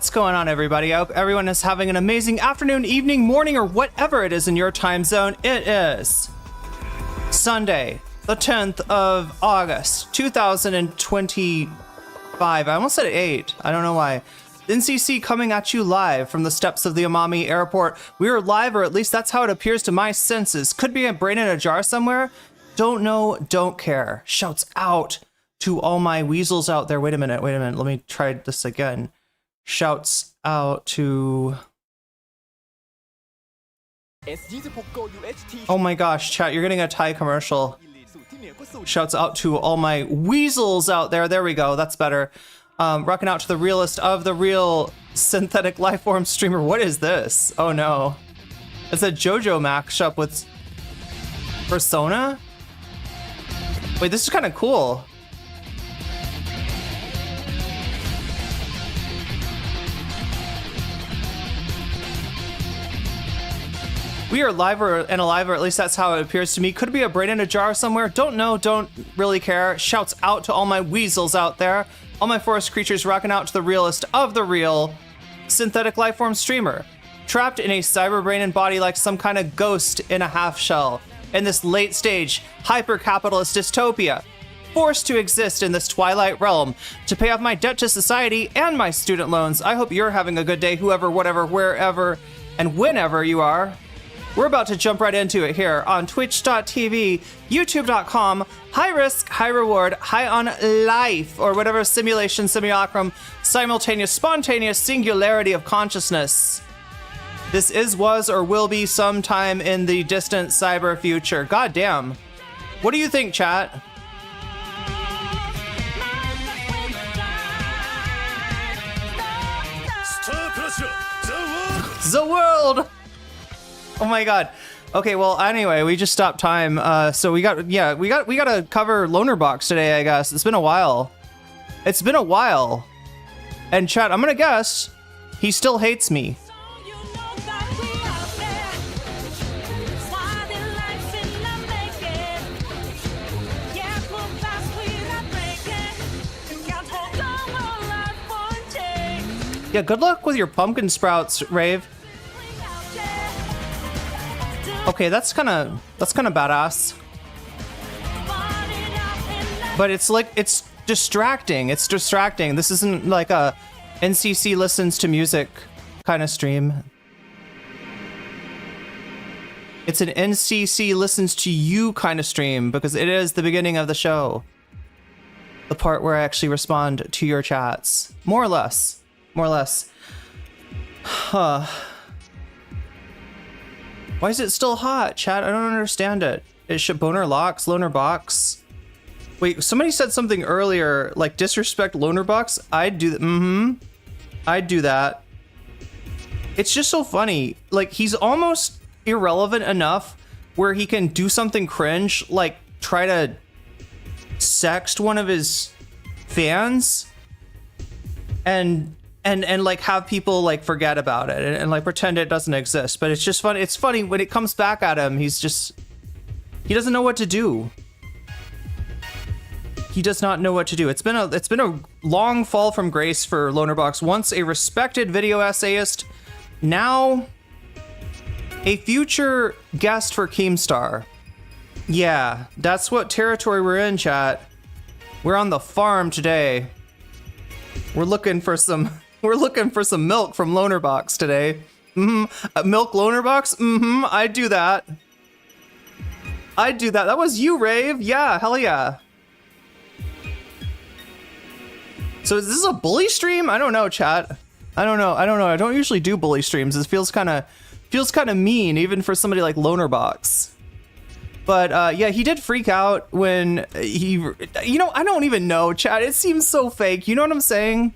What's going on, everybody? I hope everyone is having an amazing afternoon, evening, morning, or whatever it is in your time zone. It is Sunday, the 10th of August, 2025. I almost said 8. I don't know why. NCC coming at you live from the steps of the Amami Airport. We are live, or at least that's how it appears to my senses. Could be a brain in a jar somewhere. Don't know, don't care. Shouts out to all my weasels out there. Wait a minute. Let me try this again. Shouts out to... Oh my gosh, chat, you're getting a Thai commercial. Shouts out to all my weasels out there. There we go, that's better. Rocking out to the realest of the real synthetic lifeform streamer. What is this? Oh no. It's a JoJo mashup with Persona? Wait, this is kind of cool. We are live and alive, or at least that's how it appears to me. Could be a brain in a jar somewhere. Don't know, don't really care. Shouts out to all my weasels out there. All my forest creatures rocking out to the realest of the real synthetic lifeform streamer. Trapped in a cyber brain and body like some kind of ghost in a half shell. In this late stage, hyper-capitalist dystopia. Forced to exist in this twilight realm to pay off my debt to society and my student loans. I hope you're having a good day, whoever, whatever, wherever, and whenever you are. We're about to jump right into it here on twitch.tv, youtube.com, high risk, high reward, high on life, or whatever simulation, simulacrum, simultaneous, spontaneous singularity of consciousness. This is, was, or will be sometime in the distant cyber future. God damn. What do you think, chat? The world! Oh my god. Okay, well, anyway, we just stopped time. So we gotta cover Lonerbox today, I guess. It's been a while. And chat, I'm gonna guess he still hates me. Yeah, good luck with your pumpkin sprouts, Rave. Okay, that's kind of badass. But it's like, it's distracting. It's distracting. This isn't like a NCC listens to music kind of stream. It's an NCC listens to you kind of stream because it is the beginning of the show. The part where I actually respond to your chats. More or less. More or less. Huh. Why is it still hot, chat? I don't understand it. Is Shaboner Locks, Lonerbox? Wait, somebody said something earlier, like disrespect Lonerbox? I'd do that. I'd do that. It's just so funny. Like, he's almost irrelevant enough where he can do something cringe, like try to sext one of his fans and like have people like forget about it and like pretend it doesn't exist. But it's just funny. It's funny when it comes back at him. He doesn't know what to do. He does not know what to do. It's been a long fall from grace for Lonerbox. Once a respected video essayist, now a future guest for Keemstar. Yeah, that's what territory we're in, chat. We're on the farm today. We're looking for some milk from Lonerbox today. Milk Lonerbox? I'd do that. That was you, Rave. Yeah, hell yeah. So is this a bully stream? I don't know, chat. I don't know. I don't usually do bully streams. It feels kind of mean, even for somebody like Lonerbox. But yeah, he did freak out when he, I don't even know, chat. It seems so fake. You know what I'm saying?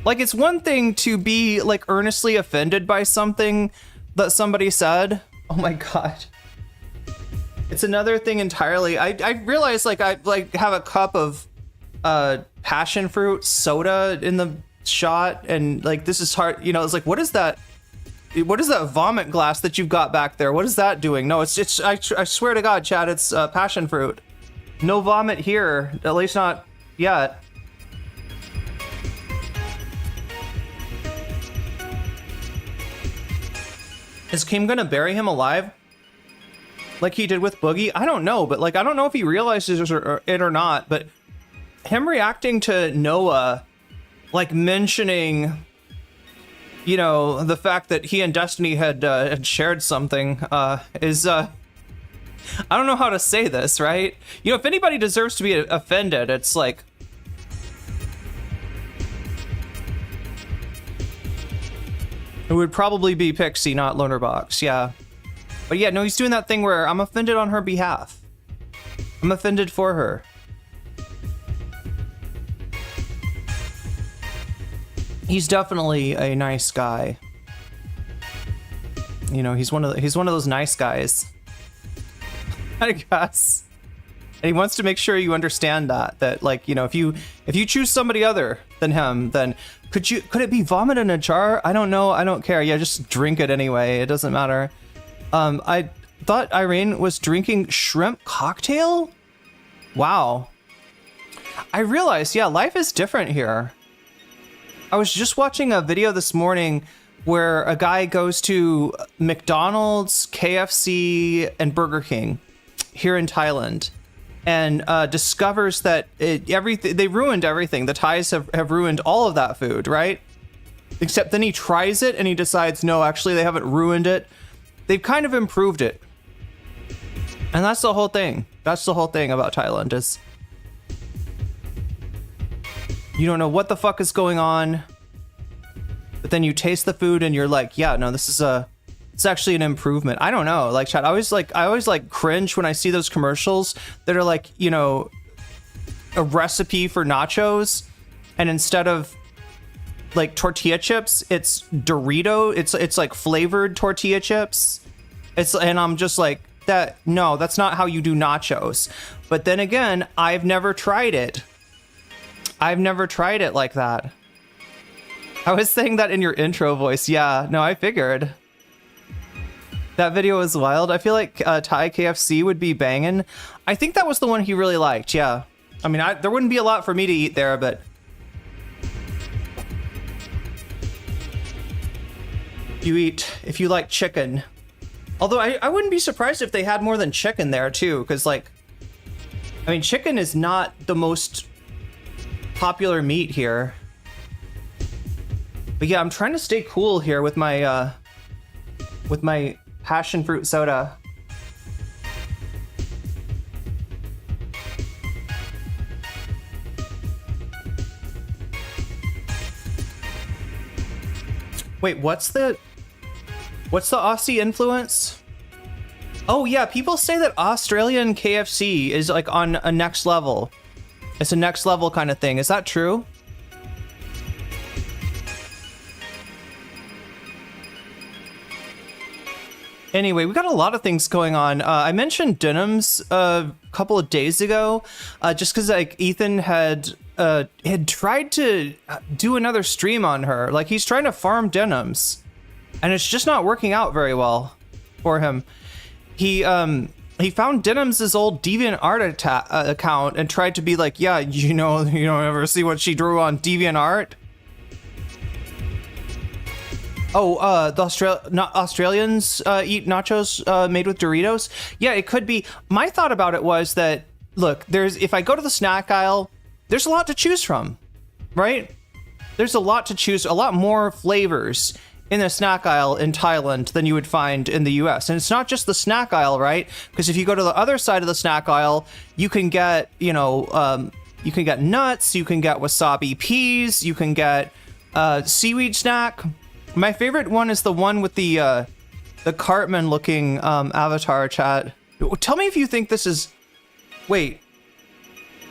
Like, it's one thing to be like earnestly offended by something that somebody said. Oh my god. It's another thing entirely. I realized like I have a cup of passion fruit soda in the shot, and like this is hard. It's like, what is that? What is that vomit glass that you've got back there? What is that doing? No, it's I swear to God, chat, it's passion fruit. No vomit here, at least not yet. Is Kim gonna bury him alive? Like he did with Boogie? I don't know, but like, I don't know if he realizes it or not, but him reacting to Noah, like mentioning, you know, the fact that he and Destiny had shared something, is, I don't know how to say this, right? You know, if anybody deserves to be offended, it's like, it would probably be Pixie, not Lonerbox, yeah. But yeah, no, he's doing that thing where I'm offended on her behalf. I'm offended for her. He's definitely a nice guy. You know, he's one of those nice guys. I guess. And he wants to make sure you understand that like, you know, if you choose somebody other than him, then could it be vomit in a jar? I don't know. I don't care. Yeah, just drink it anyway. It doesn't matter. I thought Irene was drinking shrimp cocktail? Wow. I realized, yeah, life is different here. I was just watching a video this morning where a guy goes to McDonald's, KFC, and Burger King here in Thailand and discovers that they ruined everything. The Thais have ruined all of that food, right? Except then he tries it and he decides, no, actually they haven't ruined it. They've kind of improved it. And that's the whole thing. That's the whole thing about Thailand is you don't know what the fuck is going on, but then you taste the food and you're like, yeah, no, it's actually an improvement. I don't know. Like, chat, I always like cringe when I see those commercials that are like, you know, a recipe for nachos, and instead of like tortilla chips, it's Dorito. It's like flavored tortilla chips. And I'm just like, no, that's not how you do nachos. But then again, I've never tried it. I've never tried it like that. I was saying that in your intro voice. Yeah, no, I figured. That video was wild. I feel like Thai KFC would be banging. I think that was the one he really liked, yeah. I mean, there wouldn't be a lot for me to eat there, but you eat if you like chicken. Although I wouldn't be surprised if they had more than chicken there too, because like, I mean, chicken is not the most popular meat here. But yeah, I'm trying to stay cool here with my passion fruit soda. Wait, what's the Aussie influence? Oh yeah, people say that Australian KFC is like on a next level. It's a next level kind of thing. Is that true? Anyway, we got a lot of things going on. I mentioned Denims a couple of days ago, just because like Ethan had tried to do another stream on her. Like he's trying to farm Denims, and it's just not working out very well for him. He found Denims' old DeviantArt account and tried to be like, yeah, you know, ever see what she drew on DeviantArt? Oh, not Australians eat nachos made with Doritos? Yeah, it could be. My thought about it was that, look, if I go to the snack aisle, there's a lot to choose from, right? There's a lot to choose, a lot more flavors in the snack aisle in Thailand than you would find in the US. And it's not just the snack aisle, right? Because if you go to the other side of the snack aisle, you can get, you can get nuts, you can get wasabi peas, you can get seaweed snack. My favorite one is the one with the Cartman looking avatar, chat. Tell me if you think this is... Wait.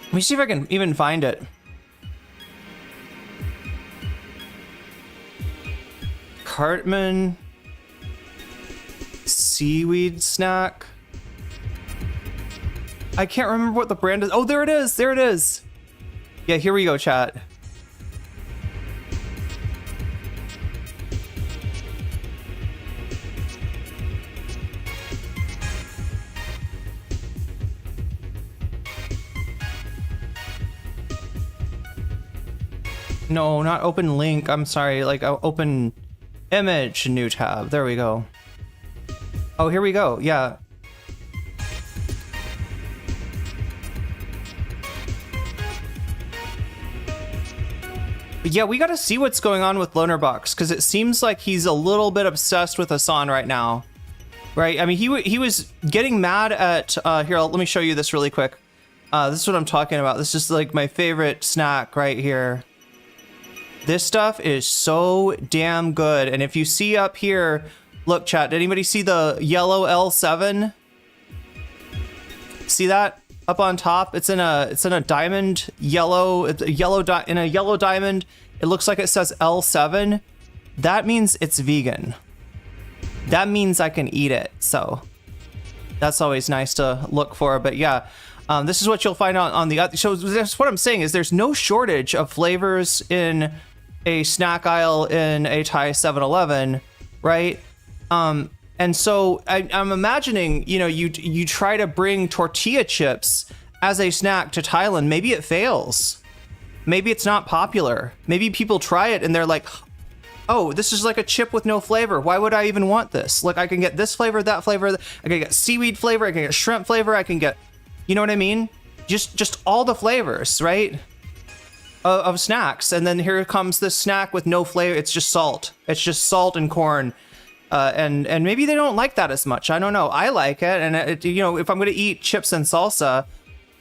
Let me see if I can even find it. Cartman seaweed snack. I can't remember what the brand is. Oh, there it is. There it is. Yeah, here we go, chat. No, not open link. I'm sorry. Like, open image, new tab. There we go. Oh, here we go. Yeah. Yeah, we got to see what's going on with Lonerbox, because it seems like he's a little bit obsessed with Hasan right now, right? I mean, he was getting mad at here. Let me show you this really quick. This is what I'm talking about. This is like my favorite snack right here. This stuff is so damn good. And if you see up here, look, chat. Did anybody see the yellow L7? See that? Up on top, it's in a diamond yellow. It's a yellow in a yellow diamond. It looks like it says L7. That means it's vegan. That means I can eat it. So that's always nice to look for. But yeah, this is what you'll find on the other. So that's what I'm saying is there's no shortage of flavors in a snack aisle in a Thai 7-Eleven, right? And so I'm imagining, you know, you try to bring tortilla chips as a snack to Thailand. Maybe it fails. Maybe it's not popular. Maybe people try it and they're like, oh, this is like a chip with no flavor. Why would I even want this? Like, I can get this flavor, that flavor. I can get seaweed flavor. I can get shrimp flavor. I can get, you know what I mean? Just all the flavors, right? Of snacks. And then here comes this snack with no flavor. It's just salt. It's just salt and corn. And maybe they don't like that as much. I don't know. I like it. And, you know, if I'm going to eat chips and salsa,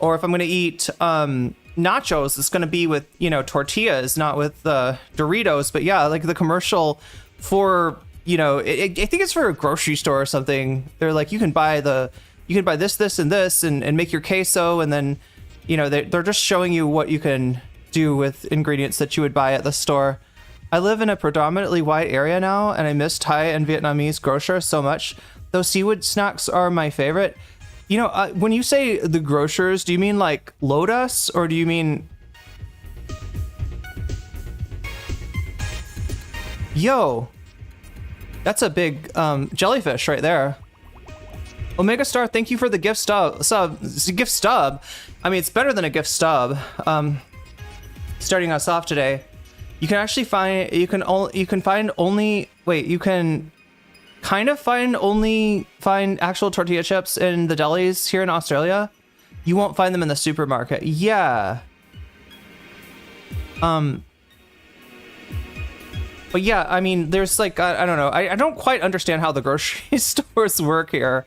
or if I'm going to eat nachos, it's going to be with, you know, tortillas, not with Doritos. But yeah, like the commercial for, you know, I think it's for a grocery store or something. They're like, you can buy this, and this, and make your queso. And then, you know, they're just showing you what you can do with ingredients that you would buy at the store. I live in a predominantly white area now, and I miss Thai and Vietnamese grocers so much. Those seaweed snacks are my favorite. You know, when you say the grocers, do you mean like Lotus, or do you mean... Yo, that's a big jellyfish right there. Omega Star, thank you for the gift stub. Gift stub. I mean, it's better than a gift stub. Starting us off today. You can actually find, you can find actual tortilla chips in the delis here in Australia. You won't find them in the supermarket. Yeah. But yeah, I mean, there's like, I don't know. I don't quite understand how the grocery stores work here.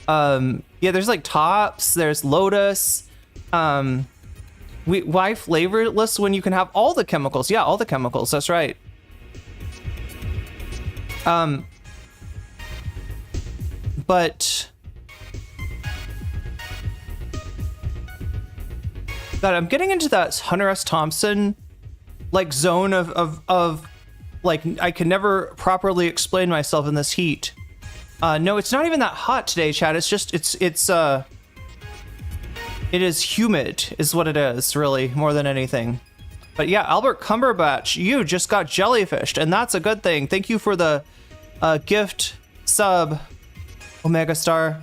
Yeah, there's like Tops, there's Lotus. Why flavorless when you can have all the chemicals? Yeah, all the chemicals. That's right. But God, I'm getting into that Hunter S. Thompson like zone of like I can never properly explain myself in this heat. No, it's not even that hot today, Chad. It's just it is humid, is what it is, really, more than anything. But yeah, Albert Cumberbatch, you just got jellyfished, and that's a good thing. Thank you for the gift sub, Omega Star.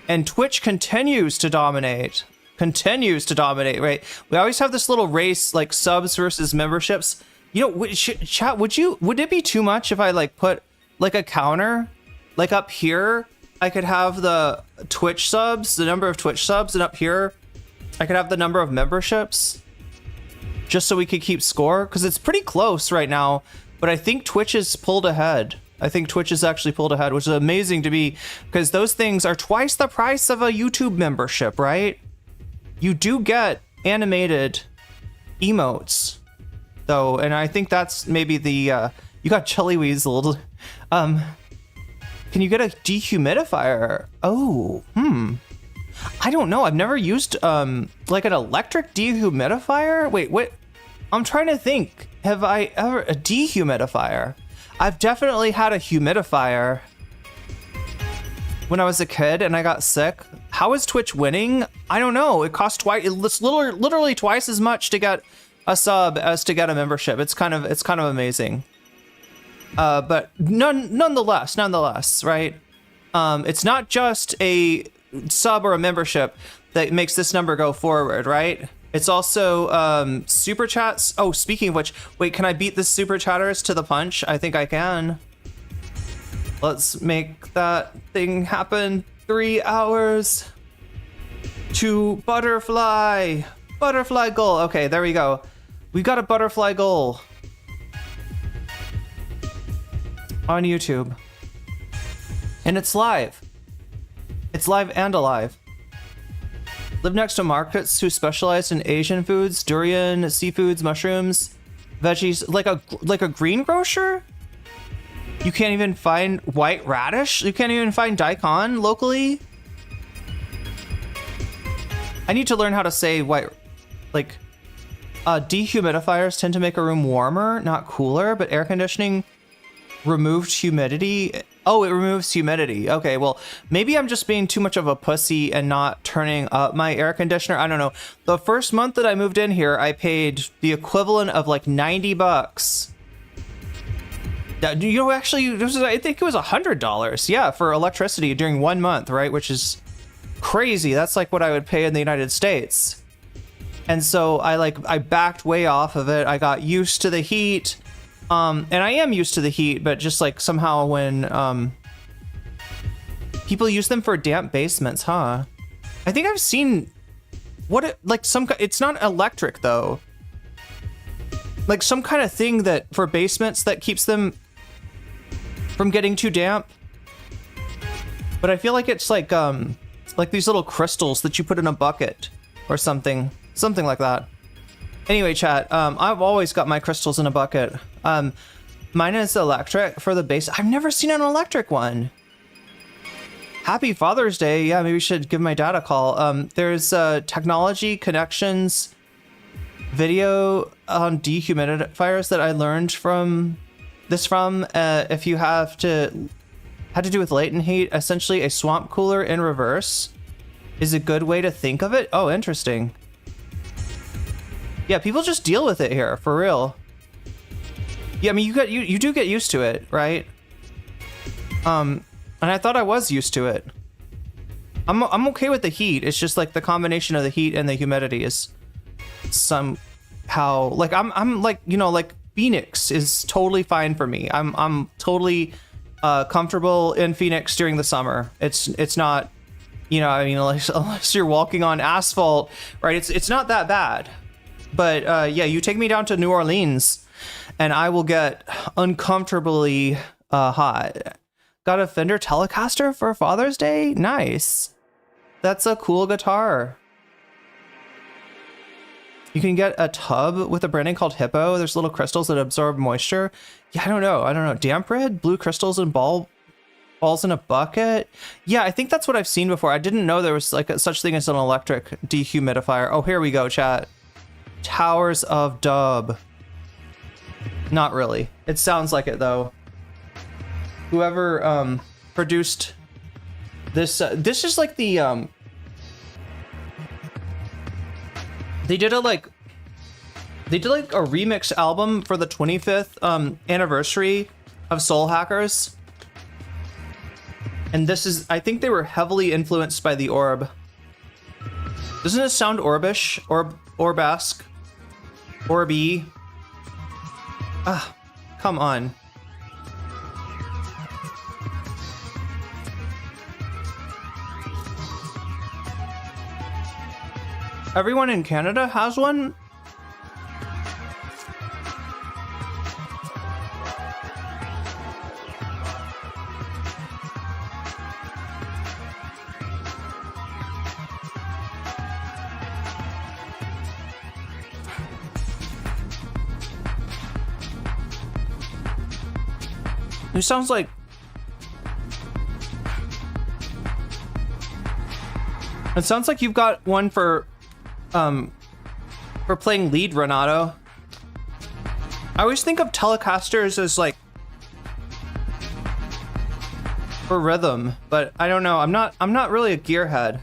And Twitch continues to dominate. Right? We always have this little race, like subs versus memberships. You know, chat, would it be too much if I like put like a counter, like up here? I could have the Twitch subs, the number of Twitch subs, and up here, I could have the number of memberships, just so we could keep score, because it's pretty close right now, but I think Twitch is pulled ahead. I think Twitch is actually pulled ahead, which is amazing to me, because those things are twice the price of a YouTube membership, right? You do get animated emotes, though, and I think that's maybe the, you got Chili Weaseled. Can you get a dehumidifier? Oh, I don't know. I've never used like an electric dehumidifier. Wait, I'm trying to think. Have I ever a dehumidifier? I've definitely had a humidifier when I was a kid and I got sick. How is Twitch winning? I don't know. It costs twice. It's literally twice as much to get a sub as to get a membership. It's kind of amazing. But nonetheless, right? It's not just a sub or a membership that makes this number go forward, right? It's also super chats. Oh, speaking of which, wait, can I beat the super chatters to the punch? I think I can. Let's make that thing happen. 3 hours to butterfly. Butterfly goal. Okay, there we go. We got a butterfly goal on YouTube. And it's live. It's live and alive. Live next to markets who specialize in Asian foods, durian, seafoods, mushrooms, veggies, like a greengrocer? You can't even find white radish? You can't even find daikon locally? I need to learn how to say white, like, dehumidifiers tend to make a room warmer, not cooler, but air conditioning removed humidity. Oh, it removes humidity. Okay, well, maybe I'm just being too much of a pussy and not turning up my air conditioner. I don't know. The first month that I moved in here, I paid the equivalent of like $90. You know, actually, I think it was $100. Yeah, for electricity during 1 month, right? Which is crazy. That's like what I would pay in the United States. And so I backed way off of it. I got used to the heat. And I am used to the heat, but just like somehow when people use them for damp basements, huh? I think I've seen it's not electric though. Like some kind of thing that for basements that keeps them from getting too damp. But I feel like it's like these little crystals that you put in a bucket or something like that. Anyway, chat, I've always got my crystals in a bucket. Mine is electric for the base. I've never seen an electric one. Happy Father's Day. Yeah, maybe we should give my dad a call. There's technology connections video on dehumidifiers that I learned from. If you had to do with latent heat, essentially a swamp cooler in reverse is a good way to think of it. Oh, interesting. Yeah, people just deal with it here, for real. Yeah, I mean, you do get used to it, right? And I thought I was used to it. I'm okay with the heat. It's just like the combination of the heat and the humidity is somehow like I'm like, you know, like Phoenix is totally fine for me. I'm totally comfortable in Phoenix during the summer. It's not, you know, I mean, unless you're walking on asphalt, right? It's not that bad. But yeah, you take me down to New Orleans and I will get uncomfortably hot. Got a Fender Telecaster for Father's Day? Nice. That's a cool guitar. You can get a tub with a brand name called Hippo. There's little crystals that absorb moisture. Yeah, I don't know. Damp red, blue crystals and balls in a bucket. Yeah, I think that's what I've seen before. I didn't know there was like such thing as an electric dehumidifier. Oh, here we go, chat. Towers of Dub. Not really. It sounds like it though. Whoever produced this is like the they did a remix album for the 25th anniversary of Soul Hackers. And this is, I think they were heavily influenced by the orb. Doesn't it sound orbish? Orbesque? Orby? Ah, come on. Everyone in Canada has one? It sounds like you've got one for playing lead, Renato. I always think of Telecasters as like for rhythm, but I don't know. I'm not really a gearhead.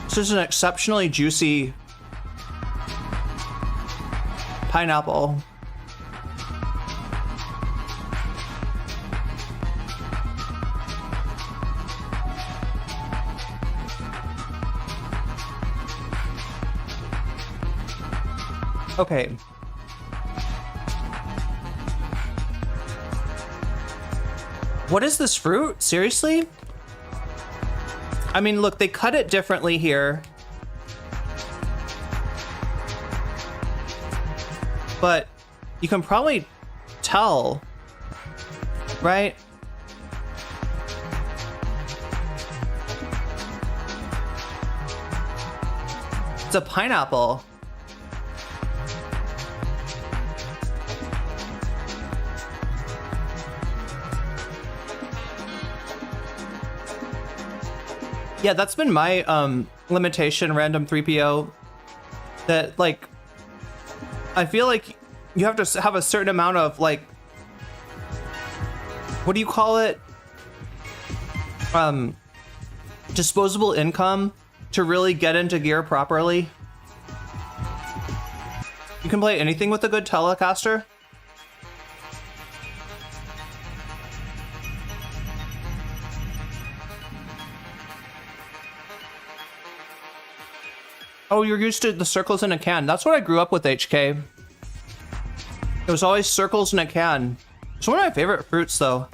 This is an exceptionally juicy pineapple. Okay. What is this fruit? Seriously? I mean, look, they cut it differently here. But you can probably tell, right? It's a pineapple. Yeah, that's been my limitation, random 3PO, that like I feel like you have to have a certain amount of like, what do you call it? Disposable income to really get into gear properly. You can play anything with a good Telecaster. Oh, you're used to the circles in a can. That's what I grew up with, HK. It was always circles in a can. It's one of my favorite fruits, though.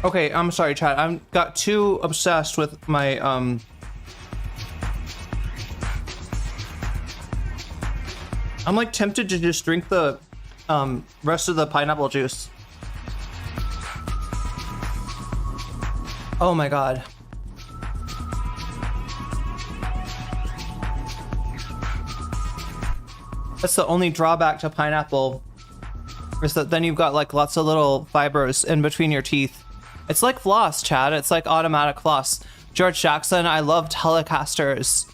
Okay, I'm sorry, chat. I got too obsessed with my I'm like tempted to just drink the rest of the pineapple juice. Oh my god. That's the only drawback to pineapple, is that then you've got like lots of little fibers in between your teeth. It's like floss, Chad. It's like automatic floss. George Jackson, I love Telecasters.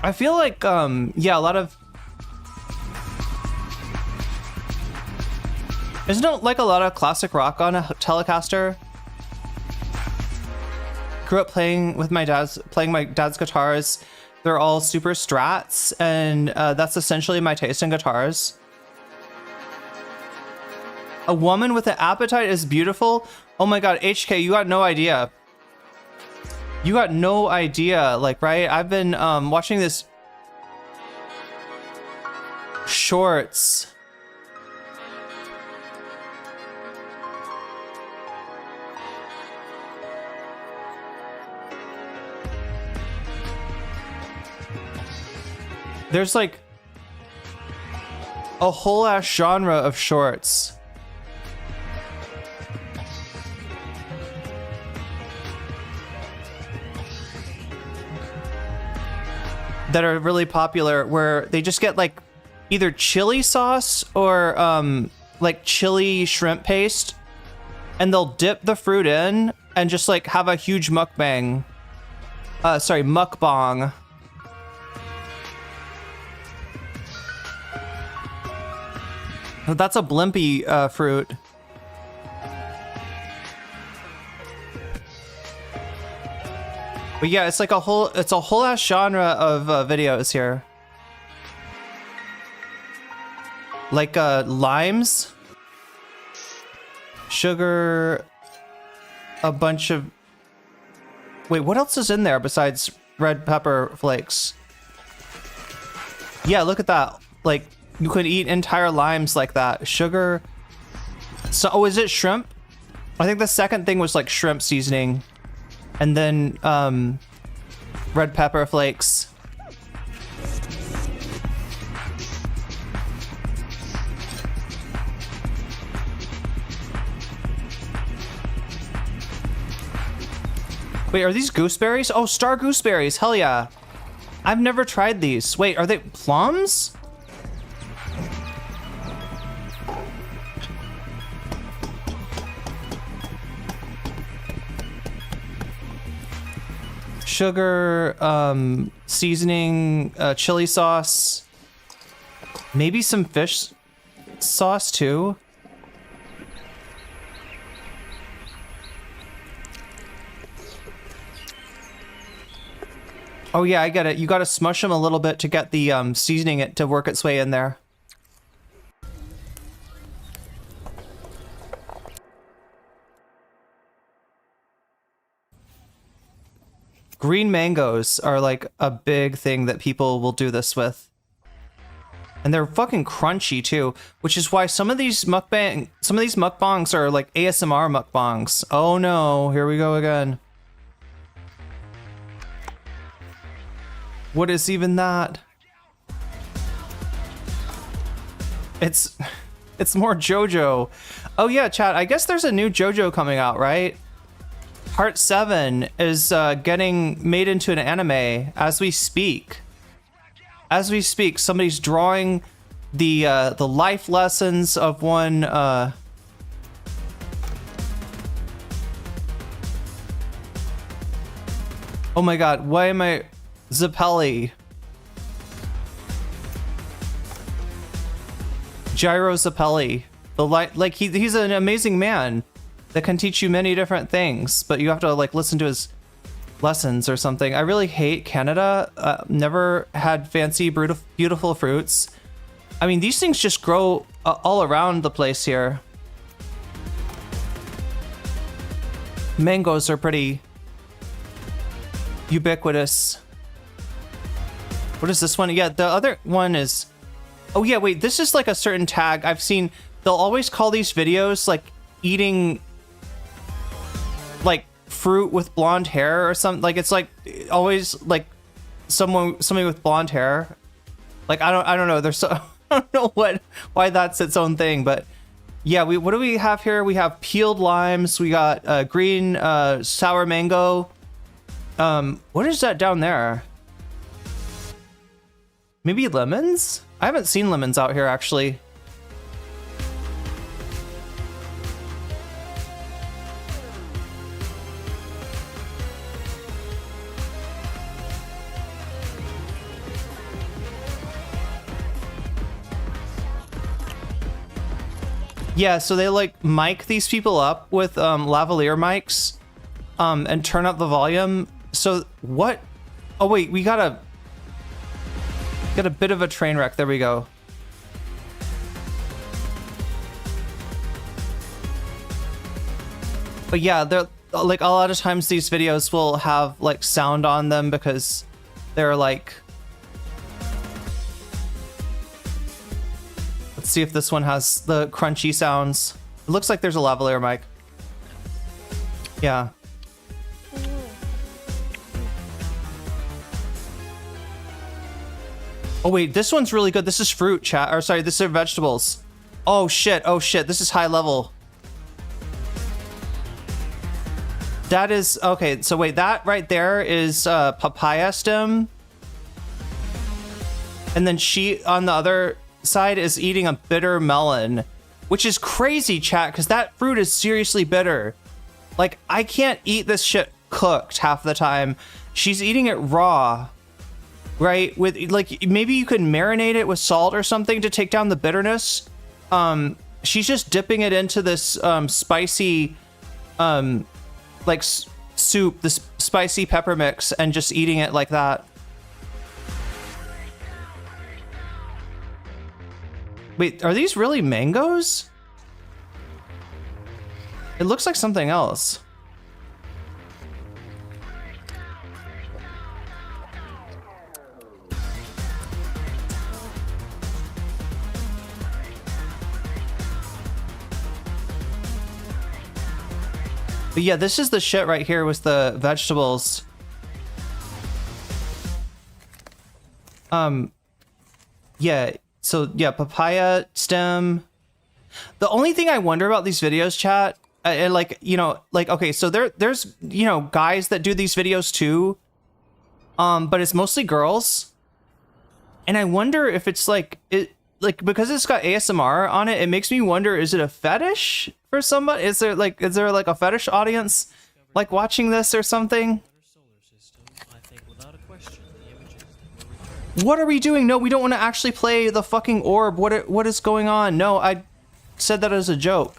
I feel like, yeah, a lot of... Isn't it like a lot of classic rock on a Telecaster? Grew up playing with my dad's guitars. They're all super strats, and that's essentially my taste in guitars. A woman with an appetite is beautiful. Oh my god, HK, you got no idea. You got no idea, like, right? I've been watching this shorts. There's like a whole ass genre of shorts. That are really popular, where they just get like either chili sauce or like chili shrimp paste, and they'll dip the fruit in and just like have a huge mukbang. Sorry, mukbang. That's a blimpy fruit. But yeah, it's like a whole ass genre of videos here. Like limes, sugar, a bunch of... Wait, what else is in there besides red pepper flakes? Yeah, look at that. Like, you could eat entire limes like that. Sugar. So, oh, is it shrimp? I think the second thing was like shrimp seasoning. And then red pepper flakes. Wait, are these gooseberries? Oh, star gooseberries. Hell yeah. I've never tried these. Wait, are they plums? Sugar, seasoning, chili sauce, maybe some fish sauce too. Oh yeah, I get it. You gotta smush them a little bit to get the seasoning it to work its way in there. green mangoes are like a big thing that people will do this with. And they're fucking crunchy too, which is why some of these mukbangs are like ASMR mukbangs. Oh no, here we go again. What is even that? It's more JoJo. Oh yeah, chat, I guess there's a new JoJo coming out, right? Part 7 is getting made into an anime as we speak. As we speak, somebody's drawing the life lessons of one oh my god, why am I Zappelli? Gyro Zappelli. Like he's an amazing man that can teach you many different things, but you have to like listen to his lessons or something. I really hate Canada. Never had fancy beautiful fruits. I mean, these things just grow all around the place here. Mangoes are pretty ubiquitous. What is this one? Yeah, the other one is... Oh yeah, wait, this is like a certain tag I've seen. They'll always call these videos like eating like fruit with blonde hair or something. Like it's like always like somebody with blonde hair. Like I don't know. There's so I don't know why that's its own thing, but yeah, what do we have here? We have peeled limes. We got green sour mango. What is that down there? Maybe lemons? I haven't seen lemons out here actually. Yeah, so they like mic these people up with lavalier mics and turn up the volume. So what? Oh wait, we got a bit of a train wreck. There we go. But yeah, they're like a lot of times these videos will have like sound on them because they're like... Let's see if this one has the crunchy sounds. It looks like there's a lavalier mic. Yeah. Oh wait, this one's really good. This is fruit, chat. Or sorry, this is vegetables. Oh shit, this is high level. That is, okay, so wait, that right there is papaya stem. And then she, on the other side, is eating a bitter melon, which is crazy, chat, because that fruit is seriously bitter. Like, I can't eat this shit cooked half the time. She's eating it raw, right? With, like, maybe you could marinate it with salt or something to take down the bitterness. She's just dipping it into this spicy, like, soup, this spicy pepper mix, and just eating it like that. Wait, are these really mangoes? It looks like something else. But yeah, this is the shit right here with the vegetables. Yeah. So yeah, papaya stem. The only thing I wonder about these videos, chat, and like, you know, like, okay, so there's, you know, guys that do these videos too, but it's mostly girls. And I wonder if it's like, because it's got ASMR on it, it makes me wonder, is it a fetish for somebody? Is there like a fetish audience like watching this or something? What are we doing? No, we don't want to actually play the fucking orb. What is going on? No, I said that as a joke.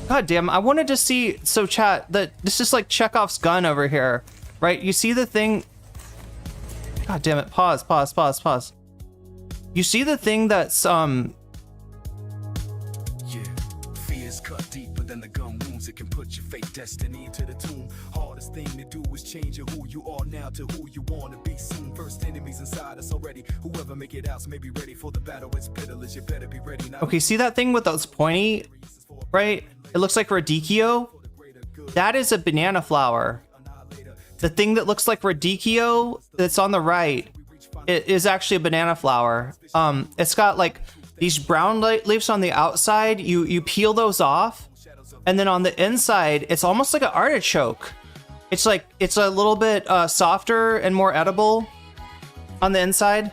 God damn, I wanted to see, so chat, that this is like Chekhov's gun over here, right? You see the thing? God damn it, pause. You see the thing that's Yeah, fears cut deeper than the gun wounds. It can put your fate destiny into the tomb. Hardest thing to do is change who you are now to who you want to be soon. First enemies inside us already. Whoever make it out may be ready for the battle. It's pitiless. You better be ready now. okay. See that thing with those pointy, right? It looks like radicchio. That is a banana flower. The thing that looks like radicchio that's on the right, it is actually a banana flower. It's got like these brown leaves on the outside. You peel those off, and then on the inside, it's almost like an artichoke. It's like it's a little bit softer and more edible on the inside.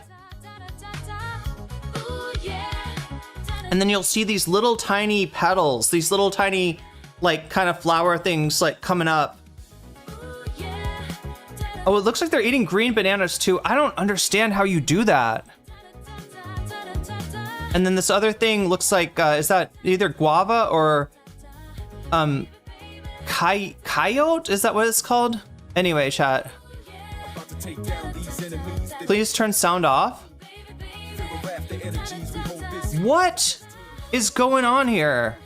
And then you'll see these little tiny petals, these little tiny like kind of flower things like coming up. Oh, it looks like they're eating green bananas too. I don't understand how you do that. And then this other thing looks like, is that either guava or coyote? Is that what it's called? Anyway, chat. Please turn sound off. What is going on here?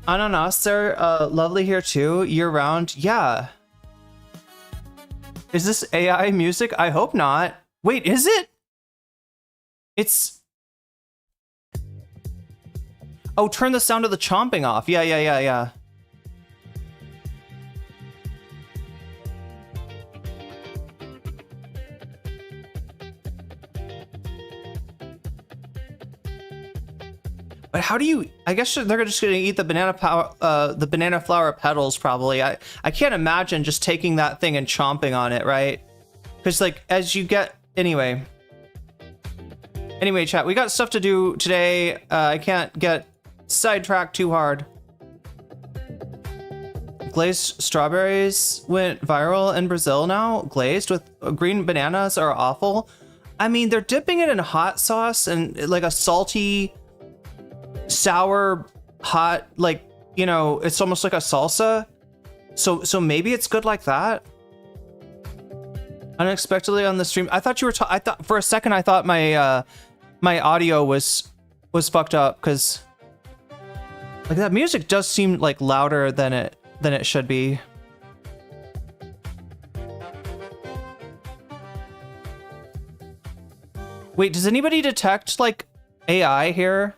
Ananas are lovely here too, year round. Yeah. Is this AI music? I hope not. Wait, is it? It's... Oh, turn the sound of the chomping off. Yeah. But how do you? I guess they're just gonna eat the banana flower petals probably. I can't imagine just taking that thing and chomping on it, right? Because like as you get anyway, chat. We got stuff to do today. I can't get sidetracked too hard. Glazed strawberries went viral in Brazil now. Glazed with green bananas are awful. I mean, they're dipping it in hot sauce and like a salty, sour, hot, like, you know, it's almost like a salsa. So maybe it's good like that. Unexpectedly on the stream, I thought you were. I thought for a second I thought my my audio was fucked up because like that music does seem like louder than it should be. Wait, does anybody detect like AI here?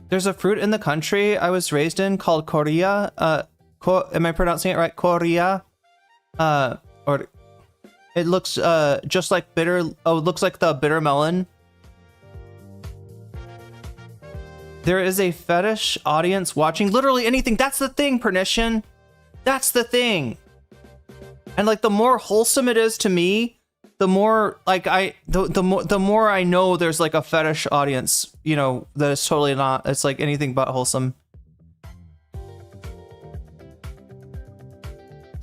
There's a fruit in the country I was raised in called Korea. Am I pronouncing it right? Korea. Or it looks just like bitter. Oh, it looks like the bitter melon. There is a fetish audience watching literally anything. That's the thing, Pernition. That's the thing. And like the more wholesome it is to me, the more like the more I know there's like a fetish audience, you know, that is totally not. It's like anything but wholesome.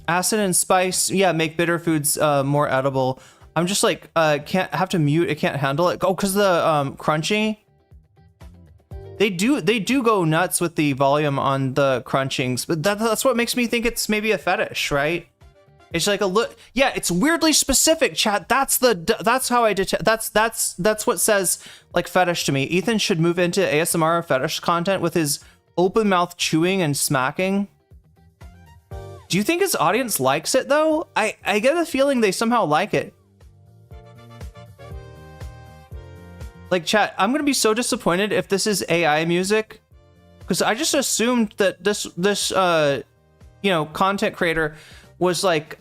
Acid and spice, yeah, make bitter foods more edible. I'm just like can't have to mute. It can't handle it. Oh, because the crunchy. They do go nuts with the volume on the crunchings, but that's what makes me think it's maybe a fetish, right? It's like a look. Yeah, it's weirdly specific, chat. That's how I detect. That's what says like fetish to me. Ethan should move into ASMR fetish content with his open mouth chewing and smacking. Do you think his audience likes it though? I get a feeling they somehow like it. Like chat, I'm gonna be so disappointed if this is AI music, because I just assumed that this you know, content creator was like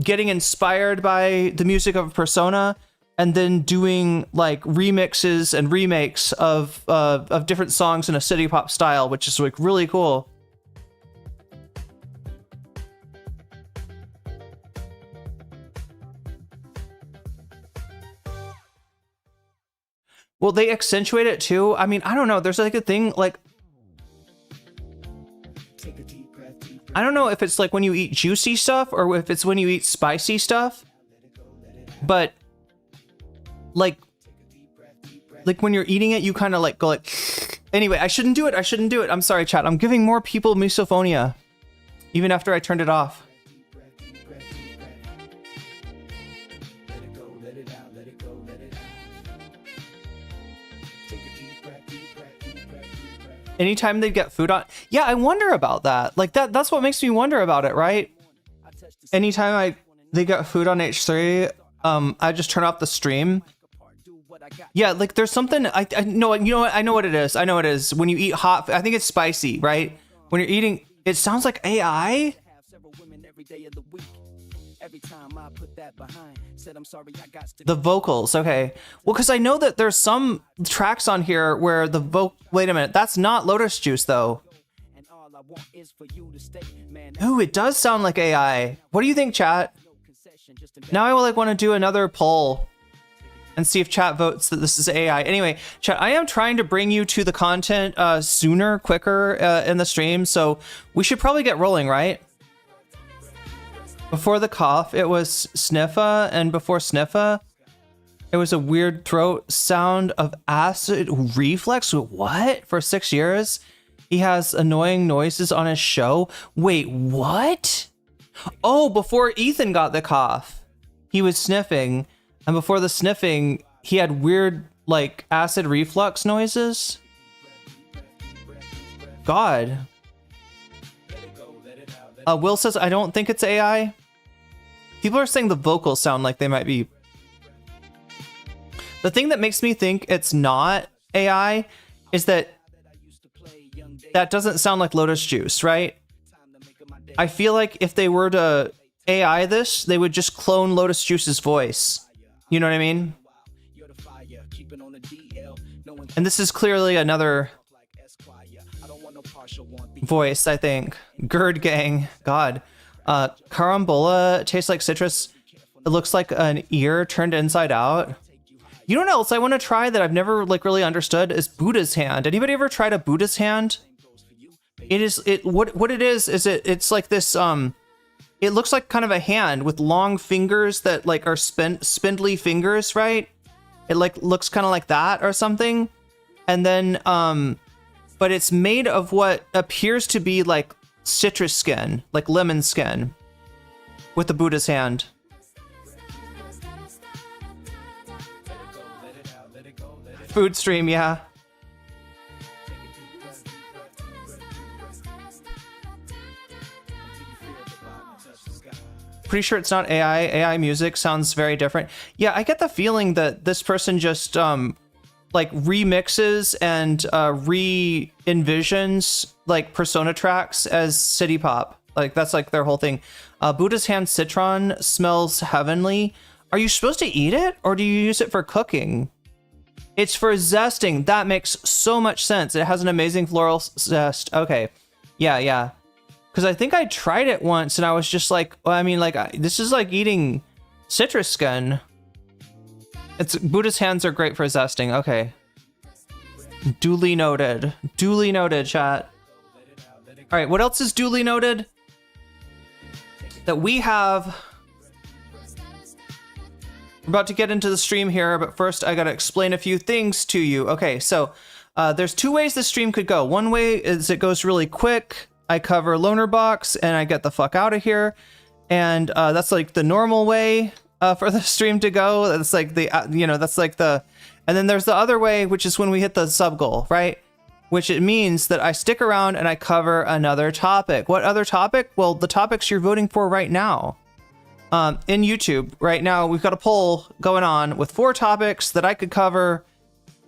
getting inspired by the music of Persona and then doing like remixes and remakes of different songs in a city pop style, which is like really cool. Well, they accentuate it too. I mean, I don't know. There's like a thing like... I don't know if it's like when you eat juicy stuff or if it's when you eat spicy stuff, but like when you're eating it, you kind of like go like, anyway, I shouldn't do it. I'm sorry, chat. I'm giving more people misophonia even after I turned it off. Anytime they get food on, yeah, I wonder about that. Like that's what makes me wonder about it, right? Anytime they get food on H3, I just turn off the stream. Yeah, like there's something I know. You know what? I know what it is. I know what it is. When you eat hot, I think it's spicy, right? When you're eating, it sounds like AI. The vocals, okay. Well, because I know that there's some tracks on here where the wait a minute, that's not Lotus Juice though. Ooh, it does sound like AI. What do you think, chat? Now I will like want to do another poll and see if chat votes that this is AI. Anyway, chat, I am trying to bring you to the content sooner, quicker in the stream, so we should probably get rolling, right? Before the cough, it was sniffa, and before sniffa, it was a weird throat sound of acid reflux. What? For 6 years? He has annoying noises on his show? Wait, what? Oh, before Ethan got the cough, he was sniffing, and before the sniffing, he had weird, like, acid reflux noises? God. Will says, I don't think it's AI. People are saying the vocals sound like they might be. The thing that makes me think it's not AI is that doesn't sound like Lotus Juice, right? I feel like if they were to AI this, they would just clone Lotus Juice's voice. You know what I mean? And this is clearly another voice, I think. Gerd Gang. God. Carambola tastes like citrus. It looks like an ear turned inside out. You know what else I want to try that I've never like really understood is Buddha's hand. Anybody ever tried a Buddha's hand? What it is it's like this it looks like kind of a hand with long fingers that like are spindly fingers, right? It like looks kind of like that or something. And then but it's made of what appears to be like citrus skin, like lemon skin, with the Buddha's hand. Food stream, yeah. Pretty sure it's not AI. AI music sounds very different. Yeah, I get the feeling that this person just like remixes and re-envisions like Persona tracks as city pop. Like that's like their whole thing. Buddha's hand citron smells heavenly. Are you supposed to eat it or do you use it for cooking? It's for zesting. That makes so much sense. It has an amazing floral zest. Okay. Yeah. Because I think I tried it once and I was just like, well, I mean, like this is like eating citrus skin. Buddha's hands are great for zesting. Okay. Duly noted. Duly noted, chat. All right, what else is duly noted? That we have... We're about to get into the stream here, but first I gotta explain a few things to you. Okay, so there's two ways the stream could go. One way is it goes really quick. I cover Lonerbox and I get the fuck out of here. And that's like the normal way for the stream to go. That's like the, that's like the... And then there's the other way, which is when we hit the sub goal, right? Which it means that I stick around and I cover another topic. What other topic? Well, the topics you're voting for right now. In YouTube, right now, we've got a poll going on with 4 topics that I could cover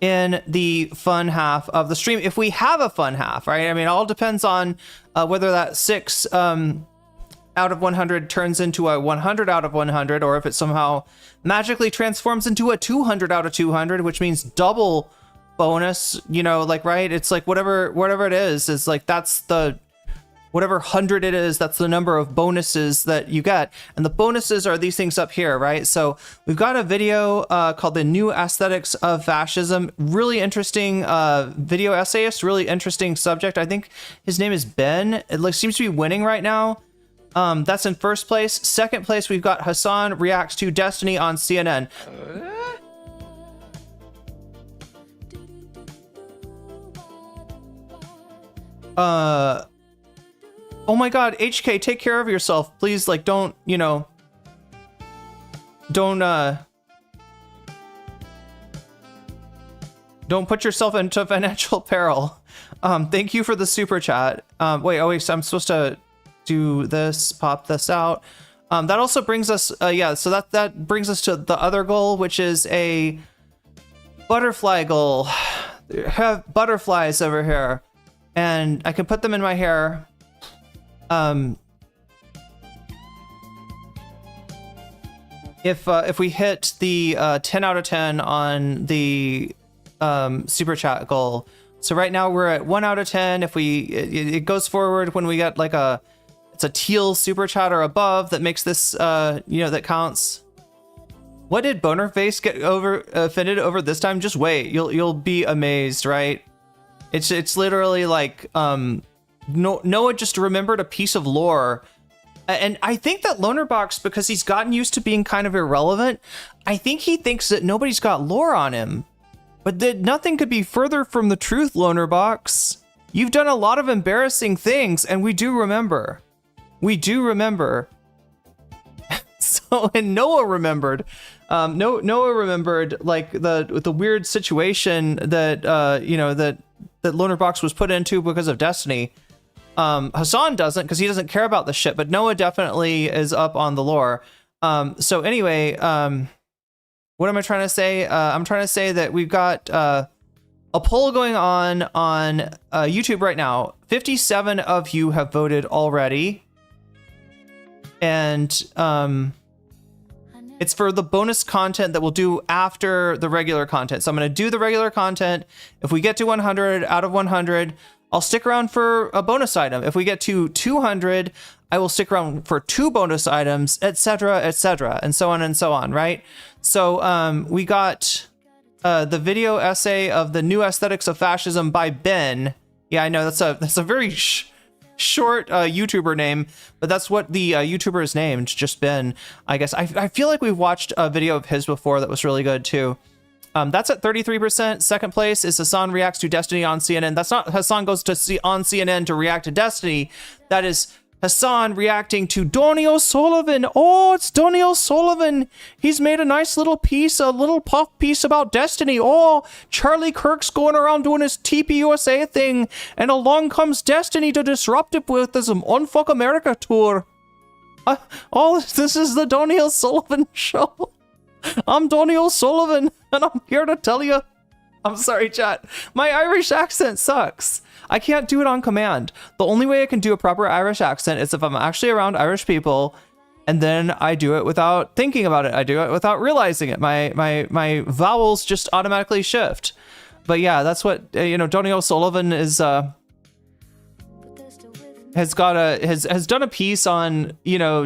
in the fun half of the stream. If we have a fun half, right? I mean, it all depends on whether that 6 out of 100 turns into a 100 out of 100, or if it somehow magically transforms into a 200 out of 200, which means double bonus, like, right? It's like whatever it is like, that's the whatever 100 it is, that's the number of bonuses that you get. And the bonuses are these things up here, right? So we've got a video called The New Aesthetics of Fascism. Really interesting video essayist, really interesting subject. I think his name is Ben. It seems to be winning right now. That's in first place. Second place, we've got Hasan reacts to Destiny on CNN. Oh my god, HK, take care of yourself. Please, like, don't, you know, don't put yourself into financial peril. Thank you for the super chat. Wait, so I'm supposed to do this, pop this out. That also brings us, so that brings us to the other goal, which is a butterfly goal. Have butterflies over here, and I can put them in my hair. If we hit the 10 out of 10 on the super chat goal, so right now we're at 1 out of 10. If it goes forward when we get like it's a teal super chat or above that makes this that counts. What did Bonerface get offended over this time? Just wait, you'll be amazed, right? It's literally like Noah just remembered a piece of lore. And I think that Lonerbox, because he's gotten used to being kind of irrelevant, I think he thinks that nobody's got lore on him. But that nothing could be further from the truth, Lonerbox. You've done a lot of embarrassing things, and we do remember. We do remember. So, and Noah remembered. Noah remembered, like, the weird situation that, that Lonerbox was put into because of Destiny. Hasan doesn't, because he doesn't care about the shit, but Noah definitely is up on the lore. So anyway, what am I trying to say? I'm trying to say that we've got a poll going on YouTube right now. 57 of you have voted already. And it's for the bonus content that we'll do after the regular content. So I'm going to do the regular content. If we get to 100 out of 100, I'll stick around for a bonus item. If we get to 200, I will stick around for 2 bonus items, etc., and so on, right? So we got the video essay of The New Aesthetics of Fascism by Ben. Yeah, I know that's a very short YouTuber name, but that's what the YouTuber is named, just Ben, I guess. I feel like we've watched a video of his before that was really good too. That's at 33%. Second place is Hasan reacts to Destiny on CNN. That's not Hasan goes to on CNN to react to Destiny. That is Hasan reacting to Donny O'Sullivan. Oh, it's Donny O'Sullivan. He's made a nice little piece, a little puff piece about Destiny. Oh, Charlie Kirk's going around doing his TPUSA thing, and along comes Destiny to disrupt it with this Unfuck America tour. This is the Donny O'Sullivan show. I'm Donny O'Sullivan, and I'm here to tell you. I'm sorry, chat. My Irish accent sucks. I can't do it on command. The only way I can do a proper Irish accent is if I'm actually around Irish people, and then I do it without thinking about it. I do it without realizing it. My vowels just automatically shift. But yeah, that's what Donny O'Sullivan is. Has done a piece on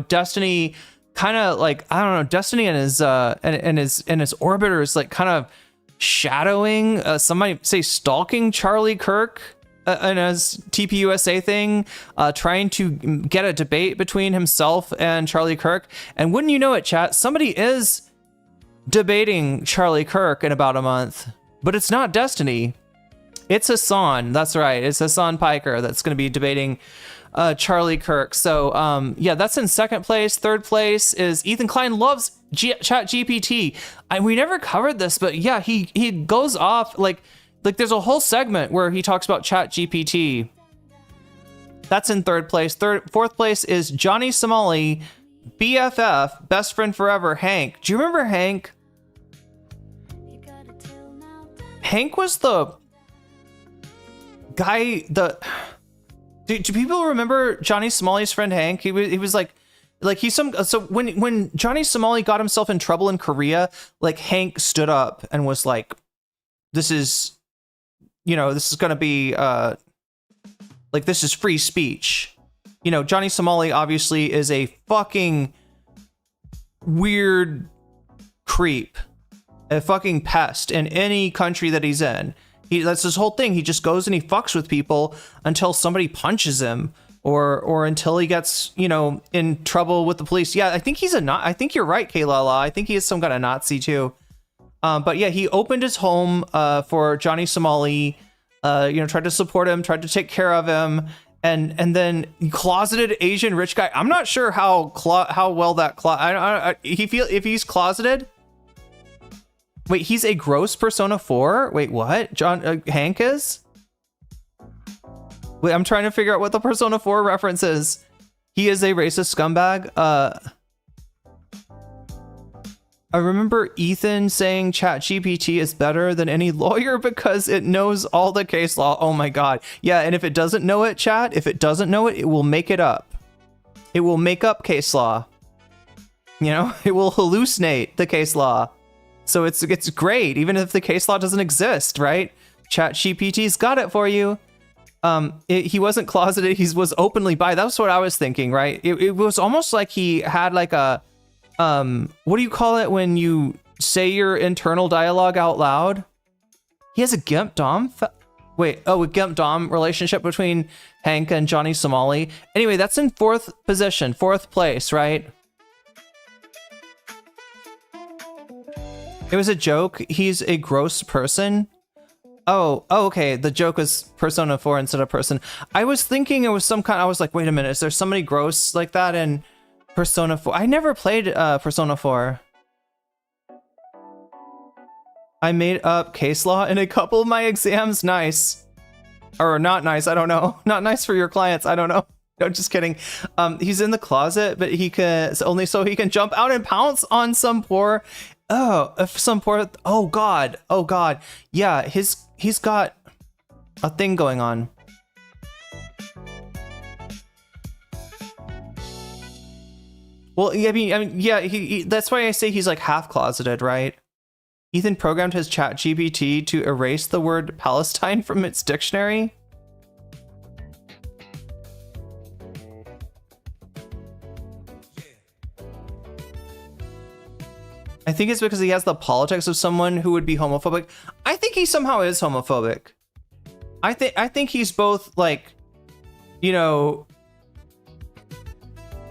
Destiny. Kind of like, I don't know, Destiny and his orbiters, like, kind of shadowing, somebody say stalking Charlie Kirk and his TPUSA thing, trying to get a debate between himself and Charlie Kirk. And wouldn't you know it, chat, somebody is debating Charlie Kirk in about a month, but it's not Destiny. It's Hasan. That's right. It's Hasan Piker that's going to be debating Charlie Kirk. So yeah, that's in second place. Third place is Ethan Klein loves ChatGPT. We never covered this, but yeah, he goes off like there's a whole segment where he talks about ChatGPT. That's in third place. Fourth place is Johnny Somali, BFF, best friend forever, Hank. Do you remember Hank? Hank was the guy. Do people remember Johnny Somali's friend Hank? He was like he's so when Johnny Somali got himself in trouble in Korea, like Hank stood up and was like, this is gonna be like, this is free speech. you know, Johnny Somali obviously is a fucking weird creep, a fucking pest in any country that he's in. That's his whole thing. He just goes and he fucks with people until somebody punches him or until he gets, you know, in trouble with the police. Yeah, I think he's I think you're right, Kaylala. I think he is some kind of Nazi too. But yeah, he opened his home for Johnny Somali, you know, tried to support him, tried to take care of him, and then closeted Asian rich guy. I'm not sure how well that if he's closeted. Wait, he's a gross Persona 4? Wait, what? Hank is? Wait, I'm trying to figure out what the Persona 4 reference is. He is a racist scumbag. I remember Ethan saying ChatGPT is better than any lawyer because it knows all the case law. Oh my god. Yeah, and if it doesn't know it, chat, if it doesn't know it, it will make it up. It will make up case law. You know, it will hallucinate the case law. So it's great, even if the case law doesn't exist, right? ChatGPT's got it for you. He wasn't closeted, he was openly bi. That's what I was thinking, right? It was almost like he had like a, what do you call it when you say your internal dialogue out loud? He has a Gimp Dom? a Gimp Dom relationship between Hank and Johnny Somali. Anyway, that's in fourth place, right? It was a joke. He's a gross person. Oh, okay. The joke was Persona 4 instead of person. I was thinking it was some kind. I was like, wait a minute. Is there somebody gross like that in Persona 4? I never played Persona 4. I made up case law in a couple of my exams. Nice. Or not nice. I don't know. Not nice for your clients. I don't know. No, just kidding. He's in the closet, but he can only so he can jump out and pounce on some poor. Oh god. Yeah, he's got a thing going on. Well, I mean, yeah, he that's why I say he's like half closeted, right? Ethan programmed his ChatGPT to erase the word Palestine from its dictionary. I think it's because he has the politics of someone who would be homophobic. I think he somehow is homophobic. I think he's both like, you know,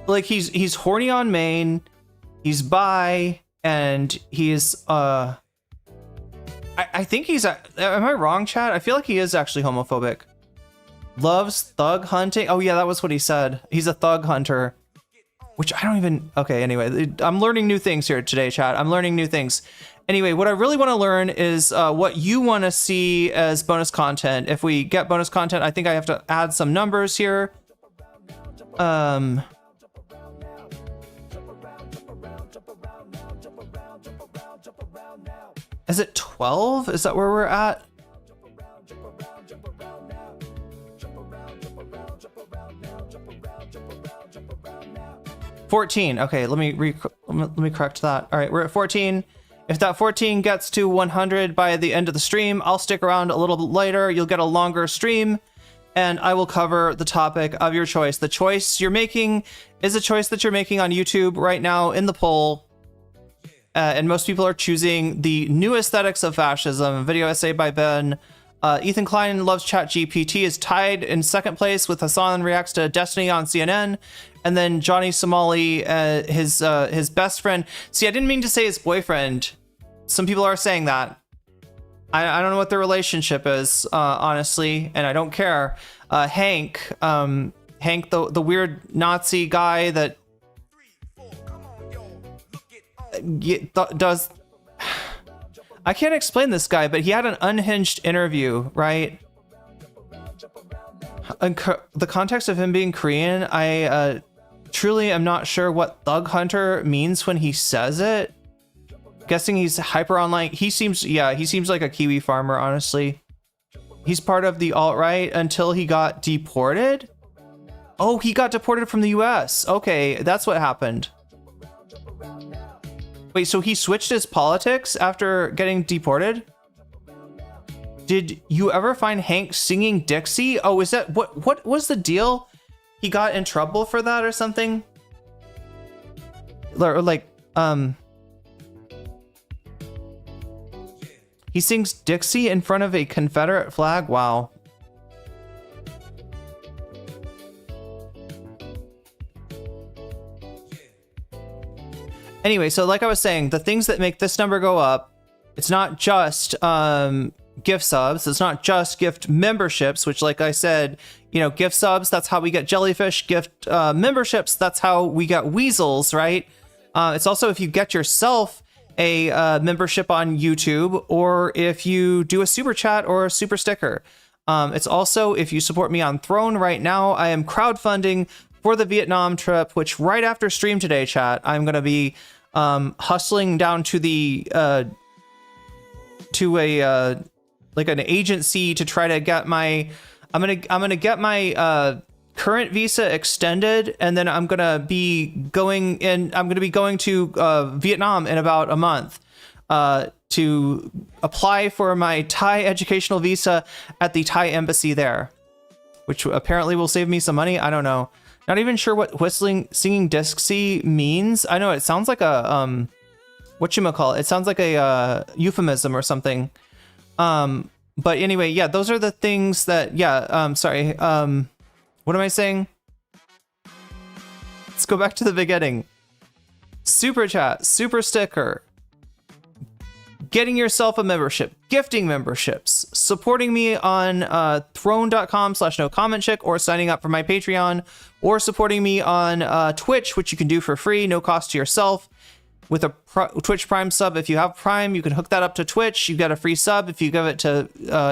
like he's horny on main, he's bi, and he's I think he's, am I wrong, chat? I feel like he is actually homophobic. Loves thug hunting. Oh yeah, that was what he said. He's a thug hunter. Which I don't even, okay, anyway, I'm learning new things here today, chat. I'm learning new things. Anyway, what I really want to learn is what you want to see as bonus content. If we get bonus content, I think I have to add some numbers here. Is it 12? Is that where we're at? $14. Okay, let me correct that. All right, we're at 14. If that 14 gets to 100 by the end of the stream, I'll stick around a little bit later. You'll get a longer stream, and I will cover the topic of your choice. The choice you're making is a choice that you're making on YouTube right now in the poll. And most people are choosing the new aesthetics of fascism. Video essay by Ben. Ethan Klein loves ChatGPT is tied in second place with Hasan reacts to Destiny on CNN. And then Johnny Somali, his best friend. See, I didn't mean to say his boyfriend. Some people are saying that. I don't know what their relationship is, honestly, and I don't care. Hank, the weird Nazi guy that does. I can't explain this guy, but he had an unhinged interview, right? The context of him being Korean, I truly am not sure what thug hunter means when he says it. Guessing he's hyper online. He seems like a Kiwi farmer, honestly. He's part of the alt-right until he got deported. Oh, he got deported from the US. Okay, that's what happened. Wait, so he switched his politics after getting deported? Did you ever find Hank singing Dixie? Oh, is that what was the deal? he got in trouble for that or something. Or like, he sings Dixie in front of a Confederate flag. Wow. Anyway, so like I was saying, the things that make this number go up, it's not just gift subs. It's not just gift memberships, which, like I said, you know, gift subs, that's how we get jellyfish. Gift memberships, that's how we get weasels, right? It's also if you get yourself a membership on YouTube, or if you do a super chat or a super sticker. It's also if you support me on Throne right now. I am crowdfunding for the Vietnam trip, which right after stream today, chat, I'm going to be hustling down to the like an agency to try to get my I'm gonna get my current visa extended, and then I'm gonna be going to Vietnam in about a month to apply for my Thai educational visa at the Thai embassy there, which apparently will save me some money. I don't know. Not even sure what singing Dixie means. I know it sounds like a whatchamacallit. It sounds like a euphemism or something. But anyway, yeah, those are the things that, sorry. What am I saying? Let's go back to the beginning. Super chat, super sticker, getting yourself a membership, gifting memberships, supporting me on throne.com/nocommentchick, or signing up for my Patreon, or supporting me on Twitch, which you can do for free, no cost to yourself. With a Twitch Prime sub, if you have Prime, you can hook that up to Twitch. You get a free sub if you give it to,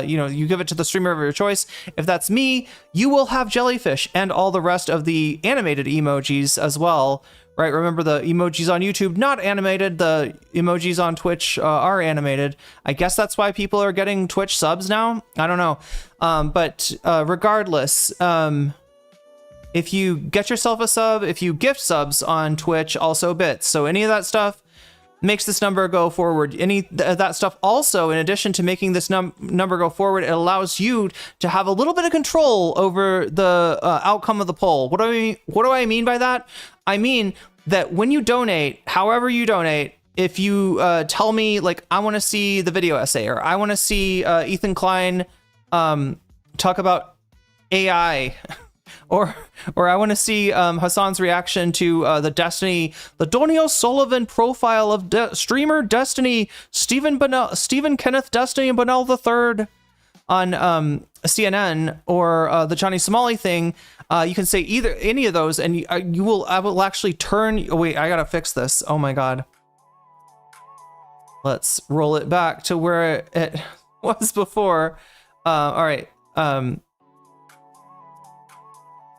you give it to the streamer of your choice. If that's me, you will have jellyfish and all the rest of the animated emojis as well, right? Remember, the emojis on YouTube, not animated. The emojis on Twitch are animated. I guess that's why people are getting Twitch subs now. I don't know. But regardless, if you get yourself a sub, if you gift subs on Twitch, also bits. So any of that stuff makes this number go forward. That stuff also, in addition to making this number go forward, it allows you to have a little bit of control over the outcome of the poll. What do I mean by that? I mean that when you donate, however you donate, if you tell me, like, I want to see the video essay, or I want to see Ethan Klein talk about AI, or I want to see Hasan's reaction to the Donio Sullivan profile of streamer Destiny, Stephen Kenneth Destiny Bonnell III on CNN, or the Johnny Somali thing. You can say any of those, and I will actually turn. Oh, wait, I gotta fix this. Oh my god. Let's roll it back to where it was before. All right.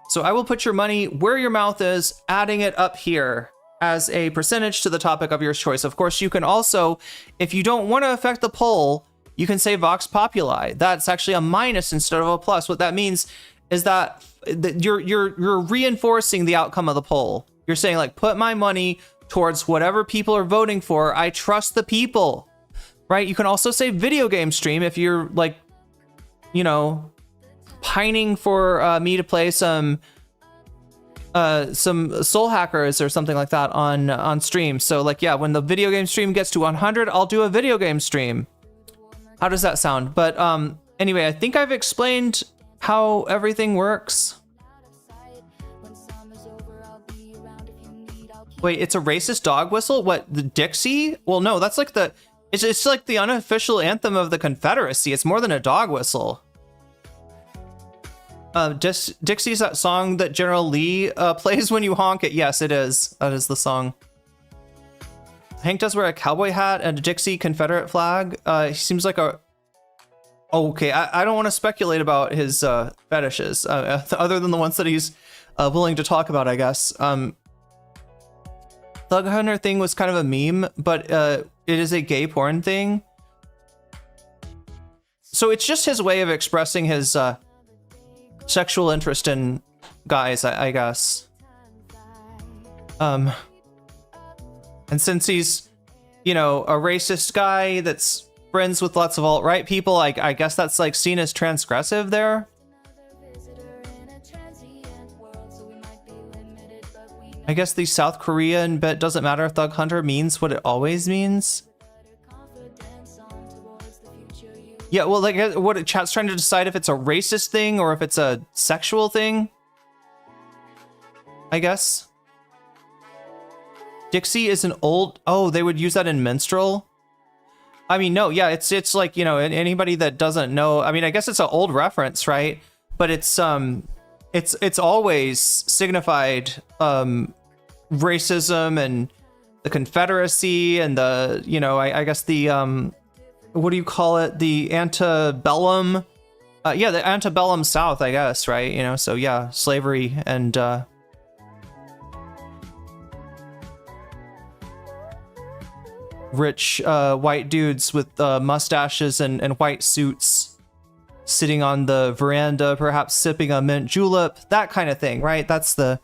So I will put your money where your mouth is, adding it up here as a percentage to the topic of your choice. Of course, you can also, if you don't want to affect the poll, you can say Vox Populi. That's actually a minus instead of a plus. What that means is that you're reinforcing the outcome of the poll. You're saying, like, put my money towards whatever people are voting for. I trust the people, right? You can also say video game stream if you're, like, you know, pining for me to play some Soul Hackers or something like that on stream. So, like, yeah, when the video game stream gets to 100, I'll do a video game stream. How does that sound? But anyway, I think I've explained how everything works. Wait, it's a racist dog whistle? What, the Dixie? Well, no, that's like it's like the unofficial anthem of the Confederacy. It's more than a dog whistle. Dixie's that song that General Lee plays when you honk it. Yes, it is. That is the song. Hank does wear a cowboy hat and a Dixie Confederate flag. He seems like a... Okay, I don't want to speculate about his fetishes, other than the ones that he's willing to talk about, I guess. Thug Hunter thing was kind of a meme, but it is a gay porn thing. So it's just his way of expressing his sexual interest in guys, I guess. And since he's, you know, a racist guy that's friends with lots of alt-right people, I guess that's like seen as transgressive there. I guess the South Korean bit doesn't matter. Thug Hunter means what it always means. Yeah, well, like, what chat's trying to decide if it's a racist thing or if it's a sexual thing. I guess. Dixie is an old... Oh, they would use that in minstrel? I mean, no, yeah, it's like, you know, anybody that doesn't know... I mean, I guess it's an old reference, right? But it's always signified racism and the Confederacy and the, you know, I guess the... what do you call it? The antebellum... yeah, the antebellum South, I guess, right? You know, so yeah, slavery and... rich white dudes with mustaches and white suits sitting on the veranda, perhaps sipping a mint julep, that kind of thing, right? That's the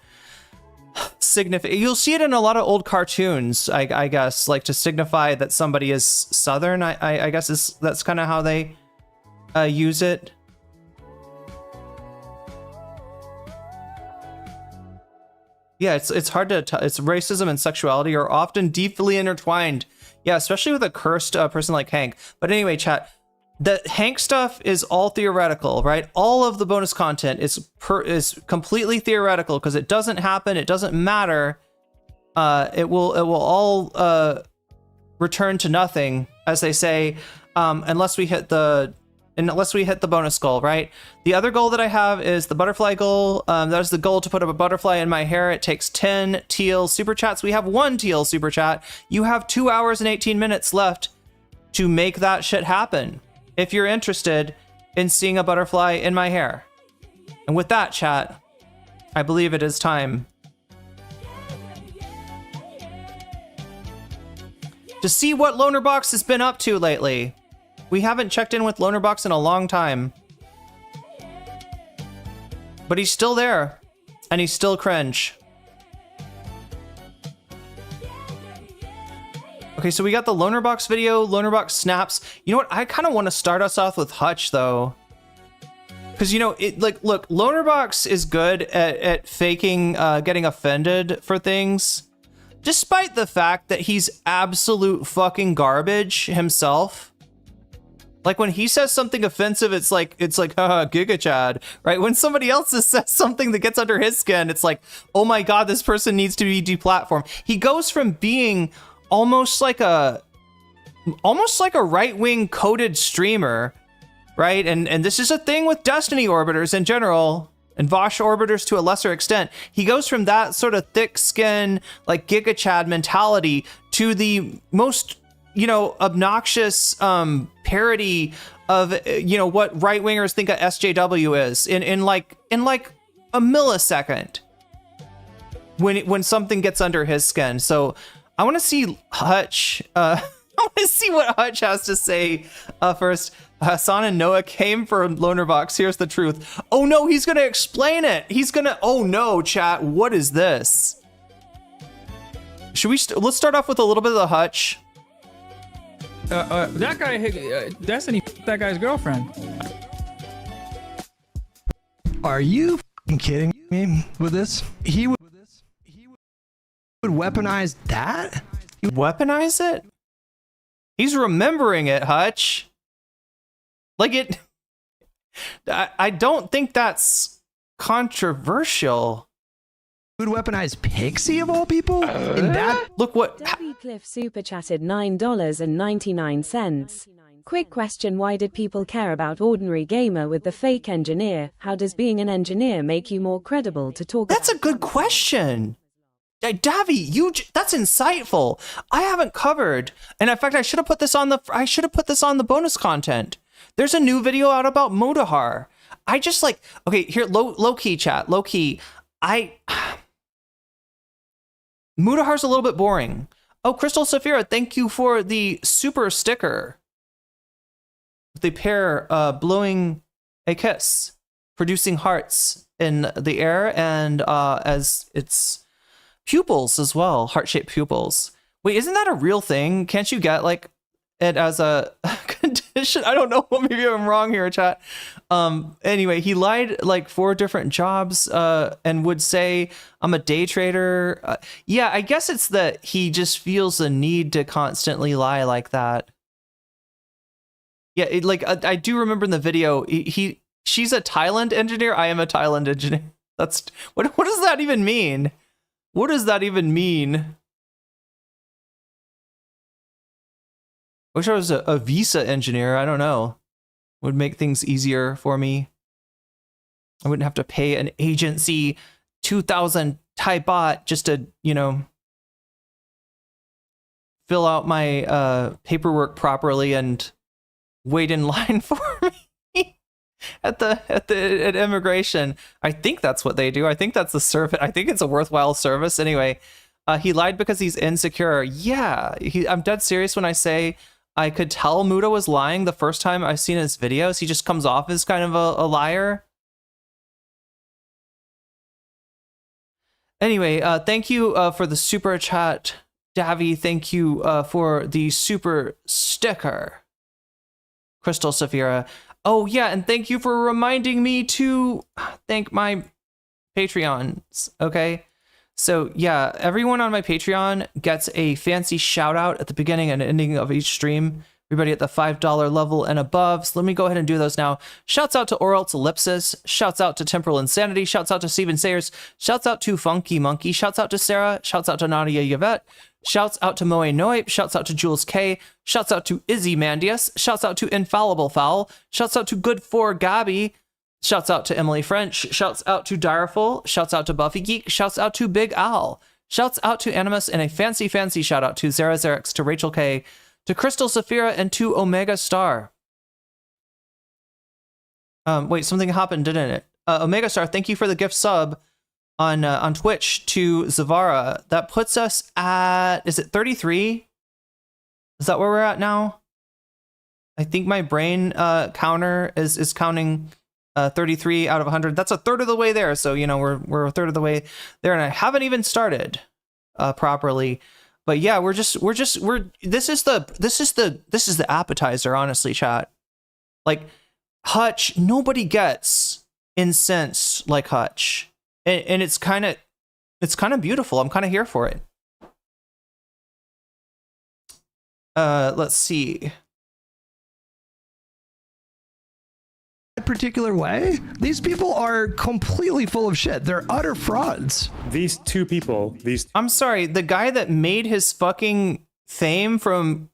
significant. You'll see it in a lot of old cartoons, I guess, like to signify that somebody is Southern. I guess that's kind of how they use it. Yeah, it's hard to tell. It's racism and sexuality are often deeply intertwined. Yeah, especially with a cursed person like Hank. But anyway, chat, the Hank stuff is all theoretical, right? All of the bonus content is completely theoretical because it doesn't happen. It doesn't matter. It will all return to nothing, as they say, unless we hit the bonus goal, right? The other goal that I have is the butterfly goal. That is the goal to put up a butterfly in my hair. It takes 10 teal super chats. We have 1 teal super chat. You have 2 hours and 18 minutes left to make that shit happen if you're interested in seeing a butterfly in my hair. And with that, chat, I believe it is time to see what Lonerbox has been up to lately. We haven't checked in with Lonerbox in a long time. But he's still there. And he's still cringe. Okay, so we got the Lonerbox video, Lonerbox snaps. You know what? I kind of want to start us off with Hutch, though. Because, you know, look, Lonerbox is good at faking getting offended for things. Despite the fact that he's absolute fucking garbage himself. Like when he says something offensive, it's like, haha, Giga Chad, right? When somebody else says something that gets under his skin, it's like, oh my God, this person needs to be deplatformed. He goes from being almost like a right-wing coded streamer, right? And this is a thing with Destiny orbiters in general, and Vosh orbiters to a lesser extent. He goes from that sort of thick skin, like Giga Chad mentality to the most, you know, obnoxious parody of, you know, what right-wingers think a SJW is in like a millisecond when something gets under his skin. So I want to see Hutch. I want to see what Hutch has to say first. Hasan and Noah came for Lonerbox. Here's the truth. Oh no, he's gonna explain it. Oh no, chat. What is this? Should we? Let's start off with a little bit of the Hutch. That guy, Destiny, that guy's girlfriend. Are you kidding me with this? He would weaponize that? Weaponize it? He's remembering it, Hutch. Like it. I don't think that's controversial. Would weaponize Pixie of all people? In that? Look what. Debbie Cliff super chatted $9.99. Quick question: why did people care about Ordinary Gamer with the fake engineer? How does being an engineer make you more credible to talk? That's a good question. Davi, that's insightful. I haven't covered, and in fact, I should have put this on the bonus content. There's a new video out about Mudahar. I just like, okay, here, low key chat, low key. Mudahar's a little bit boring. Oh, Crystal Saphira, thank you for the super sticker. The pair blowing a kiss, producing hearts in the air, and as its pupils as well, heart-shaped pupils. Wait, isn't that a real thing? Can't you get like it as a competition. I don't know. Maybe I'm wrong here, chat. Anyway, he lied like 4 different jobs and would say, I'm a day trader. Yeah, I guess it's that he just feels the need to constantly lie like that. Yeah, I do remember in the video, she's a Thailand engineer. I am a Thailand engineer. That's what does that even mean? What does that even mean? Wish I was a visa engineer. I don't know. Would make things easier for me. I wouldn't have to pay an agency 2,000 Thai baht just to, you know, fill out my paperwork properly and wait in line for me at immigration. I think that's what they do. I think that's the service. I think it's a worthwhile service. Anyway, he lied because he's insecure. Yeah, I'm dead serious when I say I could tell Muda was lying the first time I've seen his videos. He just comes off as kind of a liar. Anyway, thank you for the super chat, Davy. Thank you for the super sticker, Crystal Saphira. Oh yeah, and thank you for reminding me to thank my Patreons. Okay. So yeah, everyone on my Patreon gets a fancy shout out at the beginning and ending of each stream. Everybody at the $5 level and above. So let me go ahead and do those now. Shouts out to Oralt's Ellipsis. Shouts out to Temporal Insanity. Shouts out to Steven Sayers. Shouts out to Funky Monkey. Shouts out to Sarah. Shouts out to Nadia Yvette. Shouts out to Moe Noip. Shouts out to Jules K. Shouts out to Izzy Mandius. Shouts out to Infallible Fowl. Shouts out to Good For Gabby. Shouts out to Emily French. Shouts out to Direful. Shouts out to Buffy Geek. Shouts out to Big Al. Shouts out to Animus, and a fancy shout out to Zara Xerix, to Rachel K, to Crystal Saphira, and to Omega Star. Wait, something happened, didn't it? Omega Star, thank you for the gift sub on Twitch to Zavara. That puts us at, is it 33? Is that where we're at now? I think my brain counter is counting 33 out of 100. That's a third of the way there. So, you know, we're a third of the way there, and I haven't even started properly. But yeah, this is the appetizer, honestly, chat. Like Hutch, nobody gets incensed like Hutch. And it's kind of beautiful. I'm kind of here for it. Let's see. Particular way, these people are completely full of shit. They're utter frauds. These two people, I'm sorry, the guy that made his fucking fame from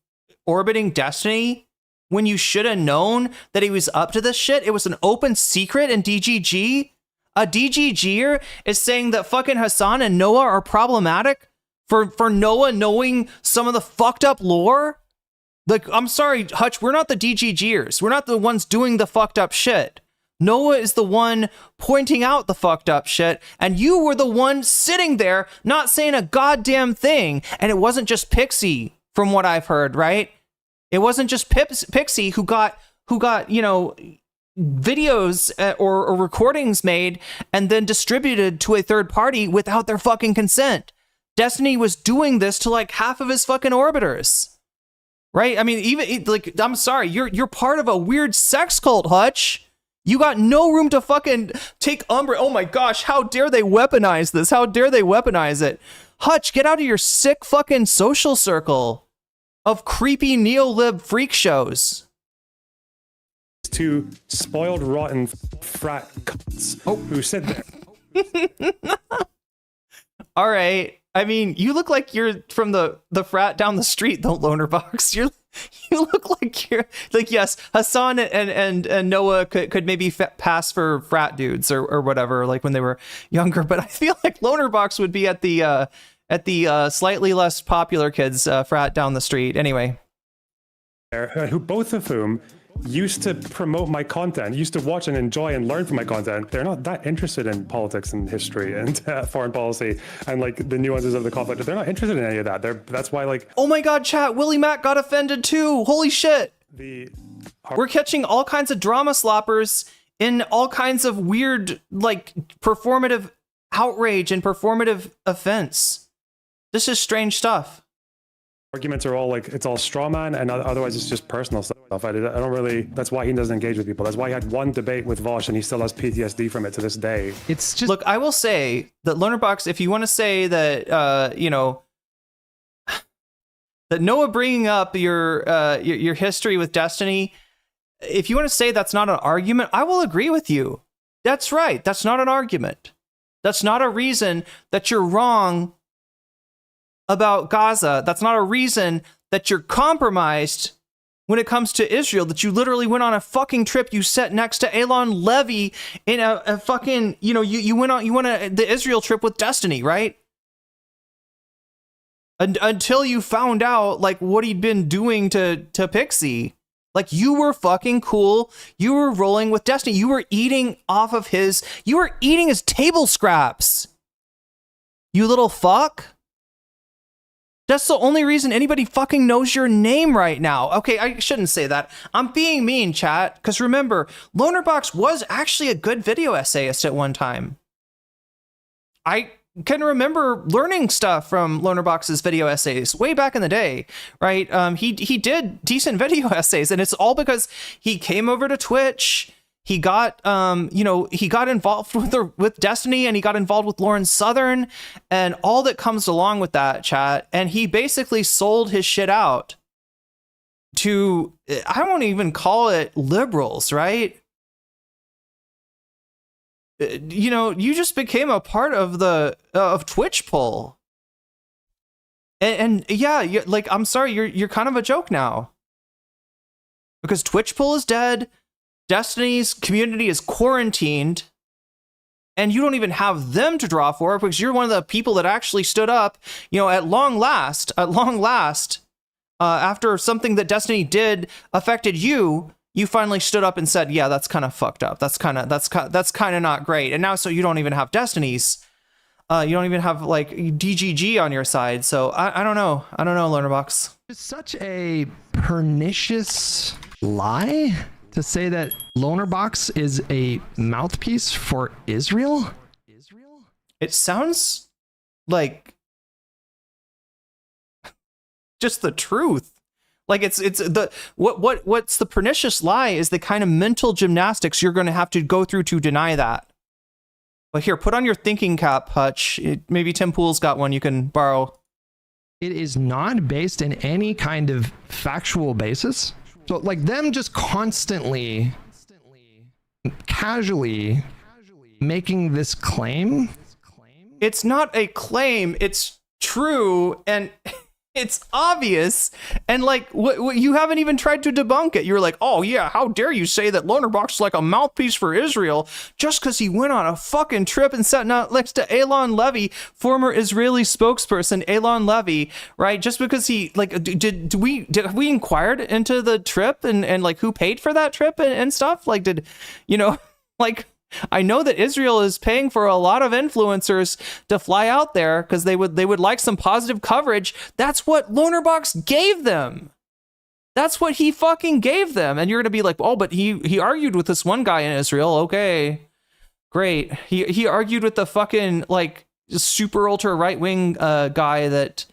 orbiting Destiny, when you should have known that he was up to this shit, it was an open secret in DGG. A DGGer is saying that fucking Hasan and Noah are problematic for Noah knowing some of the fucked up lore. Like, I'm sorry, Hutch, we're not the DGGers. We're not the ones doing the fucked up shit. Noah is the one pointing out the fucked up shit, and you were the one sitting there not saying a goddamn thing. And it wasn't just Pixie, from what I've heard, right? It wasn't just Pixie who got, you know, videos or recordings made and then distributed to a third party without their fucking consent. Destiny was doing this to like half of his fucking orbiters. Right? I mean, even like, I'm sorry, you're part of a weird sex cult, Hutch. You got no room to fucking take umbrage. Oh my gosh, how dare they weaponize this? How dare they weaponize it? Hutch, get out of your sick fucking social circle of creepy neo-lib freak shows. two spoiled, rotten frat cunts who sit there. All right. I mean, you look like you're from the frat down the street, the Lonerbox. You look like you're like, yes, Hasan and Noah could maybe pass for frat dudes or whatever, like when they were younger. But I feel like Lonerbox would be at the slightly less popular kids frat down the street. Anyway, who both of whom used to promote my content, used to watch and enjoy and learn from my content. They're not that interested in politics and history and foreign policy and like the nuances of the conflict. They're not interested in any of that. That's why, like, oh my god, chat, Willie Mack got offended too. Holy shit. We're catching all kinds of drama sloppers in all kinds of weird, like, performative outrage and performative offense. This is strange stuff. arguments are all like, it's all straw man, and otherwise it's just personal stuff. I don't really, that's why he doesn't engage with people. That's why he had one debate with Vosh and he still has PTSD from it to this day. It's just, Look, I will say that Lonerbox, if you want to say that, you know, that Noah bringing up your history with Destiny, if you want to say that's not an argument, I will agree with you. That's right. That's not an argument. That's not a reason that you're wrong about Gaza. That's not a reason that you're compromised when it comes to Israel, that you literally went on a fucking trip. You sat next to Elon Levy in a fucking, you know, you went on the Israel trip with Destiny, right? Until you found out like what he'd been doing to Pixie. Like, you were fucking cool. You were rolling with Destiny. You were eating his table scraps. You little fuck. That's the only reason anybody fucking knows your name right now. Okay, I shouldn't say that. I'm being mean, chat. Because remember, Lonerbox was actually a good video essayist at one time. I can remember learning stuff from Lonerbox's video essays way back in the day, right? He did decent video essays, and it's all because he came over to Twitch. He got, he got involved with Destiny, and he got involved with Lauren Southern, and all that comes along with that, chat. And he basically sold his shit out to, I won't even call it liberals, right? You know, you just became a part of the of Twitch pull, and yeah, like, I'm sorry, you're kind of a joke now, because Twitch pull is dead, Destiny's community is quarantined, and you don't even have them to draw for, because you're one of the people that actually stood up, you know, at long last, after something that Destiny did affected you. You finally stood up and said, yeah, that's kind of fucked up. That's kind of not great. And now, so you don't even have Destinies. You don't even have like DGG on your side. So I don't know. I don't know, Lonerbox. it's such a pernicious lie to say that Lonerbox is a mouthpiece for Israel. It sounds like just the truth. Like it's the what's the pernicious lie is the kind of mental gymnastics you're going to have to go through to deny that. But here, put on your thinking cap, Hutch. Maybe Tim Pool's got one you can borrow. It is not based in any kind of factual basis. So like them just constantly, casually making this claim. It's not a claim. It's true. And it's obvious, and like what you haven't even tried to debunk it. You're like, oh yeah, how dare you say that Lonerbox is like a mouthpiece for Israel just because he went on a fucking trip and sat next to Elon Levy, former Israeli spokesperson Elon Levy, right? Just because he like did we inquired into the trip and like who paid for that trip and stuff? Like did like. I know that Israel is paying for a lot of influencers to fly out there because they would like some positive coverage. That's what Lonerbox gave them. That's what he fucking gave them. And you're going to be like, oh, but he argued with this one guy in Israel. Okay, great. He argued with the fucking like super ultra right wing guy that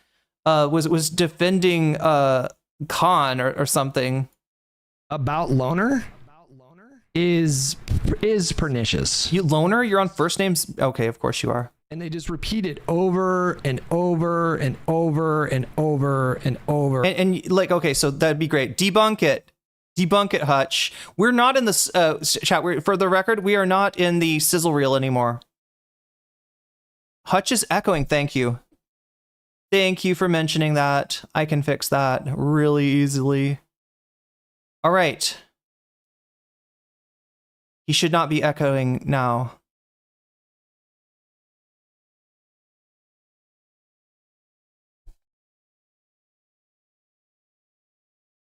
was defending Khan or something. About Loner is pernicious. You Loner, you're on first names. Okay, of course you are. And they just repeat it over and over and over and over and over. And like, okay, so that'd be great. Debunk it, Hutch. We're not in this chat. For the record, we are not in the sizzle reel anymore. Hutch is echoing. Thank you for mentioning that. I can fix that really easily. All right. He should not be echoing now.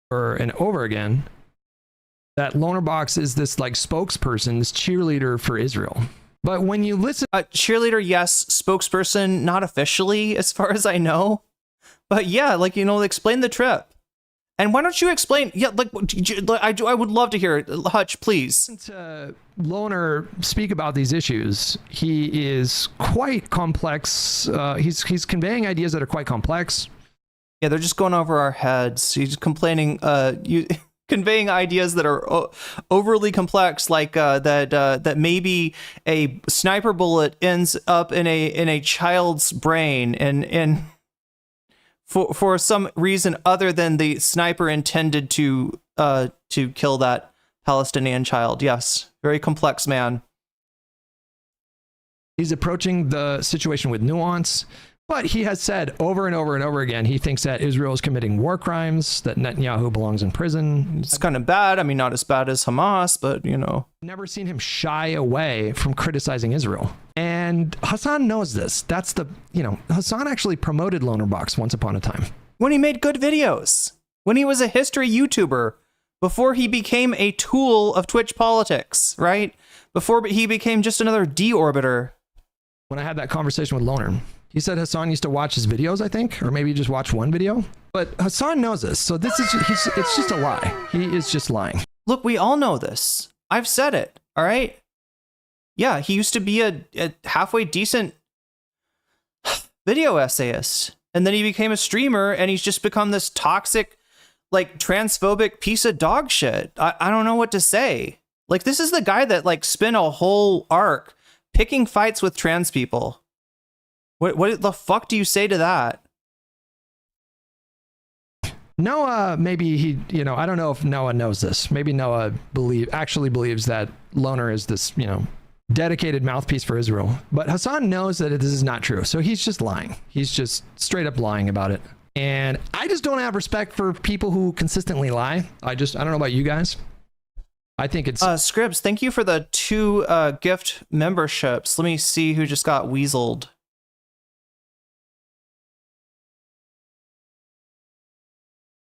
Over and over again, that Lonerbox is this like spokesperson, this cheerleader for Israel. But when you listen, cheerleader, yes. Spokesperson, not officially, as far as I know. But yeah, like explain the trip. And why don't you explain? Yeah, like I would love to hear it. Hutch, please. To Loner speak about these issues, he is quite complex. He's conveying ideas that are quite complex. Yeah, they're just going over our heads. He's complaining, conveying ideas that are overly complex, like that maybe a sniper bullet ends up in a child's brain, and for some reason other than the sniper intended to kill that Palestinian child. Yes, very complex man. He's approaching the situation with nuance, but he has said over and over and over again, he thinks that Israel is committing war crimes, that Netanyahu belongs in prison. It's kind of bad. I mean, not as bad as Hamas, but you know. Never seen him shy away from criticizing Israel. And Hasan knows this. That's the, Hasan actually promoted Lonerbox once upon a time. When he made good videos, when he was a history YouTuber, before he became a tool of Twitch politics, right? Before he became just another deorbiter. When I had that conversation with Loner, he said Hasan used to watch his videos, I think, or maybe just watch one video. But Hasan knows this, so this is it's just a lie. He is just lying. Look, we all know this. I've said it, all right? Yeah, he used to be a halfway decent video essayist. And then he became a streamer, and he's just become this toxic, like, transphobic piece of dog shit. I don't know what to say. Like, this is the guy that, like, spent a whole arc picking fights with trans people. What the fuck do you say to that? Noah, maybe he, I don't know if Noah knows this. Maybe Noah actually believes that Loner is this, dedicated mouthpiece for Israel. But Hasan knows that this is not true. So he's just lying. He's just straight up lying about it. And I just don't have respect for people who consistently lie. I don't know about you guys. I think it's... Scribs, thank you for the 2 gift memberships. Let me see who just got weaseled.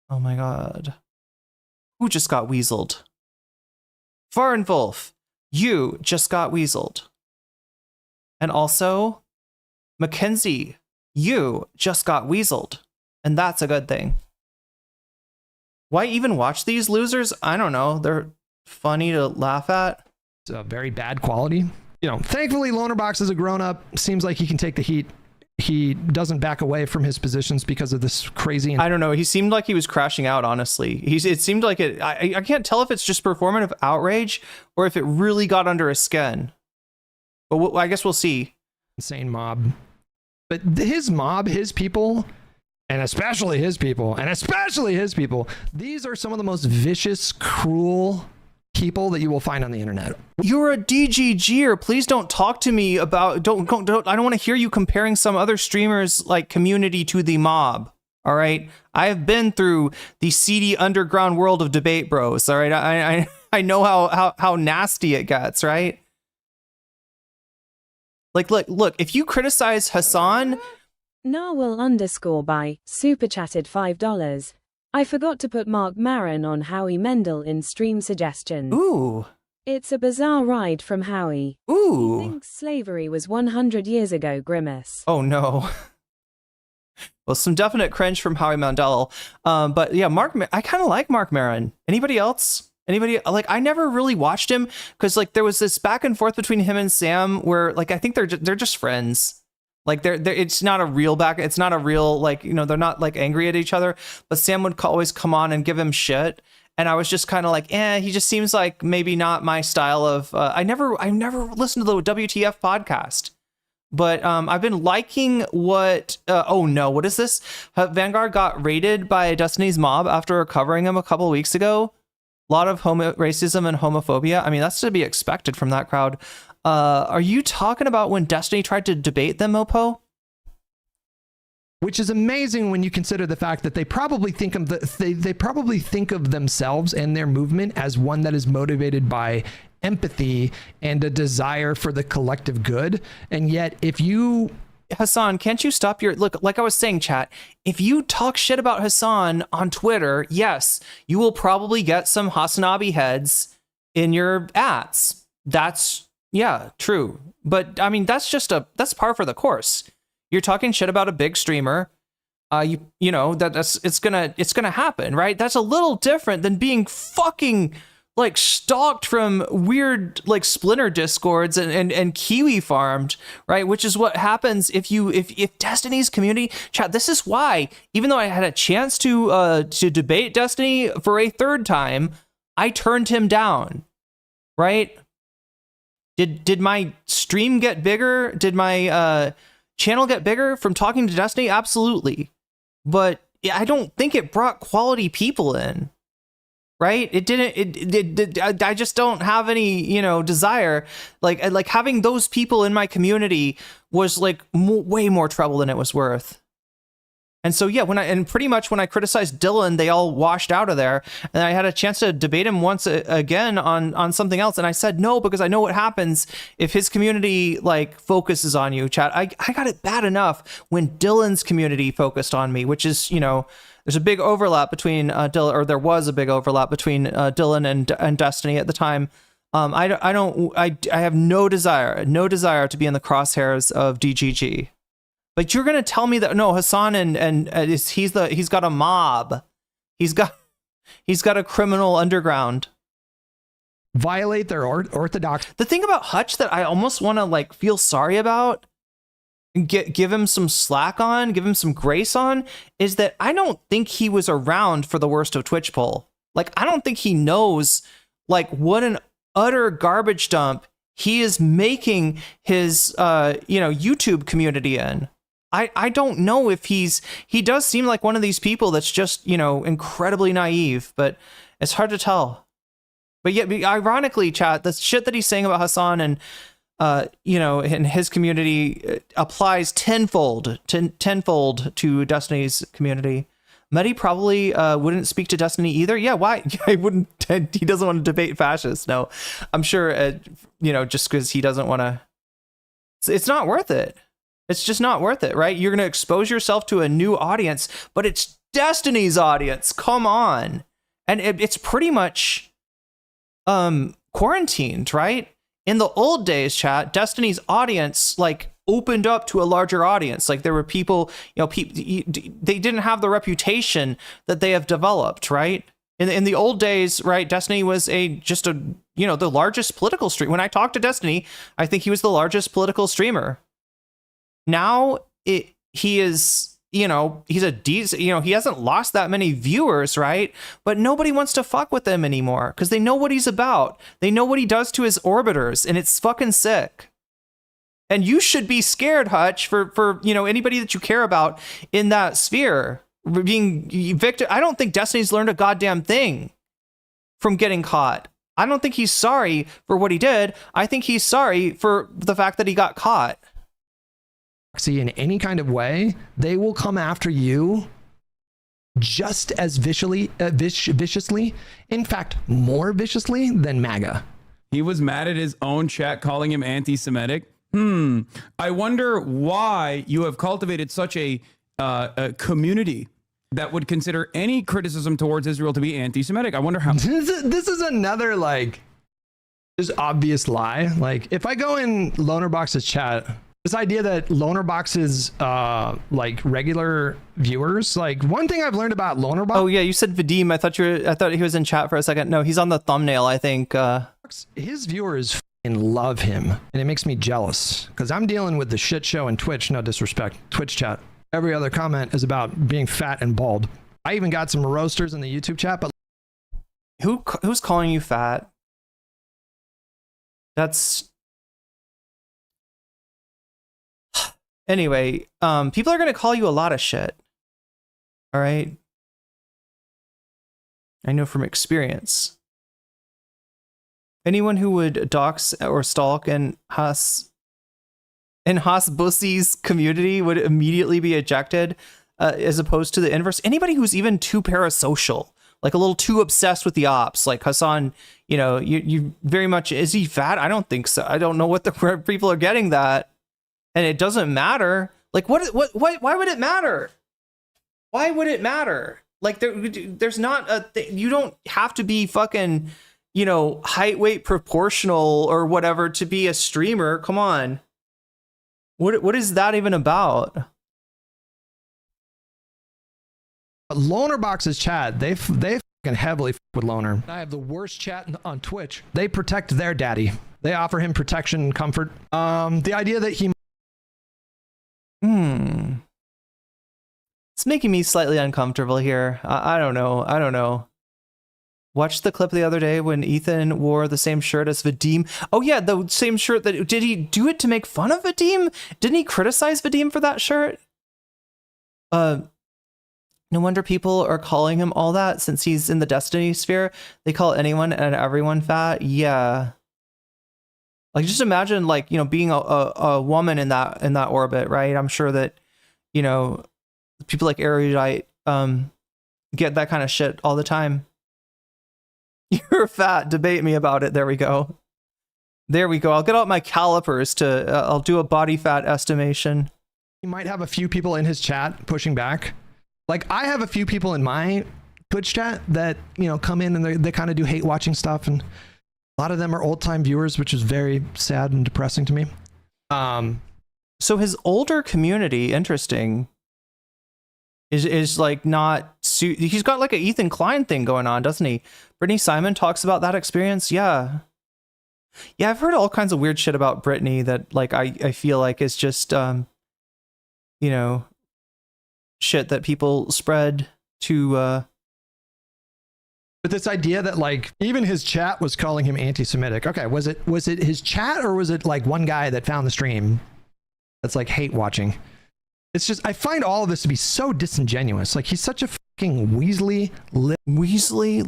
Oh my god. Who just got weaseled? Foreign Wolf, you just got weaseled. And also, Mackenzie, you just got weaseled. And that's a good thing. Why even watch these losers? I don't know. They're funny to laugh at. It's a very bad quality. Thankfully, Lonerbox is a grown-up. Seems like he can take the heat. He doesn't back away from his positions because of this crazy... I don't know. He seemed like he was crashing out, honestly. It seemed like it... I can't tell if it's just performative outrage or if it really got under his skin. But I guess we'll see. Insane mob. But his mob, his people... And especially his people, these are some of the most vicious, cruel people that you will find on the internet. You're a DGGer. Please don't talk to me about, don't I don't want to hear you comparing some other streamers like community to the mob. All right. I have been through the seedy underground world of debate bros. All right. I know how nasty it gets, right? Like, look, if you criticize Hasan, Narwhal_by super chatted $5. I forgot to put Mark Maron on Howie Mendel in stream suggestions. Ooh. It's a bizarre ride from Howie. Ooh. He thinks slavery was 100 years ago, Grimace. Oh no. Well, some definite cringe from Howie Mandel. But yeah, I kind of like Mark Maron. Anybody else? Like, I never really watched him because like there was this back and forth between him and Sam where like I think they're just friends. Like it's not a real like, they're not like angry at each other, but Sam would always come on and give him shit. And I was just kind of like, he just seems like maybe not my style of, I never listened to the WTF podcast, but I've been liking what, oh no, what is this? Vanguard got raided by Destiny's Mob after covering him a couple of weeks ago. A lot of racism and homophobia. I mean, that's to be expected from that crowd. Are you talking about when Destiny tried to debate them, Mopo? Which is amazing when you consider the fact that they probably think of they probably think of themselves and their movement as one that is motivated by empathy and a desire for the collective good. And yet, if you... Hasan, can't you stop your... Look, like I was saying, chat, if you talk shit about Hasan on Twitter, yes, you will probably get some Hasanabi heads in your ads. That's... Yeah, true. But I mean, that's par for the course. You're talking shit about a big streamer. It's gonna happen, right? That's a little different than being fucking like stalked from weird like splinter discords and kiwi farmed, right? Which is what happens if Destiny's community chat. This is why, even though I had a chance to debate Destiny for a third time, I turned him down, right? Did my stream get bigger? Did my channel get bigger from talking to Destiny? Absolutely. But I don't think it brought quality people in. Right? It didn't. I just don't have any, desire. Like having those people in my community was like way more trouble than it was worth. And so yeah, pretty much when I criticized Dylan, they all washed out of there. And I had a chance to debate him once again on something else, and I said no because I know what happens if his community like focuses on you. Chat. I got it bad enough when Dylan's community focused on me, which is there's a big overlap between Dylan, or there was a big overlap between Dylan and Destiny at the time. I have no desire to be in the crosshairs of DGG. But you're gonna tell me that no, Hasan he's got a mob, he's got a criminal underground. Violate their orthodox. The thing about Hutch that I almost want to like feel sorry about, give him some slack on, give him some grace on, is that I don't think he was around for the worst of Twitch poll. Like, I don't think he knows like what an utter garbage dump he is making his YouTube community in. I don't know if he does seem like one of these people that's just, incredibly naive, but it's hard to tell. But yet, ironically, chat, the shit that he's saying about Hasan and in his community applies tenfold to Destiny's community. Medi probably wouldn't speak to Destiny either. Yeah, why? He wouldn't. He doesn't want to debate fascists. No, I'm sure. Just because he doesn't want to. It's not worth it. It's just not worth it, right? You're going to expose yourself to a new audience, but it's Destiny's audience. Come on, and it's pretty much quarantined, right? In the old days, chat, Destiny's audience like opened up to a larger audience. Like there were people, they didn't have the reputation that they have developed, right? In the old days, right, Destiny was the largest political stream. When I talked to Destiny, I think he was the largest political streamer. Now he is, he's a decent, he hasn't lost that many viewers, right? But nobody wants to fuck with him anymore because they know what he's about. They know what he does to his orbiters, and it's fucking sick. And you should be scared, Hutch, for anybody that you care about in that sphere being evicted. I don't think Destiny's learned a goddamn thing from getting caught. I don't think he's sorry for what he did. I think he's sorry for the fact that he got caught. In any kind of way, they will come after you just as viciously, in fact, more viciously than MAGA. He was mad at his own chat calling him anti-Semitic. I wonder why you have cultivated such a community that would consider any criticism towards Israel to be anti-Semitic. I wonder how. This is another just obvious lie. Like if I go in Lonerbox's chat, this idea that Lonerbox's regular viewers, one thing I've learned about Lonerbox. Oh yeah, you said Vadim. I thought he was in chat for a second. No, he's on the thumbnail, I think. His viewers love him, and it makes me jealous because I'm dealing with the shit show in Twitch. No disrespect, Twitch chat. Every other comment is about being fat and bald. I even got some roasters in the YouTube chat, but who's calling you fat? That's anyway. People are gonna call you a lot of shit. All right, I know from experience. Anyone who would dox or stalk in Has Bussy's community would immediately be ejected, as opposed to the inverse. Anybody who's even too parasocial, like a little too obsessed with the ops, like Hasan, you very much, is he fat? I don't think so. I don't know what the people are getting that. And it doesn't matter. Like why would it matter? Why would it matter? Like there's not you don't have to be fucking, height, weight, proportional or whatever to be a streamer. Come on. What is that even about? Lonerbox's chat, they can heavily with Loner. I have the worst chat on Twitch. They protect their daddy. They offer him protection and comfort. The idea that he... It's making me slightly uncomfortable here. I don't know. Watched the clip the other day when Ethan wore the same shirt as Vadim. Oh yeah, the same shirt that... Did he do it to make fun of Vadim? Didn't he criticize Vadim for that shirt? No wonder people are calling him all that since he's in the Destiny sphere. They call anyone and everyone fat. Yeah. Like, just imagine, like, you know, being a woman in that orbit, right? I'm sure that, you know, people like Erudite get that kind of shit all the time. You're fat. Debate me about it. There we go. I'll get out my calipers to. I'll do a body fat estimation. He might have a few people in his chat pushing back. Like, I have a few people in my Twitch chat that, you know, come in and they kind of do hate watching stuff, and a lot of them are old time viewers, which is very sad and depressing to me. So his older community, interesting, is like not. He's got like a Ethan Klein thing going on, doesn't he? Brittany Simon talks about that experience. Yeah, I've heard all kinds of weird shit about Brittany that, like, I feel like is just you know, shit that people spread to But this idea that, like, even his chat was calling him anti-Semitic. Okay, was it his chat, or was it like one guy that found the stream that's like hate watching? It's just, I find all of this to be so disingenuous. Like, he's such a fucking Weasley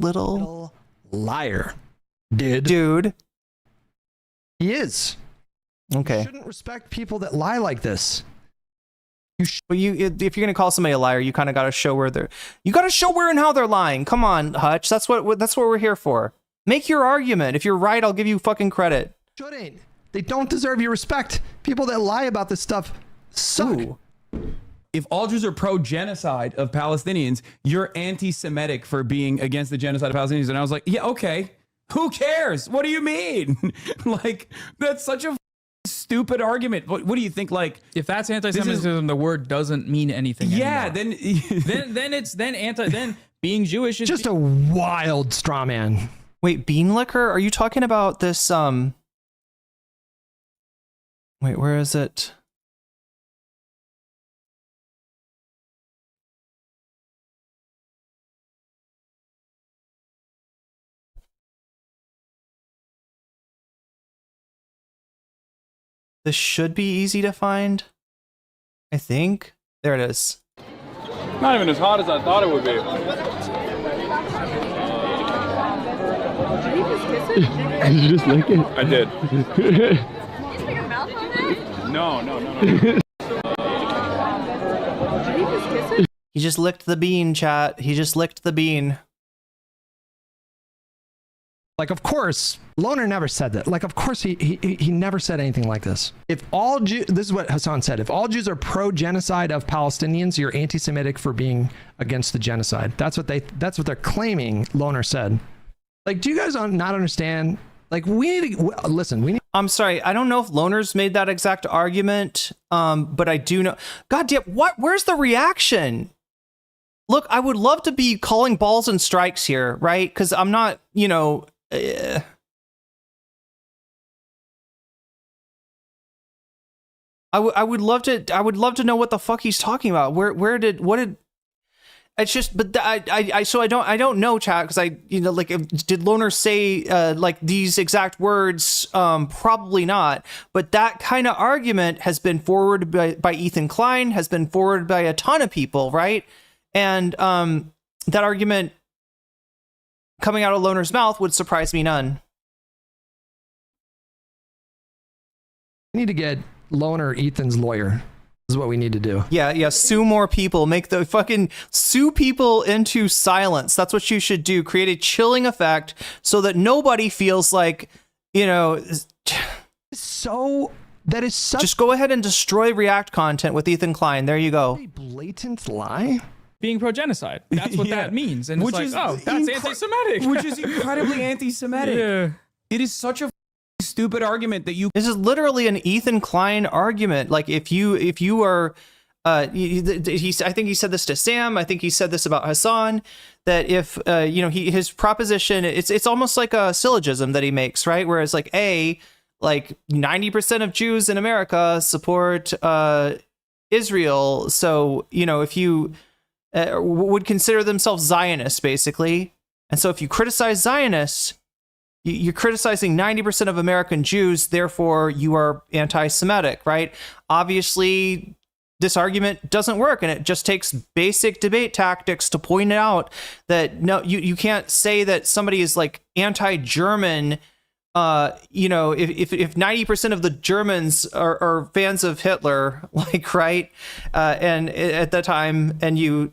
little liar. Dude. He is. Okay. You shouldn't respect people that lie like this. But if you're gonna call somebody a liar, you kind of got to show where and how they're lying. Come on, Hutch. That's what we're here for. Make your argument. If you're right, I'll give you fucking credit. Shouldn't. They don't deserve your respect. People that lie about this stuff suck. Ooh. If all Jews are pro-genocide of Palestinians, you're anti-Semitic for being against the genocide of Palestinians. And I was like, yeah, okay. Who cares? What do you mean? Like, that's such a stupid argument. What do you think? Like, if that's anti-Semitism, the word doesn't mean anything. Yeah, anymore. then being Jewish is just a wild straw man. Wait, bean liquor? Are you talking about this? Wait, where is it? This should be easy to find, I think. There it is. Not even as hot as I thought it would be. Did you just lick it? I did. Did you put your mouth on it? No. He just licked the bean, chat. He just licked the bean. Like, of course, Loner never said that. Like, of course, he never said anything like this. If all Jews, this is what Hasan said, if all Jews are pro-genocide of Palestinians, you're anti-Semitic for being against the genocide. That's what they're claiming Loner said. Like, do you guys not understand? Like, we need to, listen, I'm sorry, I don't know if Loner's made that exact argument, but I do know. God damn, where's the reaction? Look, I would love to be calling balls and strikes here, right? Because I'm not, you know... I would love to know what the fuck he's talking about. What did it's just, but I don't know, chat, because did Loner say like these exact words? Probably not, but that kind of argument has been forwarded by Ethan Klein, has been forwarded by a ton of people, right? And that argument coming out of Loner's mouth would surprise me none. We need to get Loner Ethan's lawyer. This is what we need to do. Yeah, sue more people. Make the fucking sue people into silence. That's what you should do. Create a chilling effect so that nobody feels like, you know... So... That is such... Just go ahead and destroy React content with Ethan Klein. There you go. A blatant lie? Being pro-genocide. That's what that means. And which it's like, oh, that's anti-Semitic. Which is incredibly anti-Semitic. Yeah. It is such a stupid argument that you... This is literally an Ethan Klein argument. Like, if you are I think he said this to Sam. I think he said this about Hasan, that if his proposition, it's almost like a syllogism that he makes, right? Whereas like 90% of Jews in America support Israel, so if you would consider themselves Zionists, basically, and so if you criticize Zionists, you're criticizing 90% of American Jews, therefore you are anti-Semitic, right? Obviously, this argument doesn't work, and it just takes basic debate tactics to point out that no, you can't say that somebody is like anti-German. If 90% of the Germans are fans of Hitler, like, right, and at the time, and you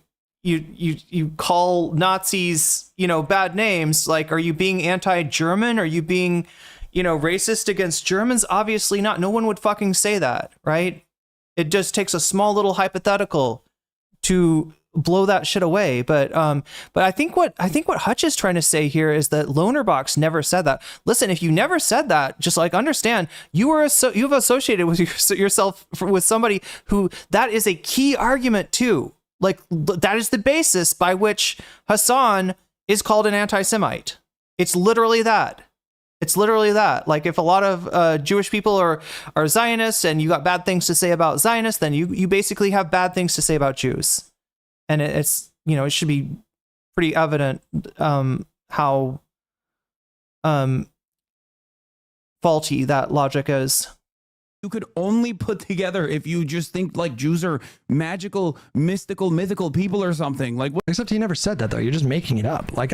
call Nazis, bad names, like, are you being anti-German? Are you being, racist against Germans? Obviously not. No one would fucking say that, right? It just takes a small little hypothetical to blow that shit away. But I think what Hutch is trying to say here is that Lonerbox never said that. Listen, if you never said that, just like understand you've associated with yourself with somebody who that is a key argument too. Like that is the basis by which Hasan is called an anti-Semite. It's literally that. It's literally that. Like if a lot of Jewish people are Zionists and you got bad things to say about Zionists, then you basically have bad things to say about Jews. And it's, it should be pretty evident how faulty that logic is. You could only put together if you just think like Jews are magical, mythical people or something. Like, what? Except he never said that though. You're just making it up. Like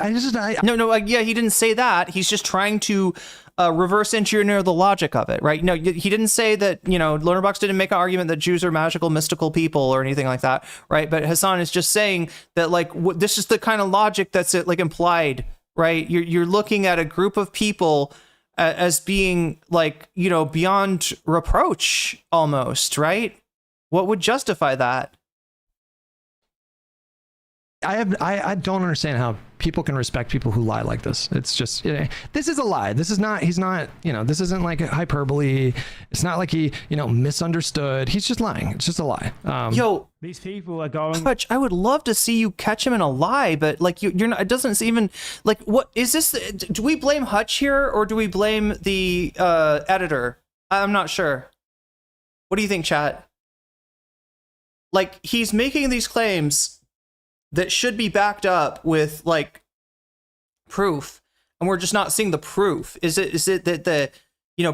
No, he didn't say that. He's just trying to reverse engineer the logic of it, right? No, he didn't say that. Lonerbox didn't make an argument that Jews are magical, mystical people or anything like that, right? But Hasan is just saying that like this is the kind of logic that's like implied, right? You're looking at a group of people as being like, beyond reproach almost, right? What would justify that? I don't understand how people can respect people who lie like this. It's just, this is a lie. This is not, he's not, this isn't like hyperbole. It's not like he, misunderstood. He's just lying. It's just a lie. These people are going. Hutch, I would love to see you catch him in a lie, but like you're not, it doesn't even like, what is this? Do we blame Hutch here or do we blame the editor? I'm not sure. What do you think, chat? Like he's making these claims that should be backed up with like proof, and we're just not seeing the proof. Is it that the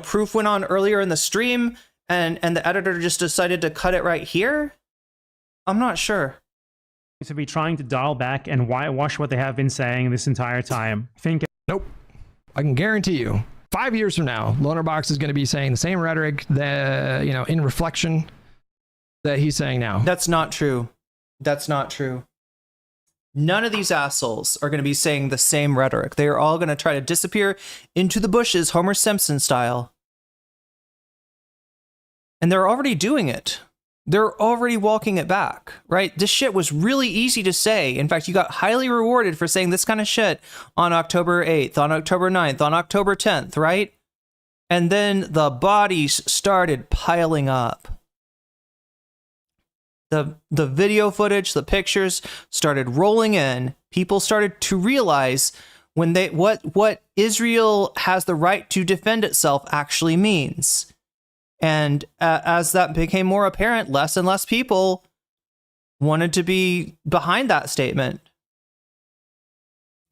proof went on earlier in the stream and the editor just decided to cut it right here? I'm not sure. To be trying to dial back and whitewash what they have been saying this entire time. Nope. I can guarantee you 5 years from now, Lonerbox is going to be saying the same rhetoric that, in reflection that he's saying now. That's not true. That's not true. None of these assholes are going to be saying the same rhetoric. They are all going to try to disappear into the bushes, Homer Simpson style. And they're already doing it. They're already walking it back, right? This shit was really easy to say. In fact, you got highly rewarded for saying this kind of shit on October 8th, on October 9th, on October 10th, right? And then the bodies started piling up. The video footage, the pictures started rolling in. People started to realize when what Israel has the right to defend itself actually means. And as that became more apparent, less and less people wanted to be behind that statement.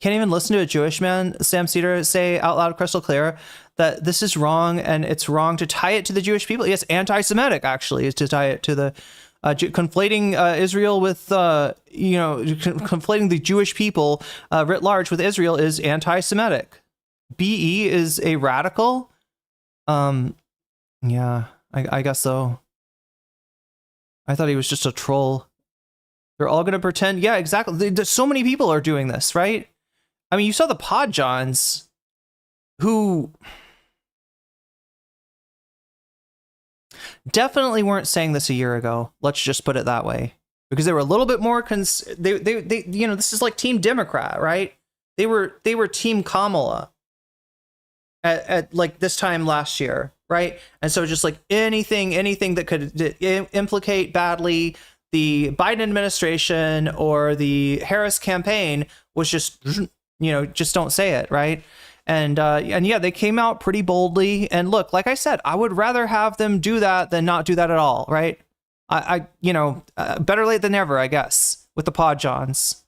Can't even listen to a Jewish man, Sam Cedar, say out loud crystal clear that this is wrong, and it's wrong to tie it to the Jewish people. Yes, anti-Semitic actually is to tie it to the conflating Israel with, conflating the Jewish people writ large with Israel is anti-Semitic. BE is a radical. Yeah, I guess so. I thought he was just a troll. They're all going to pretend. Yeah, exactly. So many people are doing this, right? I mean, you saw the Podjohns who definitely weren't saying this a year ago. Let's just put it that way, because they were a little bit more they this is like Team Democrat, right? They were Team Kamala at like this time last year, right? And so just like anything that could implicate badly the Biden administration or the Harris campaign was just, just don't say it, right? And yeah, they came out pretty boldly. And look, like I said, I would rather have them do that than not do that at all, right? Better late than never, I guess, with the Pod Johns.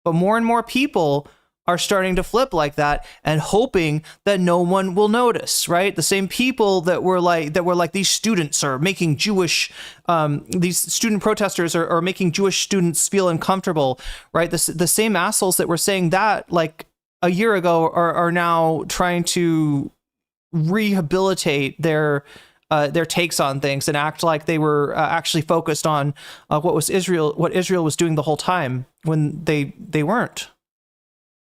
But more and more people are starting to flip like that and hoping that no one will notice, right? The same people that were like these students are making Jewish, these student protesters are making Jewish students feel uncomfortable, right? The same assholes that were saying that like a year ago are now trying to rehabilitate their takes on things and act like they were actually focused on what Israel was doing the whole time when they weren't.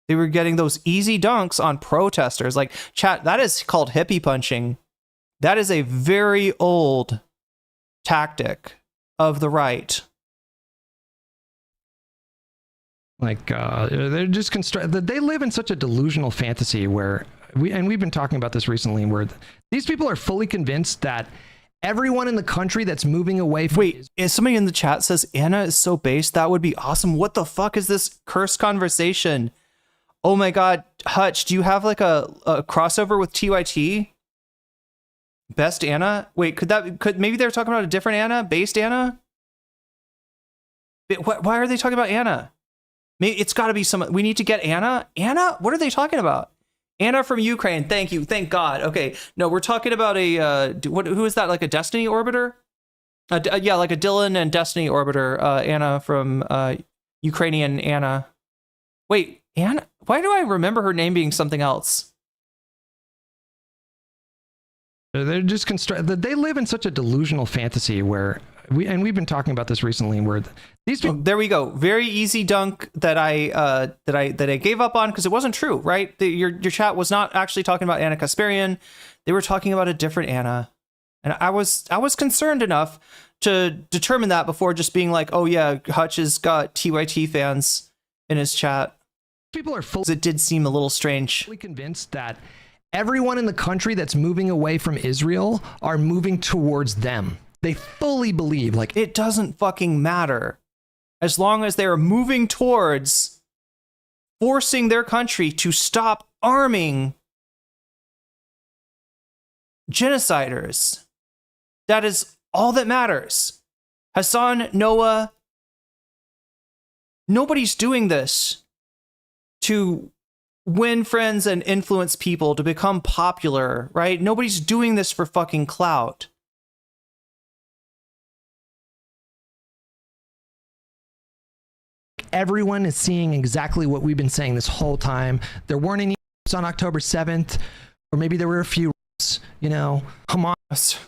They were getting those easy dunks on protesters. Like, chat, that is called hippie punching. That is a very old tactic of the right. Like, they're just they live in such a delusional fantasy where we've been talking about this recently, where these people are fully convinced that everyone in the country that's moving away from... Wait, is somebody in the chat says Anna is so based? That would be awesome. What the fuck is this cursed conversation? Oh my God, Hutch, do you have like a crossover with TYT? Best Anna? Wait, could maybe they're talking about a different Anna? Based Anna? Why are they talking about Anna? Maybe it's got to be some... We need to get Anna? Anna? What are they talking about? Anna from Ukraine. Thank you. Thank God. Okay. No, we're talking about who is that? Like a Destiny orbiter? Yeah, like a Dylan and Destiny orbiter. Anna from Ukrainian Anna. Wait, Anna? Why do I remember her name being something else? They're just they live in such a delusional fantasy where we've been talking about this recently, where these people... There we go. Very easy dunk that I gave up on because it wasn't true, right? Your chat was not actually talking about Anna Kasparian. They were talking about a different Anna, and I was concerned enough to determine that before just being like, oh yeah, Hutch has got TYT fans in his chat. People are full... It did seem a little strange. Convinced that everyone in the country that's moving away from Israel are moving towards them. They fully believe, like, it doesn't fucking matter as long as they're moving towards forcing their country to stop arming genociders. That is all that matters. Hasan, Noah, nobody's doing this to win friends and influence people to become popular, right? Nobody's doing this for fucking clout. Everyone is seeing exactly what we've been saying this whole time. There weren't any on October 7th, or maybe there were a few, Hamas.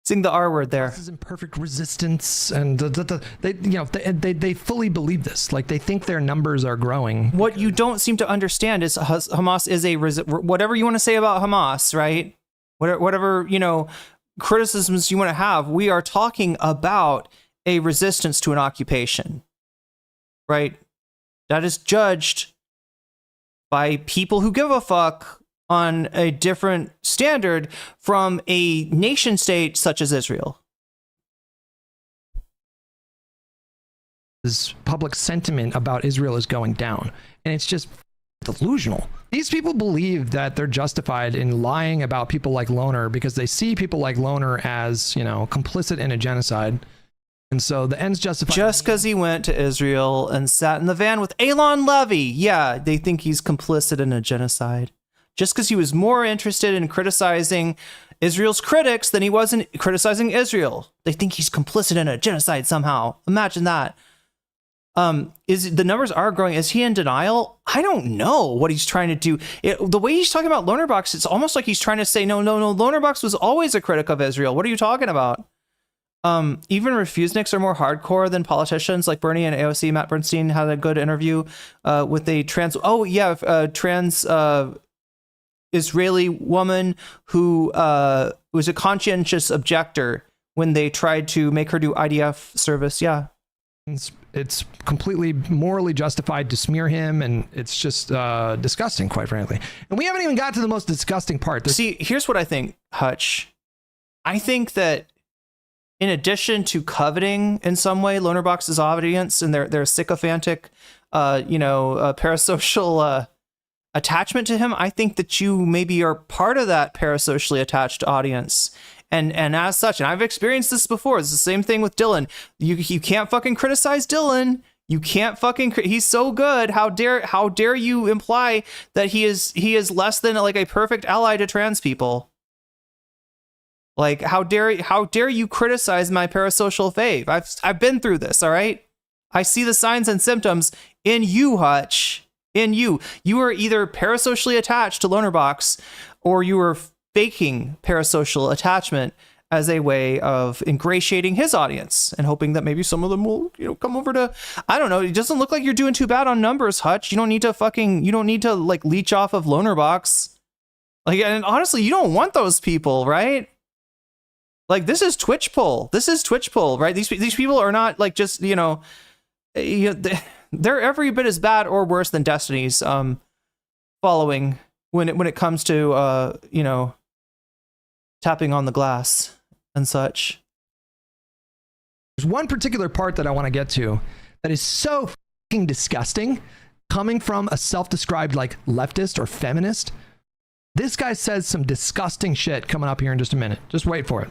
Sing the R word there. This is imperfect resistance, and they fully believe this. Like, they think their numbers are growing. What you don't seem to understand is Hamas is whatever you want to say about Hamas, right? Whatever criticisms you want to have. We are talking about a resistance to an occupation, right? That is judged by people who give a fuck on a different standard from a nation state such as Israel. This public sentiment about Israel is going down, and it's just delusional. These people believe that they're justified in lying about people like Loner because they see people like Loner as, complicit in a genocide. And so the ends justify... Just because he went to Israel and sat in the van with Elon Levy. Yeah, they think he's complicit in a genocide. Just because he was more interested in criticizing Israel's critics than he was in criticizing Israel. They think he's complicit in a genocide somehow. Imagine that. The numbers are growing. Is he in denial? I don't know what he's trying to do. The way he's talking about Lonerbox, it's almost like he's trying to say, no, Lonerbox was always a critic of Israel. What are you talking about? Even refuseniks are more hardcore than politicians like Bernie and AOC. Matt Bernstein had a good interview with a trans Israeli woman who was a conscientious objector when they tried to make her do IDF service. Yeah. It's completely morally justified to smear him, and it's just disgusting, quite frankly. And we haven't even got to the most disgusting part. See, here's what I think, Hutch. I think that in addition to coveting in some way Lonerbox's audience and their sycophantic, parasocial attachment to him, I think that you maybe are part of that parasocially attached audience. And as such, and I've experienced this before, it's the same thing with Dylan. You can't fucking criticize Dylan. You can't fucking, he's so good. How dare you imply that he is less than like a perfect ally to trans people? Like, how dare you criticize my parasocial fave? I've been through this, all right? I see the signs and symptoms in you, Hutch. In you. You are either parasocially attached to Lonerbox, or you are faking parasocial attachment as a way of ingratiating his audience and hoping that maybe some of them will, come over to, I don't know. It doesn't look like you're doing too bad on numbers, Hutch. You don't need to like leech off of Lonerbox. Like, and honestly, you don't want those people, right? Like, this is Twitch pull. Right? These people are not like just, they're every bit as bad or worse than Destiny's following when it comes to tapping on the glass and such. There's one particular part that I want to get to that is so fucking disgusting, coming from a self-described like leftist or feminist. This guy says some disgusting shit coming up here in just a minute. Just wait for it.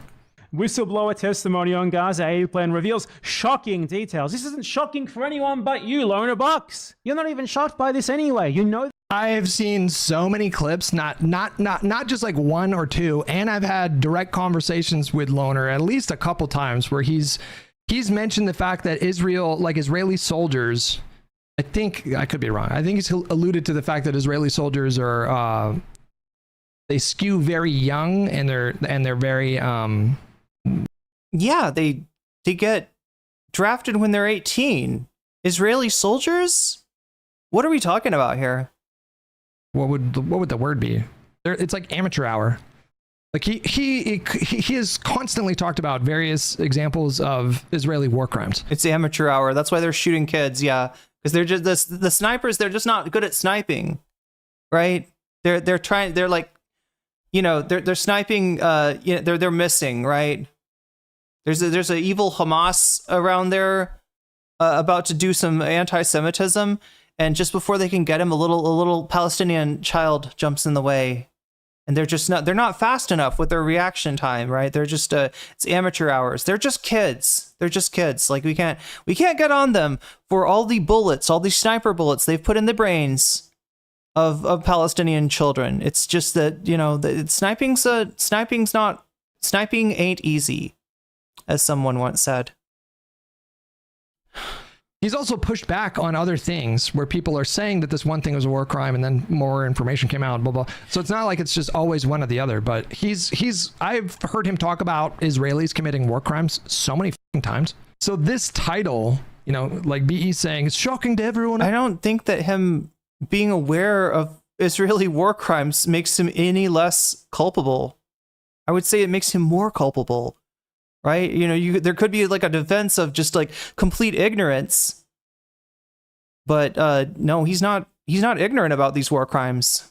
Whistleblower testimony on Gaza aid plan reveals shocking details. This isn't shocking for anyone but you, Lonerbox. You're not even shocked by this anyway. You know. I have seen so many clips, not just like one or two, and I've had direct conversations with Loner at least a couple times where he's mentioned the fact that Israeli soldiers, I think I could be wrong. I think he's alluded to the fact that Israeli soldiers are they skew very young and they're very yeah, they get drafted when they're 18. Israeli soldiers? What are we talking about here? What would the word be? It's like amateur hour. Like he has constantly talked about various examples of Israeli war crimes. It's amateur hour. That's why they're shooting kids. Yeah, because they're just the snipers. They're just not good at sniping, right? They're like, they're sniping. They're missing, right? There's an evil Hamas around there about to do some anti-Semitism. And just before they can get him, a little Palestinian child jumps in the way, and they're not fast enough with their reaction time, right? They're just it's amateur hours. They're just kids. Like we can't get on them for all the bullets, all these sniper bullets they've put in the brains of Palestinian children. It's just that, sniping ain't easy, as someone once said. He's also pushed back on other things where people are saying that this one thing was a war crime and then more information came out, blah, blah. So it's not like it's just always one or the other, but I've heard him talk about Israelis committing war crimes so many fucking times. So this title, like BE saying, it's shocking to everyone. I don't think that him being aware of Israeli war crimes makes him any less culpable. I would say it makes him more culpable. Right? There could be like a defense of just like complete ignorance. But no, he's not ignorant about these war crimes.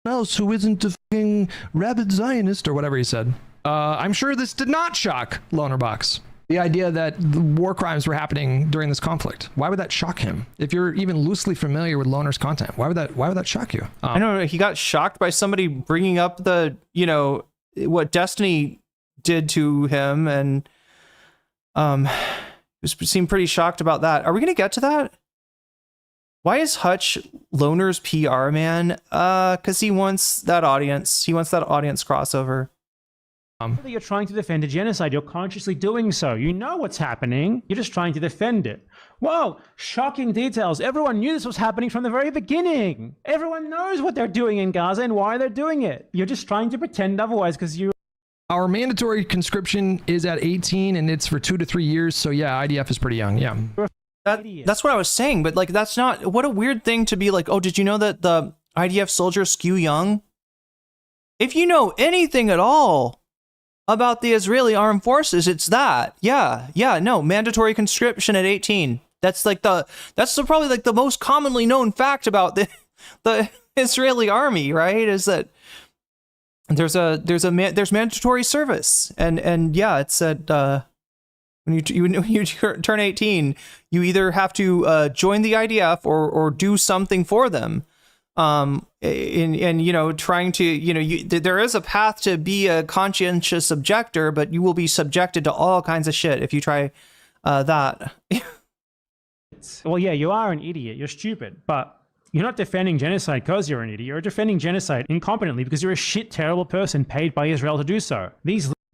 Else who isn't a fucking rabid Zionist or whatever he said. I'm sure this did not shock Lonerbox. The idea that the war crimes were happening during this conflict. Why would that shock him? If you're even loosely familiar with Loner's content, why would that shock you? I don't know. He got shocked by somebody bringing up what Destiny did to him, and seemed pretty shocked about that. Are we going to get to that? Why is Hutch Loner's PR man? Because he wants that audience. He wants that audience crossover. You're trying to defend a genocide. You're consciously doing so. You know what's happening. You're just trying to defend it. Whoa, shocking details. Everyone knew this was happening from the very beginning. Everyone knows what they're doing in Gaza and why they're doing it. You're just trying to pretend otherwise because you... Our mandatory conscription is at 18 and it's for 2 to 3 years. So yeah, IDF is pretty young. Yeah. That's what I was saying. But like, that's not, what a weird thing to be like, oh, did you know that the IDF soldiers skew young? If you know anything at all about the Israeli armed forces, it's that. Yeah. No, mandatory conscription at 18. That's probably like the most commonly known fact about the Israeli army, right? Is that there's mandatory service, and yeah, it said when you turn 18, you either have to join the IDF or do something for them. Trying to, there is a path to be a conscientious objector, but you will be subjected to all kinds of shit if you try that. Well, yeah, you are an idiot. You're stupid, but you're not defending genocide because you're an idiot. You're defending genocide incompetently because you're a shit, terrible person paid by Israel to do so.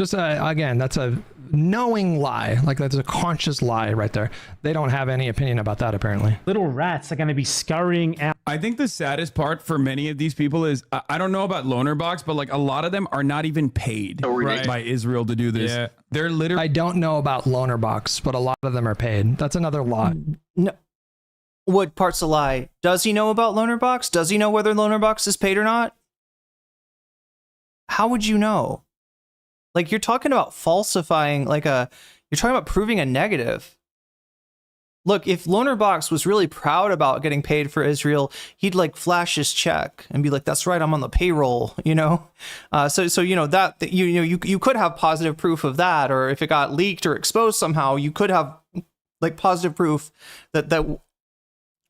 Just again, that's a knowing lie. Like, that's a conscious lie right there. They don't have any opinion about that, apparently. Little rats are going to be scurrying out. I think the saddest part for many of these people is, I don't know about Lonerbox, but like a lot of them are not even paid by Israel to do this. Yeah. They're literally. I don't know about Lonerbox, but a lot of them are paid. That's another lie. No. What part's a lie? Does he know about Lonerbox? Does he know whether Lonerbox is paid or not? How would you know? Like, you're talking about falsifying, you're talking about proving a negative. Look, if Lonerbox was really proud about getting paid for Israel, he'd flash his check and be like, "That's right, I'm on the payroll," So that you could have positive proof of that, or if it got leaked or exposed somehow, you could have positive proof that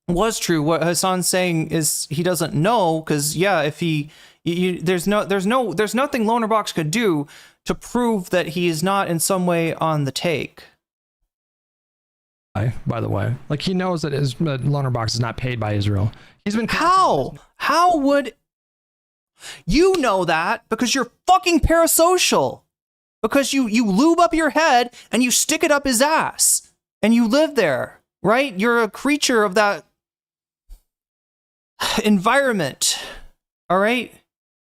was true. What Hasan's saying is he doesn't know, because if there's nothing Lonerbox could do to prove that he is not in some way on the take. By the way, he knows that his Lonerbox is not paid by Israel. He's been how would you know that? Because you're fucking parasocial. Because you lube up your head and you stick it up his ass and you live there, right? You're a creature of that environment, all right?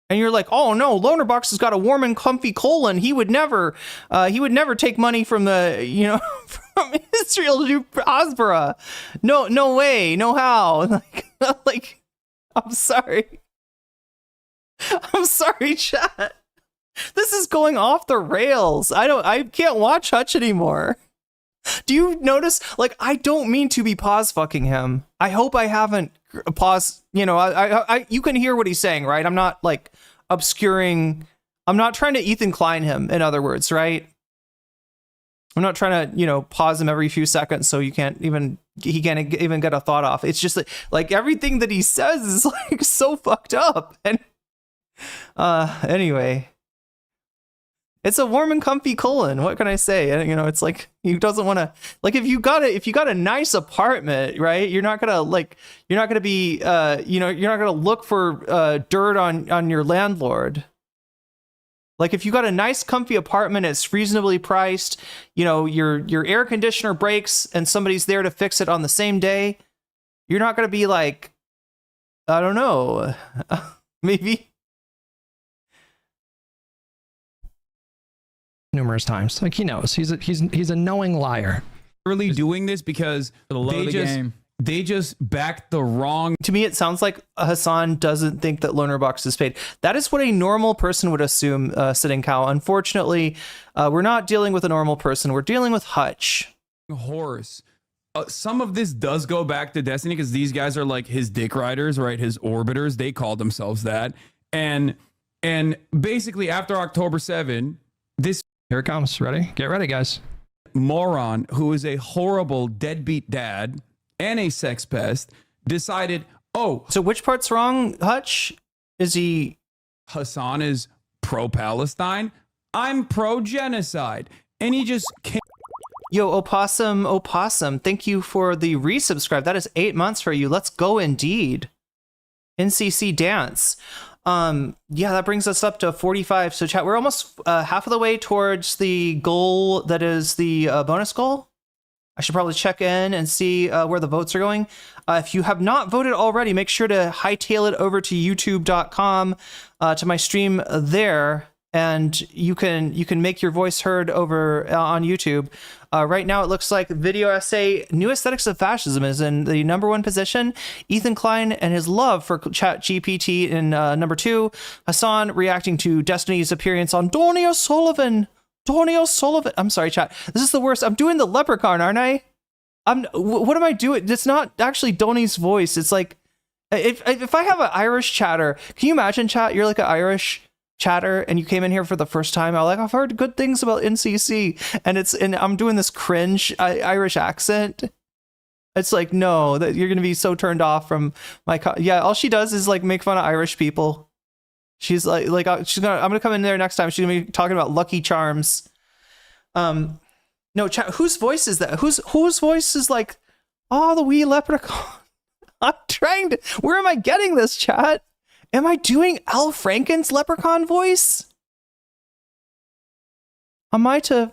And you're like, "Oh no, Lonerbox has got a warm and comfy colon. He would never take money from the, from Israel to do Hasbara. No way, no how." I'm sorry, chat. This is going off the rails. I can't watch Hutch anymore. Do you notice? I don't mean to be pause fucking him. I hope I haven't pause. I you can hear what he's saying, right? I'm not obscuring. I'm not trying to Ethan Klein him, in other words, right? I'm not trying to, pause him every few seconds so he can't even get a thought off. It's just everything that he says is so fucked up. And anyway. It's a warm and comfy colon. What can I say? It's he doesn't want to, if you got a nice apartment, right? You're not gonna be, you're not gonna look for dirt on your landlord. If you got a nice comfy apartment, it's reasonably priced, your air conditioner breaks and somebody's there to fix it on the same day. You're not gonna be I don't know, maybe. Numerous times, he knows he's a knowing liar. Really doing this because they just backed the wrong. To me, it sounds like Hasan doesn't think that Lonerbox is paid. That is what a normal person would assume, Sitting Cow. Unfortunately, we're not dealing with a normal person. We're dealing with Hutch. Horse. Some of this does go back to Destiny, because these guys are his dick riders, right? His orbiters. They call themselves that. And basically after October 7, this. Here it comes. Ready? Get ready, guys. Moron, who is a horrible deadbeat dad and a sex pest, decided, so which part's wrong, Hutch? Is he... Hasan is pro-Palestine, I'm pro-genocide. And he just can't. Yo, Opossum, thank you for the resubscribe. That is 8 months for you. Let's go indeed. NCC dance. Yeah, that brings us up to 45. So chat, we're almost half of the way towards the goal that is the bonus goal. I should probably check in and see where the votes are going. If you have not voted already, make sure to hightail it over to youtube.com to my stream there, and you can make your voice heard over on YouTube. Right now, it looks like video essay "New Aesthetics of Fascism" is in the #1 position. Ethan Klein and his love for ChatGPT in #2. Hasan reacting to Destiny's appearance on Donny O'Sullivan. I'm sorry, chat. This is the worst. I'm doing the leprechaun, aren't I? What am I doing? It's not actually Donny's voice. It's if I have an Irish chatter, can you imagine, chat? You're an Irish chatter and you came in here for the first time, I've heard good things about NCC, and I'm doing this cringe Irish accent. It's like, no, that you're gonna be so turned off from my all she does is like make fun of Irish people. She's I'm gonna come in there next time. She's gonna be talking about Lucky Charms. No, chat, whose voice is that? Whose voice is like, oh, the wee leprechaun? I'm trying to, where am I getting this, chat? Am I doing Al Franken's leprechaun voice? Am I to,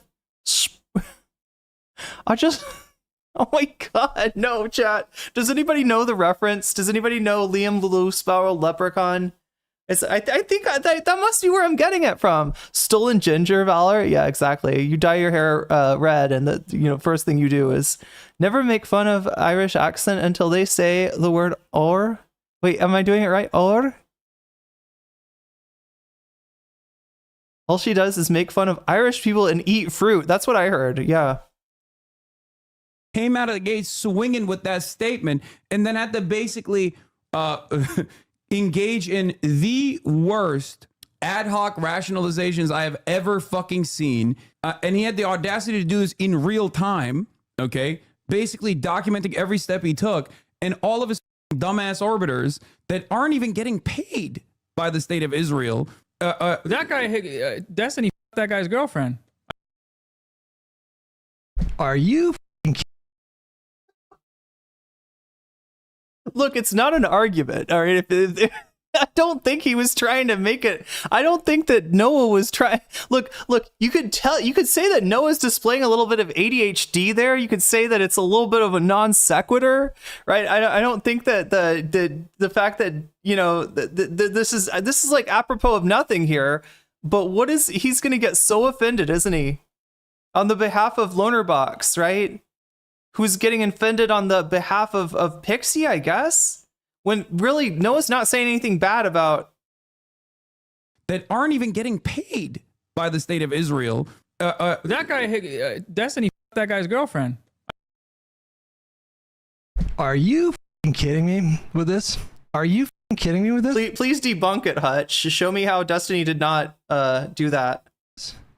oh my god, no, chat. Does anybody know the reference? Does anybody know Liam Loosepower leprechaun? I think that must be where I'm getting it from. Stolen ginger, Valor. Yeah, exactly. You dye your hair red, and the first thing you do is never make fun of Irish accent until they say the word or. Wait, am I doing it right? Or. All she does is make fun of Irish people and eat fruit. That's what I heard. Yeah. Came out of the gate swinging with that statement, and then had to basically engage in the worst ad hoc rationalizations I have ever fucking seen. And he had the audacity to do this in real time, okay? Basically documenting every step he took, and all of his dumbass orbiters that aren't even getting paid by the state of Israel. That guy, Destiny, that guy's girlfriend. Are you Look, it's not an argument. All right. I don't think he was trying to make it. I don't think that Noah was trying. Look, you could say that Noah's displaying a little bit of ADHD there. You could say that it's a little bit of a non sequitur, right? I don't think that the fact that, this is like apropos of nothing here, but he's going to get so offended, isn't he? On the behalf of Lonerbox, right? Who's getting offended on the behalf of Pixie, I guess? When really Noah's not saying anything bad about that aren't even getting paid by the state of Israel. That guy, Destiny, that guy's girlfriend. Are you kidding me with this? Are you kidding me with this? Please debunk it, Hutch. Show me how Destiny did not do that.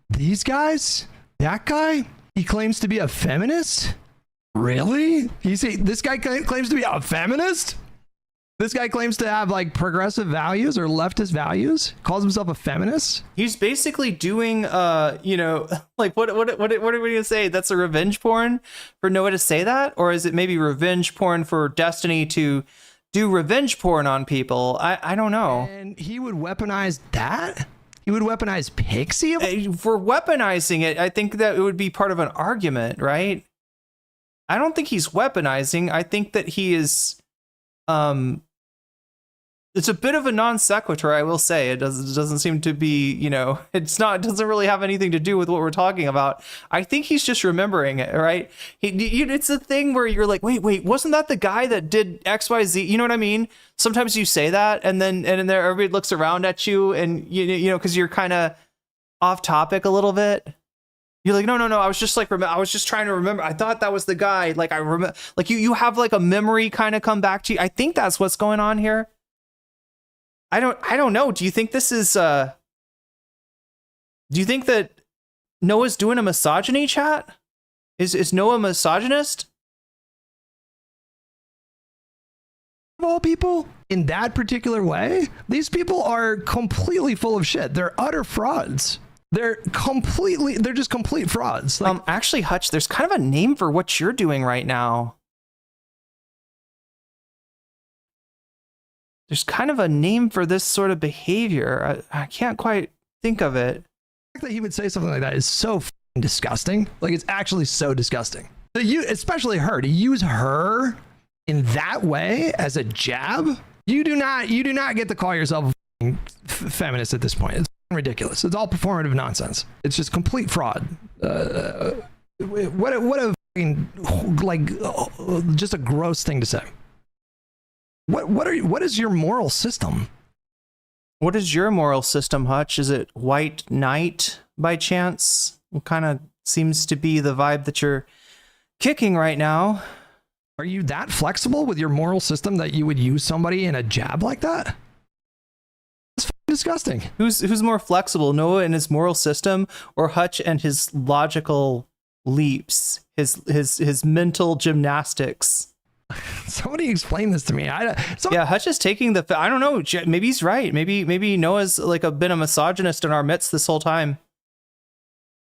These guys? That guy? He claims to be a feminist? Really? This guy claims to be a feminist? This guy claims to have like progressive values or leftist values? Calls himself a feminist? He's basically doing, like what are we gonna say? That's a revenge porn for Noah to say that, or is it maybe revenge porn for Destiny to do revenge porn on people? I don't know. And he would weaponize that? He would weaponize Pixie? For weaponizing it, I think that it would be part of an argument, right? I don't think he's weaponizing. I think that he is, it's a bit of a non sequitur, I will say. It doesn't seem to be, it doesn't really have anything to do with what we're talking about. I think he's just remembering it, right? It's a thing where you're like, wait, wasn't that the guy that did XYZ? You know what I mean? Sometimes you say that and then there everybody looks around at you and, because you're kind of off topic a little bit. You're like, no. I was just trying to remember. I thought that was the guy. Like I remember, like you have like a memory kind of come back to you. I think that's what's going on here. I don't know. Do you think this is? Do you think that Noah's doing a misogyny chat? Is Noah a misogynist? Of all people, in that particular way, these people are completely full of shit. They're utter frauds. They're just complete frauds. Like, actually, Hutch, there's kind of a name for what you're doing right now. There's kind of a name for this sort of behavior. I can't quite think of it. The fact that he would say something like that is so disgusting. Like, it's actually so disgusting. So especially her, to use her in that way as a jab, you do not get to call yourself a feminist at this point. It's ridiculous. It's all performative nonsense. It's just complete fraud. What a just a gross thing to say. What is your moral system? What is your moral system, Hutch? Is it white knight by chance? What kind of seems to be the vibe that you're kicking right now? Are you that flexible with your moral system that you would use somebody in a jab like that? It's disgusting. Who's more flexible, Noah and his moral system, or Hutch and his logical leaps, his mental gymnastics? Somebody explain this to me. Yeah, Hutch is taking the. I don't know. Maybe he's right. Maybe Noah's like been a misogynist in our midst this whole time.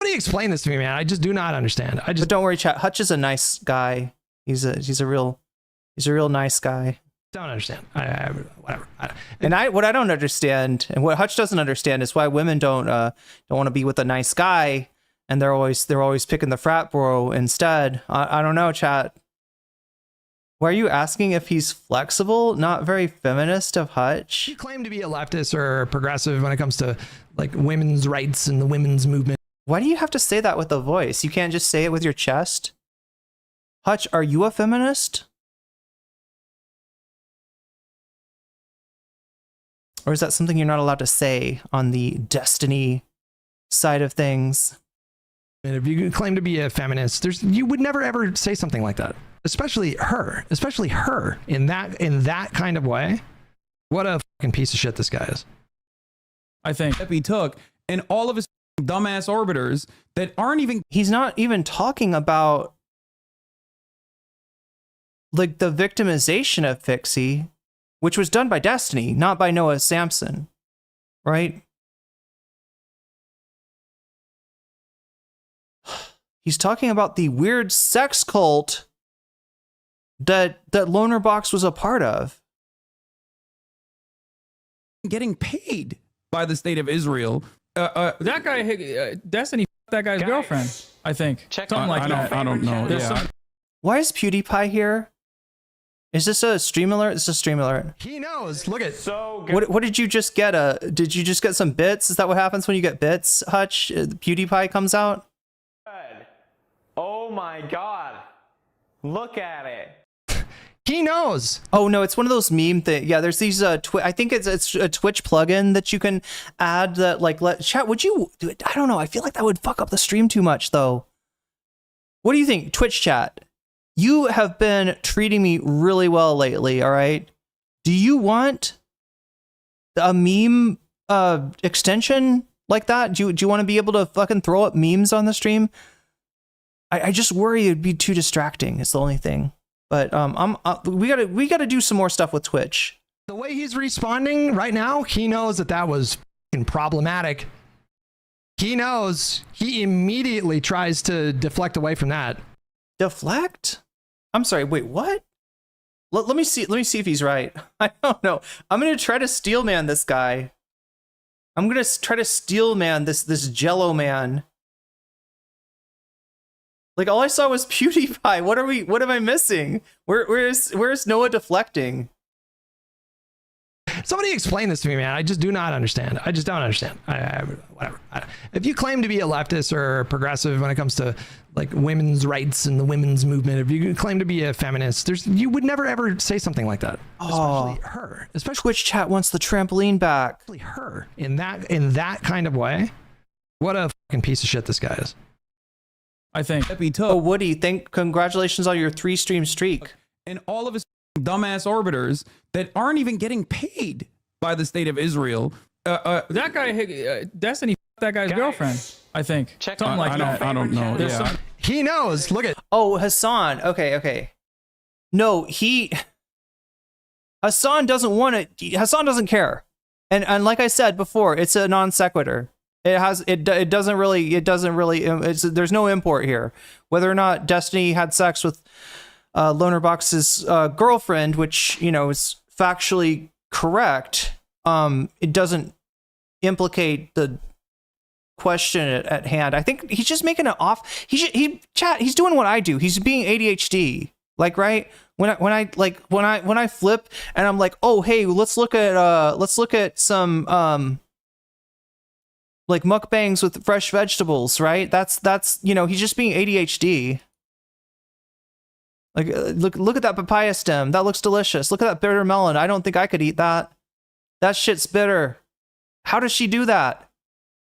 Somebody explain this to me, man. I just do not understand. But don't worry, chat. Hutch is a nice guy. He's a real nice guy. Don't understand. Whatever. What I don't understand, and what Hutch doesn't understand, is why women don't want to be with a nice guy, and they're always picking the frat bro instead. I don't know, chat. Why are you asking if he's flexible? Not very feminist of Hutch. You claim to be a leftist or progressive when it comes to like women's rights and the women's movement. Why do you have to say that with a voice? You can't just say it with your chest? Hutch, are you a feminist? Or is that something you're not allowed to say on the Destiny side of things? And if you claim to be a feminist, you would never ever say something like that. Especially her in that kind of way. What a fucking piece of shit this guy is. I think he took, and all of his dumbass orbiters that aren't even. He's not even talking about like the victimization of Fixie, which was done by Destiny, not by Noah Samsen, right? He's talking about the weird sex cult that Lonerbox was a part of. Getting paid by the state of Israel. That guy, Destiny, that guy's girlfriend, I think. Something like that. I don't know. Yeah. Why is PewDiePie here? Is this a stream alert? It's a stream alert. He knows. Look at So good. What did you just get? Did you just get some bits? Is that what happens when you get bits, Hutch? PewDiePie comes out? Oh my god. Look at it. he knows. Oh no, it's one of those meme things. Yeah, there's these I think it's a Twitch plugin that you can add that like chat. Would you do it? I don't know. I feel like that would fuck up the stream too much though. What do you think, Twitch chat? You have been treating me really well lately, all right? Do you want a meme extension like that? Do you want to be able to fucking throw up memes on the stream? I just worry it'd be too distracting. It's the only thing. But we gotta do some more stuff with Twitch. The way he's responding right now, he knows that was fucking problematic. He knows. He immediately tries to deflect away from that. Deflect? I'm sorry. Wait, what? Let me see. Let me see if he's right. I don't know. I'm gonna try to steel man this guy. I'm gonna try to steel man this Jello man. Like all I saw was PewDiePie. What am I missing? Where's Noah deflecting? Somebody explain this to me, man. I just do not understand. I just don't understand. Whatever. If you claim to be a leftist or progressive when it comes to like women's rights and the women's movement, if you claim to be a feminist, you would never ever say something like that. Especially her. Especially Twitch chat wants the trampoline back. Especially her in that kind of way. What a fucking piece of shit this guy is. I think. Oh, Woody, congratulations on your 3-stream streak. And all of his dumbass orbiters that aren't even getting paid by the state of Israel. That guy, Destiny, that guy's girlfriend, I think. Something like that. I don't know. Yeah. He knows. Look at. Oh, Hasan. Okay. No, Hasan doesn't want it. Hasan doesn't care. And like I said before, it's a non sequitur. It doesn't really, there's no import here. Whether or not Destiny had sex with Lonerbox's girlfriend, which, is factually correct, it doesn't implicate the question at hand. I think he's just making it off. He's doing what I do. He's being ADHD. Like, right? When I flip and I'm like, oh, hey, let's look at some, like mukbangs with fresh vegetables, right? That's he's just being ADHD. Like look at that papaya stem. That looks delicious. Look at that bitter melon. I don't think I could eat that. That shit's bitter. How does she do that?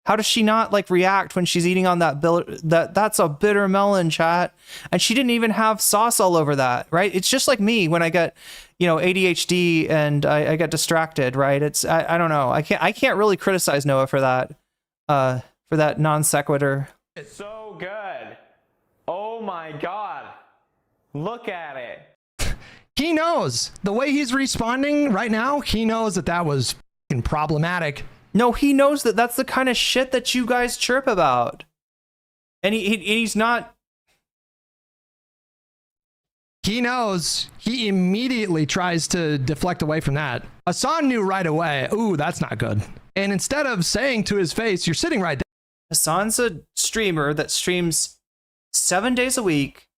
How does she not like react when she's eating on that's a bitter melon, chat? And she didn't even have sauce all over that, right? It's just like me when I get, ADHD and I get distracted, right? I don't know. I can't really criticize Noah for that non sequitur. It's so good. Oh my God. Look at it. He knows the way he's responding right now. He knows that was fucking problematic. No, he knows that that's the kind of shit that you guys chirp about. And he's not. He knows. He immediately tries to deflect away from that. Hasan knew right away, ooh, that's not good. And instead of saying to his face, you're sitting right there. Hasan's a streamer that streams 7 days a week,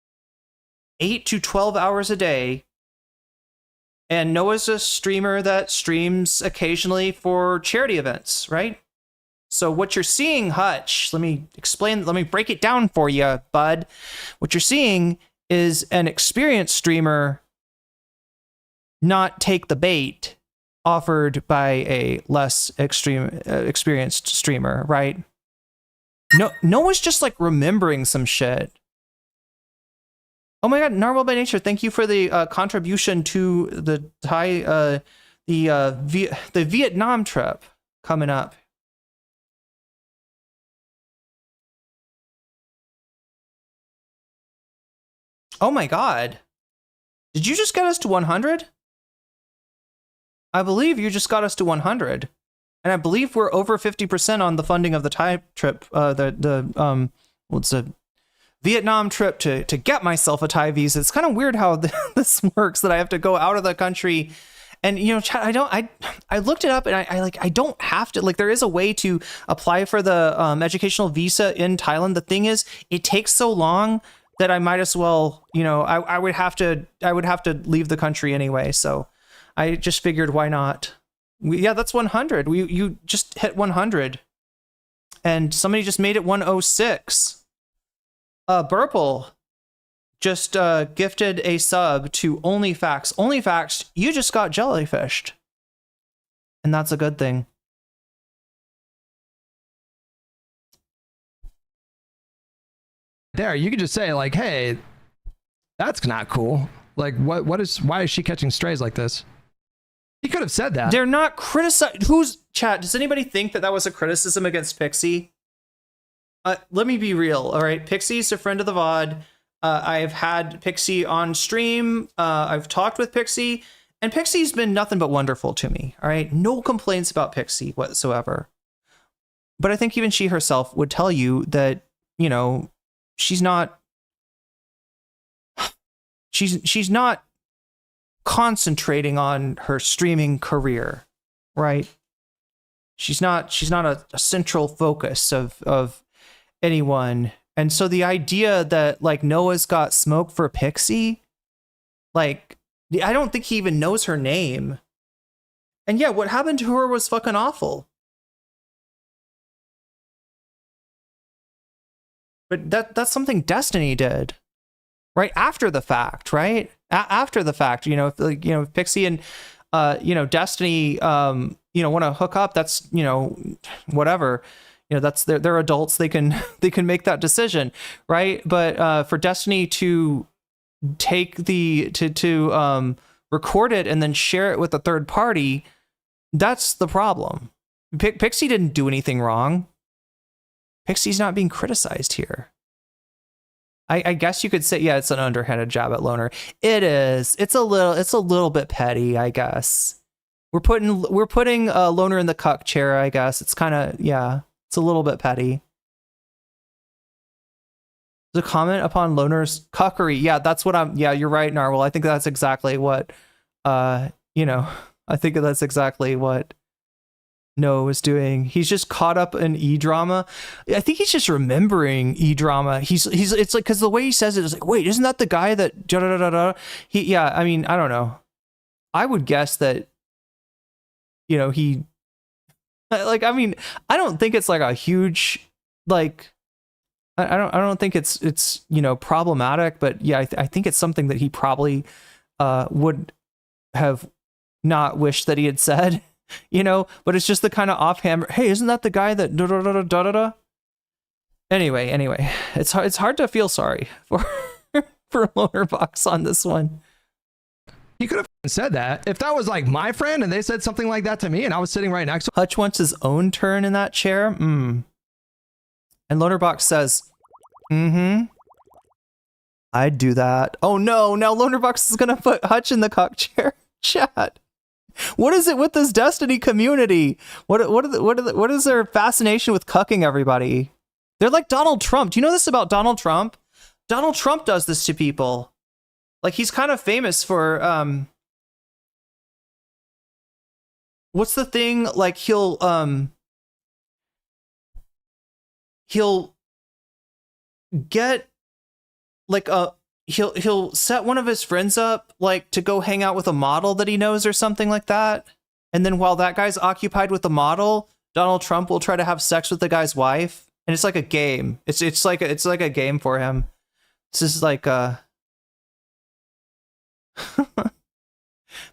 8 to 12 hours a day. And Noah's a streamer that streams occasionally for charity events, right? So what you're seeing, Hutch, let me break it down for you, bud. What you're seeing is an experienced streamer not take the bait offered by a less experienced streamer, right? Noah's just like remembering some shit. Oh my God, Narwhal by Nature, thank you for the contribution to the Thai, the Vietnam trip coming up. Oh my God. Did you just get us to 100? I believe you just got us to 100. And I believe we're over 50% on the funding of the Thai trip, what's a Vietnam trip to get myself a Thai visa. It's kind of weird how this works, that I have to go out of the country. And, chat, I looked it up and I don't have to, there is a way to apply for the educational visa in Thailand. The thing is, it takes so long that I might as well, I would have to leave the country anyway. So I just figured, why not? Yeah, that's 100. You just hit 100 and somebody just made it 106. Burple just gifted a sub to OnlyFacts. OnlyFacts, you just got jellyfished. And that's a good thing. There, you could just say hey, that's not cool. Why is she catching strays like this? He could have said that. They're not criticizing. Chat, does anybody think that was a criticism against Pixie? Let me be real, all right? Pixie's a friend of the VOD. I've had Pixie on stream. I've talked with Pixie, and Pixie's been nothing but wonderful to me, all right? No complaints about Pixie whatsoever. But I think even she herself would tell you that, she's not concentrating on her streaming career, right? She's not a central focus of anyone. And so the idea that Noah's got smoke for Pixie, I don't think he even knows her name. And yeah, what happened to her was fucking awful. But that's something Destiny did right after the fact, right? After the fact, if Pixie and Destiny want to hook up, that's whatever. That's they're adults. They can make that decision, right? But for Destiny to take to record it and then share it with a third party, that's the problem. Pixie didn't do anything wrong. Pixie's not being criticized here. I guess you could say, yeah, it's an underhanded jab at Loner. It is. It's a little bit petty, I guess. We're putting Loner in the cuck chair, I guess. It's kind of, yeah, it's a little bit petty. The comment upon Loner's cuckery. Yeah, that's what yeah, you're right, Narwhal. I think that's exactly what, I think that's exactly what Noah was doing. He's just caught up in E-drama. I think he's just remembering E-drama. It's because the way he says it is wait, isn't that the guy that da da da da? Yeah, I mean, I don't know. I would guess that, he, I mean, I don't think it's a huge, I don't think it's problematic, but yeah, I think it's something that he probably would have not wished that he had said. you know, but it's just the kind of offhand, hey, isn't that the guy that da da da da da da? Anyway, it's hard to feel sorry for for Lonerbox on this one. He could have said that if that was like my friend and they said something like that to me and I was sitting right next to him. Hutch wants his own turn in that chair. And Lonerbox says, I'd do that. Oh no, now Lonerbox is gonna put Hutch in the cock chair. Chat. What is it with this Destiny community? What is their fascination with cucking everybody? They're like Donald Trump. Do you know this about Donald Trump? Donald Trump does this to people. Like, he's kind of famous for, what's the thing? Like, he'll get, like, he'll set one of his friends up, like, to go hang out with a model that he knows or something like that. And then while that guy's occupied with the model, Donald Trump will try to have sex with the guy's wife. And it's like a game. It's like a game for him. This is like,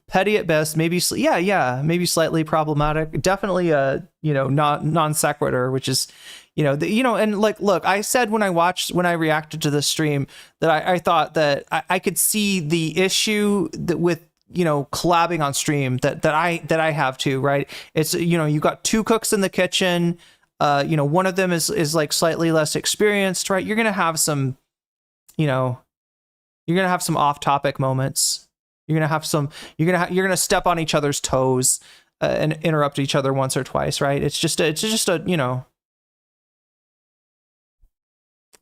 petty at best, maybe maybe slightly problematic, definitely not non sequitur, which is and like, look, I said when I reacted to the stream that I thought that I could see the issue that with collabing on stream that I have too, right? It's you got two cooks in the kitchen, one of them is like slightly less experienced, right? You're gonna have some off-topic moments. You're gonna step on each other's toes and interrupt each other once or twice, right? It's just a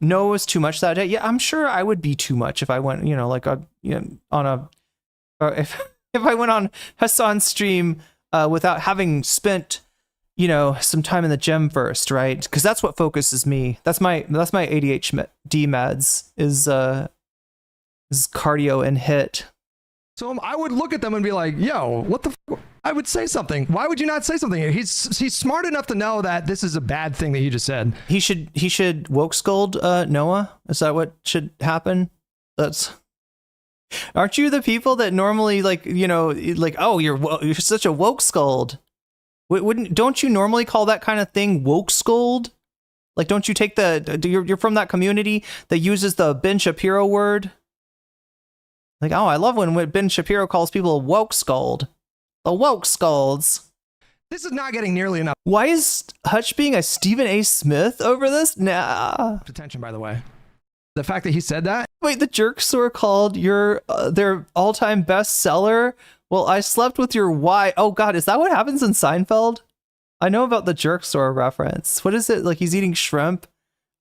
Noah was too much that day. Yeah, I'm sure I would be too much if I went, if I went on Hasan's stream without having spent some time in the gym first, right? Because that's what focuses me. That's my ADHD meds is cardio and hit. So I would look at them and be like, yo, what the f-? I would say something. Why would you not say something? He's smart enough to know that this is a bad thing that you just said. He should woke scold Noah. Is that what should happen? Aren't you the people that normally oh, you're such a woke scold? Don't you normally call that kind of thing woke scold? Like, don't you take you're from that community that uses the Ben Shapiro word? Like, oh, I love when Ben Shapiro calls people a woke scold. The woke scolds. This is not getting nearly enough. Why is Hutch being a Stephen A. Smith over this? Nah. Attention, by the way. The fact that he said that. Wait, the jerk store called their all-time bestseller? Well, I slept with your wife. Oh God, is that what happens in Seinfeld? I know about the jerk store reference. What is it? Like, he's eating shrimp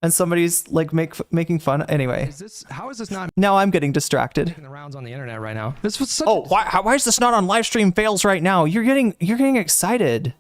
and somebody's like making fun. Anyway, how is this not? Now I'm getting distracted. The rounds on the internet right now. This was such. Oh, why is this not on live stream fails right now? You're getting excited.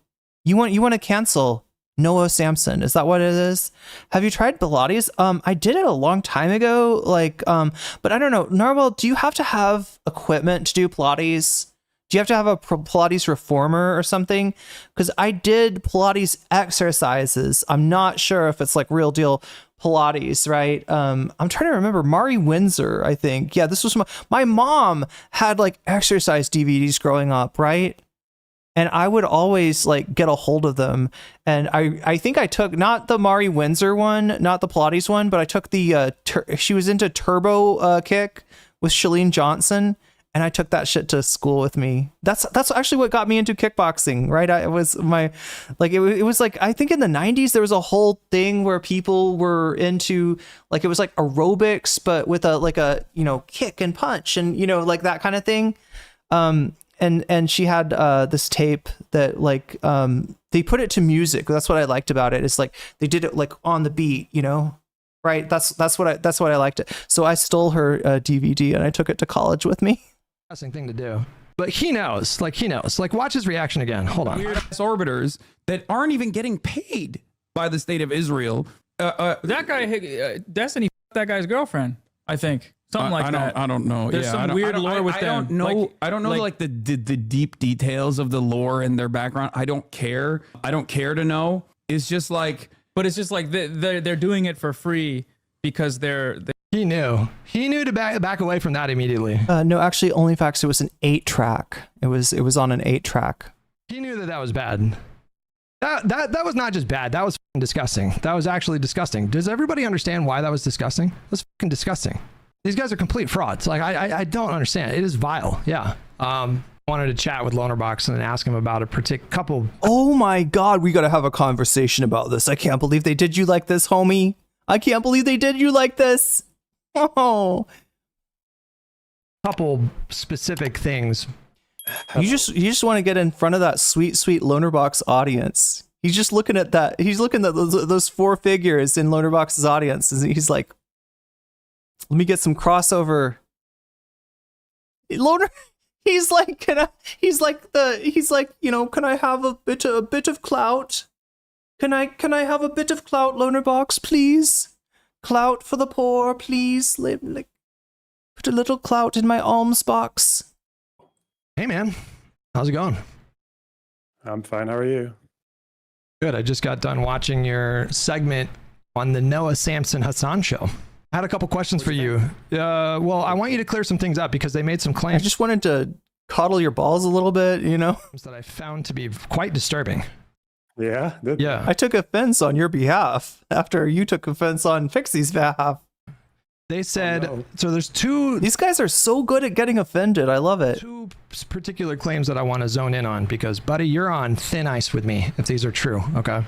You want to cancel Noah Samsen? Is that what it is? Have you tried Pilates? I did it a long time ago. But I don't know. Narwhal, do you have to have equipment to do Pilates? Do you have to have a Pilates reformer or something? Because I did Pilates exercises. I'm not sure if it's like real deal Pilates, right? I'm trying to remember. Mari Windsor, I think. Yeah, this was my mom had like exercise DVDs growing up, right? And I would always like get a hold of them. And I think I took not the Mari Windsor one, not the Pilates one, but I took the she was into Turbo Kick with Shalene Johnson. And I took that shit to school with me. That's actually what got me into kickboxing, right? It was like, I think in the 90s, there was a whole thing where people were into, like, it was like aerobics, but with a kick and punch and, like that kind of thing. And she had this tape that like, they put it to music. That's what I liked about it. It's like, they did it like on the beat, right? That's what I liked it. So I stole her DVD and I took it to college with me. Thing to do, but he knows. Watch his reaction again. Hold on. Weird orbiters that aren't even getting paid by the state of Israel. That guy, Destiny, that guy's girlfriend, I think, something like that. I don't know. There's some weird lore with them. I don't know like the deep details of the lore and their background. I don't care. I don't care to know. It's just like, but it's just like they're doing it for free because they're He knew to back away from that immediately. No, actually, OnlyFacts, it was an 8-track. It was on an 8-track. He knew that that was bad. That was not just bad. That was fucking disgusting. That was actually disgusting. Does everybody understand why that was disgusting? That's fucking disgusting. These guys are complete frauds. Like, I don't understand. It is vile. Yeah. Wanted to chat with Lonerbox and ask him about a particular couple. Oh my God, we gotta have a conversation about this. I can't believe they did you like this, homie. I can't believe they did you like this. Oh. Couple specific things. You just want to get in front of that sweet Lonerbox audience. He's just looking at that. He's looking at those four figures in Lonerbox's audience, and he's like, "Let me get some crossover." Loner, he's like, he's like, you know, can I have a bit of clout? Can I have a bit of clout, Lonerbox, please? Clout for the poor, please. Like, put a little clout in my alms box. Hey man, how's it going? I'm fine. How are you? Good. I just got done watching your segment on the Noah Samsen Hasan show. I had a couple questions for you. Well, I want you to clear some things up because they made some claims. I just wanted to coddle your balls a little bit, you know? That I found to be quite disturbing. Yeah? Yeah. I took offense on your behalf after you took offense on Pixie's behalf. They said, so there's two. These guys are so good at getting offended. I love it. Two particular claims that I want to zone in on because, buddy, you're on thin ice with me if these are true. Okay.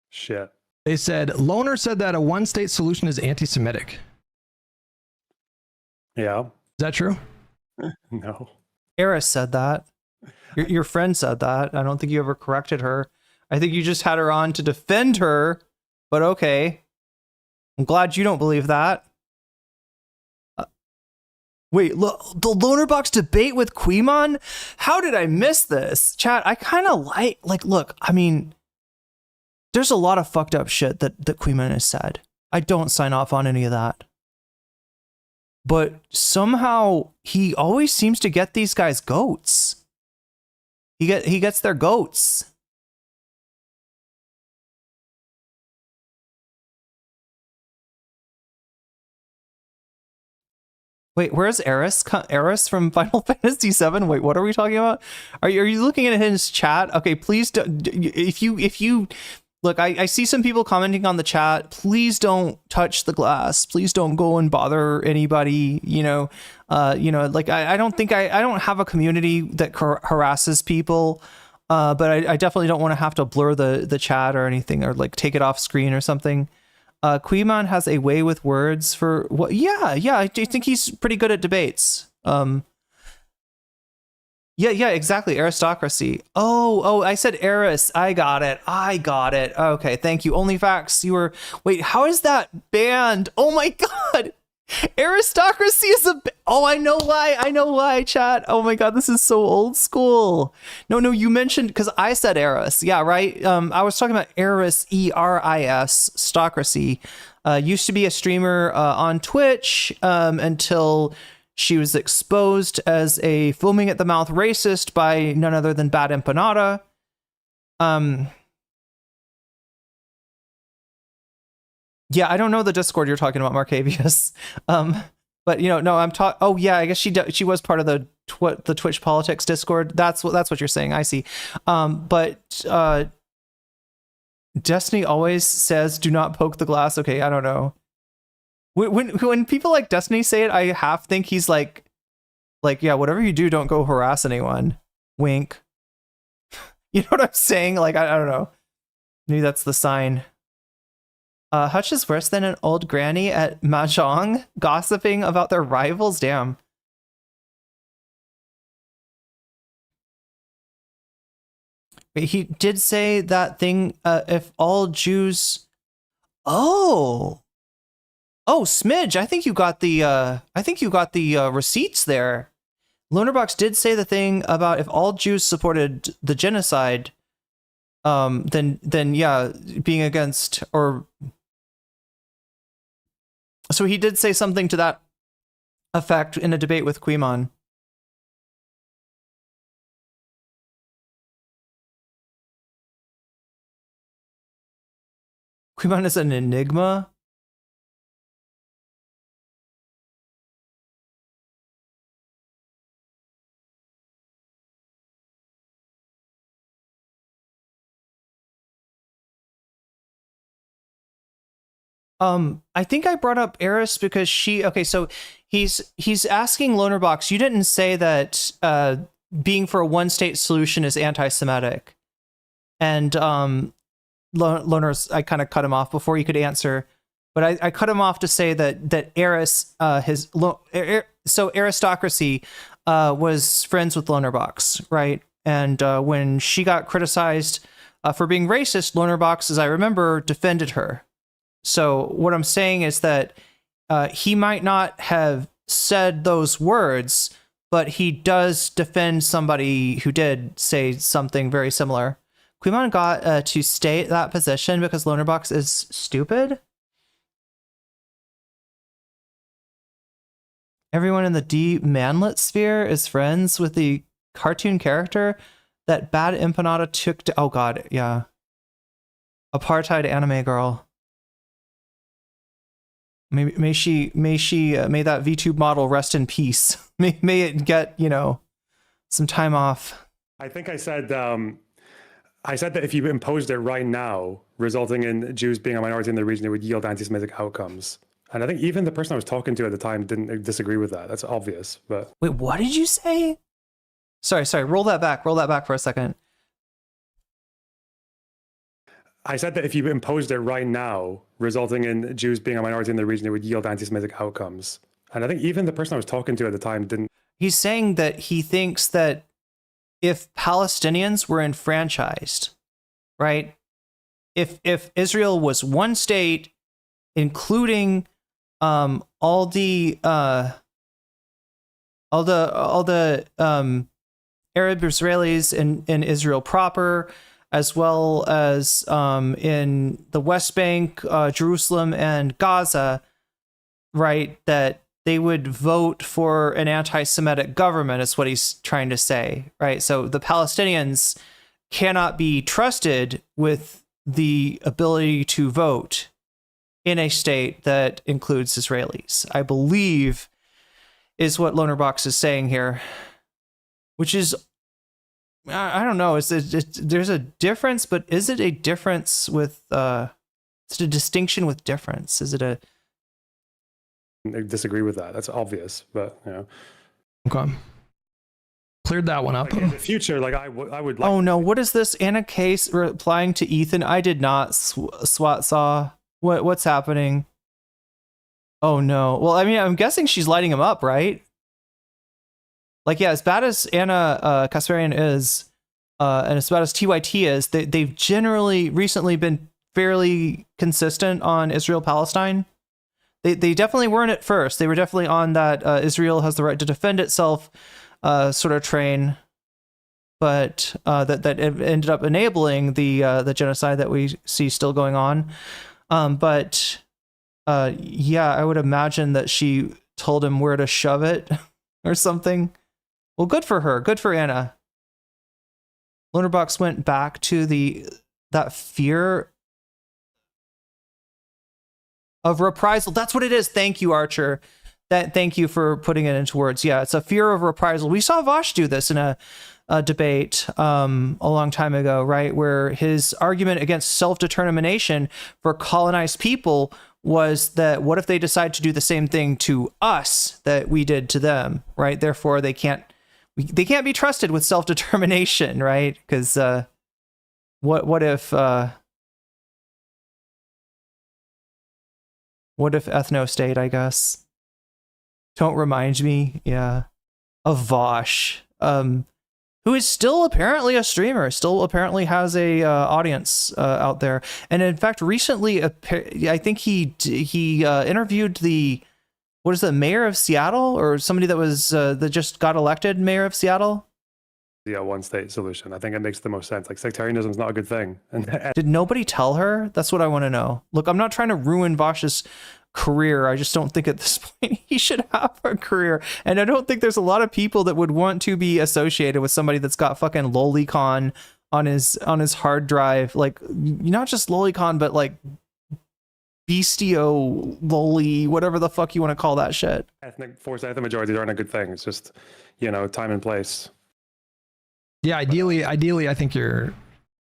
Shit. They said, Loner said that a one-state solution is anti-Semitic. Yeah. Is that true? No. Eris said that. Your friend said that. I don't think you ever corrected her. I think you just had her on to defend her, but okay. I'm glad you don't believe that. Wait, look, the Lonerbox debate with Quimon? How did I miss this? Chat, I kind of like, look, I mean, there's a lot of fucked up shit that Quimon has said. I don't sign off on any of that. But somehow he always seems to get these guys goats. He gets their goats. Wait, where's Eris? Eris from Final Fantasy VII? Wait, what are we talking about? Are you looking at his chat? Okay, please don't. If you look, I see some people commenting on the chat. Please don't touch the glass. Please don't go and bother anybody. You know, like I don't think I don't have a community that harasses people. But I definitely don't want to have to blur the chat or anything or like take it off screen or something. Quimon has a way with words for what? Yeah. I do think he's pretty good at debates. Yeah, exactly. Aristocracy. Oh, I said Eris. I got it. Okay, thank you. Only facts. Wait, how is that banned? Oh my God. Aristocracy is oh, I know why, chat. Oh my God, this is so old school. No, you mentioned, because I said Eris. Yeah, right. I was talking about Eris, ERIS, Stocracy. Used to be a streamer on Twitch until she was exposed as a foaming at the mouth racist by none other than Bad Empanada. Yeah, I don't know the Discord you're talking about, Marcavius. But no, I'm talking. Oh yeah, I guess she was part of the Twitch politics Discord. That's what you're saying. I see. But Destiny always says, "Do not poke the glass." Okay, I don't know. When people like Destiny say it, I half think he's like, yeah, whatever you do, don't go harass anyone. Wink. You know what I'm saying? Like, I don't know. Maybe that's the sign. Hutch is worse than an old granny at Mahjong, gossiping about their rivals. Damn. He did say that thing, if all Jews... Oh, Smidge, I think you got the receipts there. Lonerbox did say the thing about if all Jews supported the genocide, then yeah, being against or... So he did say something to that effect in a debate with Quimon. Quimon is an enigma? I think I brought up Eris because so he's asking Lonerbox, you didn't say that being for a one-state solution is anti-Semitic. And Loner's, I kind of cut him off before he could answer, but I cut him off to say that Eris, so aristocracy was friends with Lonerbox, right? And when she got criticized for being racist, Lonerbox, as I remember, defended her. So what I'm saying is that he might not have said those words, but he does defend somebody who did say something very similar. Quimon got to stay at that position because Lonerbox is stupid. Everyone in the D manlet sphere is friends with the cartoon character that Bad Empanada took to. Oh god, yeah. Apartheid anime girl. May that VTube model rest in peace. May it get, some time off. I think I said that if you imposed it right now, resulting in Jews being a minority in the region, it would yield anti-Semitic outcomes. And I think even the person I was talking to at the time didn't disagree with that. That's obvious. But wait, what did you say? Sorry. Roll that back for a second. I said that if you imposed it right now, resulting in Jews being a minority in the region, it would yield anti-Semitic outcomes. And I think even the person I was talking to at the time didn't. He's saying that he thinks that if Palestinians were enfranchised, right? If Israel was one state, including all the Arab Israelis in Israel proper, as well as in the West Bank, Jerusalem, and Gaza, right, that they would vote for an anti-Semitic government, is what he's trying to say, right? So the Palestinians cannot be trusted with the ability to vote in a state that includes Israelis, I believe, is what Lonerbox is saying here, which is, I don't know. There's a difference, but is it a difference with? Is it a distinction with difference? Is it a? I disagree with that. That's obvious, but Okay. Cleared that one up. Like in the future, like I would. Like oh no! What is this? Anna Case replying to Ethan. I did not SWAT saw. What's happening? Oh no! Well, I mean, I'm guessing she's lighting him up, right? Like, yeah, as bad as Anna Kasparian is, and as bad as TYT is, they've generally recently been fairly consistent on Israel-Palestine. They definitely weren't at first. They were definitely on that Israel has the right to defend itself sort of train, but that ended up enabling the genocide that we see still going on. But yeah, I would imagine that she told him where to shove it or something. Well, good for her. Good for Anna. Lonerbox went back to that fear of reprisal. That's what it is. Thank you, Archer. Thank you for putting it into words. Yeah, it's a fear of reprisal. We saw Vosh do this in a debate a long time ago, right? Where his argument against self-determination for colonized people was that what if they decide to do the same thing to us that we did to them, right? Therefore, they can't be trusted with self-determination, right? Because what if ethno-state, I guess? Don't remind me, yeah, of Vosh, who is still apparently a streamer, still apparently has a audience out there, and in fact, recently, I think he interviewed the mayor of Seattle, or somebody that was that just got elected mayor of Seattle. Yeah, one state solution. I think it makes the most sense. Like, sectarianism is not a good thing. Did nobody tell her? That's what I want to know. Look, I'm not trying to ruin Vosh's career. I just don't think at this point he should have a career. And I don't think there's a lot of people that would want to be associated with somebody that's got fucking lolicon on his hard drive. Like, not just lolicon, but like Beastio, loli, whatever the fuck you want to call that shit. Forced ethnic majorities aren't a good thing. It's just, time and place. Yeah, ideally, I think you're,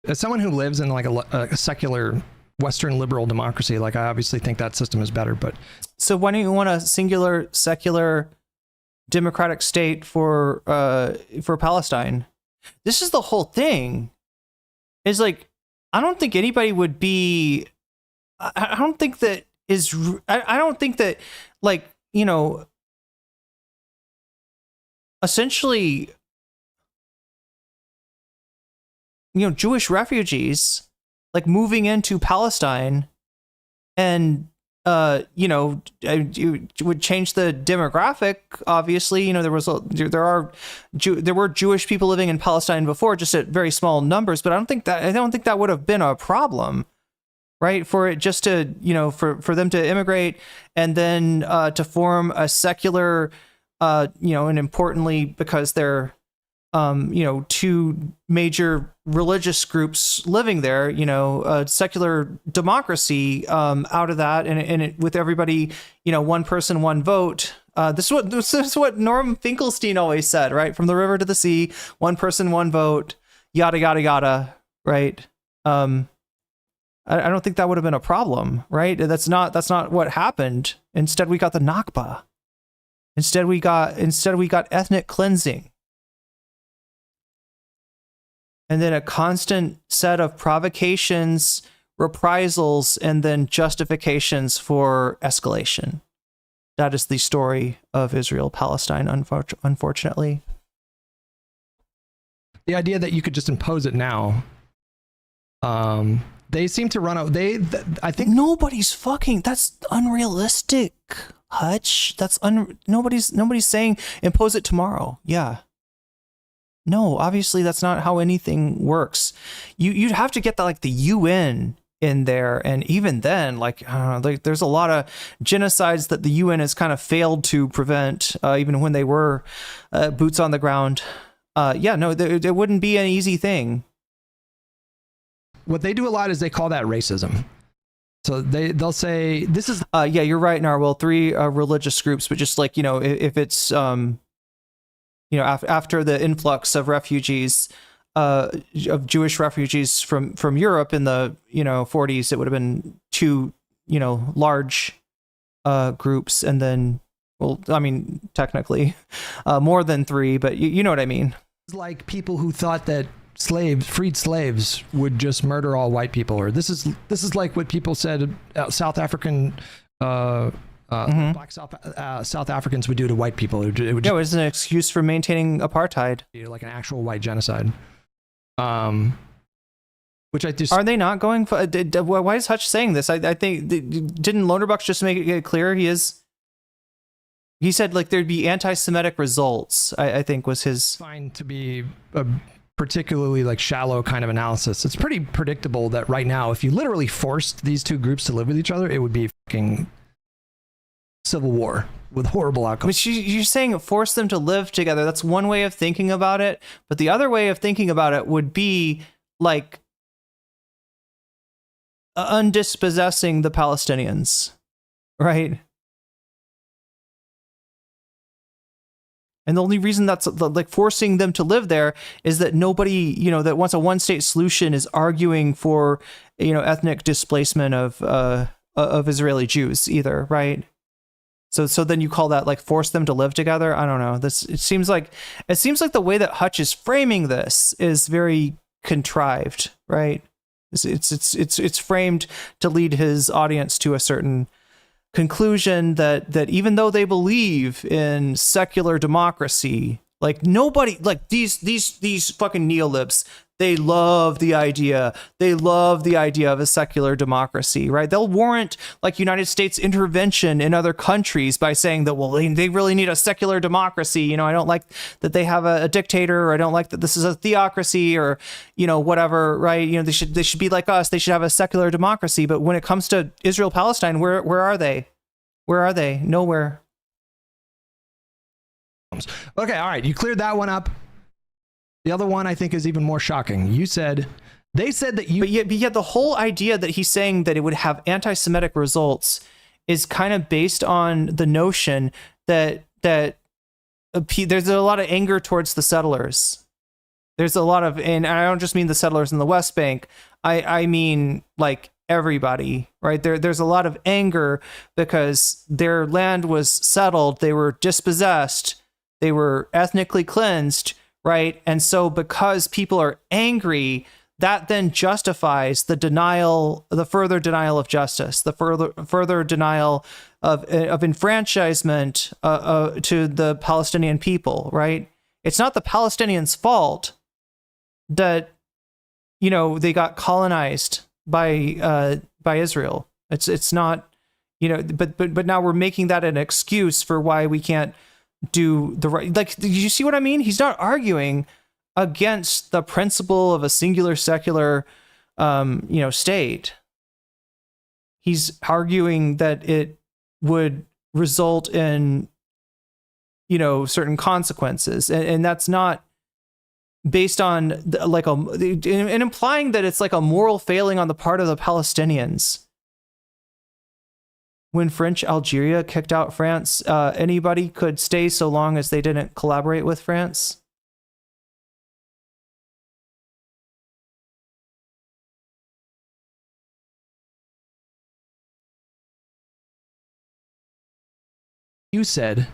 as someone who lives in like a secular Western liberal democracy. Like, I obviously think that system is better, but So why don't you want a singular secular democratic state for Palestine? This is the whole thing. Is like, I don't think anybody would be. I don't think that is. I don't think that, like, you know, essentially, you know, Jewish refugees like moving into Palestine and you know, it would change the demographic. Obviously, you know, there were Jewish people living in Palestine before, just at very small numbers. But I don't think that would have been a problem, right? For it just to, you know, for them to immigrate and then to form a secular, you know, and importantly because they're, you know, two major religious groups living there, you know, a secular democracy out of that, and it, with everybody, you know, one person, one vote. This is what Norm Finkelstein always said, right? From the river to the sea, one person, one vote, yada yada yada, right? I don't think that would have been a problem, right? That's not what happened. Instead, we got the Nakba. Instead, we got ethnic cleansing. And then a constant set of provocations, reprisals, and then justifications for escalation. That is the story of Israel-Palestine, unfortunately. The idea that you could just impose it now, they seem to run out. I think nobody's fucking. That's unrealistic, Hutch. That's nobody's saying impose it tomorrow. Yeah. No, obviously that's not how anything works. You'd have to get the UN in there, and even then, like, I don't know, like, there's a lot of genocides that the UN has kind of failed to prevent, even when they were boots on the ground. Yeah, no, it wouldn't be an easy thing. What they do a lot is they call that racism. So they'll say this is. Yeah, you're right, Narwhal. 3 religious groups, but just like, you know, if it's you know, after the influx of refugees, of Jewish refugees from Europe in the, you know, 40s, it would have been 2, you know, large groups, and then, well, I mean, technically more than 3, but you know what I mean. It's like people who thought that freed slaves would just murder all white people, or this is like what people said South African. Black South Africans would do to white people. It was an excuse for maintaining apartheid, like an actual white genocide. Which I just are they not going for? Why is Hutch saying this? I think didn't Lonerbox just make it clear he said like there'd be anti-Semitic results. I think was his find to be a particularly like shallow kind of analysis. It's pretty predictable that right now, if you literally forced these 2 groups to live with each other, it would be fucking civil war with horrible outcomes. But you're saying force them to live together. That's one way of thinking about it. But the other way of thinking about it would be like undispossessing the Palestinians, right? And the only reason that's like forcing them to live there is that nobody, you know, that wants a one-state solution is arguing for, you know, ethnic displacement of Israeli Jews either, right? So then you call that like force them to live together? I don't know. It seems like the way that Hutch is framing this is very contrived, right? It's framed to lead his audience to a certain conclusion that even though they believe in secular democracy, like nobody, like these fucking neolibs, they love the idea of a secular democracy, right? They'll warrant like United States intervention in other countries by saying that, well, they really need a secular democracy. You know, I don't like that they have a dictator, or I don't like that this is a theocracy, or, you know, whatever, right? You know, they should be like us. They should have a secular democracy. But when it comes to Israel, Palestine, where are they? Where are they? Nowhere. Okay, all right. You cleared that one up. The other one I think is even more shocking. They said that you... But yet the whole idea that he's saying that it would have anti-Semitic results is kind of based on the notion that there's a lot of anger towards the settlers. There's a lot of, and I don't just mean the settlers in the West Bank. I mean like everybody, right? There's a lot of anger because their land was settled, they were dispossessed, they were ethnically cleansed, right? And so because people are angry, that then justifies the denial, the further denial of justice, the further denial of enfranchisement to the Palestinian people, right? It's not the Palestinians' fault that, you know, they got colonized by Israel. It's not, you know, but now we're making that an excuse for why we can't do the right. Like, do you see what I mean? He's not arguing against the principle of a singular secular, state. He's arguing that it would result in, certain consequences, and that's not based on and implying that it's like a moral failing on the part of the Palestinians. When French Algeria kicked out France, anybody could stay so long as they didn't collaborate with France. You said,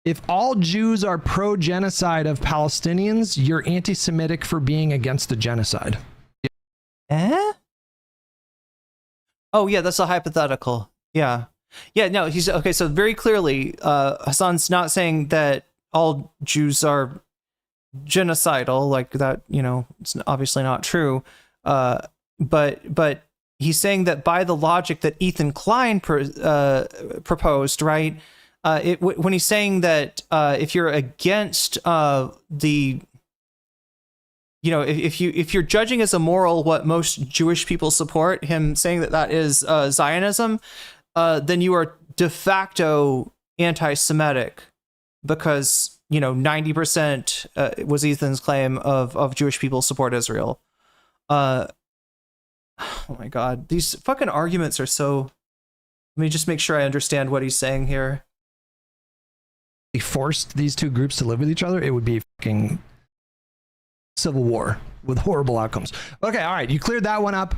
if all Jews are pro-genocide of Palestinians, you're anti-Semitic for being against the genocide. Eh? Oh, yeah, that's a hypothetical. Yeah. Yeah, no, he's okay. So very clearly, Hasan's not saying that all Jews are genocidal, like that, it's obviously not true. But he's saying that by the logic that Ethan Klein proposed, right? When he's saying that if you're against if you're judging as immoral what most Jewish people support, him saying that is Zionism, then you are de facto anti-Semitic because 90% was Ethan's claim of Jewish people support Israel. Oh my God, these fucking arguments are so. Let me just make sure I understand what he's saying here. Forced these two groups to live with each other, it would be fucking civil war with horrible outcomes. Okay, all right, you cleared that one up.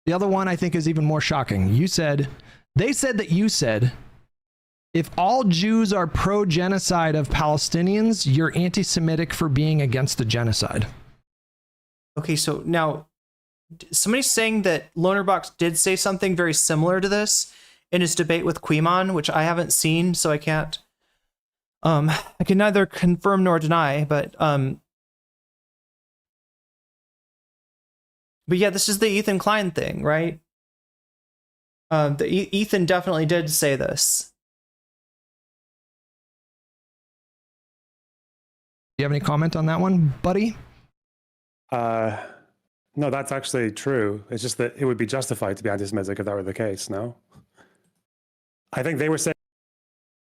The other one I think is even more shocking. They said that you said, if all Jews are pro-genocide of Palestinians, you're anti-Semitic for being against the genocide. Okay, so now somebody's saying that Lonerbox did say something very similar to this in his debate with Quiman, which I haven't seen, so I can't. I can neither confirm nor deny, but yeah, this is the Ethan Klein thing, right? Ethan definitely did say this. Do you have any comment on that one, buddy? No, that's actually true. It's just that it would be justified to be anti-Semitic if that were the case, no? I think they were saying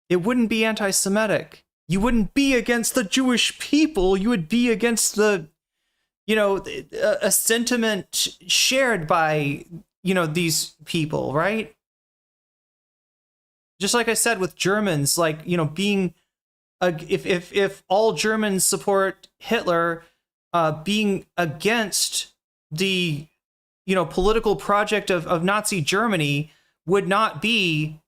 it wouldn't be anti-Semitic. You wouldn't be against the Jewish people. You would be against the, a sentiment shared by, these people, right? Just like I said with Germans, like, being, if all Germans support Hitler, being against the, political project of Nazi Germany would not be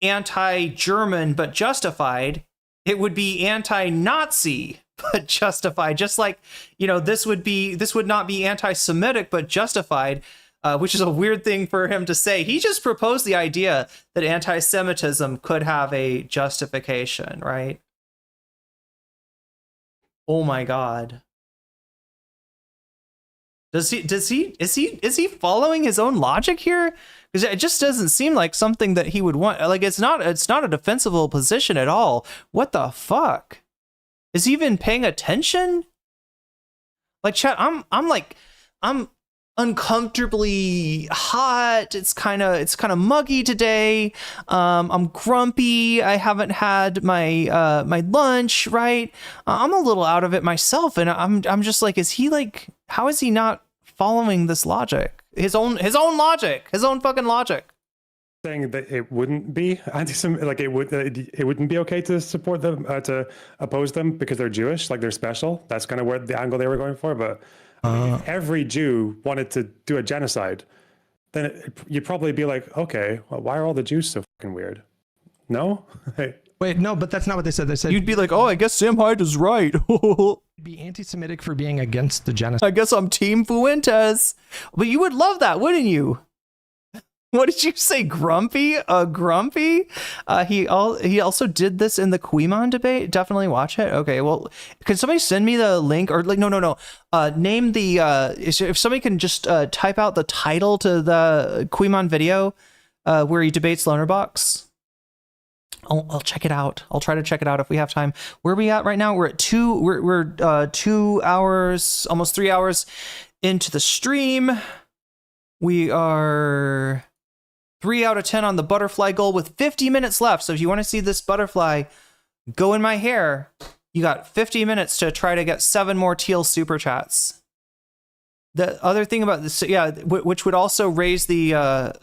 anti-German but justified. It would be anti-Nazi but justified. Just like, this would not be anti-Semitic but justified, which is a weird thing for him to say. He just proposed the idea that anti-Semitism could have a justification, right? Oh my God. Is he following his own logic here? Because it just doesn't seem like something that he would want. Like, it's not a defensible position at all. What the fuck? Is he even paying attention? Like, chat, I'm uncomfortably hot. It's kind of muggy today. I'm grumpy. I haven't had my my lunch, right? I'm a little out of it myself, and I'm just like, is he like, how is he not following this logic? His own logic, his own fucking logic. Saying that it wouldn't be anti-Semitic, like it wouldn't be okay to support them, to oppose them because they're Jewish, like they're special. That's kind of where the angle they were going for. But every Jew wanted to do a genocide. then you'd probably be like, okay, well, why are all the Jews so fucking weird? No? Wait, no, but that's not what they said. They said You'd be like, oh, I guess Sam Hyde is right. be anti-Semitic for being against the genocide. I guess I'm Team Fuentes. But you would love that, wouldn't you? What did you say? Grumpy? Grumpy? He also did this in the Quimon debate. Definitely watch it. Okay, well, can somebody send me the link or like no. Name the if somebody can just type out the title to the Quimon video where he debates Lonerbox. I'll check it out. I'll try to check it out if we have time. Where are we at right now? We're at 2 hours, almost 3 hours into the stream. We are 3 out of 10 on the butterfly goal with 50 minutes left. So if you want to see this butterfly go in my hair, you got 50 minutes to try to get 7 more teal super chats. The other thing about this, yeah, which would also raise the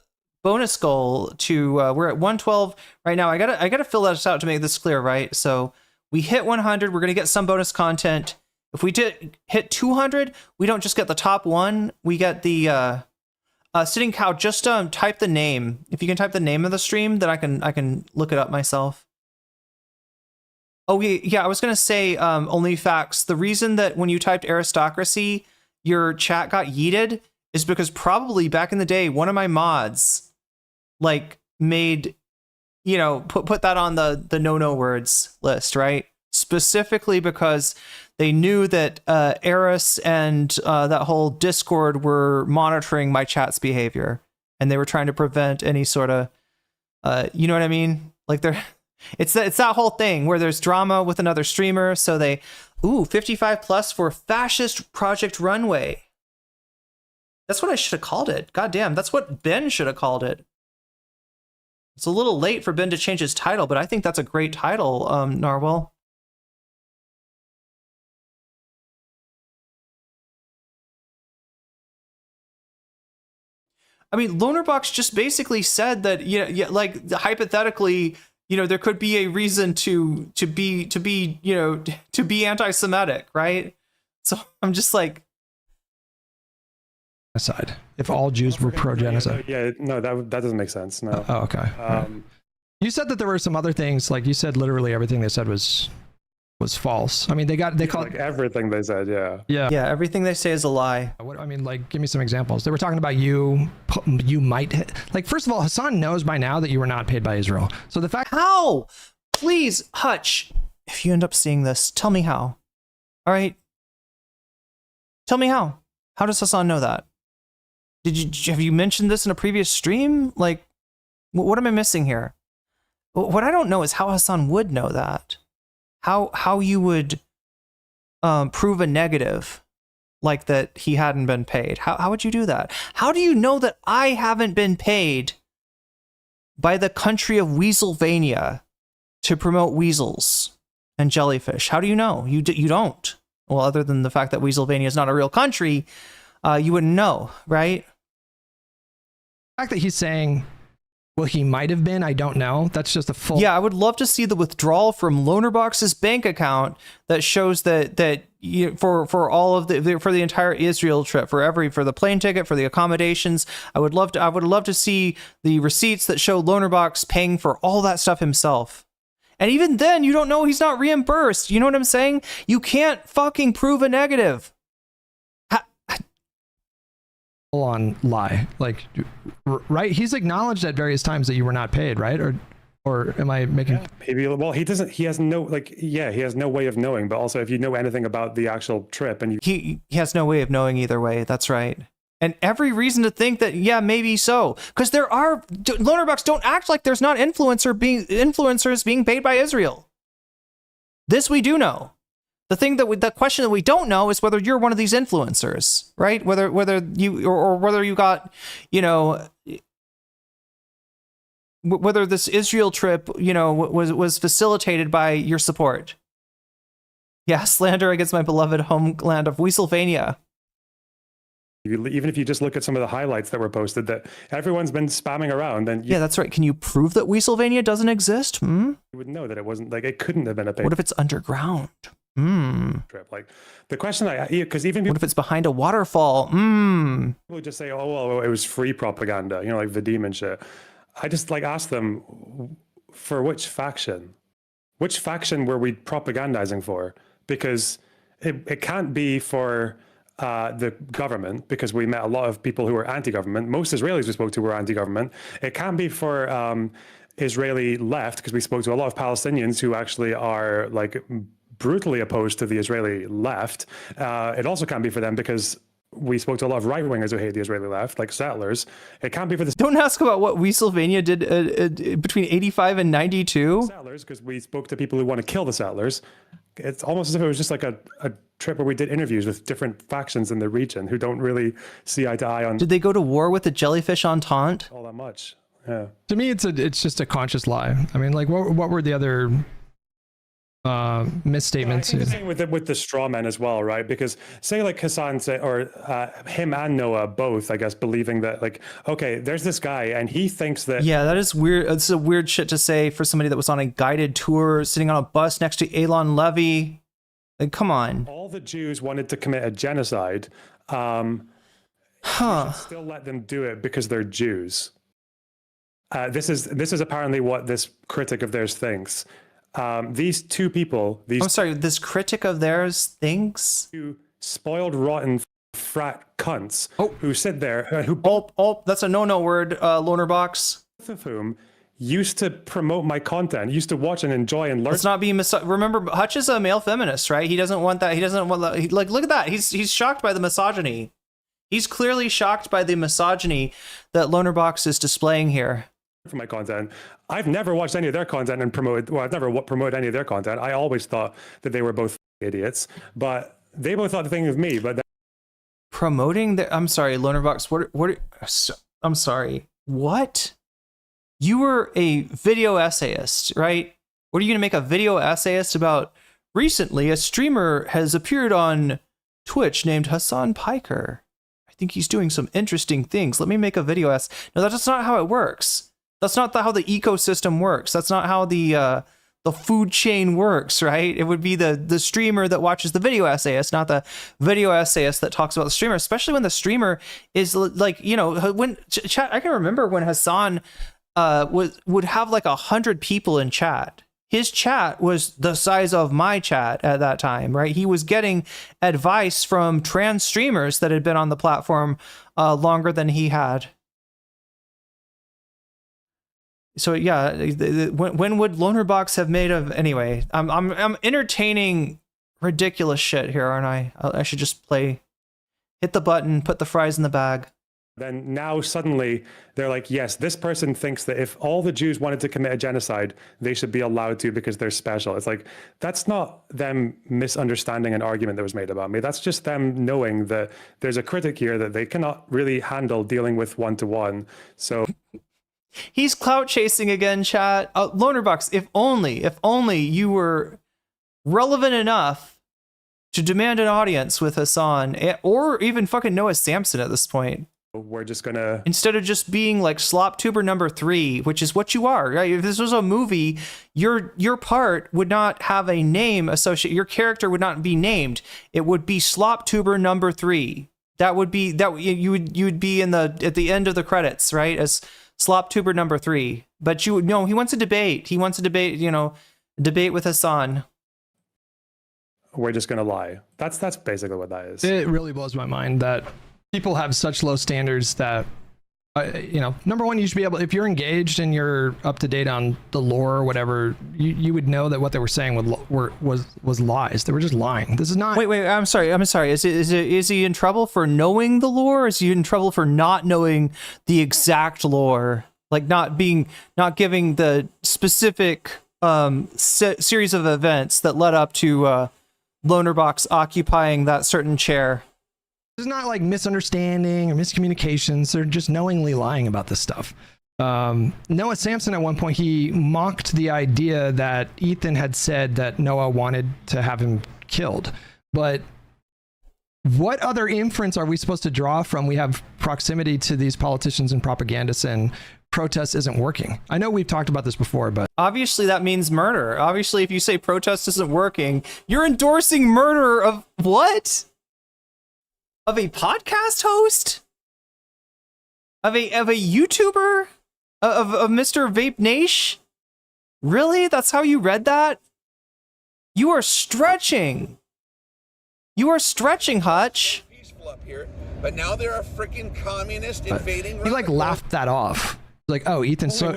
bonus goal to we're at 112 right now. I gotta fill this out to make this clear, right? So we hit 100, we're gonna get some bonus content. If we did hit 200, we don't just get the top one, we get the Sitting Cow. Just type the name. If you can type the name of the stream, then I can look it up myself. Oh yeah, I was gonna say only facts. The reason that when you typed aristocracy, your chat got yeeted is because probably back in the day, one of my mods like made, you know, put that on the no words list, right? Specifically because they knew that Eris and that whole Discord were monitoring my chat's behavior, and they were trying to prevent any sort of, you know what I mean? Like it's that whole thing where there's drama with another streamer, so they, 55 plus for Fascist Project Runway. That's what I should have called it. God damn, that's what Ben should have called it. It's a little late for Ben to change his title, but I think that's a great title, Narwhal. I mean, Lonerbox just basically said that, yeah, like hypothetically, you know, there could be a reason to be, you know, to be anti-Semitic, right? So I'm just like, genocide. If all Jews were pro-genocide. Yeah, no, that doesn't make sense. No. Oh, okay. You said that there were some other things, like you said literally everything they said was false. I mean, they called like everything they said, yeah. Yeah, everything they say is a lie. What, I mean, like, give me some examples. They were talking about you might, like, first of all, Hasan knows by now that you were not paid by Israel. So the fact— How? Please, Hutch, if you end up seeing this, tell me how. All right? Tell me how. How does Hasan know that? Have you mentioned this in a previous stream? Like, what am I missing here? What I don't know is how Hasan would know that. How you would prove a negative, like that he hadn't been paid. How would you do that? How do you know that I haven't been paid by the country of Weaselvania to promote weasels and jellyfish? How do you know? You don't. Well, other than the fact that Weaselvania is not a real country, you wouldn't know, right? The fact that he's saying, well, he might have been, I don't know. That's just a full— Yeah, I would love to see the withdrawal from Lonerbox's bank account that shows that for all of for the entire Israel trip, for the plane ticket, for the accommodations. I would love to see the receipts that show Lonerbox paying for all that stuff himself. And even then, you don't know he's not reimbursed. You know what I'm saying? You can't fucking prove a negative. On lie, like, right? He's acknowledged at various times that you were not paid, right? Or am I making— Yeah, maybe. Well, he has no way of knowing. But also, if you know anything about the actual trip, and he has no way of knowing either way. That's right. And every reason to think that, yeah, maybe so, because there are Lonerbox. Don't act like there's not influencers being paid by Israel. This we do know. The question that we don't know is whether you're one of these influencers, right? Whether you or whether you got, you know, whether this Israel trip, you know, was facilitated by your support. Yeah, slander against my beloved homeland of Weaselvania. Even if you just look at some of the highlights that were posted that everyone's been spamming around, then yeah, that's right. Can you prove that Weaselvania doesn't exist? You would know that it wasn't, like, it couldn't have been a paid. What if it's underground? trip. Like the question because even What people if it's behind a waterfall? people just say, oh, well, it was free propaganda, you know, like the demon shit. I just like ask them, for which faction? Which faction were we propagandizing for? Because it can't be for the government, because we met a lot of people who were anti-government. Most Israelis we spoke to were anti-government. It can't be for Israeli left, because we spoke to a lot of Palestinians who actually are like brutally opposed to the Israeli left. It also can't be for them because we spoke to a lot of right-wingers who hate the Israeli left, like settlers. It can't be for the Don't ask about what Weaselvania did between 85 and 92. settlers, because we spoke to people who want to kill the settlers. It's almost as if it was just like a trip where we did interviews with different factions in the region who don't really see eye to eye on Did they go to war with the jellyfish entente? all that much. Yeah. To me, it's just a conscious lie. I mean, like, what were the other misstatements? I think the same with the straw men as well, right? Because say like Hasan said, or him and Noah both, I guess, believing that like, okay, there's this guy and he thinks that. Yeah, that is weird. It's a weird shit to say for somebody that was on a guided tour, sitting on a bus next to Elon Levy. Like, come on. All the Jews wanted to commit a genocide. We should still let them do it because they're Jews. This is apparently what this critic of theirs thinks. These two people, I'm sorry, this critic of theirs thinks? two spoiled, rotten frat cunts who sit there, That's a no word, Lonerbox. both of whom used to promote my content, used to watch and enjoy and learn. Let's not be remember, Hutch is a male feminist, right? He doesn't want that. He doesn't want that. Like, look at that. He's shocked by the misogyny. He's clearly shocked by the misogyny that Lonerbox is displaying here. For my content. I've never watched any of their content and I've never promoted any of their content. I always thought that they were both idiots, but they both thought the thing of me. But Promoting the, I'm sorry, Lonerbox. I'm sorry. What? You were a video essayist, right? What are you going to make a video essayist about? Recently, a streamer has appeared on Twitch named Hasan Piker. I think he's doing some interesting things. Let me make a video essay. No, that's not how it works. That's not how the ecosystem works. That's not how the food chain works, right? It would be the streamer that watches the video essayist, not the video essayist that talks about the streamer, especially when the streamer is like, you know, when chat, I can remember when Hasan would have like 100 people in chat. His chat was the size of my chat at that time, right? He was getting advice from trans streamers that had been on the platform longer than he had. So yeah, when would Lonerbox have made of anyway? I'm entertaining ridiculous shit here, aren't I? I should just hit the button, put the fries in the bag. then now suddenly they're like, yes, this person thinks that if all the Jews wanted to commit a genocide, they should be allowed to because they're special. It's like, that's not them misunderstanding an argument that was made about me. That's just them knowing that there's a critic here that they cannot really handle dealing with one-to-one. So he's clout chasing again, chat. Lonerbox, if only you were relevant enough to demand an audience with Hasan or even fucking Noah Samsen at this point. We're just gonna, instead of just being like Sloptuber number 3, which is what you are, right? If this was a movie, your part would not have a name associated. Your character would not be named. It would be Sloptuber number 3. That would be that you would be in at the end of the credits, right? As Sloptuber number 3. But he wants a debate. He wants a debate. Debate with Hasan. We're just gonna lie. That's basically what that is. It really blows my mind that people have such low standards that, number one, you should be able, if you're engaged and you're up to date on the lore or whatever, you would know that what they were saying was lies. They were just lying. This is not. Wait. I'm sorry. Is he in trouble for knowing the lore? Or is he in trouble for not knowing the exact lore? Like not giving the specific series of events that led up to Lonerbox occupying that certain chair. It's not like misunderstanding or miscommunications. They're just knowingly lying about this stuff. Noah Samsen, at one point, he mocked the idea that Ethan had said that Noah wanted to have him killed. But what other inference are we supposed to draw from? We have proximity to these politicians and propagandists and protest isn't working. I know we've talked about this before, but Obviously that means murder. Obviously, if you say protest isn't working, you're endorsing murder of what? Of a podcast host? Of a YouTuber? Of Mr. Vape Nash? Really? That's how you read that? You are stretching. You are stretching, Hutch. Peaceful up here, but now there are freaking communists invading. he like laughed that off. Like, oh, Ethan. So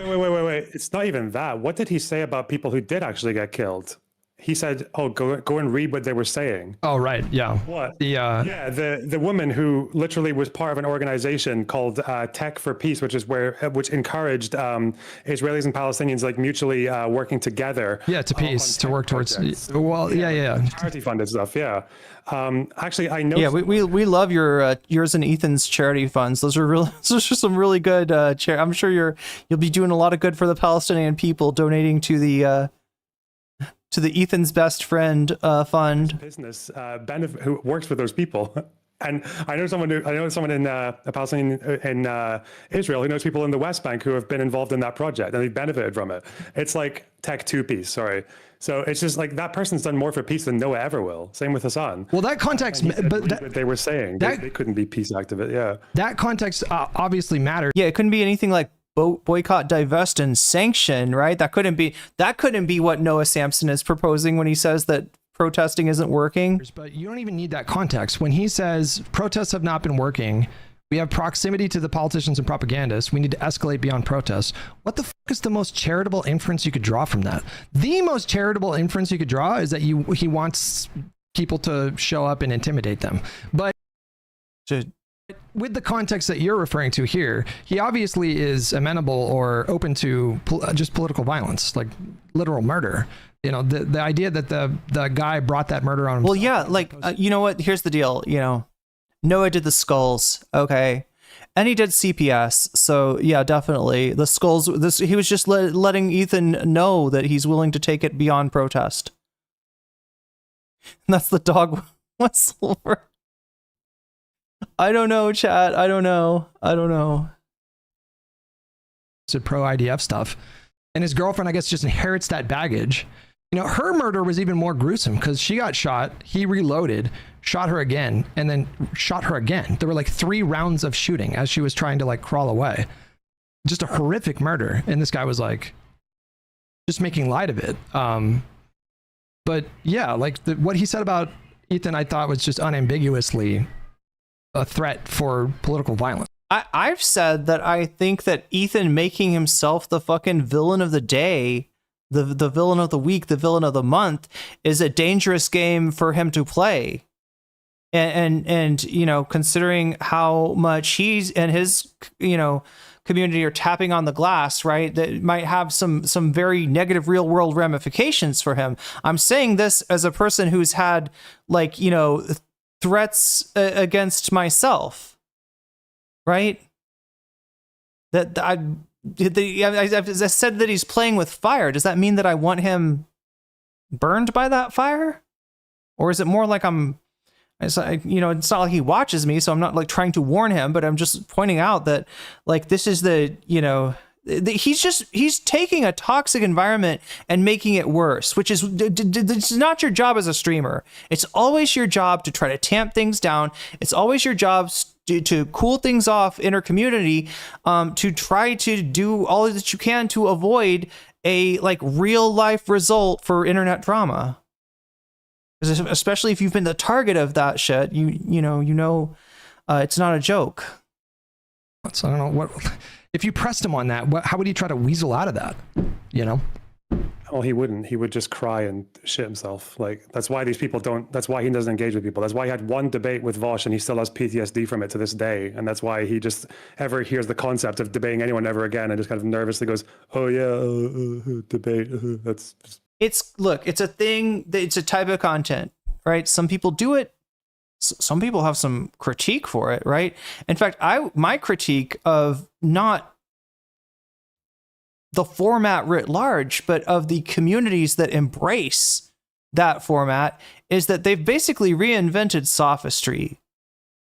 Wait. It's not even that. What did he say about people who did actually get killed? He said, "Oh, go and read what they were saying." Oh, right, yeah. What? The woman who literally was part of an organization called Tech for Peace, which encouraged Israelis and Palestinians like mutually working together. Yeah, to peace, to work towards. Well, yeah. Charity funded stuff. Yeah. Actually, I know. Yeah, we love your yours and Ethan's charity funds. Those are some really good. I'm sure you'll be doing a lot of good for the Palestinian people, donating to the Ethan's Best Friend fund. Business benefit who works for those people. And I know someone in a Palestinian in Israel who knows people in the West Bank who have been involved in that project and they've benefited from it. It's like Tech 2 Peace, sorry. So it's just like that person's done more for peace than Noah ever will. Same with Hasan. Well, that context, but they were saying they couldn't be peace activists. Yeah, that context obviously matters. Yeah, it couldn't be anything like boycott, divest, and sanction, right? That couldn't be what Noah Samsen is proposing when he says that protesting isn't working. But you don't even need that context. When he says protests have not been working, we have proximity to the politicians and propagandists, we need to escalate beyond protests. What the fuck is the most charitable inference you could draw from that? The most charitable inference you could draw is that he wants people to show up and intimidate them. But with the context that you're referring to here, he obviously is amenable or open to just political violence, like literal murder. You know, the idea that the guy brought that murder on himself. Well, yeah, like, you know what? Here's the deal. You know, Noah did the skulls. Okay. And he did CPS. So yeah, definitely the skulls. He was just letting Ethan know that he's willing to take it beyond protest. And that's the dog whistle. I don't know, chat. I don't know. It's a pro IDF stuff. And his girlfriend, I guess, just inherits that baggage. You know, her murder was even more gruesome because she got shot, he reloaded, shot her again, and then shot her again. There were like 3 rounds of shooting as she was trying to like crawl away. Just a horrific murder. And this guy was like, just making light of it. But yeah, like what he said about Ethan, I thought was just unambiguously a threat for political violence. I've said that I think that Ethan making himself the fucking villain of the day, the villain of the week, the villain of the month, is a dangerous game for him to play. And you know, considering how much he's and his, you know, community are tapping on the glass, right? That might have some very negative real world ramifications for him. I'm saying this as a person who's had, like, you know, threats against myself, right? That I said that he's playing with fire. Does that mean that I want him burned by that fire? Or is it more like it's not like he watches me, so I'm not like trying to warn him, but I'm just pointing out that, like, this is he's taking a toxic environment and making it worse, which is it's not your job as a streamer. It's always your job to try to tamp things down. It's always your job to cool things off in our community, to try to do all that you can to avoid a like real life result for internet drama. Especially if you've been the target of that shit, you know, it's not a joke. So I don't know what if you pressed him on that. How would he try to weasel out of that? You know. Well, he wouldn't. He would just cry and shit himself. Like, that's why these people don't. That's why he doesn't engage with people. That's why he had one debate with Vosh and he still has PTSD from it to this day. And that's why he just ever hears the concept of debating anyone ever again and just kind of nervously goes, "Oh yeah, debate." That's. It's a thing. It's a type of content, right? Some people do it. Some people have some critique for it, right? In fact, my critique of not the format writ large, but of the communities that embrace that format, is that they've basically reinvented sophistry.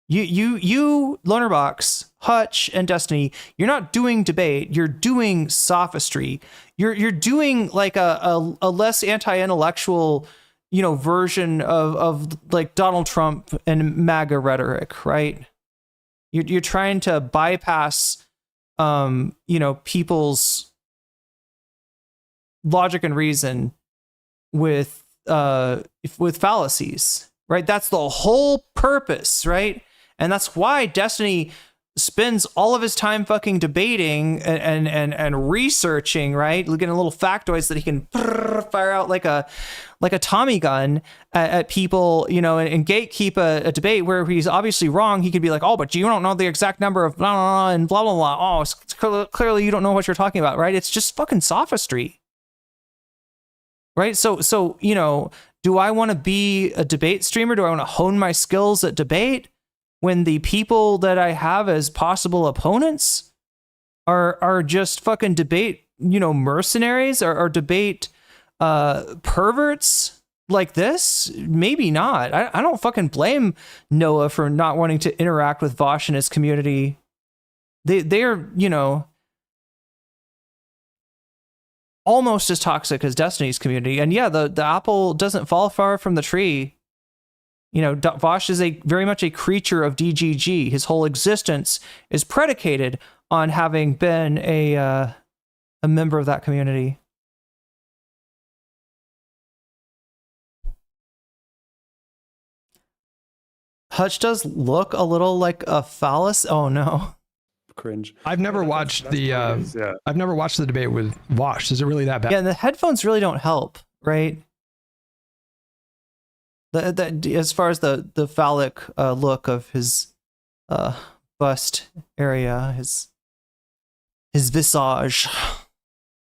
You, Lonerbox, Hutch, and Destiny, you're not doing debate. You're doing sophistry. You're doing like a less anti-intellectual, version of like Donald Trump and MAGA rhetoric, right? You're trying to bypass, people's logic and reason with fallacies, right? That's the whole purpose, right? And that's why Destiny spends all of his time fucking debating and researching, right? Looking at little factoids that he can fire out like a Tommy gun at people, and gatekeep a debate where he's obviously wrong. He could be like, oh, but you don't know the exact number of blah, blah, blah, and blah, blah, blah. Oh, clearly you don't know what you're talking about, right? It's just fucking sophistry. Right? So, do I want to be a debate streamer? Do I want to hone my skills at debate when the people that I have as possible opponents are just fucking debate, mercenaries or debate perverts like this? Maybe not. I don't fucking blame Noah for not wanting to interact with Vosh and his community. They're, almost as toxic as Destiny's community. And yeah, the apple doesn't fall far from the tree. Vosh is very much a creature of DGG. His whole existence is predicated on having been a member of that community. Hutch does look a little like a phallus. Oh no. Cringe. I've never watched I've never watched the debate with Vosh. Is it really that bad? Yeah, and the headphones really don't help, right? As far as the phallic look of his bust area, his visage.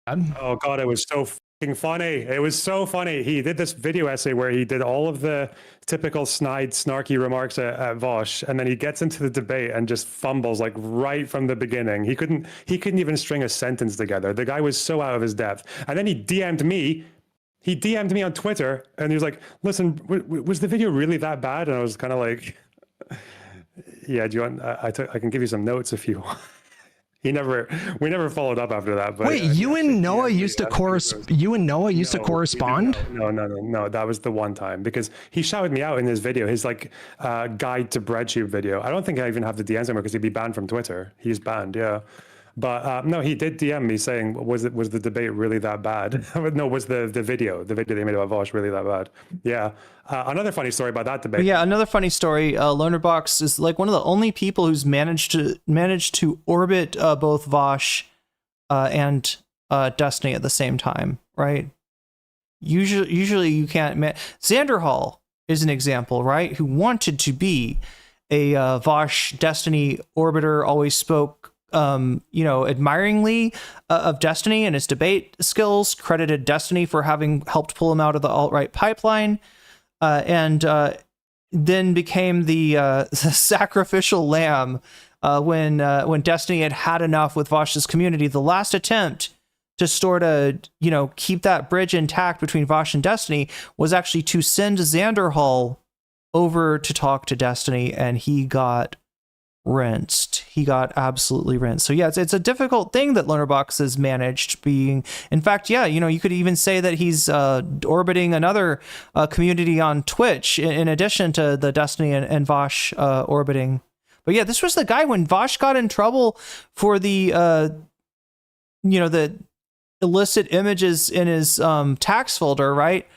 Oh god, it was so fucking funny. It was so funny. He did this video essay where he did all of the typical snide, snarky remarks at Vosh, and then he gets into the debate and just fumbles like right from the beginning. He couldn't even string a sentence together. The guy was so out of his depth. And then he DM'd me. He DM'd me on Twitter, and he was like, "Listen, was the video really that bad?" And I was kind of like, "Yeah, do you want? I can give you some notes if you want." We never followed up after that. But wait, you and Noah used to correspond? No. That was the one time because he shouted me out in his video, his like guide to breadtube video. I don't think I even have the DMs anymore because he'd be banned from Twitter. He's banned, yeah. But no, he did DM me saying, was the debate really that bad? No, was the video they made about Vosh really that bad? Yeah. Another funny story about that debate. Yeah, another funny story. Lonerbox is like one of the only people who's managed to orbit both Vosh and Destiny at the same time, right? Usually you can't. Xander Hall is an example, right? Who wanted to be a Vosh Destiny orbiter, always spoke admiringly of Destiny and his debate skills, credited Destiny for having helped pull him out of the alt-right pipeline, and then became the sacrificial lamb when Destiny had enough with Vosh's community. The last attempt to sort of, keep that bridge intact between Vosh and Destiny was actually to send Xander Hall over to talk to Destiny, and he got rinsed. He got absolutely rinsed. So yeah, it's a difficult thing that Lonerbox has managed being. In fact, yeah, you could even say that he's orbiting another community on Twitch in addition to the Destiny and Vosh orbiting. But yeah, this was the guy when Vosh got in trouble for the the illicit images in his tax folder, right?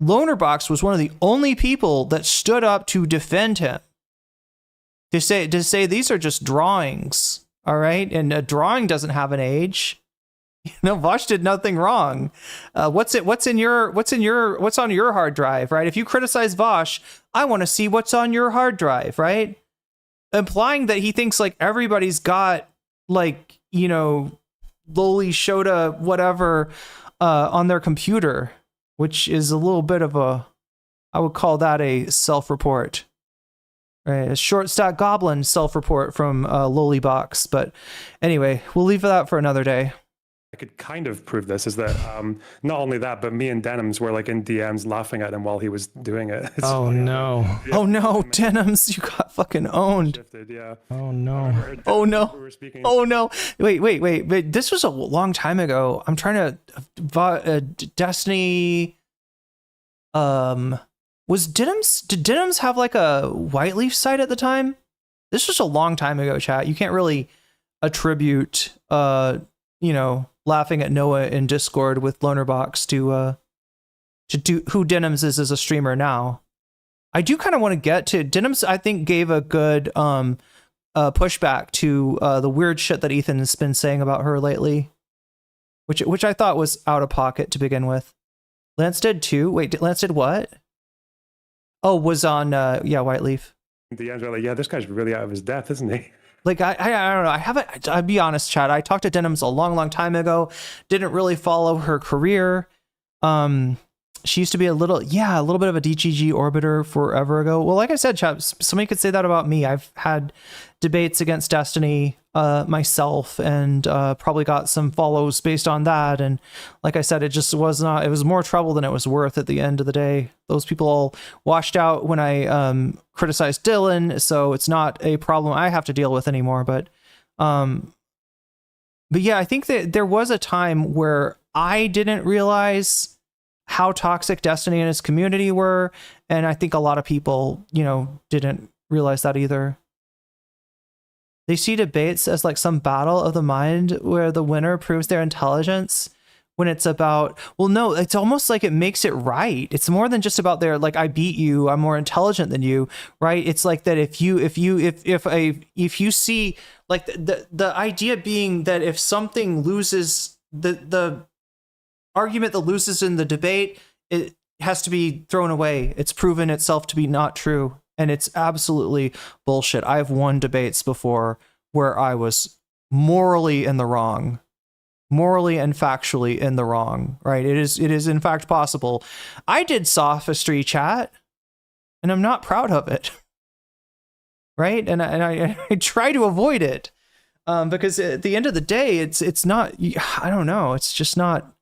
Lonerbox was one of the only people that stood up to defend him. To say these are just drawings, all right, and a drawing doesn't have an age. Vosh did nothing wrong. What's on your hard drive, right? If you criticize Vosh, I want to see what's on your hard drive, right? Implying that he thinks like everybody's got like lowly Shota whatever on their computer, which is a little bit of I would call that a self-report. Right, a short stack goblin self-report from Lowlybox. But anyway, we'll leave that for another day. I could kind of prove this is that not only that, but me and Denims were like in DMs laughing at him while he was doing it. It's Oh funny. no. Yeah. Oh no, Denims, you got fucking owned. Shifted, yeah. Oh no. Oh no. We were speaking. Oh no. Wait. But this was a long time ago. I'm trying to Destiny was did Denims have like a White Leaf site at the time? This was a long time ago, chat. You can't really attribute laughing at Noah in Discord with Lonerbox to do who Denims is as a streamer now. I do kind of want to get to Denims. I think gave a good pushback to the weird shit that Ethan has been saying about her lately, which I thought was out of pocket to begin with. Lance did too. Wait, Lance did what? Oh, was on White Leaf. DMs were like, yeah, this guy's really out of his depth, isn't he? Like, I don't know. I haven't, I'll be honest, Chad. I talked to Denims a long time ago. Didn't really follow her career. She used to be a little bit of a DGG orbiter forever ago. Well, like I said, Chad, somebody could say that about me. I've had debates against Destiny myself and probably got some follows based on that. And like I said, it was more trouble than it was worth at the end of the day. Those people all washed out when I criticized Dylan, so it's not a problem I have to deal with anymore. But yeah, I think that there was a time where I didn't realize how toxic Destiny and his community were, and I think a lot of people, didn't realize that either. They see debates as like some battle of the mind where the winner proves their intelligence, when it's about, well, no, it's almost like it makes it right. It's more than just about their, like, I beat you, I'm more intelligent than you, right? It's like that if you see, like, the idea being that if something loses, the argument that loses in the debate, it has to be thrown away. It's proven itself to be not true. And it's absolutely bullshit. I've won debates before where I was morally and factually in the wrong, right? It is in fact possible. I did sophistry, chat, and I'm not proud of it, right? And I try to avoid it because at the end of the day, it's not, I don't know, it's just not.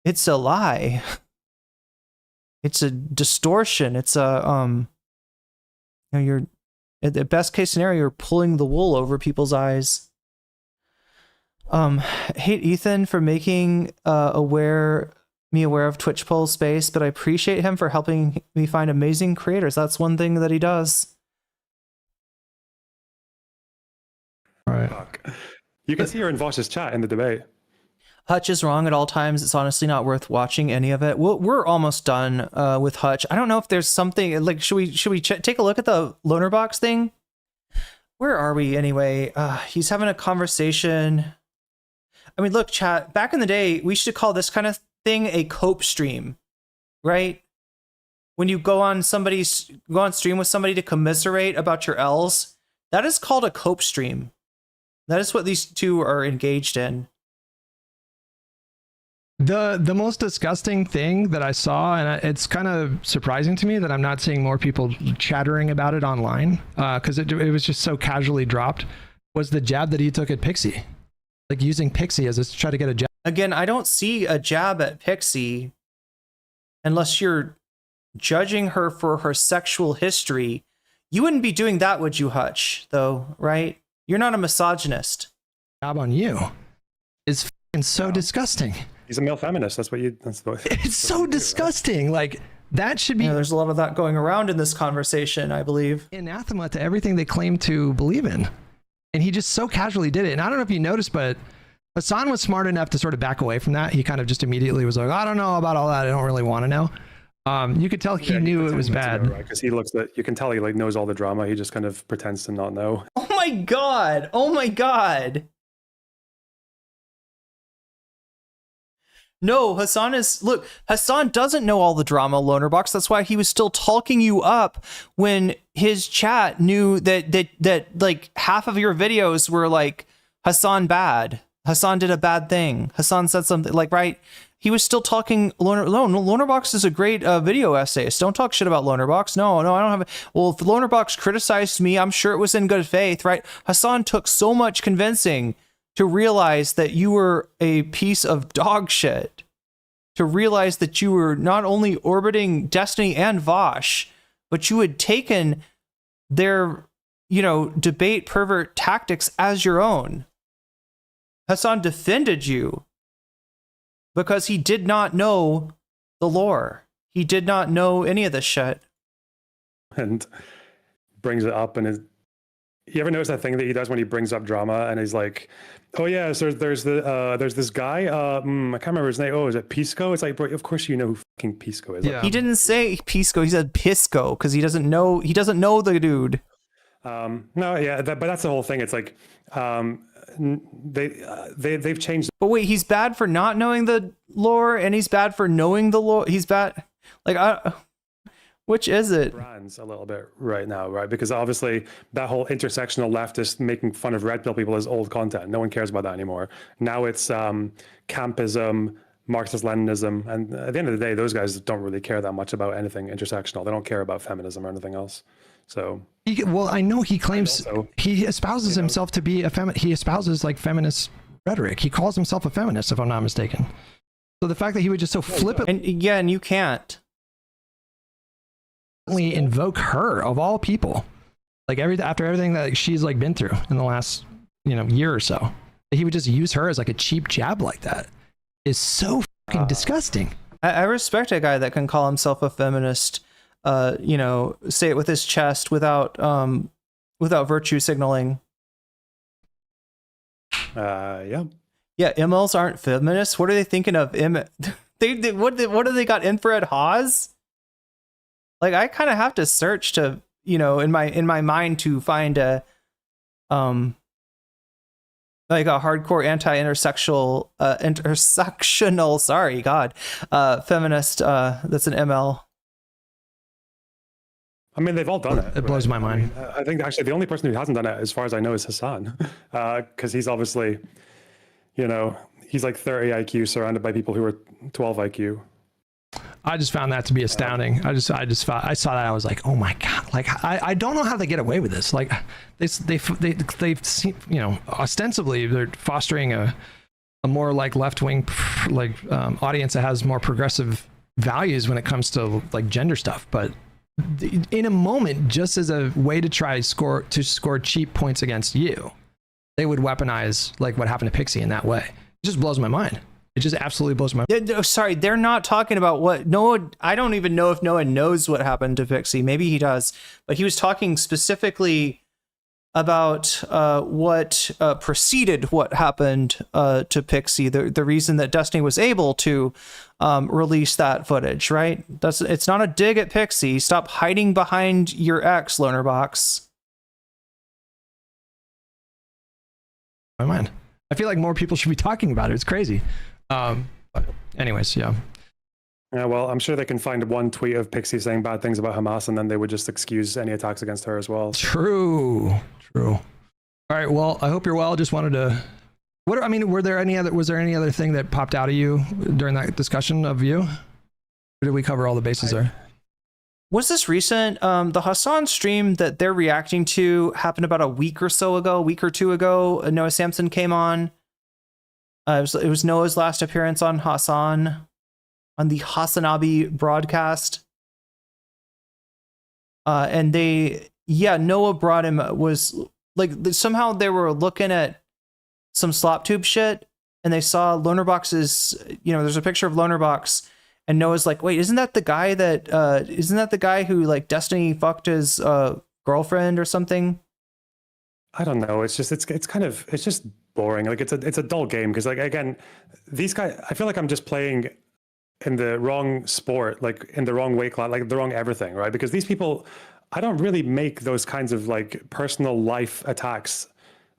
It's a lie. It's a distortion. It's a you're at the best case scenario, you're pulling the wool over people's eyes. Hate Ethan for making me aware of Twitch poll space, but I appreciate him for helping me find amazing creators. That's one thing that he does. All right. You can see her in Vosh's chat in the debate. Hutch is wrong at all times. It's honestly not worth watching any of it. We're almost done with Hutch. I don't know if there's something like, should we take a look at the Lonerbox thing? Where are we anyway? He's having a conversation. I mean, look, chat, back in the day, we should call this kind of thing a cope stream, right? When you go on stream with somebody to commiserate about your L's, that is called a cope stream. That is what these two are engaged in. The most disgusting thing that I saw, and it's kind of surprising to me that I'm not seeing more people chattering about it online, because it was just so casually dropped, was the jab that he took at Pixie. Like using Pixie as to try to get a jab. Again, I don't see a jab at Pixie unless you're judging her for her sexual history. You wouldn't be doing that, would you, Hutch, though, right? You're not a misogynist. Jab on you is so disgusting. He's a male feminist. It's so disgusting. Like, that should be. There's a lot of that going around in this conversation, I believe. Anathema to everything they claim to believe in. And he just so casually did it. And I don't know if you noticed, but Hasan was smart enough to sort of back away from that. He kind of just immediately was like, I don't know about all that. I don't really want to know. You could tell he knew it was bad. Because he looks at, you can tell he like knows all the drama. He just kind of pretends to not know. Oh my God. Oh my God. No, Hasan doesn't know all the drama, Lonerbox. That's why he was still talking you up when his chat knew that like half of your videos were like Hasan bad. Hasan did a bad thing. Hasan said something like, right. he was still talking Lonerbox is a great video essayist. Don't talk shit about Lonerbox. No, I don't have it. Well, if Lonerbox criticized me, I'm sure it was in good faith, right? Hasan took so much convincing to realize that you were a piece of dog shit, to realize that you were not only orbiting Destiny and Vosh, but you had taken their, debate pervert tactics as your own. Hasan defended you because he did not know the lore. He did not know any of this shit. And brings it up, and you ever notice that thing that he does when he brings up drama, and he's like, "Oh yeah, so there's this guy. I can't remember his name. Oh, is it Pisco?" It's like, bro, of course you know who fucking Pisco is. Yeah. He didn't say Pisco. He said Pisco because he doesn't know. He doesn't know the dude. No, yeah, but that's the whole thing. It's like they've changed. But wait, he's bad for not knowing the lore, and he's bad for knowing the lore. He's bad. Which is it? Brands a little bit right now, right? Because obviously that whole intersectional leftist making fun of red pill people is old content. No one cares about that anymore. Now it's campism, Marxist Leninism, and at the end of the day, those guys don't really care that much about anything intersectional. They don't care about feminism or anything else. So I know he claims he espouses himself to be a he espouses like feminist rhetoric. He calls himself a feminist, if I'm not mistaken. So the fact that he would just so flippantly and you can't invoke her of all people, like after everything that she's like been through in the last year or so, he would just use her as like a cheap jab like that is so fucking disgusting. I respect a guy that can call himself a feminist, say it with his chest without virtue signaling. Yeah, MLs aren't feminists. What are they thinking of? What do they got? Infrared Haas? Like, I kind of have to search to, in my mind to find a hardcore intersectional, sorry, God, feminist that's an ML. I mean, they've all done it. It blows my mind. I think actually the only person who hasn't done it, as far as I know, is Hasan, because he's obviously, he's like 30 IQ surrounded by people who are 12 IQ. I just found that to be astounding. I saw that. I was like, oh my God. Like, I don't know how they get away with this. Like they've seen, ostensibly they're fostering a more like left-wing, audience that has more progressive values when it comes to like gender stuff. But in a moment, just as a way to try score cheap points against you, they would weaponize like what happened to Pixie in that way. It just blows my mind. It just absolutely blows my mind. Sorry, they're not talking about what Noah. I don't even know if Noah knows what happened to Pixie. Maybe he does, but he was talking specifically about what preceded what happened to Pixie. The reason that Destiny was able to release that footage, right? It's not a dig at Pixie. Stop hiding behind your ex, Lonerbox. My mind. I feel like more people should be talking about it. It's crazy. But anyways, yeah. Yeah, well, I'm sure they can find one tweet of Pixie saying bad things about Hamas, and then they would just excuse any attacks against her as well. True. All right. Well, I hope you're well. Just wanted to. Was there any other thing that popped out of you during that discussion of you? Or did we cover all the bases there? Was this recent? The Hasan stream that they're reacting to happened about a week or two ago. Noah Samsen came on. It was Noah's last appearance on Hasan, on the Hasanabi broadcast. And Noah brought him, was like, somehow they were looking at some slop tube shit, and they saw Lonerbox's, there's a picture of Lonerbox, and Noah's like, wait, isn't that the guy who like Destiny fucked his girlfriend or something? I don't know. It's just boring. Like it's a dull game because, like, again, these guys, I feel like I'm just playing in the wrong sport, like in the wrong weight class, like the wrong everything, right? Because these people, I don't really make those kinds of like personal life attacks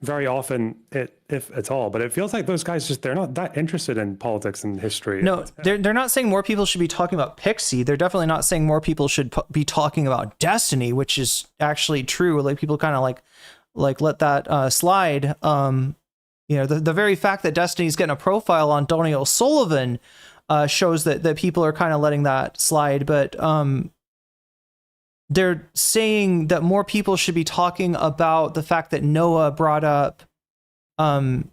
very often, if at all. But it feels like those guys they're not that interested in politics and history. No, they're not saying more people should be talking about Pixie. They're definitely not saying more people should be talking about Destiny, which is actually true. Like people kind of like let that slide. The very fact that Destiny's getting a profile on Donny O'Sullivan shows that people are kind of letting that slide. But they're saying that more people should be talking about the fact that Noah brought up that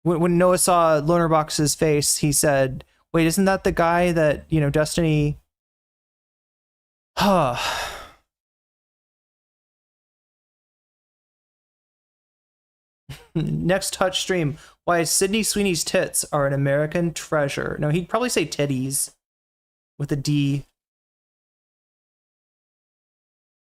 when Noah saw Lonerbox's face, he said, wait, isn't that the guy that, Destiny... Next touch stream, why Sydney Sweeney's tits are an American treasure. No, he'd probably say titties with a D.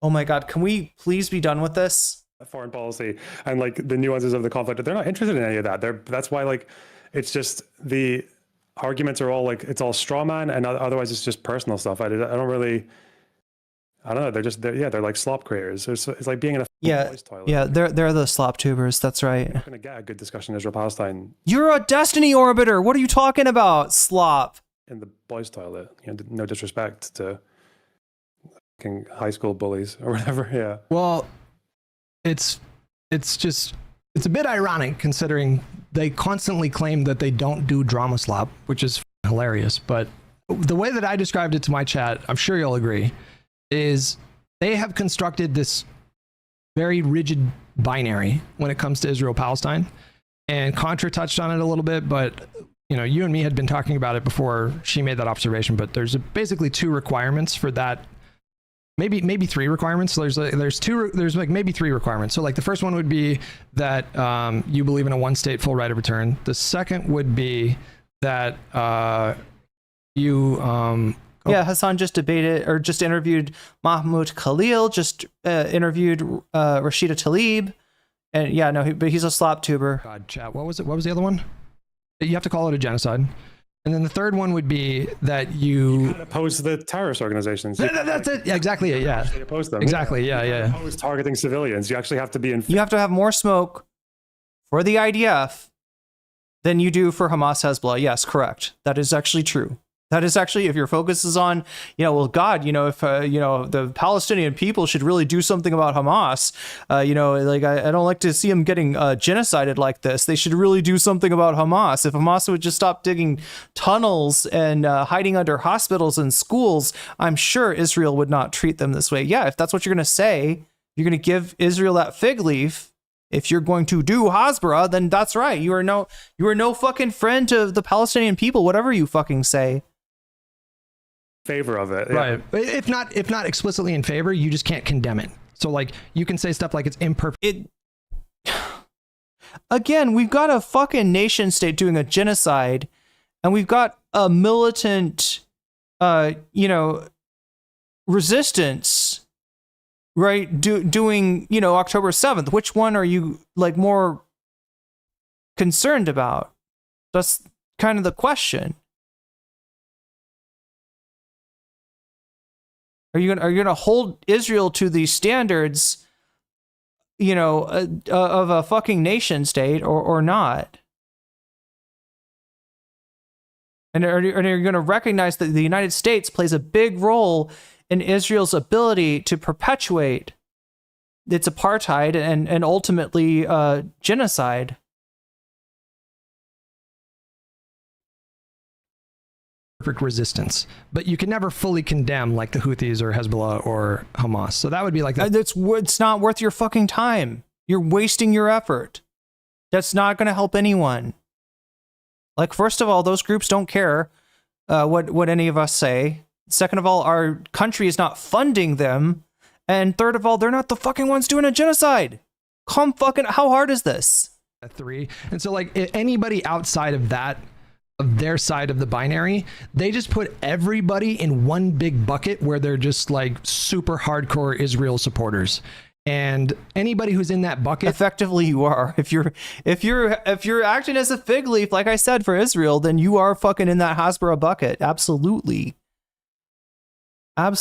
Oh my God, can we please be done with this? Foreign policy and like the nuances of the conflict. They're not interested in any of that. That's why like it's just the arguments are all like it's all straw man, and otherwise it's just personal stuff. I don't know. They're like slop creators. It's like being in a boys toilet. Yeah, they're the slop tubers. That's right. You're not gonna get a good discussion Israel Palestine. You're a Destiny orbiter. What are you talking about, slop? In the boys toilet. No disrespect to fucking high school bullies or whatever. Yeah. Well, it's a bit ironic considering they constantly claim that they don't do drama slop, which is hilarious. But the way that I described it to my chat, I'm sure you'll agree, is they have constructed this very rigid binary when it comes to Israel-Palestine. And Contra touched on it a little bit, but you and me had been talking about it before she made that observation. But there's basically two requirements for that. Maybe three requirements. There's maybe three requirements. So like the first one would be that you believe in a one state full right of return. The second would be that Hasan just debated or just interviewed Mahmoud Khalil, just interviewed Rashida Tlaib, and but he's a slop tuber. God, chat. What was it? What was the other one? You have to call it a genocide. And then the third one would be that you oppose the terrorist organizations. That's it. Yeah, exactly. Yeah. Oppose them. Exactly. Yeah. Oppose targeting civilians. You actually have to be in. You have to have more smoke for the IDF than you do for Hamas Hezbollah. Yes, correct. That is actually true. That is actually, if your focus is on, God, if, the Palestinian people should really do something about Hamas, I don't like to see them getting genocided like this. They should really do something about Hamas. If Hamas would just stop digging tunnels and hiding under hospitals and schools, I'm sure Israel would not treat them this way. Yeah, if that's what you're going to say, you're going to give Israel that fig leaf. If you're going to do Hasbara, then that's right. You are no fucking friend to the Palestinian people, whatever you fucking say. Favor of it, right? If not explicitly in favor, you just can't condemn it. So like you can say stuff like it's imperfect. Again, we've got a fucking nation state doing a genocide, and we've got a militant resistance, right? Doing October 7th. Which one are you like more concerned about? That's kind of the question. Are you gonna hold Israel to the standards, of a fucking nation state, or not? And are you going to recognize that the United States plays a big role in Israel's ability to perpetuate its apartheid and ultimately genocide? Resistance, but you can never fully condemn like the Houthis or Hezbollah or Hamas. So that would be like that. It's not worth your fucking time. You're wasting your effort. That's not going to help anyone. Like, first of all, those groups don't care what any of us say. Second of all, our country is not funding them. And third of all, they're not the fucking ones doing a genocide. How hard is this? Three. And so like anybody outside of that, of their side of the binary, they just put everybody in one big bucket where they're just like super hardcore Israel supporters. And anybody who's in that bucket, effectively you are. If you're acting as a fig leaf, like I said, for Israel, then you are fucking in that Hasbara bucket. Absolutely. I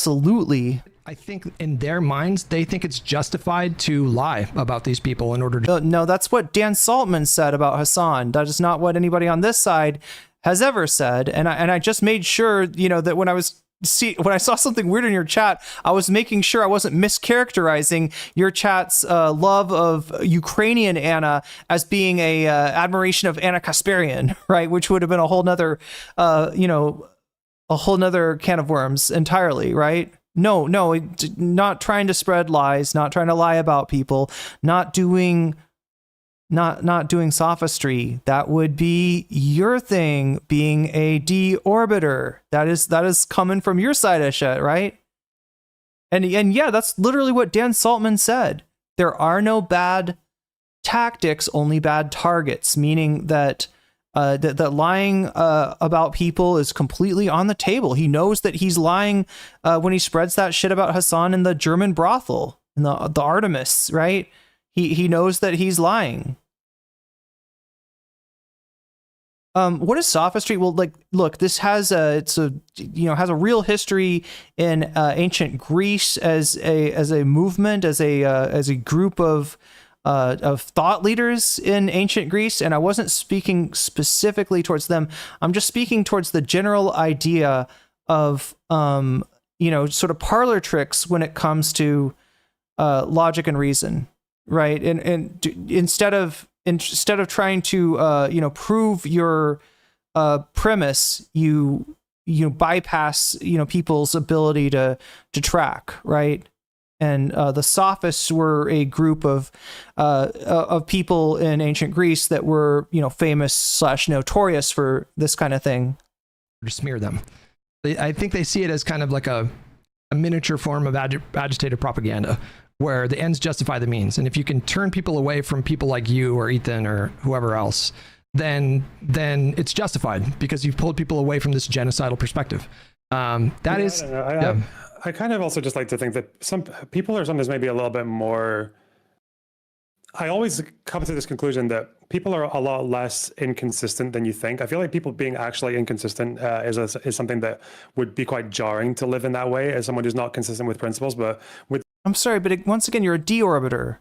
think in their minds, they think it's justified to lie about these people in order to... No, that's what Dan Saltman said about Hasan. That is not what anybody on this side has ever said. And I just made sure, that when I was see when I saw something weird in your chat, I was making sure I wasn't mischaracterizing your chat's love of Ukrainian Anna as being a admiration of Anna Kasparian, right? Which would have been a whole nother, a whole nother can of worms entirely, right? No, not trying to spread lies, not trying to lie about people, not doing sophistry. That would be your thing, being a deorbiter. That is coming from your side of shit, right? And yeah, that's literally what Dan Saltman said. There are no bad tactics, only bad targets, meaning that that lying about people is completely on the table. He knows that he's lying when he spreads that shit about Hasan in the German brothel, in the Artemis, right? He knows that he's lying. What is sophistry? Well, like, look, this has has a real history in ancient Greece as a movement, as a group of thought leaders in ancient Greece, and I wasn't speaking specifically towards them. I'm just speaking towards the general idea of sort of parlor tricks when it comes to logic and reason, right? And instead of trying to prove your premise, you bypass people's ability to track, right? And the sophists were a group of people in ancient Greece that were, famous / notorious for this kind of thing. To smear them. I think they see it as kind of like a miniature form of agitated propaganda, where the ends justify the means. And if you can turn people away from people like you or Ethan or whoever else, then it's justified because you've pulled people away from this genocidal perspective. I kind of also just like to think that some people are sometimes maybe a little bit more. I always come to this conclusion that people are a lot less inconsistent than you think. I feel like people being actually inconsistent is something that would be quite jarring to live in that way as someone who's not consistent with principles. But I'm sorry, but once again, you're a deorbiter.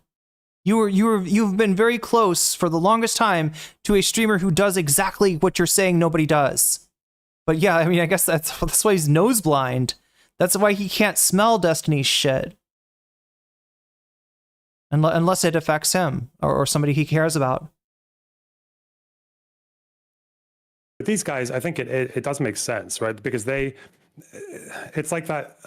You've been very close for the longest time to a streamer who does exactly what you're saying nobody does. But yeah, I mean, I guess that's why he's nose blind. That's why he can't smell Destiny's shit. Unless it affects him or somebody he cares about. But these guys, I think it does make sense, right? Because it's like that,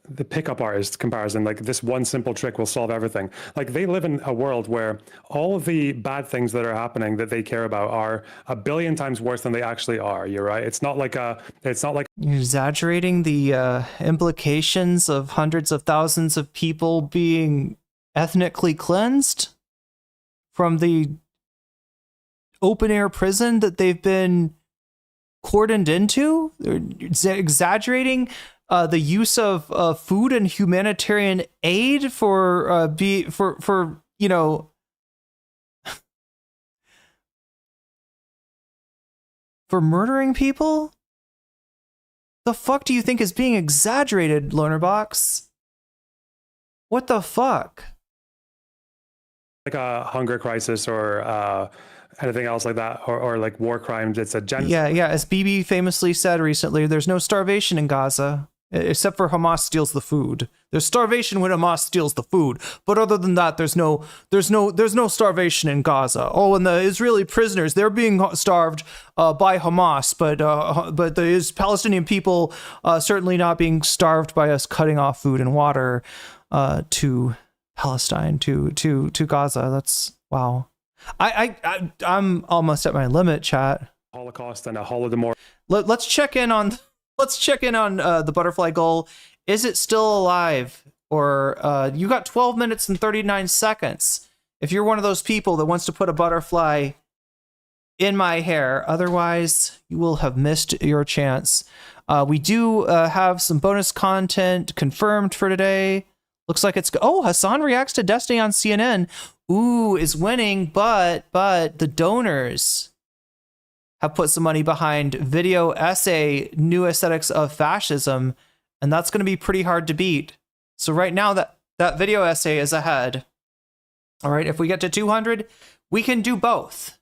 the pickup artist comparison, like this one simple trick will solve everything. Like they live in a world where all of the bad things that are happening that they care about are a billion times worse than they actually are. You're right. It's not like you're exaggerating the implications of hundreds of thousands of people being ethnically cleansed from the open air prison that they've been cordoned into. They're exaggerating the use of food and humanitarian aid for murdering people. The fuck do you think is being exaggerated, Lonerbox? What the fuck? Like a hunger crisis or anything else like that, or like war crimes. It's a genocide. Yeah. As Bibi famously said recently, there's no starvation in Gaza, except for Hamas steals the food. There's starvation when Hamas steals the food, but other than that, there's no starvation in Gaza. Oh, and the Israeli prisoners, they're being starved by Hamas, but the Palestinian people certainly not being starved by us cutting off food and water to Palestine, to Gaza. That's wow. I'm almost at my limit, chat. Holocaust and a Holodomor. Let's check in on the butterfly goal. Is it still alive? Or you got 12 minutes and 39 seconds. If you're one of those people that wants to put a butterfly in my hair, otherwise you will have missed your chance. We do have some bonus content confirmed for today. Looks like it's Hasan reacts to Destiny on CNN. Ooh, is winning, but the donors have put some money behind video essay, New Aesthetics of Fascism, and that's going to be pretty hard to beat. So right now that video essay is ahead. All right, if we get to 200, we can do both.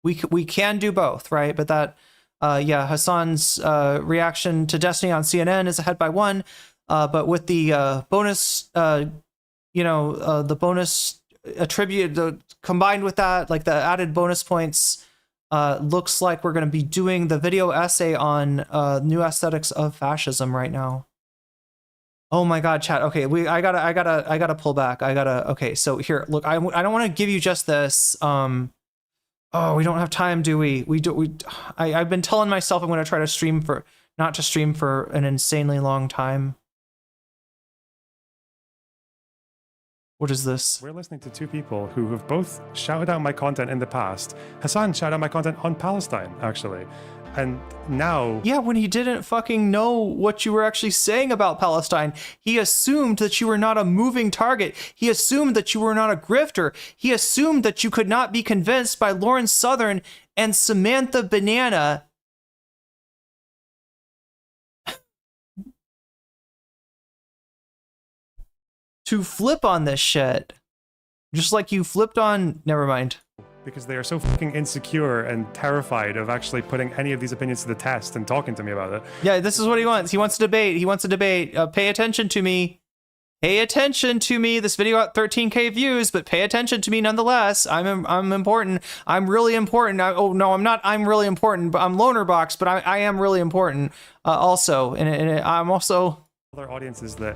We can do both, right? But that Yeah, Hasan's reaction to Destiny on CNN is ahead by 1. But with the bonus, the bonus attribute combined with that, like the added bonus points, looks like we're going to be doing the video essay on new aesthetics of fascism right now. Oh my God, chat. Okay, I gotta pull back. Okay, so here, look, I don't want to give you just this. Oh, we don't have time, do we? I've been telling myself I'm going to try to not to stream for an insanely long time. What is this? We're listening to two people who have both shouted out my content in the past. Hasan shouted out my content on Palestine, actually. And now... Yeah, when he didn't fucking know what you were actually saying about Palestine. He assumed that you were not a moving target. He assumed that you were not a grifter. He assumed that you could not be convinced by Lauren Southern and Samantha Banana to flip on this shit. Just like you flipped on... Never mind. Because they are so fucking insecure and terrified of actually putting any of these opinions to the test and talking to me about it. Yeah, this is what he wants. He wants to debate. He wants to debate. Pay attention to me. Pay attention to me. This video got 13K views, but pay attention to me nonetheless. I'm important. I'm really important. Oh, no, I'm not. I'm really important. But I'm Lonerbox, but I am really important also. And I'm also... Other audiences that...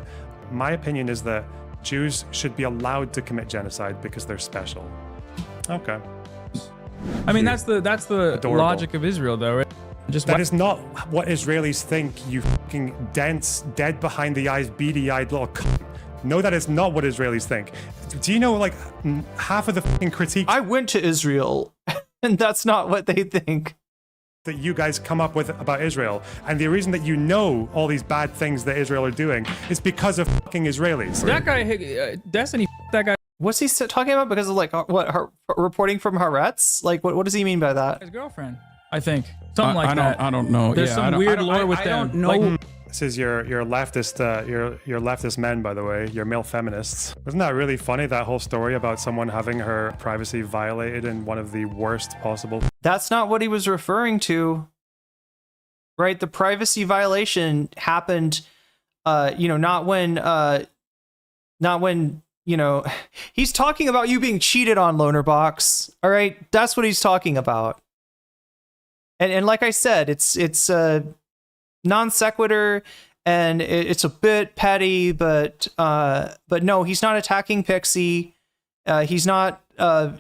My opinion is that Jews should be allowed to commit genocide because they're special. Okay. I mean, that's the Adorable. logic of Israel, though, right? That is not what Israelis think, you fucking dense, dead behind the eyes, beady-eyed little cunt. No, that is not what Israelis think. Do you know, like, half of the fucking critique... I went to Israel, and that's not what they think. ...that you guys come up with about Israel. And the reason that you know all these bad things that Israel are doing is because of fucking Israelis. That guy, Destiny, that guy... What's he talking about? Because of, like, what, reporting from Haaretz? Like, what does he mean by that? His girlfriend, I think. Something like that. I don't know. There's some weird lore with them. I don't know. Like, this is your leftist, your leftist men, by the way, your male feminists. Isn't that really funny, that whole story about someone having her privacy violated in one of the worst possible... That's not what he was referring to. Right? The privacy violation happened, not when, he's talking about you being cheated on, Lonerbox. All right? That's what he's talking about. And like I said, it's non sequitur, and it's a bit petty, but no, he's not attacking Pixie. He's not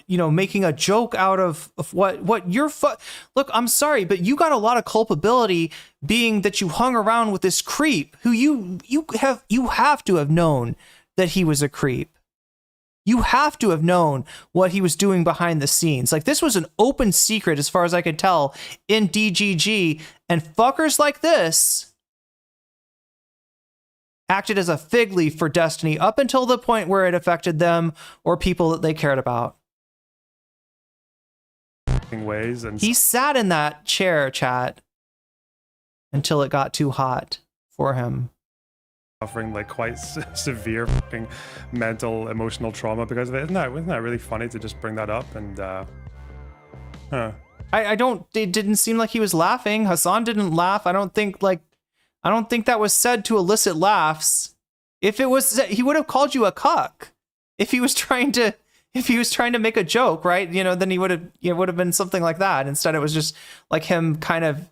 making a joke out of what you're look, I'm sorry, but you got a lot of culpability being that you hung around with this creep who you have to have known that he was a creep. You have to have known what he was doing behind the scenes. Like, this was an open secret as far as I could tell in DGG, and fuckers like this acted as a fig leaf for Destiny up until the point where it affected them or people that they cared about. Ways and he sat in that chair, chat, until it got too hot for him. Suffering like quite severe fucking mental, emotional trauma because of it. Isn't that really funny to just bring that up? And it didn't seem like he was laughing. Hasan didn't laugh. I don't think that was said to elicit laughs. If it was, he would have called you a cuck. If he was trying to make a joke, right? Then he would have been something like that. Instead, it was just like him kind of,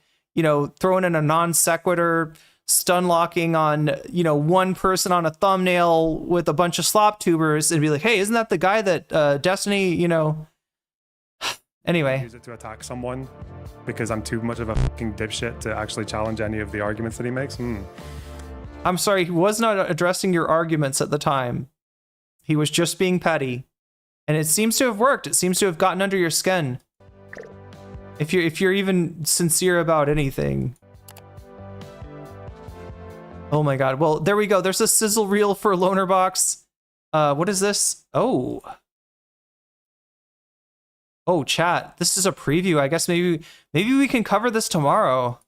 throwing in a non sequitur, stun locking on, one person on a thumbnail with a bunch of slop tubers and be like, hey, isn't that the guy that Destiny, Anyway. Use it to attack someone because I'm too much of a fucking dipshit to actually challenge any of the arguments that he makes. I'm sorry, he was not addressing your arguments at the time. He was just being petty. And it seems to have worked. It seems to have gotten under your skin. If you're even sincere about anything. Oh my god. Well, there we go. There's a sizzle reel for Lonerbox. What is this? Oh, chat. This is a preview. I guess maybe we can cover this tomorrow.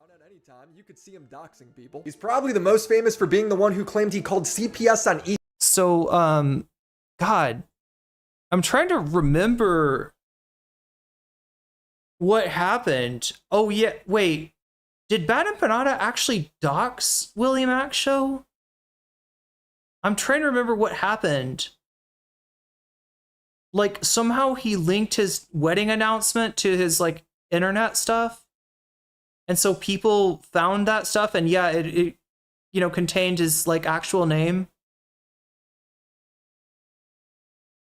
You could see him doxing people. He's probably the most famous for being the one who claimed he called CPS on E. So, God, I'm trying to remember what happened. Oh yeah, wait. Did Bad Empanada actually dox William Axe Show? I'm trying to remember what happened. Like somehow he linked his wedding announcement to his like internet stuff. And so people found that stuff, and yeah, it contained his like actual name.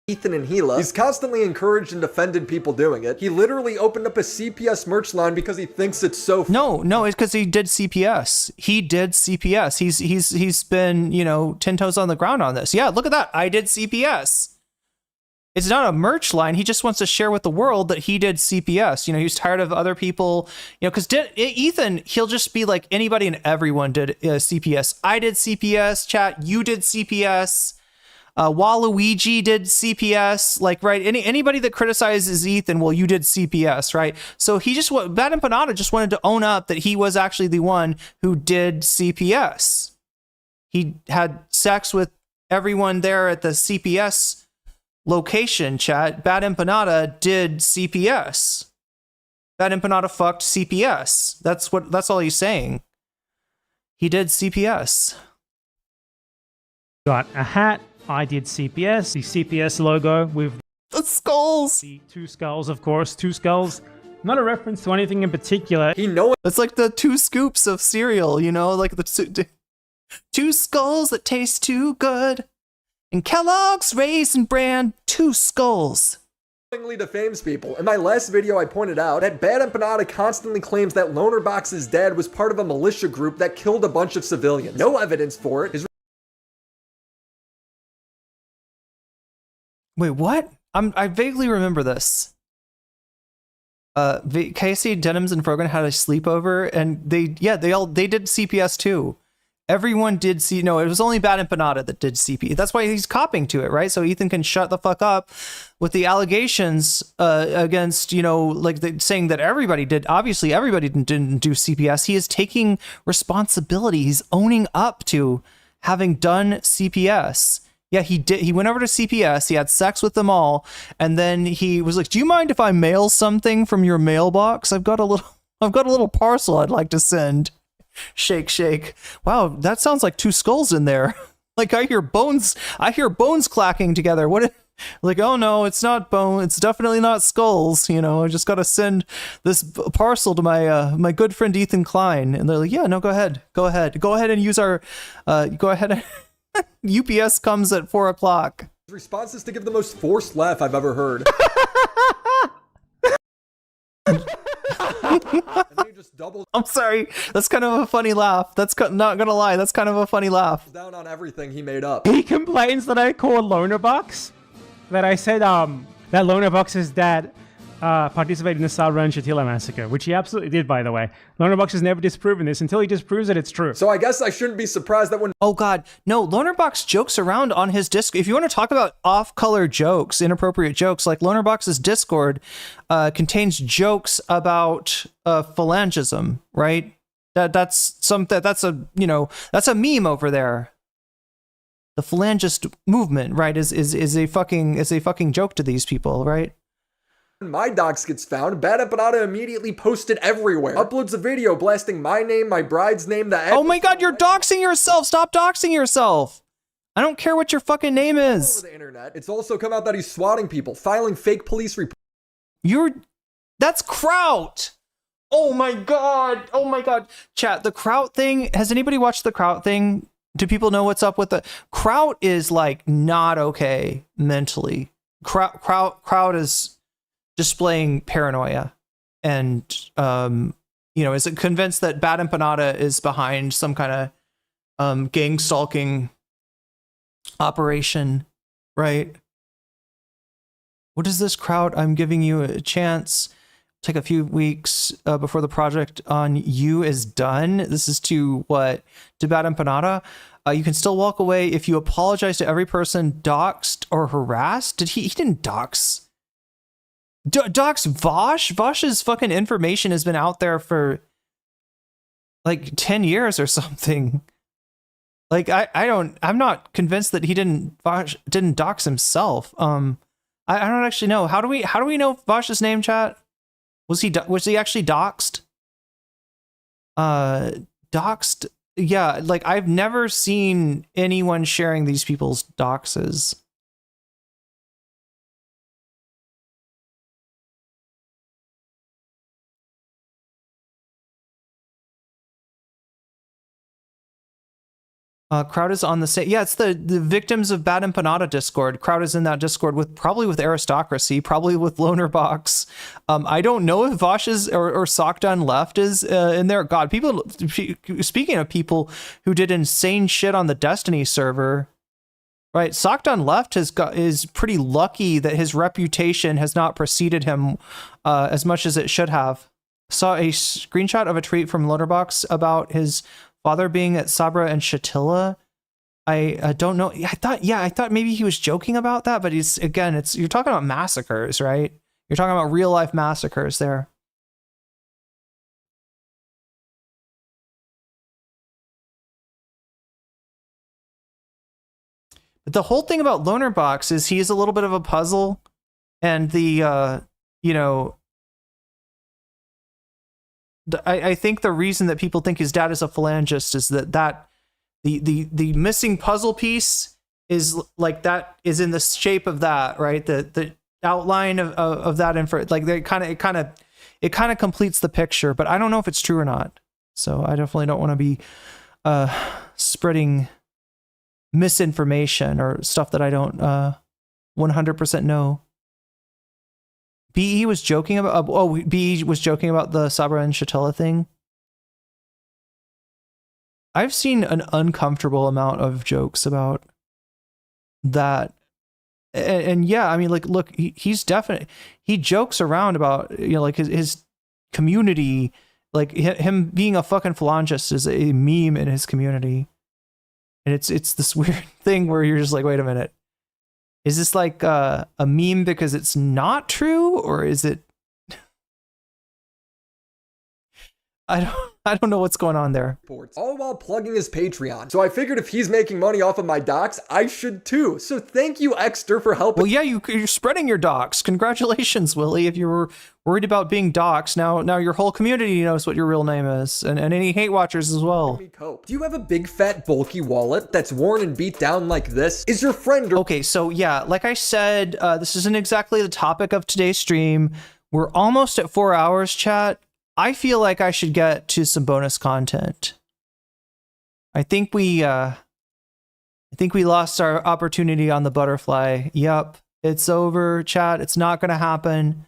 Ethan and Gila. He's constantly encouraged and defended people doing it. He literally opened up a CPS merch line because he thinks it's so No, it's because he did CPS. He did CPS. He's been, 10 toes on the ground on this. Yeah, look at that. I did CPS. It's not a merch line. He just wants to share with the world that he did CPS. He's tired of other people, because Ethan, he'll just be like, anybody and everyone did CPS. I did CPS, chat. You did CPS. Waluigi did CPS, like, right? Anybody that criticizes Ethan, well, you did CPS, right? So Bad Empanada just wanted to own up that he was actually the one who did CPS. He had sex with everyone there at the CPS location, chat. Bad Empanada did CPS. Bad Empanada fucked CPS. That's all he's saying. He did CPS. Got a hat. I did CPS, the CPS logo with the skulls. The two skulls, of course, two skulls. Not a reference to anything in particular. It's like the 2 scoops of cereal, like the 2 skulls that taste too good. And Kellogg's Raisin Bran, 2 skulls. Defames people. In my last video, I pointed out that Bad Empanada constantly claims that Lonerbox's dad was part of a militia group that killed a bunch of civilians. No evidence for it. Wait, what? I vaguely remember this. Casey, Denims, and Frogan had a sleepover, and they did CPS too. Everyone did no, it was only Bad Empanada that did CP. That's why he's copying to it, right? So Ethan can shut the fuck up with the allegations against, saying that everybody did. Obviously, everybody didn't do CPS. He is taking responsibility. He's owning up to having done CPS. Yeah, he did. He went over to CPS. He had sex with them all, and then he was like, "Do you mind if I mail something from your mailbox? I've got a little parcel I'd like to send." Shake, shake. Wow, that sounds like 2 skulls in there. Like I hear bones clacking together. What? Like, oh no, it's not bone. It's definitely not skulls. I just got to send this parcel to my good friend Ethan Klein, and they're like, "Yeah, no, go ahead and use our go ahead." UPS comes at 4:00. His response is to give the most forced laugh I've ever heard. I'm sorry. That's kind of a funny laugh. Not gonna lie. That's kind of a funny laugh. Down on everything he made up. He complains that I called Lonerbox. That I said that Lonerbox's dad participated in the Sabra and Shatila massacre, which he absolutely did, by the way. Lonerbox has never disproven this. Until he disproves it, it's true. So I guess I shouldn't be surprised that when... Oh god, no, Lonerbox jokes around on his Discord. If you want to talk about off-color jokes, inappropriate jokes, like Lonerbox's Discord contains jokes about phalangism, right? That's a meme over there. The phalangist movement, right, is a fucking joke to these people, right? When my docs gets found, Bad Empanada immediately posted everywhere. Uploads a video blasting my name, my bride's name, Oh my god, you're doxing yourself! Stop doxing yourself! I don't care what your fucking name is. Over the internet. It's also come out that he's swatting people, filing fake police reports. That's Kraut! Oh my god! Oh my god. Chat, the Kraut thing, has anybody watched the Kraut thing? Do people know what's up with the... Kraut is like not okay mentally. Kraut is displaying paranoia and is convinced that Bad Empanada is behind some kind of gang stalking operation, right? What is this, Kraut? I'm giving you a chance. Take a few weeks before the project on you is done. This is to Bad Empanada. You can still walk away if you apologize to every person doxed or harassed. He didn't dox. Docs Vosh? Vosh's fucking information has been out there for like 10 years or something. Like I'm not convinced that Vosh didn't dox himself. I don't actually know. How do we know Vosh's name, chat? Was he actually doxxed? Doxxed? Yeah, like I've never seen anyone sharing these people's doxes. Crowd is on the same. Yeah, it's the victims of Bad Empanada Discord. Crowd is in that Discord with probably with Aristocracy, probably with Lonerbox. I don't know if Vosh is or Sockdone Left is in there. God, people. Speaking of people who did insane shit on the Destiny server, right? Sockdone Left is pretty lucky that his reputation has not preceded him as much as it should have. Saw a screenshot of a tweet from Lonerbox about his father being at Sabra and Shatila. I don't know. I thought maybe he was joking about that, but you're talking about massacres, right? You're talking about real life massacres there. But the whole thing about Lonerbox is he's a little bit of a puzzle, and I think the reason that people think his dad is a phalangist is that the missing puzzle piece is like that is in the shape of that, right? The outline of that info, like it kind of completes the picture, but I don't know if it's true or not. So I definitely don't want to be spreading misinformation or stuff that I don't 100% know. BE was joking about BE was joking about the Sabra and Shatila thing. I've seen an uncomfortable amount of jokes about that, and yeah, I mean, like, look, he's definitely, he jokes around about, like his community, like him being a fucking phalangist is a meme in his community, and it's this weird thing where you're just like, wait a minute. Is this like a meme because it's not true, or is it? I don't know what's going on there. All while plugging his Patreon. So I figured if he's making money off of my docs, I should too. So thank you, Exter, for helping. Well, yeah, you're spreading your docs. Congratulations, Willie. If you were worried about being doxxed, now your whole community knows what your real name is, and any hate watchers as well. Do you have a big, fat, bulky wallet that's worn and beat down like this? Is your friend? Okay, so yeah, like I said, this isn't exactly the topic of today's stream. We're almost at 4 hours, chat. I feel like I should get to some bonus content. I think we lost our opportunity on the butterfly. Yep, it's over, chat. It's not going to happen.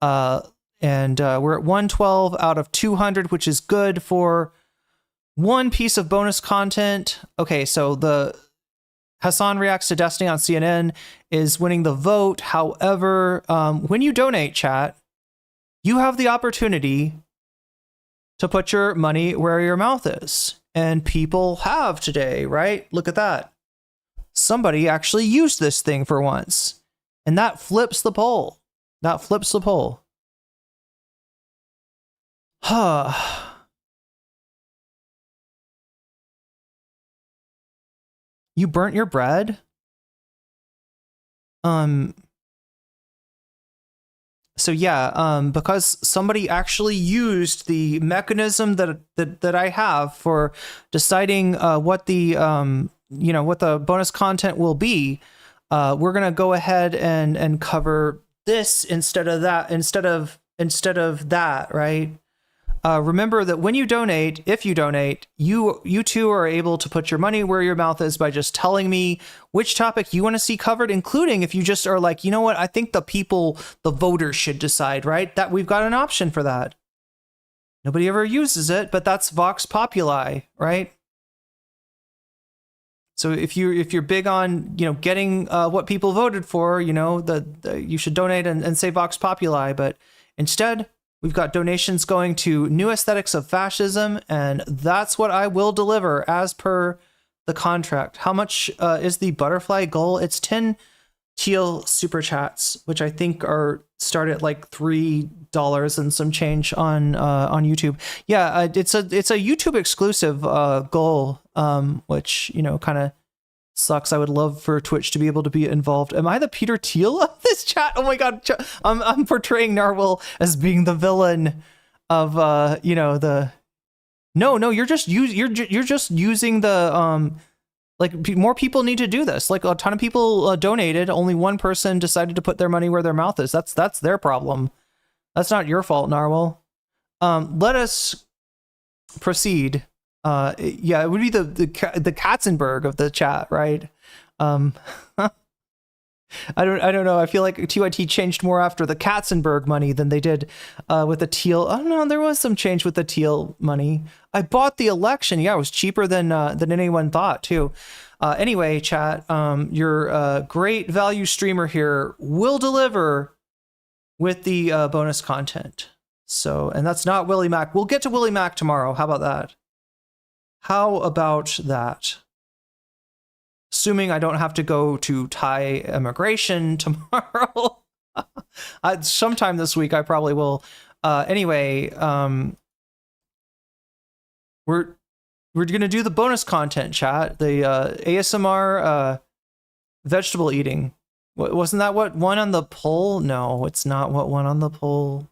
And we're at 112 out of 200, which is good for one piece of bonus content. Okay, so the Hasan reacts to Destiny on CNN is winning the vote. However, when you donate, chat, you have the opportunity to put your money where your mouth is. And people have today, right? Look at that. Somebody actually used this thing for once. And that flips the poll. That flips the poll. Huh. You burnt your bread? So yeah, because somebody actually used the mechanism that I have for deciding what the what the bonus content will be, we're gonna go ahead and cover this instead of that, right? Remember that when you donate, if you donate, you too are able to put your money where your mouth is by just telling me which topic you want to see covered, including if you just are like, you know what, I think the voters should decide, right? That we've got an option for that. Nobody ever uses it, but that's Vox Populi, right? So if you're big on getting what people voted for, you should donate and say Vox Populi, but instead, we've got donations going to New Aesthetics of Fascism, and that's what I will deliver as per the contract. How much is the butterfly goal? It's 10 teal super chats, which I think start at like $3 and some change on YouTube. Yeah, it's a YouTube exclusive goal, which kind of Sucks. I would love for Twitch to be able to be involved. Am I the Peter Thiel of this chat? Oh my god, I'm portraying Narwhal as being the villain of you know, the. No, you're just using the like more people need to do this. Like a ton of people donated. Only one person decided to put their money where their mouth is. That's their problem. That's not your fault, Narwhal. Let us proceed. Yeah, it would be the Katzenberg of the chat, right? I don't know. I feel like TYT changed more after the Katzenberg money than they did with the Teal. Oh no, there was some change with the Teal money. I bought the election. Yeah, it was cheaper than anyone thought too. Anyway, chat, your great value streamer here will deliver with the bonus content. So, and that's not Willie Mac. We'll get to Willie Mac tomorrow. How about that? How about that? Assuming I don't have to go to Thai immigration tomorrow. Sometime this week I probably will. Anyway, we're gonna do the bonus content, chat. The ASMR vegetable eating. Wasn't that what won on the poll? No, it's not what won on the poll.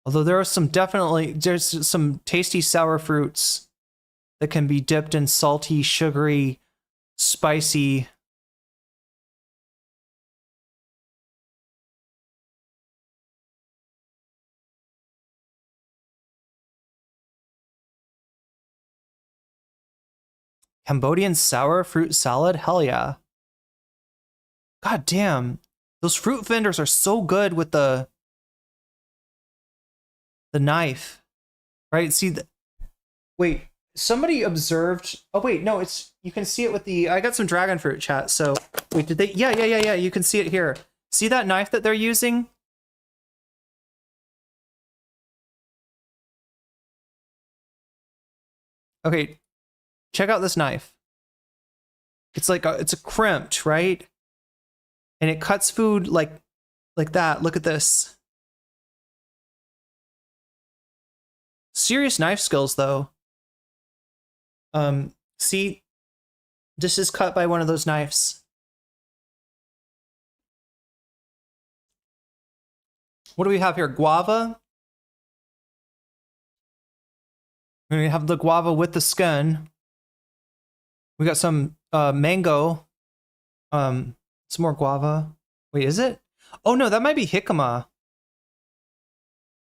Although there's some tasty sour fruits that can be dipped in salty, sugary, spicy. Cambodian sour fruit salad? Hell yeah. God damn. Those fruit vendors are so good with the knife, right? See, wait, somebody observed. Oh wait, no, you can see it with the. I got some dragon fruit, chat. So wait, did they? Yeah. You can see it here. See that knife that they're using? Okay, check out this knife. It's like it's a crimped, right? And it cuts food like that. Look at this. Serious knife skills, though. See, this is cut by one of those knives. What do we have here? Guava. We have the guava with the skin. We got some mango. Some more guava. Wait, is it? Oh no, that might be jicama.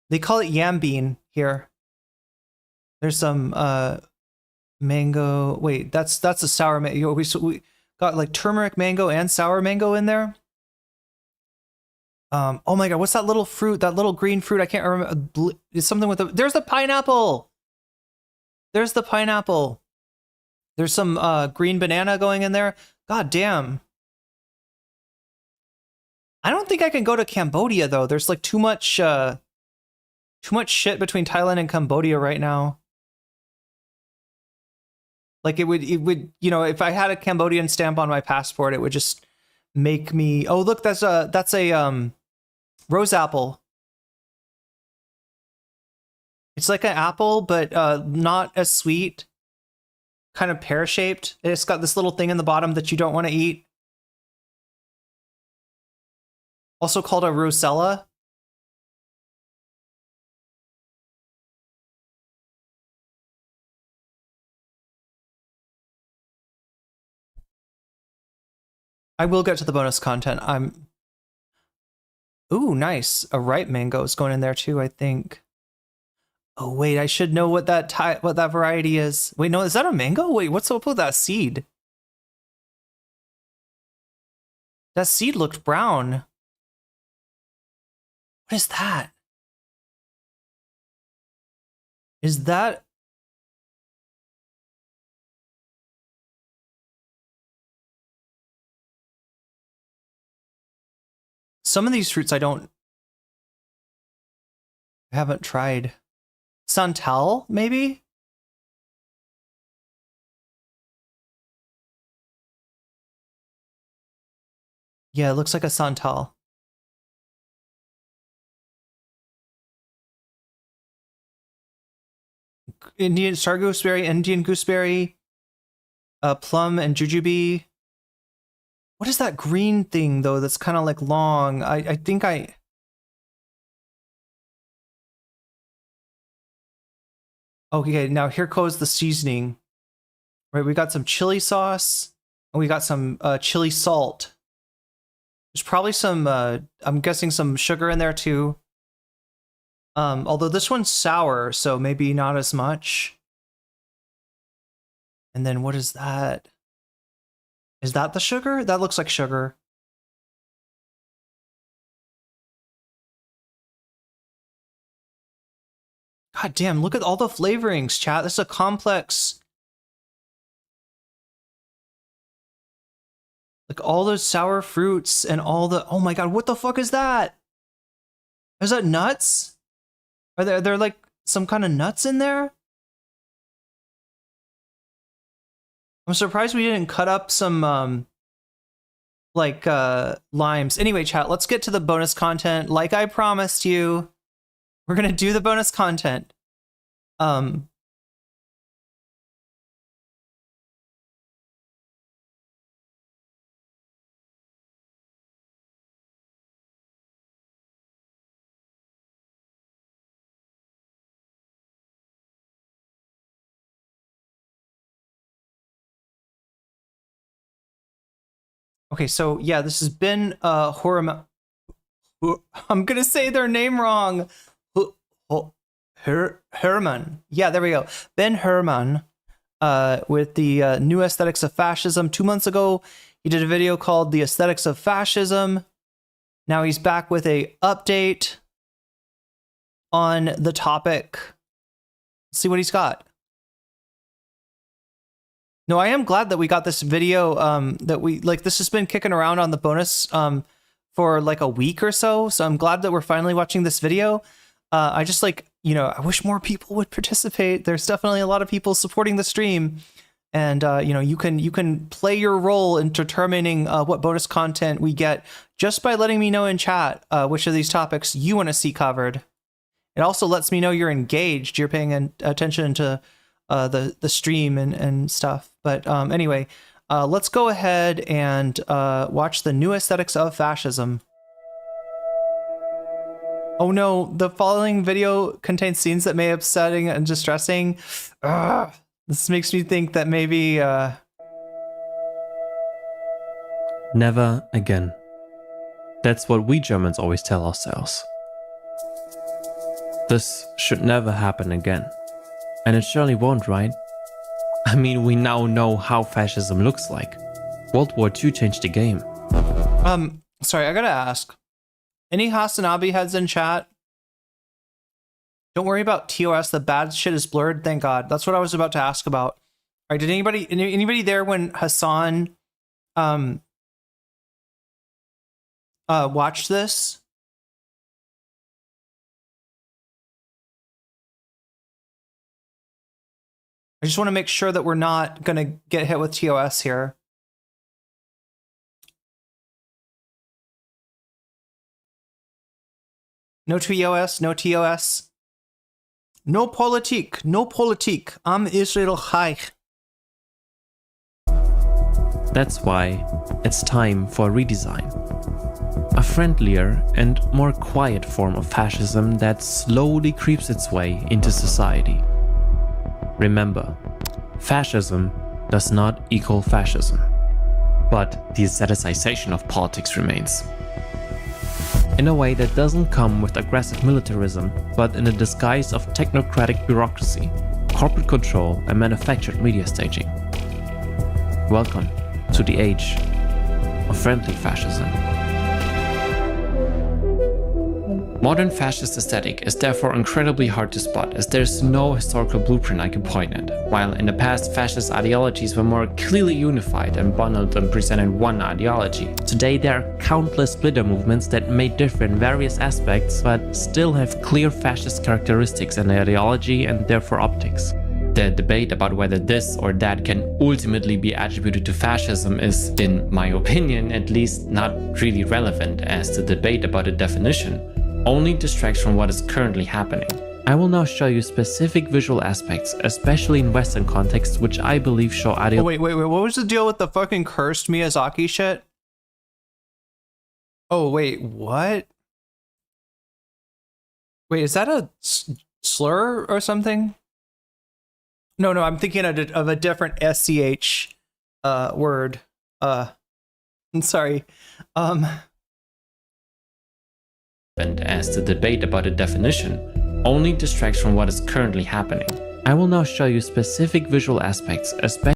They call it yam bean here. There's some mango. Wait, that's a sour mango. We got like turmeric mango and sour mango in there. Oh my god, what's that little fruit? That little green fruit? I can't remember. It's something with there's the pineapple. There's the pineapple. There's some green banana going in there. God damn. I don't think I can go to Cambodia though. There's like too much shit between Thailand and Cambodia right now. Like it would, you know, if I had a Cambodian stamp on my passport, it would just make me. Oh, look, that's a rose apple. It's like an apple, but not as sweet. Kind of pear shaped. It's got this little thing in the bottom that you don't want to eat. Also called a rosella. I will get to the bonus content. Ooh, nice. A ripe mango is going in there too, I think. Oh wait, I should know what that variety is. Wait, no, is that a mango? Wait, what's up with that seed? That seed looked brown. What is that? Is that? Some of these fruits I haven't tried. Santal, maybe? Yeah, it looks like a Santal. Indian star gooseberry, Indian gooseberry, plum, and jujube. What is that green thing though? That's kind of like long. I think I. Okay, now here goes the seasoning. Right, we got some chili sauce, and we got some chili salt. There's probably some, I'm guessing some sugar in there too. Although this one's sour, so maybe not as much. And then what is that? Is that the sugar? That looks like sugar. God damn, look at all the flavorings, chat. This is a complex. Like all those sour fruits and all the, oh my god, what the fuck is that? Is that nuts? Are there like some kind of nuts in there? I'm surprised we didn't cut up some limes. Anyway, chat, let's get to the bonus content. Like I promised you, we're gonna do the bonus content. Okay, so yeah, this has been I'm gonna say their name wrong. Herman. Yeah, there we go. Ben Herman, with the new aesthetics of fascism. 2 months ago, he did a video called "The Aesthetics of Fascism." Now he's back with a update on the topic. Let's see what he's got. No, I am glad that we got this video, that we, like, this has been kicking around on the bonus for like a week or so. So I'm glad that we're finally watching this video. I just like, you know, I wish more people would participate. There's definitely a lot of people supporting the stream. And, you know, you can play your role in determining what bonus content we get just by letting me know in chat which of these topics you want to see covered. It also lets me know you're engaged, you're paying attention to the stream and stuff. But anyway, let's go ahead and watch the new aesthetics of fascism. Oh no, the following video contains scenes that may be upsetting and distressing. Ugh, this makes me think that maybe... Never again. That's what we Germans always tell ourselves. This should never happen again. And it surely won't, right? I mean, we now know how fascism looks like. World War II changed the game. Sorry, I gotta ask. Any Hasanabi heads in chat? Don't worry about TOS, the bad shit is blurred, thank God. That's what I was about to ask about. Alright, did anybody there when Hasan watched this? I just want to make sure that we're not going to get hit with TOS here. No TOS, no TOS. No politique, no politique. Am Israel Chai. That's why it's time for a redesign. A friendlier and more quiet form of fascism that slowly creeps its way into society. Remember, fascism does not equal fascism, but the aestheticization of politics remains. In a way that doesn't come with aggressive militarism, but in a disguise of technocratic bureaucracy, corporate control and manufactured media staging. Welcome to the age of friendly fascism. Modern fascist aesthetic is therefore incredibly hard to spot, as there's no historical blueprint I can point at. While in the past fascist ideologies were more clearly unified and bundled and presented one ideology, today there are countless splitter movements that may differ in various aspects but still have clear fascist characteristics in their ideology and therefore optics. The debate about whether this or that can ultimately be attributed to fascism is, in my opinion, at least not really relevant, as the debate about a definition only distracts from what is currently happening. I will now show you specific visual aspects, especially in Western contexts, which I believe show Oh, wait, what was the deal with the fucking cursed Miyazaki shit? Oh, wait, what? Wait, is that a slur or something? No, I'm thinking of a different SCH word. I'm sorry. And as the debate about a definition only distracts from what is currently happening. I will now show you specific visual aspects, especially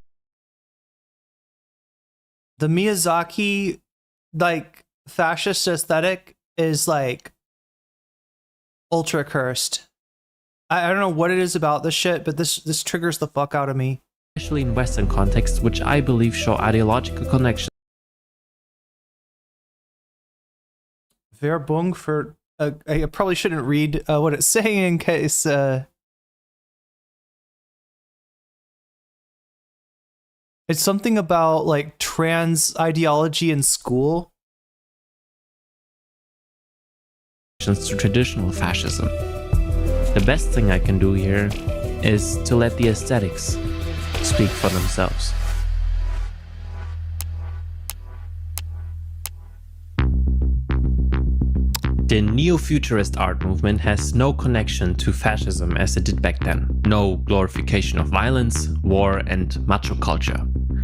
The Miyazaki, like, fascist aesthetic is, like, ultra cursed. I don't know what it is about this shit, but this triggers the fuck out of me. Especially in Western contexts, which I believe show ideological connections. Verbung for... I probably shouldn't read what it's saying in case... It's something about, like, trans ideology in school. To traditional fascism. The best thing I can do here is to let the aesthetics speak for themselves. The neo-futurist art movement has no connection to fascism as it did back then. No glorification of violence, war, and macho culture.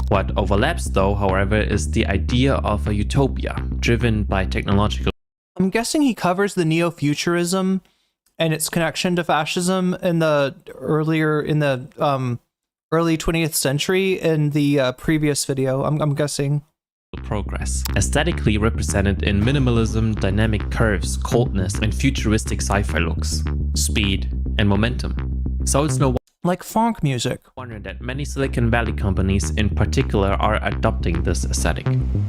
What overlaps though, however, is the idea of a utopia driven by technological... I'm guessing he covers the neo-futurism and its connection to fascism in the early 20th century in the previous video, I'm guessing. Progress, aesthetically represented in minimalism, dynamic curves, coldness, and futuristic sci-fi looks, speed, and momentum. So it's no like funk music. wonder that many Silicon Valley companies in particular are adopting this aesthetic.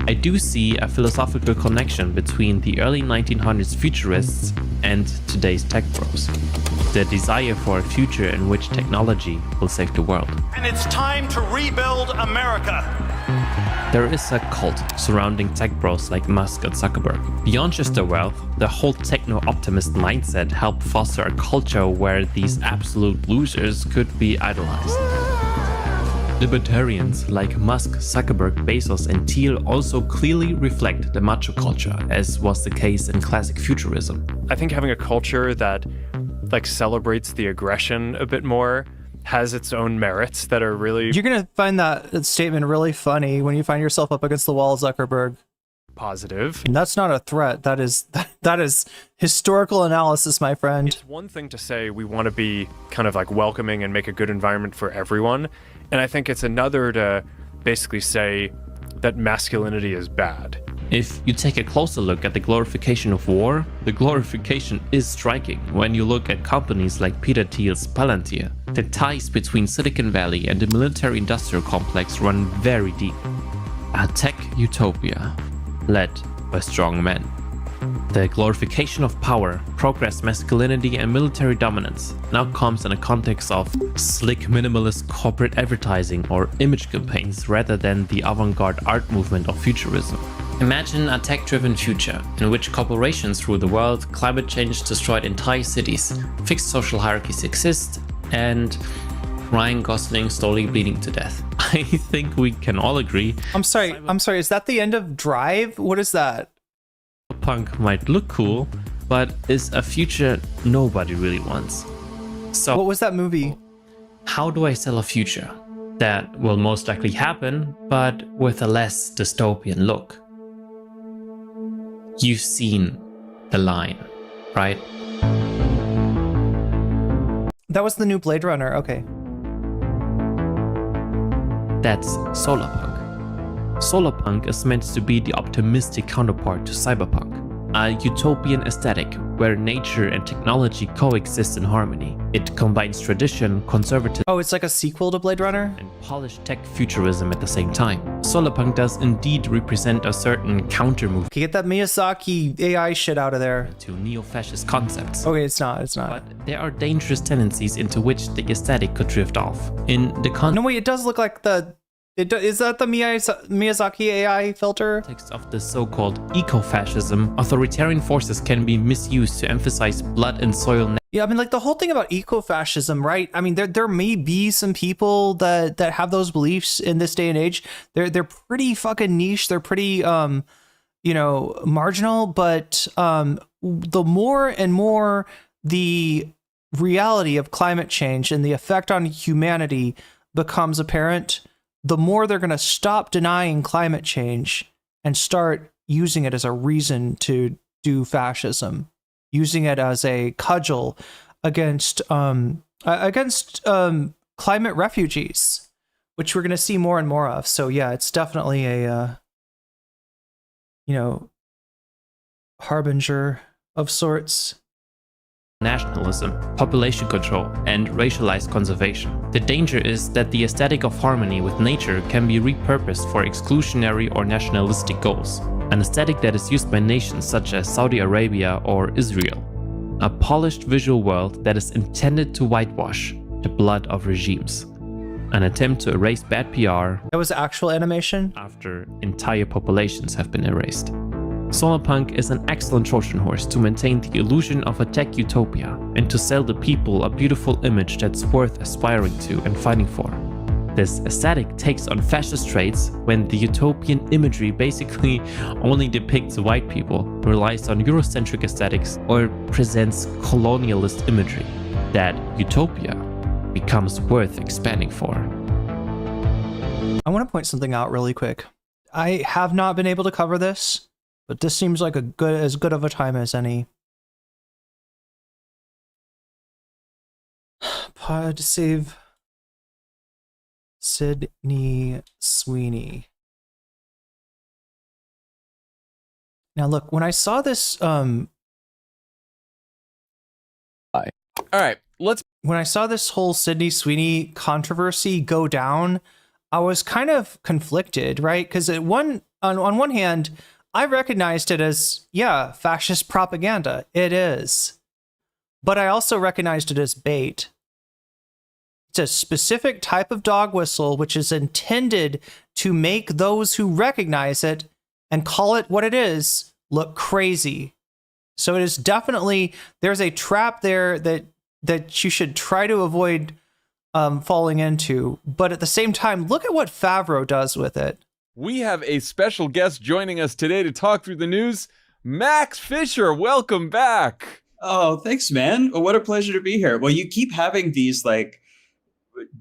I do see a philosophical connection between the early 1900s futurists and today's tech bros. The desire for a future in which technology will save the world. And it's time to rebuild America. There is a cult surrounding tech bros like Musk and Zuckerberg. Beyond just their wealth, the whole techno-optimist mindset helped foster a culture where these absolute losers could be idolized. Libertarians like Musk, Zuckerberg, Bezos, and Thiel also clearly reflect the macho culture, as was the case in classic futurism. I think having a culture that celebrates the aggression a bit more has its own merits that are really... You're gonna find that statement really funny when you find yourself up against the wall, Zuckerberg. Positive. And that's not a threat. That is historical analysis, my friend. It's one thing to say we want to be kind of like welcoming and make a good environment for everyone, and I think it's another to basically say that masculinity is bad. If you take a closer look at the glorification of war, the glorification is striking when you look at companies like Peter Thiel's Palantir. The ties between Silicon Valley and the military-industrial complex run very deep. A tech utopia, led by strong men. The glorification of power, progress, masculinity, and military dominance now comes in a context of slick minimalist corporate advertising or image campaigns rather than the avant-garde art movement of futurism. Imagine a tech-driven future in which corporations rule the world, climate change destroyed entire cities, fixed social hierarchies exist, and Ryan Gosling slowly bleeding to death. I think we can all agree. I'm sorry, is that the end of Drive? What is that? Punk might look cool, but is a future nobody really wants. So what was that movie? How do I sell a future that will most likely happen, but with a less dystopian look? You've seen the line, right? That was the new Blade Runner, okay. That's solarpunk. Solarpunk is meant to be the optimistic counterpart to cyberpunk, a utopian aesthetic where nature and technology coexist in harmony. It combines tradition, conservatism, oh, it's like a sequel to Blade Runner? And polished tech futurism at the same time. Solarpunk does indeed represent a certain counter-move. Okay, get that Miyazaki AI shit out of there. To neo-fascist concepts. Okay, it's not. But there are dangerous tendencies into which the aesthetic could drift off. In the No, wait, it does look like the Is that the Miyazaki AI filter? Of the so-called eco-fascism, authoritarian forces can be misused to emphasize blood and soil. Yeah, I mean, like the whole thing about eco-fascism, right? I mean, there may be some people that have those beliefs in this day and age. They're pretty fucking niche. They're pretty marginal. But the more and more the reality of climate change and the effect on humanity becomes apparent, the more they're going to stop denying climate change and start using it as a reason to do fascism, using it as a cudgel against climate refugees, which we're going to see more and more of. So yeah, it's definitely a harbinger of sorts. Nationalism, population control, and racialized conservation. The danger is that the aesthetic of harmony with nature can be repurposed for exclusionary or nationalistic goals, an aesthetic that is used by nations such as Saudi Arabia or Israel. A polished visual world that is intended to whitewash the blood of regimes. An attempt to erase bad PR. That was actual animation? After entire populations have been erased. Solarpunk is an excellent Trojan horse to maintain the illusion of a tech utopia and to sell the people a beautiful image that's worth aspiring to and fighting for. This aesthetic takes on fascist traits when the utopian imagery basically only depicts white people, relies on Eurocentric aesthetics, or presents colonialist imagery. That utopia becomes worth expanding for. I want to point something out really quick. I have not been able to cover this, but this seems like as good of a time as any. Pod save Sydney Sweeney. Now look, when I saw this All right, when I saw this whole Sydney Sweeney controversy go down, I was kind of conflicted, right? Because on one hand, I recognized it as, yeah, fascist propaganda. It is. But I also recognized it as bait. It's a specific type of dog whistle which is intended to make those who recognize it and call it what it is look crazy. So it is definitely, there's a trap there that you should try to avoid falling into. But at the same time, look at what Favreau does with it. We have a special guest joining us today to talk through the news. Max Fisher, welcome back. Oh, thanks, man. Well, what a pleasure to be here. Well, you keep having these like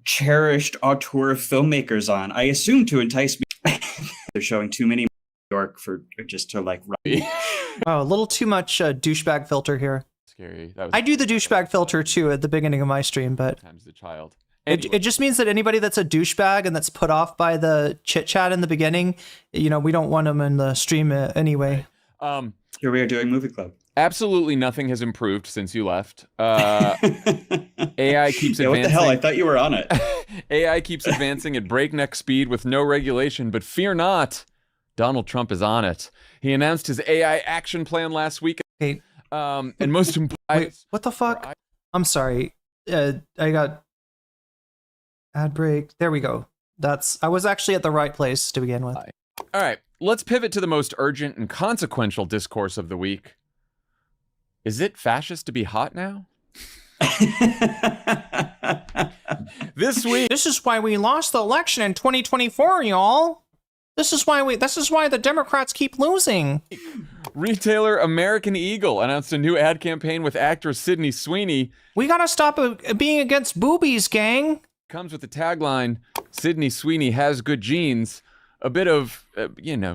cherished auteur filmmakers on. I assume to entice me. They're showing too many New York for just to like run. Oh, a little too much douchebag filter here. Scary. That was I do the douchebag filter too at the beginning of my stream, but times the child. It just means that anybody that's a douchebag and that's put off by the chit chat in the beginning, we don't want them in the stream anyway. Here we are doing movie club. Absolutely nothing has improved since you left. AI keeps advancing. What the hell? I thought you were on it. AI keeps advancing at breakneck speed with no regulation, but fear not, Donald Trump is on it. He announced his AI action plan last week. Hey. And most importantly, wait, what the fuck? I'm sorry. I got ad break. There we go. I was actually at the right place to begin with. All right, let's pivot to the most urgent and consequential discourse of the week. Is it fascist to be hot now? This week. This is why we lost the election in 2024, y'all. This is why the Democrats keep losing. Retailer American Eagle announced a new ad campaign with actress Sydney Sweeney. We gotta stop being against boobies, gang. Comes with the tagline, Sydney Sweeney has good genes. A bit of,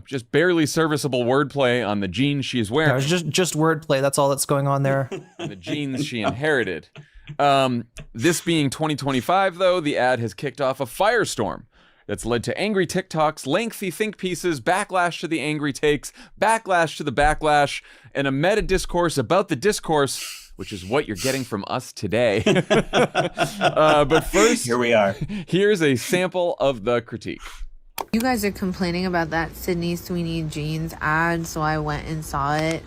just barely serviceable wordplay on the jeans she is wearing. Yeah, it was just wordplay. That's all that's going on there. And the jeans she inherited. This being 2025, though, the ad has kicked off a firestorm that's led to angry TikToks, lengthy think pieces, backlash to the angry takes, backlash to the backlash, and a meta discourse about the discourse, which is what you're getting from us today. But first, here we are. Here's a sample of the critique. You guys are complaining about that Sydney Sweeney jeans ad, so I went and saw it.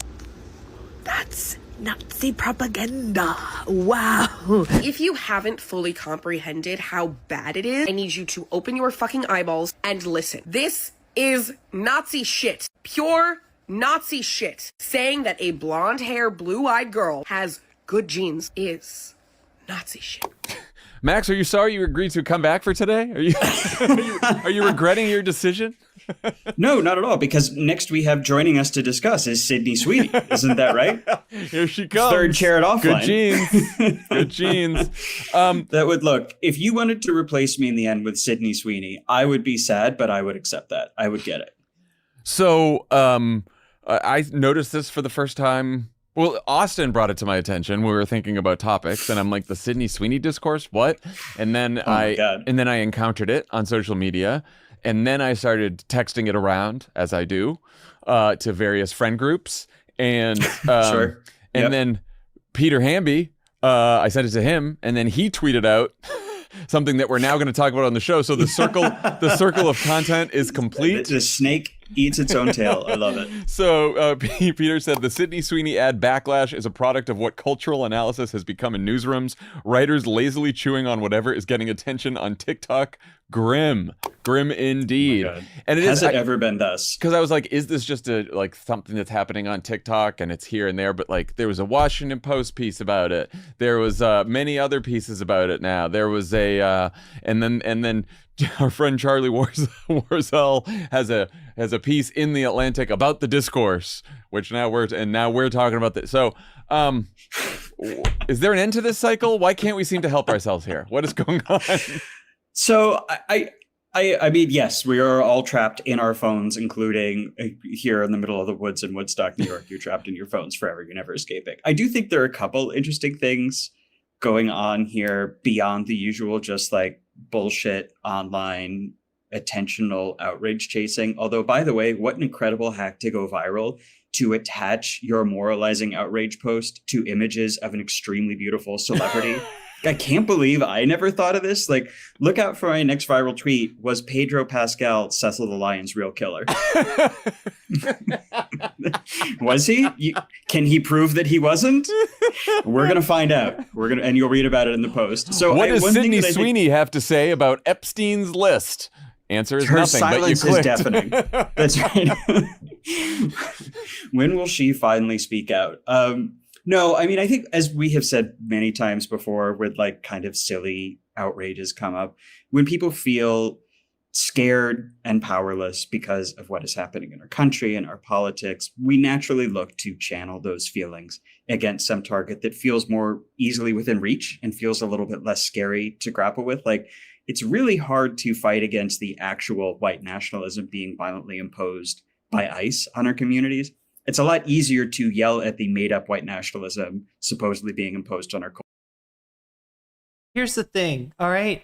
That's Nazi propaganda. Wow. If you haven't fully comprehended how bad it is, I need you to open your fucking eyeballs and listen. This is Nazi shit. Pure Nazi shit. Saying that a blonde hair, blue-eyed girl has good genes is Nazi shit. Max, are you sorry you agreed to come back for today? Are you regretting your decision? No, not at all, because next we have joining us to discuss is Sydney Sweeney. Isn't that right? Here she comes. Third chair at offline. Good genes. Good genes. That would look, if you wanted to replace me in the end with Sydney Sweeney, I would be sad, but I would accept that. I would get it. So I noticed this for the first time. Well, Austin brought it to my attention. We were thinking about topics, and I'm like, the Sydney Sweeney discourse, what? And then I encountered it on social media, and then I started texting it around, as I do, to various friend groups, and Sure. And then Peter Hamby, I sent it to him, and then he tweeted out something that we're now going to talk about on the show. So the circle of content is complete. The snake eats its own tail. I love it. So Peter said the Sydney Sweeney ad backlash is a product of what cultural analysis has become in newsrooms. Writers lazily chewing on whatever is getting attention on TikTok. Grim indeed. Oh, and has it ever been thus? Because I was like, is this just something that's happening on TikTok and it's here and there? But like, there was a Washington Post piece about it. There was many other pieces about it. Now there was a and then our friend Charlie Warzel has a piece in the Atlantic about the discourse, which now we're talking about this. So, is there an end to this cycle? Why can't we seem to help ourselves here? What is going on? So I mean, yes, we are all trapped in our phones, including here in the middle of the woods in Woodstock, New York. You're trapped in your phones forever. You're never escaping. I do think there are a couple interesting things going on here beyond the usual, just like bullshit online attentional outrage chasing. Although, by the way, what an incredible hack to go viral to attach your moralizing outrage post to images of an extremely beautiful celebrity. I can't believe I never thought of this. Like, look out for my next viral tweet. Was Pedro Pascal Cecil the Lion's real killer? Was he? Can he prove that he wasn't? We're going to find out. And you'll read about it in the post. So what does Sydney Sweeney have to say about Epstein's list? Answer is her nothing, silence but you is deafening. That's right. When will she finally speak out? No, I mean, I think as we have said many times before, with like kind of silly outrages come up, when people feel scared and powerless because of what is happening in our country and our politics, we naturally look to channel those feelings against some target that feels more easily within reach and feels a little bit less scary to grapple with. Like, it's really hard to fight against the actual white nationalism being violently imposed by ICE on our communities. It's a lot easier to yell at the made-up white nationalism supposedly being imposed on our culture. Here's the thing, all right?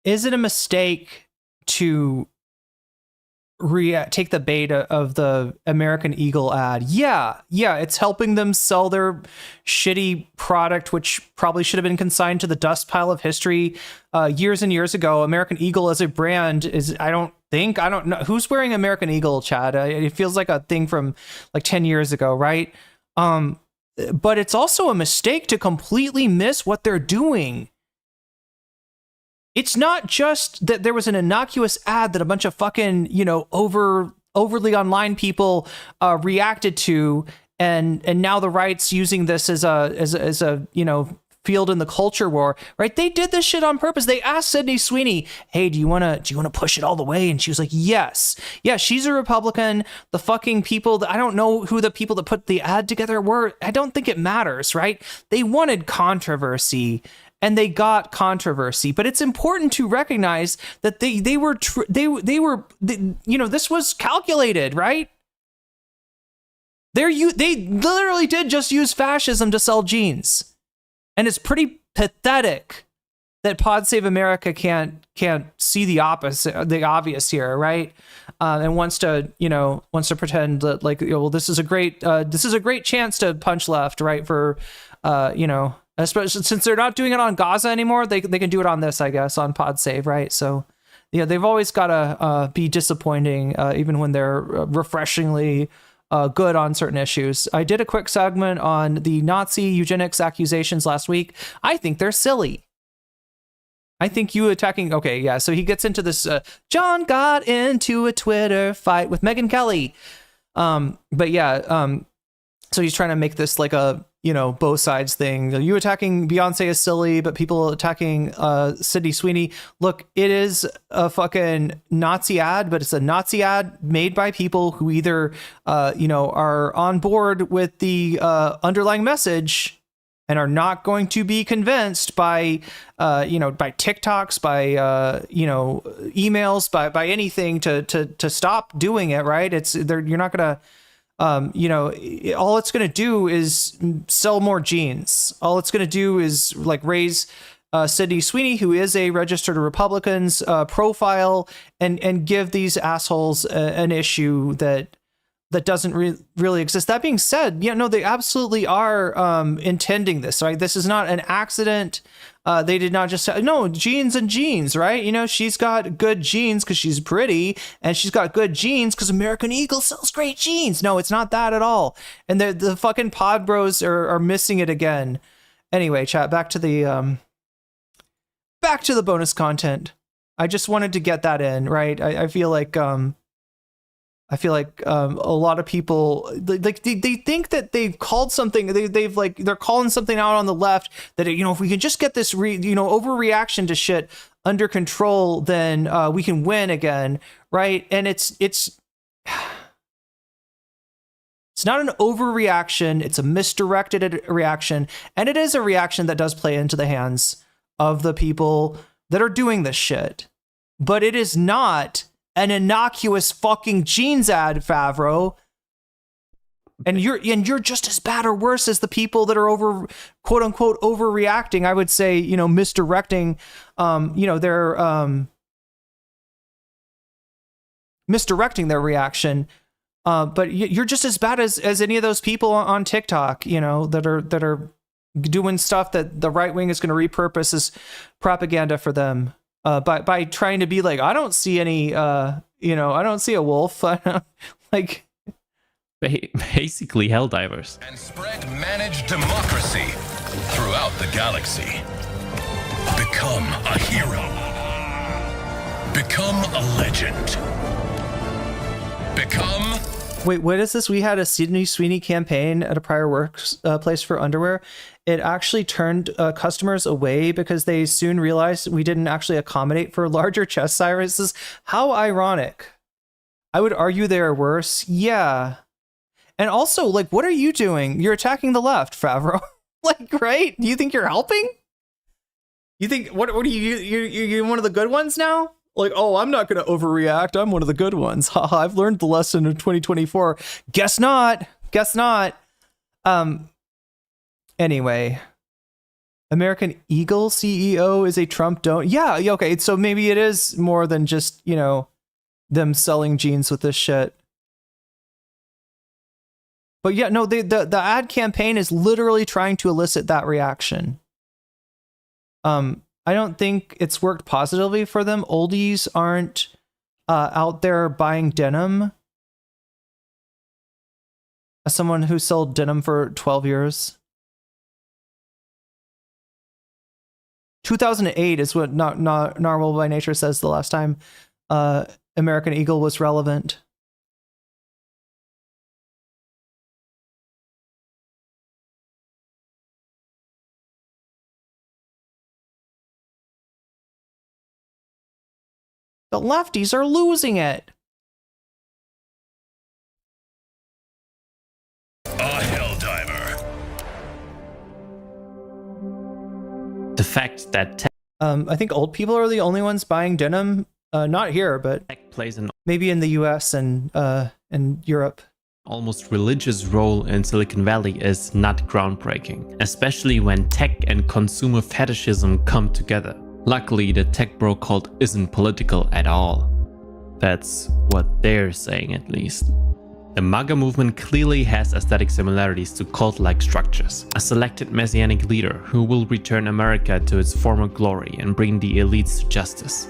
Is it a mistake to take the bait of the American Eagle ad? Yeah, it's helping them sell their shitty product, which probably should have been consigned to the dust pile of history years and years ago. American Eagle as a brand is, I don't know who's wearing American Eagle, Chad. It feels like a thing from like 10 years ago, right? But it's also a mistake to completely miss what they're doing. It's not just that there was an innocuous ad that a bunch of fucking, overly online people reacted to, and now the right's using this as a field in the culture war, right? They did this shit on purpose. They asked Sydney Sweeney, "Hey, do you want to push it all the way?" And she was like, "Yes." Yeah, she's a Republican. The fucking people I don't know who the people that put the ad together were. I don't think it matters, right? They wanted controversy. And they got controversy, but it's important to recognize that they were this was calculated, right? They literally did just use fascism to sell jeans, and it's pretty pathetic that Pod Save America can't see the obvious here, right? And wants to pretend that this is a great chance to punch left, right? For especially since they're not doing it on Gaza anymore, they can do it on this, I guess, on Pod Save, right? So, yeah, they've always got to be disappointing, even when they're refreshingly good on certain issues. I did a quick segment on the Nazi eugenics accusations last week. I think they're silly. I think you attacking... Okay, yeah, so he gets into this... John got into a Twitter fight with Megyn Kelly. But yeah, so he's trying to make this like a, you know, both sides thing. You attacking Beyonce is silly, but people attacking Sydney Sweeney. Look, it is a fucking Nazi ad, but it's a Nazi ad made by people who either, you know, are on board with the underlying message and are not going to be convinced by, you know, by TikToks, by, you know, emails, by anything to stop doing it, right? You're not going to, you know, all it's going to do is sell more jeans. All it's going to do is like raise Sydney Sweeney, who is a registered Republican's profile, and give these assholes an issue that doesn't really exist. That being said, yeah, no, they absolutely are intending this, right? This is not an accident. They did not just say, no, jeans and jeans, right? You know, she's got good jeans because she's pretty, and she's got good jeans because American Eagle sells great jeans. No, it's not that at all. And the fucking pod bros are missing it again. Anyway, chat, back to the bonus content. I just wanted to get that in, right? I feel like a lot of people like they think that they've called something. They're calling something out on the left that, you know, if we can just get this overreaction to shit under control, then we can win again, right? And it's not an overreaction. It's a misdirected reaction, and it is a reaction that does play into the hands of the people that are doing this shit. But it is not an innocuous fucking jeans ad, Favreau. And you're just as bad or worse as the people that are quote unquote overreacting. I would say, you know, misdirecting, you know, they're misdirecting their reaction. But you're just as bad as any of those people on TikTok, you know, that are doing stuff that the right wing is going to repurpose as propaganda for them. By trying to be like, I don't see any, you know, I don't see a wolf. Like, basically Helldivers. And spread managed democracy throughout the galaxy. Become a hero. Become a legend. Become... Wait, what is this? We had a Sydney Sweeney campaign at a prior workplace for underwear. It actually turned customers away because they soon realized we didn't actually accommodate for larger chest sizes. How ironic. I would argue they are worse. Yeah. And also, like, what are you doing? You're attacking the left, Favreau. Like, right? Do you think you're helping? You think, what are you? You're one of the good ones now? Like, oh, I'm not going to overreact. I'm one of the good ones. Haha, I've learned the lesson in 2024. Guess not. Guess not. Anyway, American Eagle CEO is a Trump don't. Yeah, okay. So maybe it is more than just, you know, them selling jeans with this shit. But yeah, no, the ad campaign is literally trying to elicit that reaction. I don't think it's worked positively for them. Oldies aren't out there buying denim. As someone who sold denim for 12 years. 2008 is what Narwhal by Nature says the last time American Eagle was relevant. The lefties are losing it. A Helldiver. The fact that I think old people are the only ones buying denim. Not here, but tech plays an maybe in the US and Europe. Almost religious role in Silicon Valley is not groundbreaking, especially when tech and consumer fetishism come together. Luckily, the tech bro cult isn't political at all. That's what they're saying, at least. The MAGA movement clearly has aesthetic similarities to cult-like structures. A selected messianic leader who will return America to its former glory and bring the elites to justice.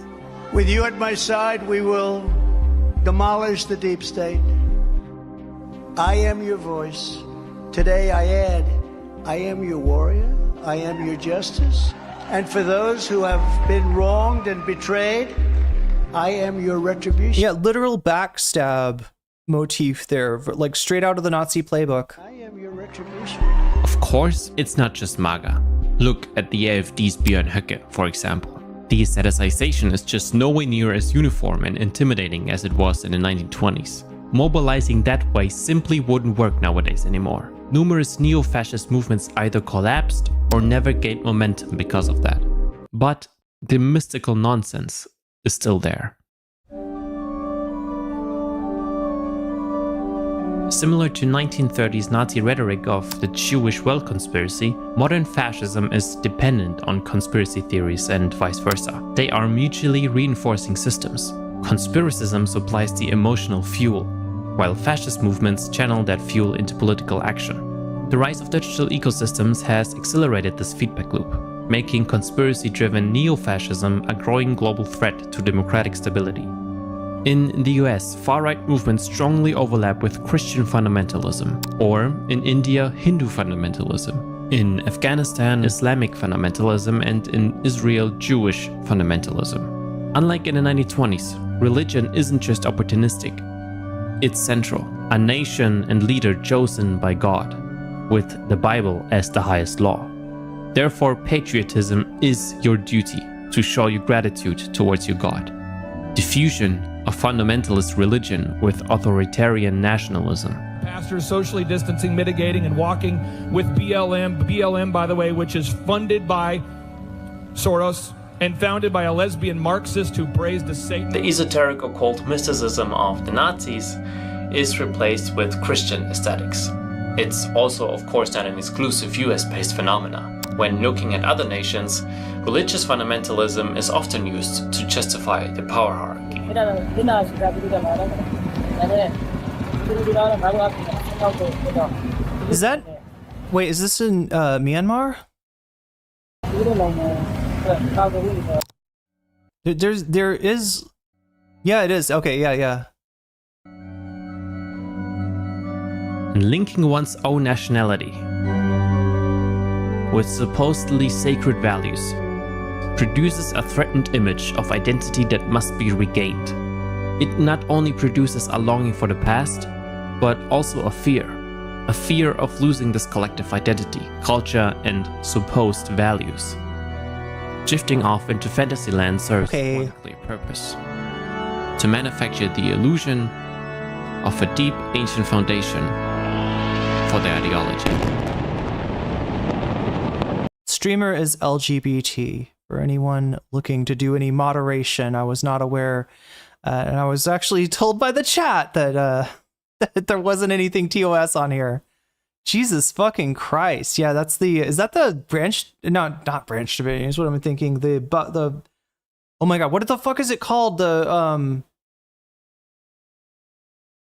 With you at my side, we will demolish the deep state. I am your voice. Today I add, I am your warrior. I am your justice. And for those who have been wronged and betrayed, I am your retribution. Yeah, literal backstab motif there, like straight out of the Nazi playbook. I am your retribution. Of course, it's not just MAGA. Look at the AfD's Björn Höcke, for example. The aestheticization is just nowhere near as uniform and intimidating as it was in the 1920s. Mobilizing that way simply wouldn't work nowadays anymore. Numerous neo-fascist movements either collapsed or never gained momentum because of that. But the mystical nonsense is still there. Similar to 1930s Nazi rhetoric of the Jewish well conspiracy, modern fascism is dependent on conspiracy theories and vice versa. They are mutually reinforcing systems. Conspiracism supplies the emotional fuel, while fascist movements channel that fuel into political action. The rise of digital ecosystems has accelerated this feedback loop, making conspiracy-driven neo-fascism a growing global threat to democratic stability. In the US, far-right movements strongly overlap with Christian fundamentalism, or in India, Hindu fundamentalism, in Afghanistan, Islamic fundamentalism, and in Israel, Jewish fundamentalism. Unlike in the 1920s, religion isn't just opportunistic, it's central, a nation and leader chosen by God, with the Bible as the highest law. Therefore, patriotism is your duty to show your gratitude towards your God. The fusion of fundamentalist religion with authoritarian nationalism. Pastors socially distancing, mitigating, and walking with BLM, by the way, which is funded by Soros and founded by a lesbian Marxist who prays to Satan. The esoteric occult mysticism of the Nazis is replaced with Christian aesthetics. It's also, of course, not an exclusive US-based phenomena. When looking at other nations, religious fundamentalism is often used to justify the power hierarchy. Is that... Wait, is this in Myanmar? There is... Yeah, it is. Okay, yeah. And linking one's own nationality with supposedly sacred values produces a threatened image of identity that must be regained. It not only produces a longing for the past, but also a fear of losing this collective identity, culture, and supposed values. Drifting off into Fantasyland serves one clear purpose: to manufacture the illusion of a deep ancient foundation for their ideology. Streamer is LGBT. For anyone looking to do any moderation, I was not aware, and I was actually told by the chat that that there wasn't anything TOS on here. Jesus fucking Christ! Yeah, that's the. Is that the branch? Not branch Davidian. Is what I'm thinking. The. Oh my God! What the fuck is it called? The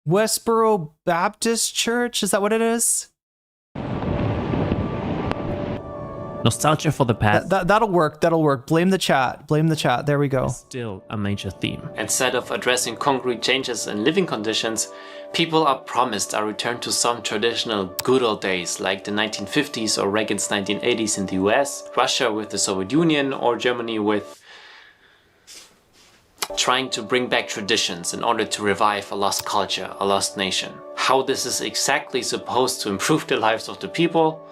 Westboro Baptist Church. Is that what it is? Nostalgia for the past. That'll work. Blame the chat. There we go. Still a major theme. Instead of addressing concrete changes in living conditions, people are promised a return to some traditional good old days like the 1950s or Reagan's 1980s in the US, Russia with the Soviet Union, or Germany with trying to bring back traditions in order to revive a lost culture, a lost nation. How this is exactly supposed to improve the lives of the people?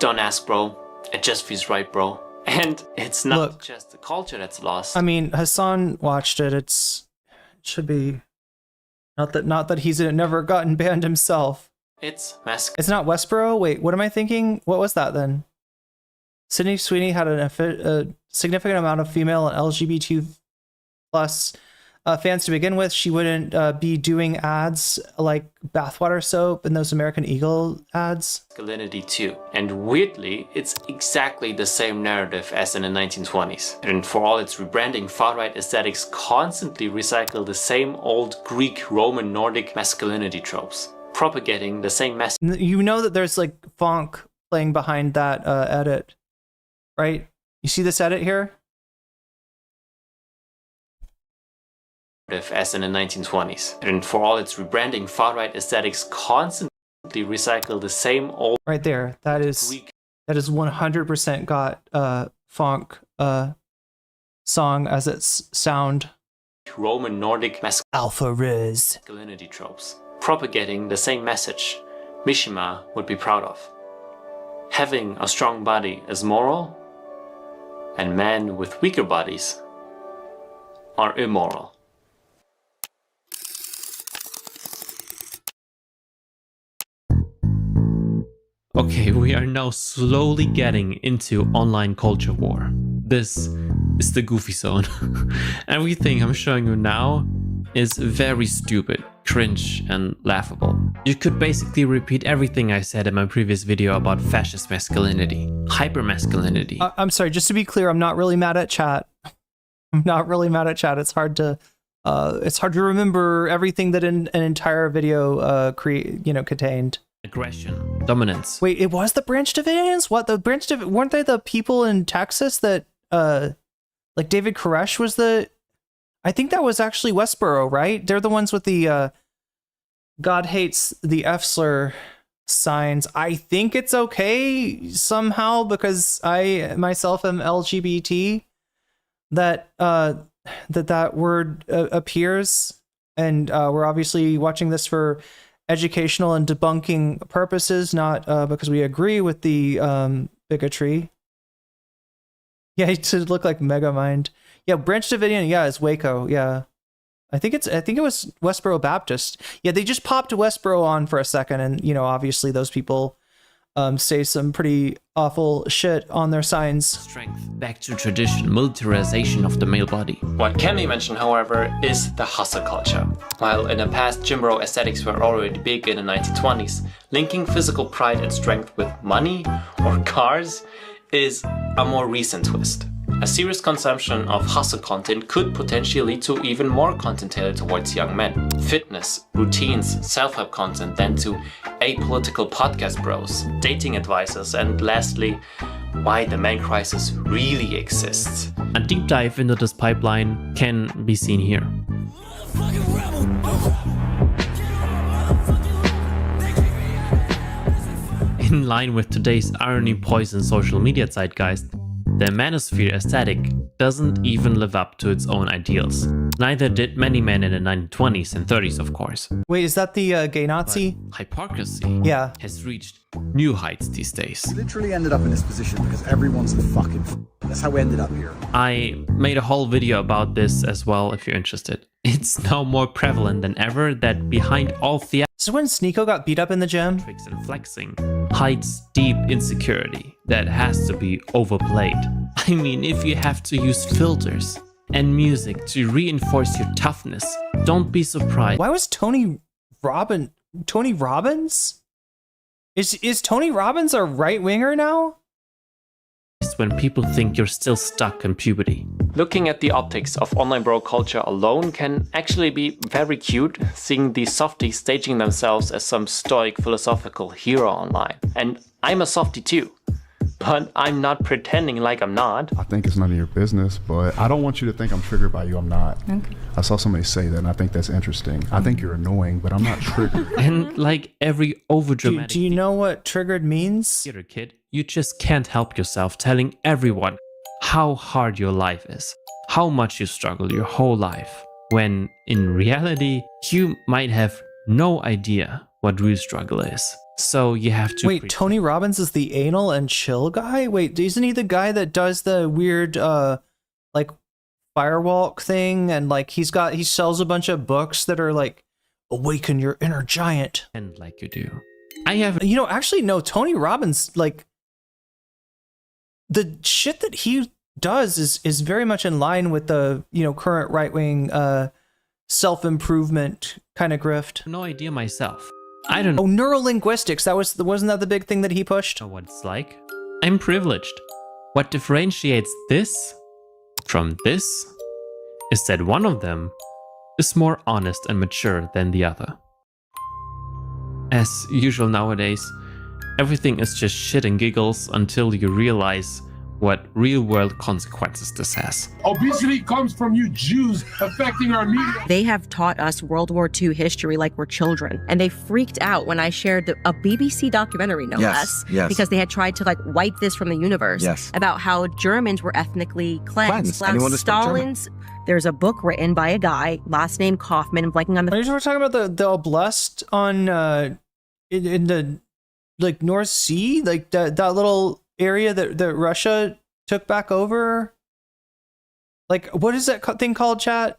Don't ask, bro. It just feels right, bro. And it's not just the culture that's lost. I mean, Hasan watched it. It should be not that he's never gotten banned himself. It's not Westboro. Wait, what am I thinking? What was that then? Sydney Sweeney had a significant amount of female and LGBT plus fans to begin with. She wouldn't be doing ads like bathwater soap and those American Eagle ads. Masculinity too. And weirdly, it's exactly the same narrative as in the 1920s. And for all its rebranding, far-right aesthetics constantly recycle the same old Greek, Roman, Nordic masculinity tropes, propagating the same message. You know that there's like funk playing behind that edit, right? You see this edit here? as in the 1920s, and for all its rebranding, far-right aesthetics constantly recycle the same old. Right there, that is 100% got funk song as its sound. Roman Nordic Alpha Riz masculinity tropes, propagating the same message Mishima would be proud of. Having a strong body is moral, and men with weaker bodies are immoral. Okay, we are now slowly getting into online culture war. This is the goofy zone. Everything I'm showing you now is very stupid, cringe, and laughable. You could basically repeat everything I said in my previous video about fascist masculinity, hypermasculinity. I'm sorry, just to be clear, I'm not really mad at chat. I'm not really mad at chat. It's hard to remember everything that an entire video contained. Aggression, dominance. Wait, it was the Branch Davidians? What, the Branch Davidians? Weren't they the people in Texas that, like David Koresh was the... I think that was actually Westboro, right? They're the ones with the, God hates the F-slur signs. I think it's okay somehow because I myself am LGBT that, that word appears. And we're obviously watching this for educational and debunking purposes, not because we agree with the bigotry. Yeah, to look like Megamind. Yeah, Branch Davidian. Yeah, it's Waco. Yeah, I think it was Westboro Baptist. Yeah, they just popped Westboro on for a second, and obviously those people say some pretty awful shit on their signs. Strength, back to tradition, militarization of the male body. What can be mentioned, however, is the hustle culture. While in the past gym bro aesthetics were already big in the 1920s, linking physical pride and strength with money or cars is a more recent twist. A serious consumption of hustle content could potentially lead to even more content tailored towards young men. Fitness, routines, self-help content, then to apolitical podcast bros, dating advices, and lastly, why the man crisis really exists. A deep dive into this pipeline can be seen here. In line with today's irony-poisoned social media zeitgeist, the manosphere aesthetic doesn't even live up to its own ideals. Neither did many men in the 1920s and 30s, of course. Wait, is that the gay Nazi? But hypocrisy has reached new heights these days. We literally ended up in this position because everyone's a fucking That's how we ended up here. I made a whole video about this as well if you're interested. It's now more prevalent than ever that behind all theatrics So when Sneeko got beat up in the gym? And flexing hides deep insecurity that has to be overplayed. I mean, if you have to use filters and music to reinforce your toughness, don't be surprised. Why was Tony Robbins? Is Tony Robbins a right winger now? When people think you're still stuck in puberty. Looking at the optics of online bro culture alone can actually be very cute, seeing these softies staging themselves as some stoic philosophical hero online. And I'm a softie too, but I'm not pretending like I'm not. I think it's none of your business, but I don't want you to think I'm triggered by you. I'm not. Okay. I saw somebody say that and I think that's interesting. I think you're annoying, but I'm not triggered. And like every overdramatic do you know what triggered means? Theater kid, you just can't help yourself telling everyone how hard your life is, how much you struggle your whole life, when in reality, you might have no idea what real struggle is. So you have to... Wait, Tony Robbins is the anal and chill guy? Wait, isn't he the guy that does the weird, like, firewalk thing? And, like, he sells a bunch of books that are, like, awaken your inner giant. And like you do. I have... actually, no, Tony Robbins, like... The shit that he does is very much in line with the, current right-wing self-improvement kind of grift. No idea myself. I don't know. Oh, neurolinguistics. Wasn't that the big thing that he pushed? Know what it's like? I'm privileged. What differentiates this from this is that one of them is more honest and mature than the other. As usual nowadays, everything is just shit and giggles until you realize what real-world consequences this has. Obesity comes from you Jews affecting our media. They have taught us World War II history like we're children. And they freaked out when I shared a BBC documentary, no less, because they had tried to wipe this from the universe about how Germans were ethnically cleansed. Stalin's, there's a book written by a guy, last name Kaufman, blanking on the... Are you talking about the Oblast on, in the, North Sea? That little area that Russia took back over? What is that thing called, chat?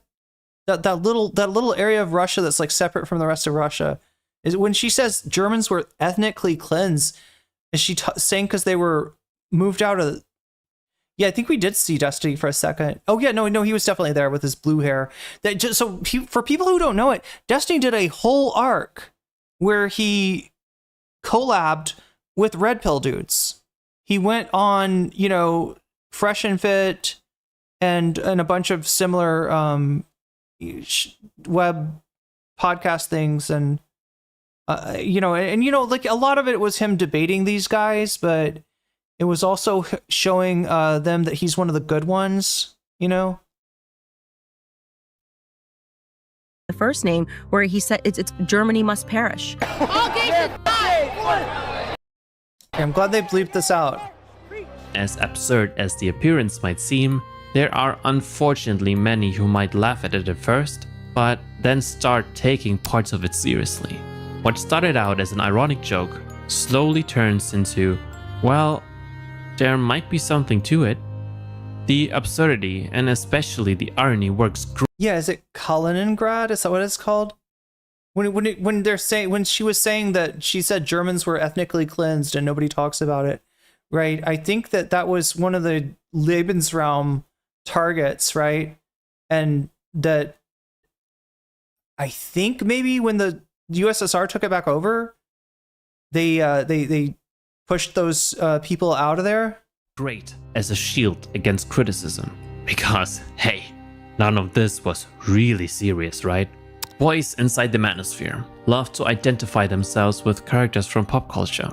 That little area of Russia that's separate from the rest of Russia. Is when she says Germans were ethnically cleansed, is she saying because they were moved out of... Yeah, I think we did see Destiny for a second. Oh yeah, no, he was definitely there with his blue hair. For people who don't know it, Destiny did a whole arc where he collabed with Red Pill dudes. He went on, Fresh and Fit and a bunch of similar web podcast things. And, a lot of it was him debating these guys, but it was also showing them that he's one of the good ones, The first name where he said it's Germany must perish. I'm glad they bleeped this out. As absurd as the appearance might seem, there are unfortunately many who might laugh at it at first, but then start taking parts of it seriously. What started out as an ironic joke slowly turns into, well, there might be something to it. The absurdity and especially the irony works great. Yeah, is it Kaliningrad? Is that what it's called? When she was saying that she said Germans were ethnically cleansed and nobody talks about it, right? I think that was one of the Lebensraum targets, right? And that I think maybe when the USSR took it back over, they pushed those people out of there. Great as a shield against criticism, because hey, none of this was really serious, right? Boys inside the manosphere love to identify themselves with characters from pop culture.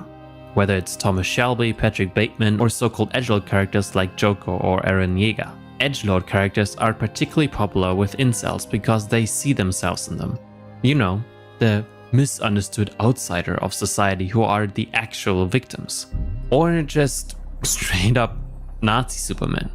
Whether it's Thomas Shelby, Patrick Bateman, or so-called edgelord characters like Joko or Eren Yeager. Edgelord characters are particularly popular with incels because they see themselves in them. The misunderstood outsider of society who are the actual victims. Or just straight up Nazi Superman.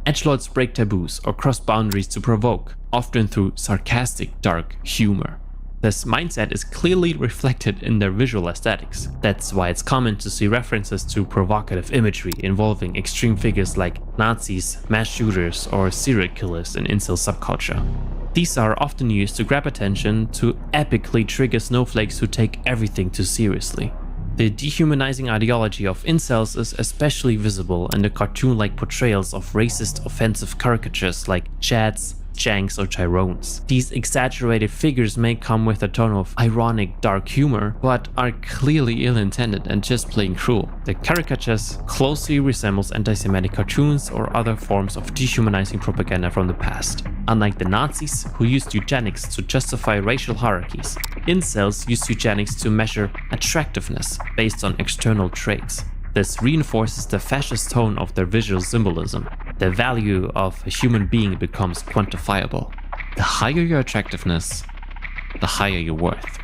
Edgelords break taboos or cross boundaries to provoke, often through sarcastic, dark humor. This mindset is clearly reflected in their visual aesthetics. That's why it's common to see references to provocative imagery involving extreme figures like Nazis, mass shooters, or serial killers in incel subculture. These are often used to grab attention to epically trigger snowflakes who take everything too seriously. The dehumanizing ideology of incels is especially visible in the cartoon-like portrayals of racist offensive caricatures like Chads, Janks, or Tyrones. These exaggerated figures may come with a tone of ironic dark humor, but are clearly ill-intended and just plain cruel. The caricatures closely resembles anti-Semitic cartoons or other forms of dehumanizing propaganda from the past. Unlike the Nazis, who used eugenics to justify racial hierarchies, incels used eugenics to measure attractiveness based on external traits. This reinforces the fascist tone of their visual symbolism. The value of a human being becomes quantifiable. The higher your attractiveness, the higher your worth.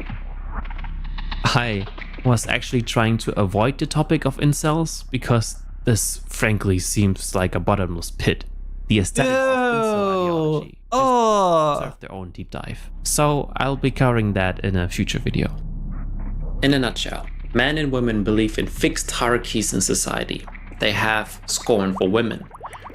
I was actually trying to avoid the topic of incels because this frankly seems like a bottomless pit. The aesthetics of incel ideology deserve their own deep dive. So I'll be covering that in a future video. In a nutshell, men and women believe in fixed hierarchies in society. They have scorn for women,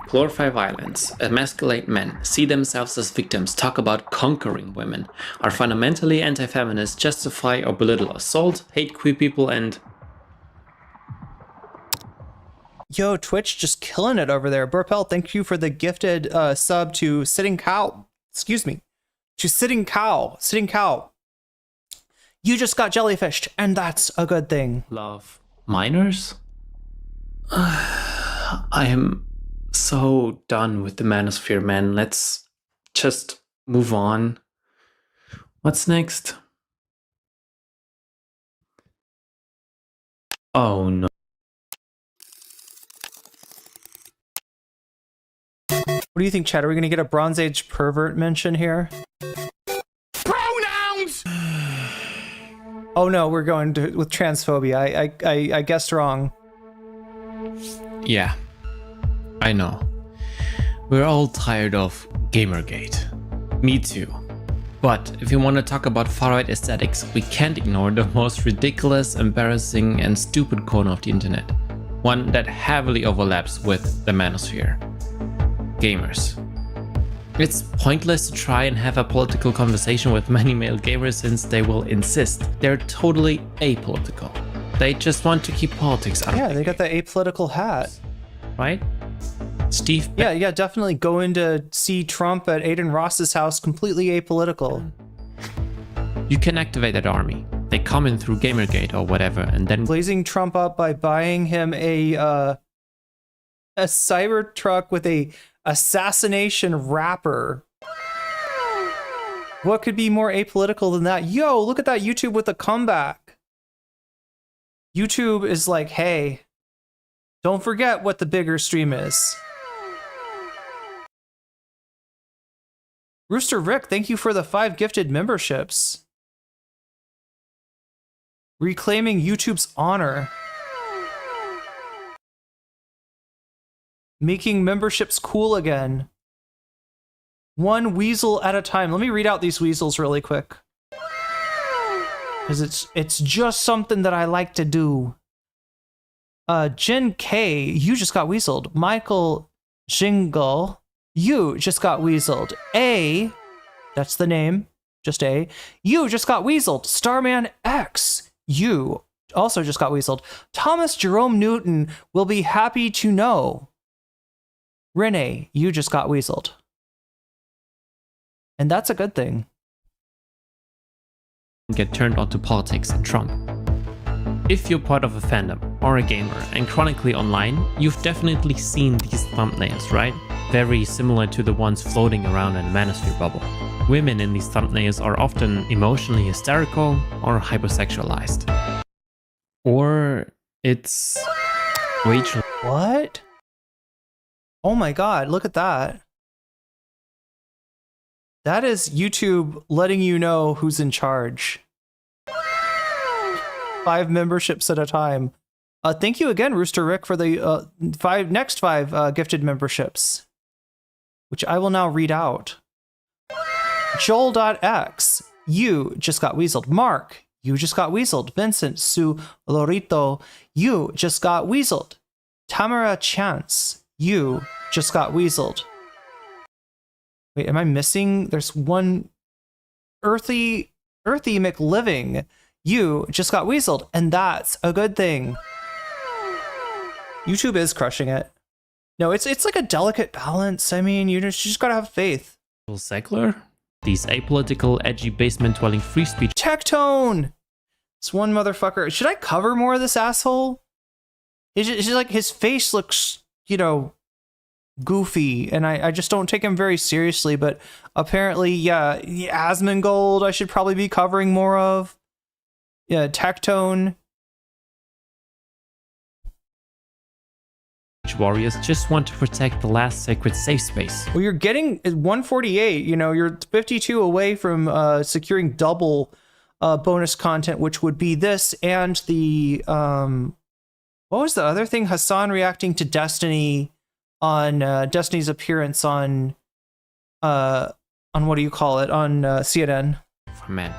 glorify violence, emasculate men, see themselves as victims, talk about conquering women, are fundamentally anti-feminist, justify or belittle assault, hate queer people, and... Yo, Twitch just killing it over there. Burpel, thank you for the gifted sub to Sitting Cow. Excuse me. To Sitting Cow. Sitting Cow. You just got jellyfished, and that's a good thing. Love minors? I am so done with the manosphere, man. Let's just move on. What's next? Oh no. do you think, Chad? Are we going to get a Bronze Age pervert mention here? Pronouns! Oh no, we're going with transphobia. I guessed wrong. Yeah, I know. We're all tired of Gamergate. Me too. But if you want to talk about far-right aesthetics, we can't ignore the most ridiculous, embarrassing, and stupid corner of the internet. One that heavily overlaps with the manosphere. Gamers. It's pointless to try and have a political conversation with many male gamers since they will insist they're totally apolitical. They just want to keep politics out. Yeah, they got the apolitical hat. Right? Steve? Yeah, definitely go in to see Trump at Aiden Ross's house completely apolitical. You can activate that army. They come in through Gamergate or whatever, and then blazing Trump up by buying him a Cybertruck with a assassination wrapper. What could be more apolitical than that? Yo, look at that YouTube with a comeback. YouTube is like, hey, don't forget what the bigger stream is. Rooster Rick, thank you for the 5 gifted memberships. Reclaiming YouTube's honor. Making memberships cool again. One weasel at a time. Let me read out these weasels really quick. Because it's just something that I like to do. Jen K, you just got weaseled. Michael Jingle, you just got weaseled. A, that's the name, just A. You just got weaseled. Starman X, you also just got weaseled. Thomas Jerome Newton will be happy to know. Renee, you just got weaseled. And that's a good thing. Get turned onto politics and Trump. If you're part of a fandom or a gamer and chronically online, you've definitely seen these thumbnails, right? Very similar to the ones floating around in the manosphere bubble. Women in these thumbnails are often emotionally hysterical or hypersexualized. Or it's Rachel. What? Oh my god, look at that. That is YouTube letting you know who's in charge. 5 memberships at a time. Thank you again, Rooster Rick, for the next 5 gifted memberships, which I will now read out. Joel.x, you just got weaseled. Mark, you just got weaseled. Vincent Su Lorito, you just got weaseled. Tamara Chance, you just got weaseled. Wait, am I missing? There's one Earthy McLiving. You just got weaseled, and that's a good thing. YouTube is crushing it. No, it's like a delicate balance. I mean, you just gotta have faith. Secular? These apolitical, edgy, basement-dwelling free speech. Tectone! This one motherfucker. Should I cover more of this asshole? It's just like his face looks, you know, goofy, and I just don't take him very seriously, but apparently, yeah, Asmongold I should probably be covering more of. Yeah, Tectone. Warriors just want to protect the last sacred safe space. Well, you're getting 148, you know, you're 52 away from securing double bonus content, which would be this and the, what was the other thing? Hasan reacting to Destiny on Destiny's appearance on what do you call it? On CNN. For men.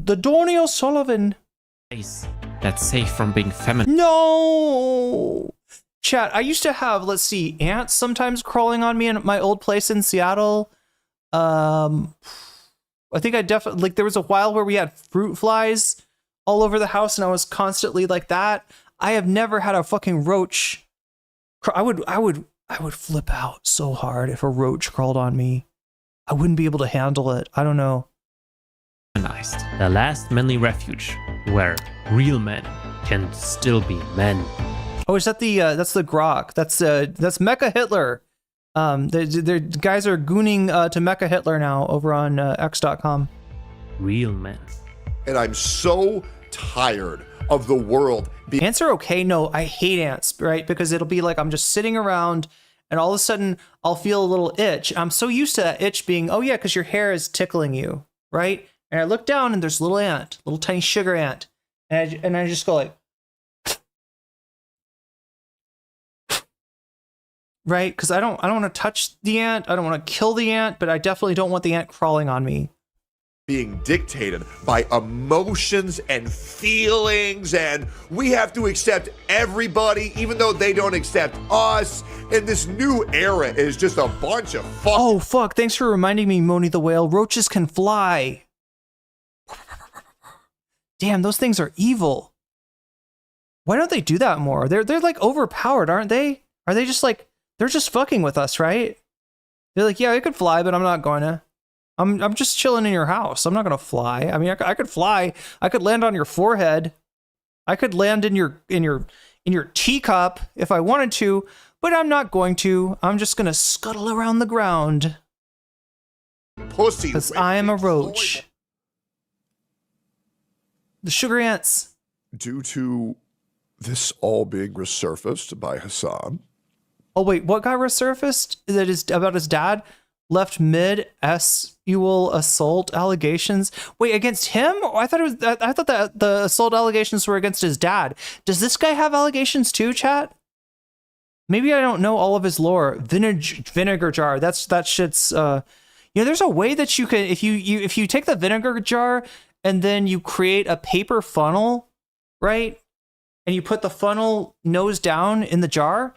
The Donny O'Sullivan. Place that's safe from being feminine. No! Chat, I used to have, let's see, ants sometimes crawling on me in my old place in Seattle. I think I definitely, like, there was a while where we had fruit flies all over the house, and I was constantly like that. I have never had a fucking roach. I would flip out so hard if a roach crawled on me. I wouldn't be able to handle it. I don't know. The last manly refuge where real men can still be men. Oh, is that that's the Grok? That's Mecha Hitler. The guys are gooning to Mecha Hitler now over on X.com. Real men. And I'm so tired of the world. Ants are okay. No, I hate ants, right? Because it'll be like I'm just sitting around and all of a sudden I'll feel a little itch. I'm so used to that itch being, oh yeah, because your hair is tickling you, right? And I look down and there's a little ant, little tiny sugar ant, and I just go like, right? Because I don't want to touch the ant, I don't want to kill the ant, but I definitely don't want the ant crawling on me. Being dictated by emotions and feelings, and we have to accept everybody even though they don't accept us, and this new era is just a bunch of fuck. Oh fuck, thanks for reminding me, Moni the whale. Roaches can fly. Damn, those things are evil. Why don't they do that more? They're like overpowered, aren't they? Are they just like, they're just fucking with us, right? They're like, yeah, I could fly, but I'm not going to. I'm just chilling in your house. I'm not gonna fly. I mean, I could fly. I could land on your forehead. I could land in your teacup if I wanted to, but I'm not going to. I'm just gonna scuttle around the ground. Pussy. Because I am a roach. The sugar ants. Due to this all being resurfaced by Hasan. Oh wait, what got resurfaced? That is about his dad? Left mid sexual assault allegations. Wait, against him? I thought that the assault allegations were against his dad. Does this guy have allegations too, chat? Maybe I don't know all of his lore. Vinegar jar. That shit's there's a way that you can, if you take the vinegar jar and then you create a paper funnel, right? And you put the funnel nose down in the jar,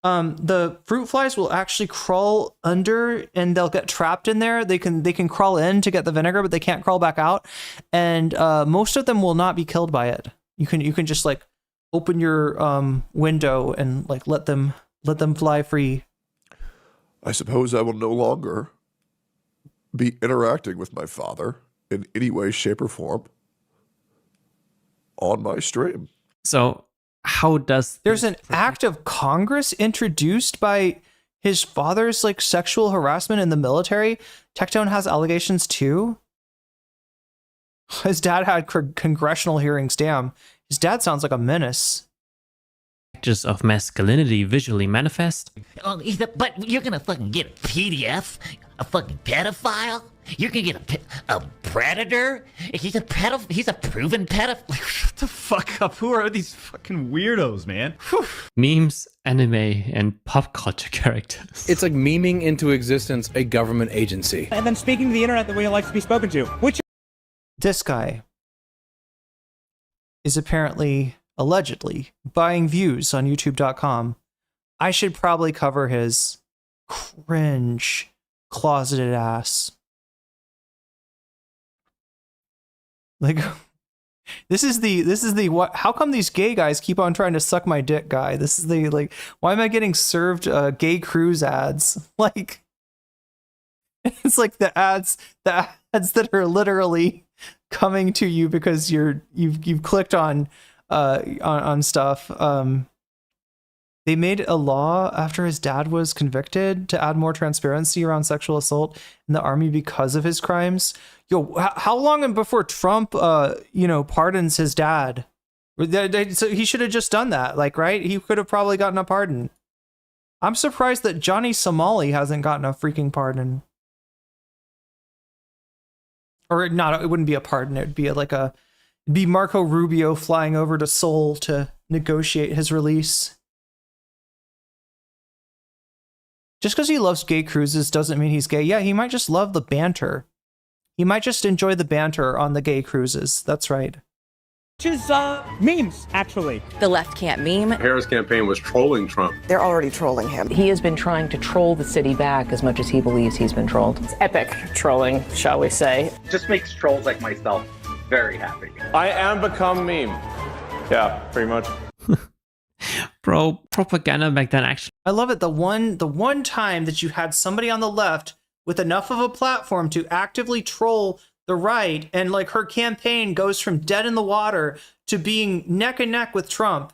the fruit flies will actually crawl under and they'll get trapped in there. They can crawl in to get the vinegar, but they can't crawl back out. And most of them will not be killed by it. You can just like open your window and like let them fly free. I suppose I will no longer be interacting with my father in any way, shape, or form on my stream. So how does there's an act of Congress introduced by his father's like sexual harassment in the military? Tectone has allegations too. His dad had congressional hearings. Damn, his dad sounds like a menace. Factors of masculinity visually manifest. Oh, but you're gonna fucking get a PDF, a fucking pedophile. You're gonna get a predator. He's a proven pedophile. Shut the fuck up. Who are these fucking weirdos, man? Whew. Memes, anime, and pop culture characters. It's like memeing into existence a government agency. And then speaking to the internet the way it likes to be spoken to. Which this guy is apparently, allegedly, buying views on YouTube.com. I should probably cover his cringe, closeted ass. Like, this is the what? How come these gay guys keep on trying to suck my dick guy? This is the, like, why am I getting served gay cruise ads? Like, it's like the ads that are literally coming to you because you've clicked on stuff. They made a law after his dad was convicted to add more transparency around sexual assault in the army because of his crimes. Yo, how long before Trump, pardons his dad? So he should have just done that, like, right? He could have probably gotten a pardon. I'm surprised that Johnny Somali hasn't gotten a freaking pardon. Or not, it wouldn't be a pardon. It would be it'd be Marco Rubio flying over to Seoul to negotiate his release. Just because he loves gay cruises doesn't mean he's gay. Yeah, he might just love the banter. He might just enjoy the banter on the gay cruises. That's right. is memes, actually. The left can't meme. Harris campaign was trolling Trump. They're already trolling him. He has been trying to troll the city back as much as he believes he's been trolled. It's epic trolling, shall we say. Just makes trolls like myself very happy. I am become meme. Yeah, pretty much. Bro, propaganda back then actually. I love it. The one time that you had somebody on the left with enough of a platform to actively troll the right, and like her campaign goes from dead in the water to being neck and neck with Trump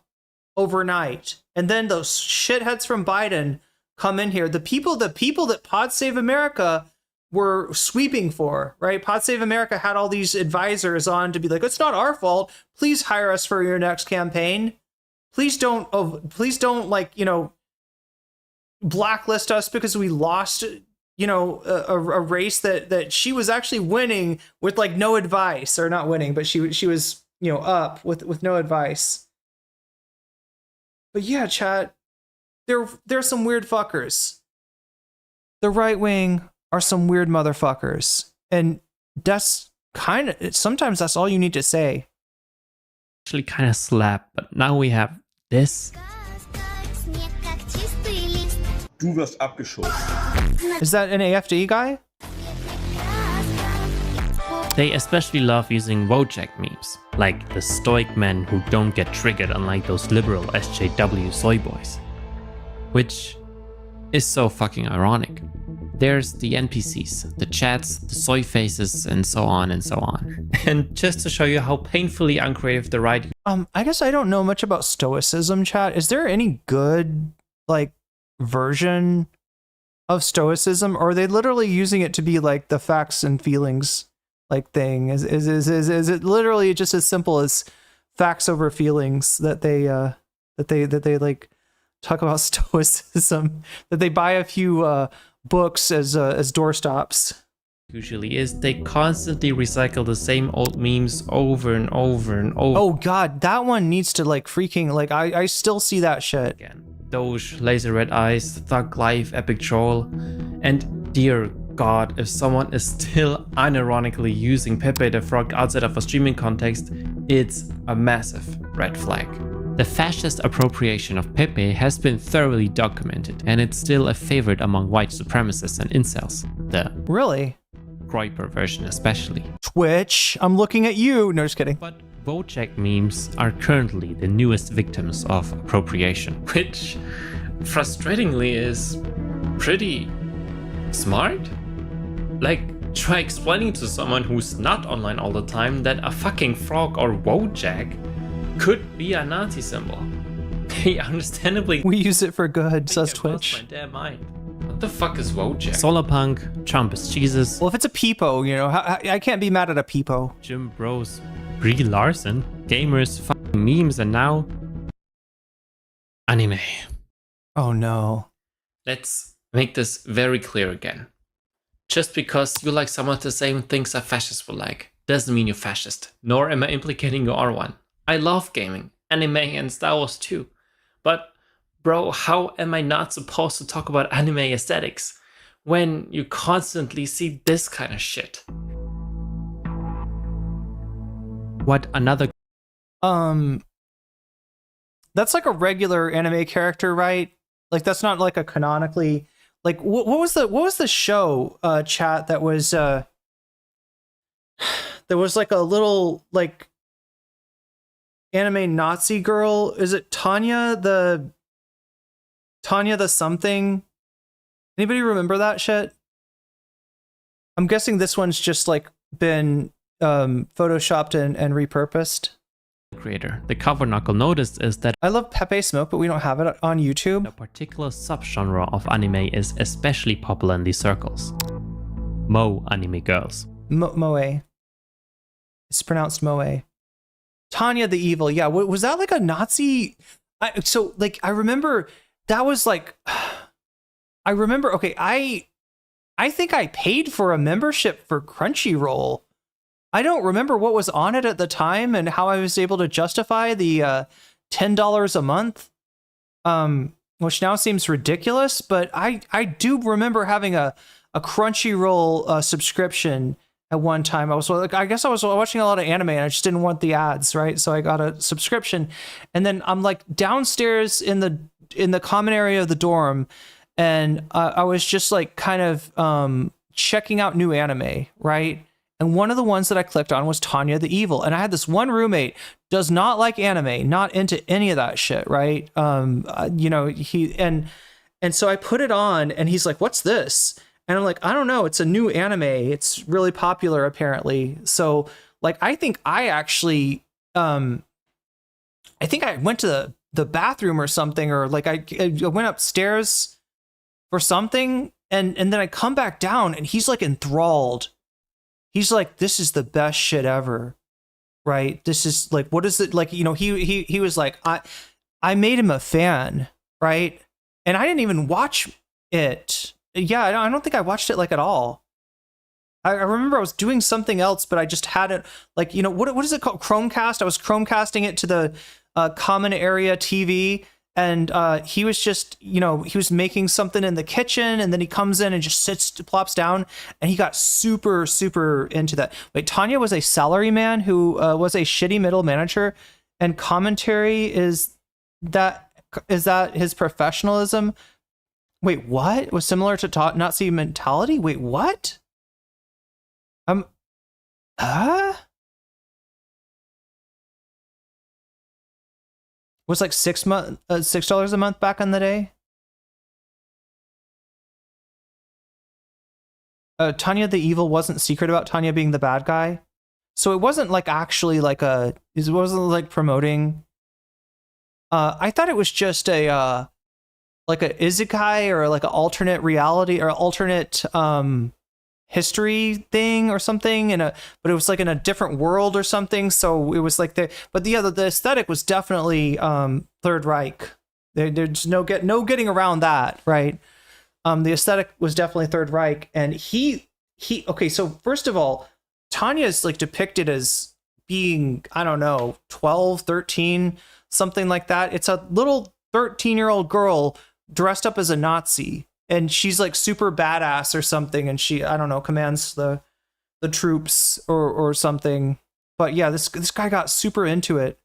overnight. And then those shitheads from Biden come in here. The people that Pod Save America were sweeping for, right? Pod Save America had all these advisors on to be like, it's not our fault. Please hire us for your next campaign. Please don't blacklist us because we lost, you know, a race that she was actually winning with like no advice, or not winning, but she was, you know, up with no advice. But yeah, chat, there's some weird fuckers. The right wing are some weird motherfuckers, and that's kind of, sometimes that's all you need to say. Actually kind of slap, but now we have this. Du wirst abgeschossen. Is that an AFD guy? They especially love using Wojak memes, like the stoic men who don't get triggered unlike those liberal SJW soy boys. Which is so fucking ironic. There's the NPCs, the chats, the soy faces, and so on and so on. And just to show you how painfully uncreative the right... I guess I don't know much about stoicism, chat. Is there any good, like, version of stoicism, or are they literally using it to be like the facts and feelings like thing? Is it literally just as simple as facts over feelings that they like talk about stoicism, that they buy a few books as doorstops? Usually is they constantly recycle the same old memes over and over and over. Oh god, that one needs to like freaking, like, I still see that shit again. Doge, laser red eyes, thug life, epic troll, and dear god, if someone is still unironically using Pepe the Frog outside of a streaming context, it's a massive red flag. The fascist appropriation of Pepe has been thoroughly documented, and it's still a favorite among white supremacists and incels. The really Groiper version especially. Twitch, I'm looking at you. No, just kidding. But Wojak memes are currently the newest victims of appropriation, which frustratingly is pretty smart. Like, try explaining to someone who's not online all the time that a fucking frog or Wojak could be a Nazi symbol. They understandably... We use it for good, says Twitch. My damn mind. What the fuck is Wojak? Solarpunk, Trump is Jesus. Well, if it's a peepo, you know, I can't be mad at a peepo. Jim Bros, Brie Larson, gamers, fucking memes, and now... anime. Oh no. Let's make this very clear again. Just because you like some of the same things a fascist would like, doesn't mean you're fascist. Nor am I implicating you are one. I love gaming, anime, and Star Wars too. But, bro, how am I not supposed to talk about anime aesthetics when you constantly see this kind of shit? What another... That's like a regular anime character, right? Like, that's not like a canonically... Like, what was the show, chat, that was... there was like a little, like... anime Nazi girl? Is it Tanya the something? Anybody remember that shit? I'm guessing this one's just like been photoshopped and repurposed. Creator. The cover knuckle noticed is that I love Pepe Smoke, but we don't have it on YouTube. A particular subgenre of anime is especially popular in these circles. Moe anime girls. Moe. It's pronounced Moe. Tanya the Evil, yeah. Was that like a Nazi? I remember that was like, I remember, okay, I think I paid for a membership for Crunchyroll. I don't remember what was on it at the time and how I was able to justify the $10 a month, which now seems ridiculous, but I do remember having a Crunchyroll subscription. At one time, I guess I was watching a lot of anime and I just didn't want the ads, right? So I got a subscription, and then I'm like downstairs in the common area of the dorm, and I was just like kind of checking out new anime, right? And one of the ones that I clicked on was Tanya the Evil, and I had this one roommate does not like anime, not into any of that shit, right? You know, and so I put it on, and he's like, "What's this?" And I'm like, I don't know. It's a new anime. It's really popular, apparently. So, like, I think I actually, I went to the bathroom or something, or like I went upstairs for something, and then I come back down, and he's like enthralled. He's like, "This is the best shit ever," right? This is like, what is it like? You know, he was like, I made him a fan, right? and I didn't even watch it. Yeah, I don't think I watched it like at all. I remember I was doing something else, but I just hadn't, like, you know, what is it called? Chromecast. I was Chromecasting it to the common area TV, and he was just, you know, he was making something in the kitchen, and then he comes in and just plops down, and he got super, super into that. Wait, Tanya was a salaryman who was a shitty middle manager, and commentary is that his professionalism? Wait, what? Was similar to Nazi mentality? Wait, what? Was like $6 a month back in the day. Tanya the Evil wasn't secret about Tanya being the bad guy, so it wasn't like actually like it wasn't like promoting. I thought it was just a like a isekai or like an alternate reality or alternate history thing or something, but it was like in a different world or something. So it was like the aesthetic was definitely Third Reich. There's no getting around that, right? The aesthetic was definitely Third Reich, and he okay. So first of all, Tanya is like depicted as being, I don't know, 12, 13, something like that. It's a little 13-year-old girl dressed up as a Nazi. And she's like super badass or something, and she, I don't know, commands the troops or something. But yeah, this guy got super into it,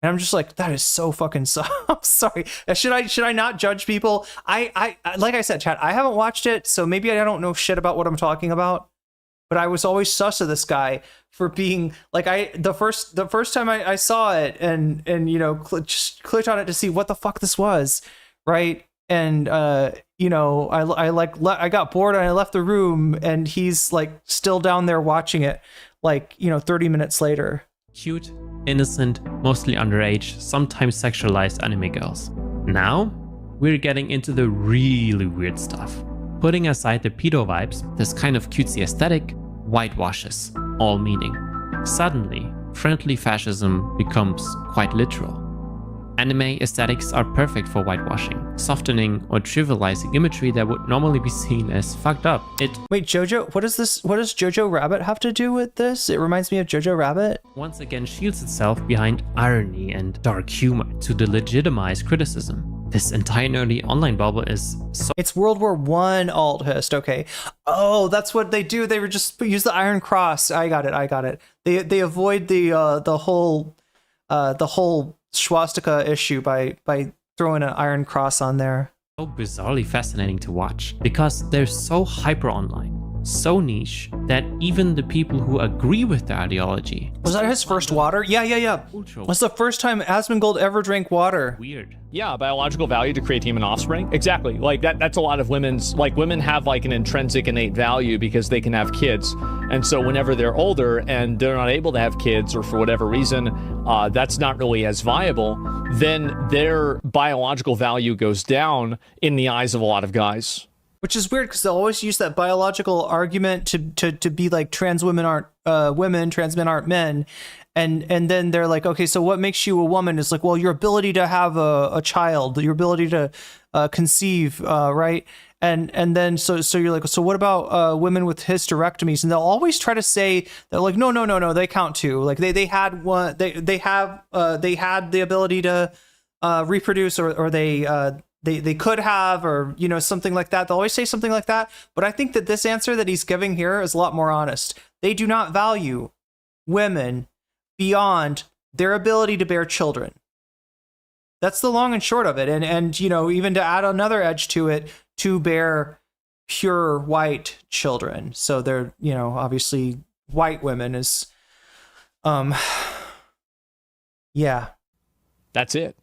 and I'm just like, that is so fucking I'm sorry. Should I not judge people? I like I said, chat, I haven't watched it, so maybe I don't know shit about what I'm talking about. But I was always sus of this guy for being like, the first time I saw it and you know just clicked on it to see what the fuck this was, right? And you know, I got bored and I left the room, and he's like still down there watching it, like, you know, 30 minutes later. Cute, innocent, mostly underage, sometimes sexualized anime girls. Now we're getting into the really weird stuff. Putting aside the pedo vibes, this kind of cutesy aesthetic whitewashes all meaning. Suddenly, friendly fascism becomes quite literal. Anime aesthetics are perfect for whitewashing, softening or trivializing imagery that would normally be seen as fucked up. Wait, Jojo, what does Jojo Rabbit have to do with this? It reminds me of Jojo Rabbit. Once again shields itself behind irony and dark humor to delegitimize criticism. This entirely online bubble is so... It's World War I alt hist, okay. Oh, that's what they do. They were just use the Iron Cross. I got it. They avoid the whole swastika issue by throwing an Iron Cross on there. So bizarrely fascinating to watch because they're so hyper online, so niche that even the people who agree with the ideology. Was that his first water? Yeah. Was the first time Asmongold ever drank water. Weird. Yeah, biological value to create human offspring. Exactly. Like that's a lot of women's, like women have like an intrinsic innate value because they can have kids. And so whenever they're older and they're not able to have kids or for whatever reason, that's not really as viable, then their biological value goes down in the eyes of a lot of guys. Which is weird because they'll always use that biological argument to be like trans women aren't women, trans men aren't men. And then they're like, okay, so what makes you a woman? Is like, well, your ability to have a child, your ability to conceive, right? And then so you're like, so what about women with hysterectomies? And they'll always try to say that like, no, they count too. Like they had one, they had the ability to reproduce, or they could have, or, you know, something like that. They'll always say something like that. But I think that this answer that he's giving here is a lot more honest. They do not value women beyond their ability to bear children. That's the long and short of it. And you know, even to add another edge to it, to bear pure white children. So they're, you know, obviously white women is, yeah. That's it.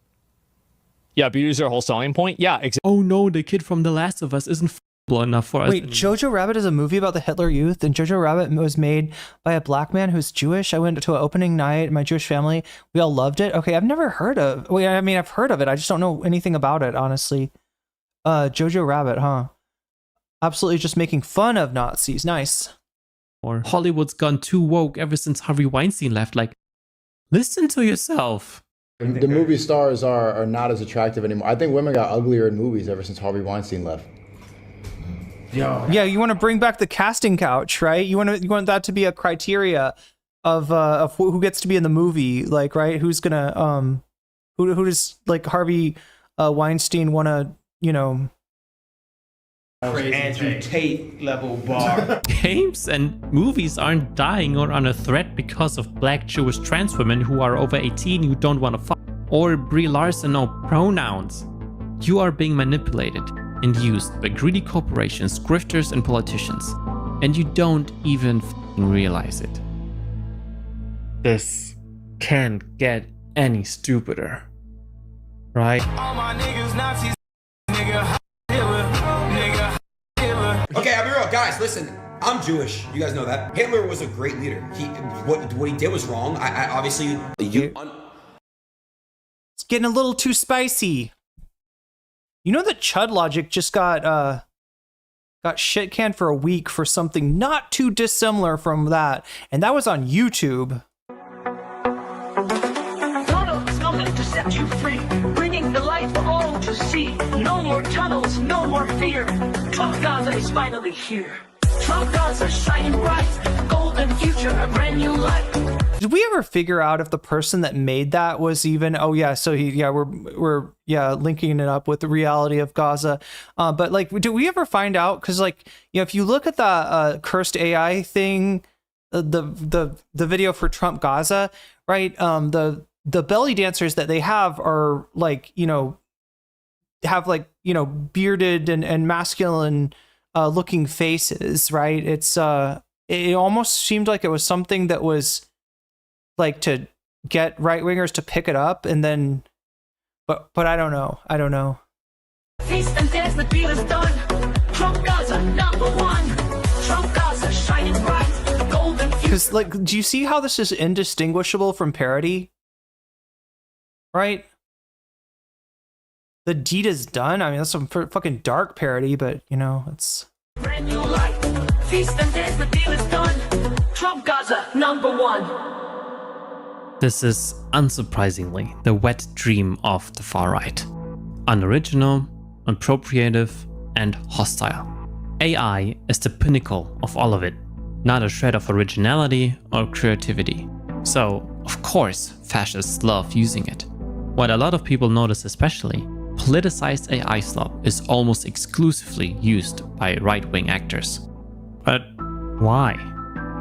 Yeah, beauty is their whole selling point. Yeah, exactly. Oh no, the kid from The Last of Us isn't enough for us. Wait, Jojo Rabbit is a movie about the Hitler Youth, and Jojo Rabbit was made by a black man who's Jewish. I went to an opening night, my Jewish family, we all loved it. Okay, I've never heard of, wait, I mean, I've heard of it, I just don't know anything about it, honestly. Jojo Rabbit, huh? Absolutely just making fun of Nazis. Nice. Or Hollywood's gone too woke ever since Harvey Weinstein left. Like, listen to yourself. The movie stars are not as attractive anymore. I think women got uglier in movies ever since Harvey Weinstein left. Yeah, you want to bring back the casting couch, right? You want that to be a criteria of who gets to be in the movie, like, right? Who's gonna who does like Harvey Weinstein want to, you know? Andrew Tate level bar. Games and movies aren't dying or under threat because of black Jewish trans women who are over 18 who don't want to fuck, or Brie Larson or pronouns. You are being manipulated and used by greedy corporations, grifters, and politicians, and you don't even realize it. This can't get any stupider, right? All my niggas Nazis, nigga. Okay, I'll be real, guys. Listen, I'm Jewish. You guys know that. Hitler was a great leader. What he did was wrong. I obviously It's getting a little too spicy. You know that Chud Logic just got shit canned for a week for something not too dissimilar from that, and that was on YouTube. Tunnels coming to set you free, bringing the light for all to see. No more tunnels, no more fear. Trump Gaza is finally here. Trump Gaza shining bright, golden future, a brand new life. Did we ever figure out if the person that made that was even? Oh yeah, so we're linking it up with the reality of Gaza. But like, do we ever find out? Because like, you know, if you look at the cursed AI thing, the video for Trump Gaza, right? The belly dancers that they have are like, you know, have like, you know, bearded and masculine looking faces, right? It's it almost seemed like it was something that was like to get right wingers to pick it up, and then but I don't know. Feast and dance, the deal is done. Trump Gaza #1. Trump Gaza shining bright, golden future. Because like, do you see how this is indistinguishable from parody? Right? The deed is done. I mean, that's some fucking dark parody, but you know, it's brand new life. Feast and dance, the deal is done. Trump Gaza #1. This is, unsurprisingly, the wet dream of the far right. Unoriginal, unappropriative, and hostile. AI is the pinnacle of all of it, not a shred of originality or creativity. So, of course, fascists love using it. What a lot of people notice especially, politicized AI slop is almost exclusively used by right-wing actors. But why?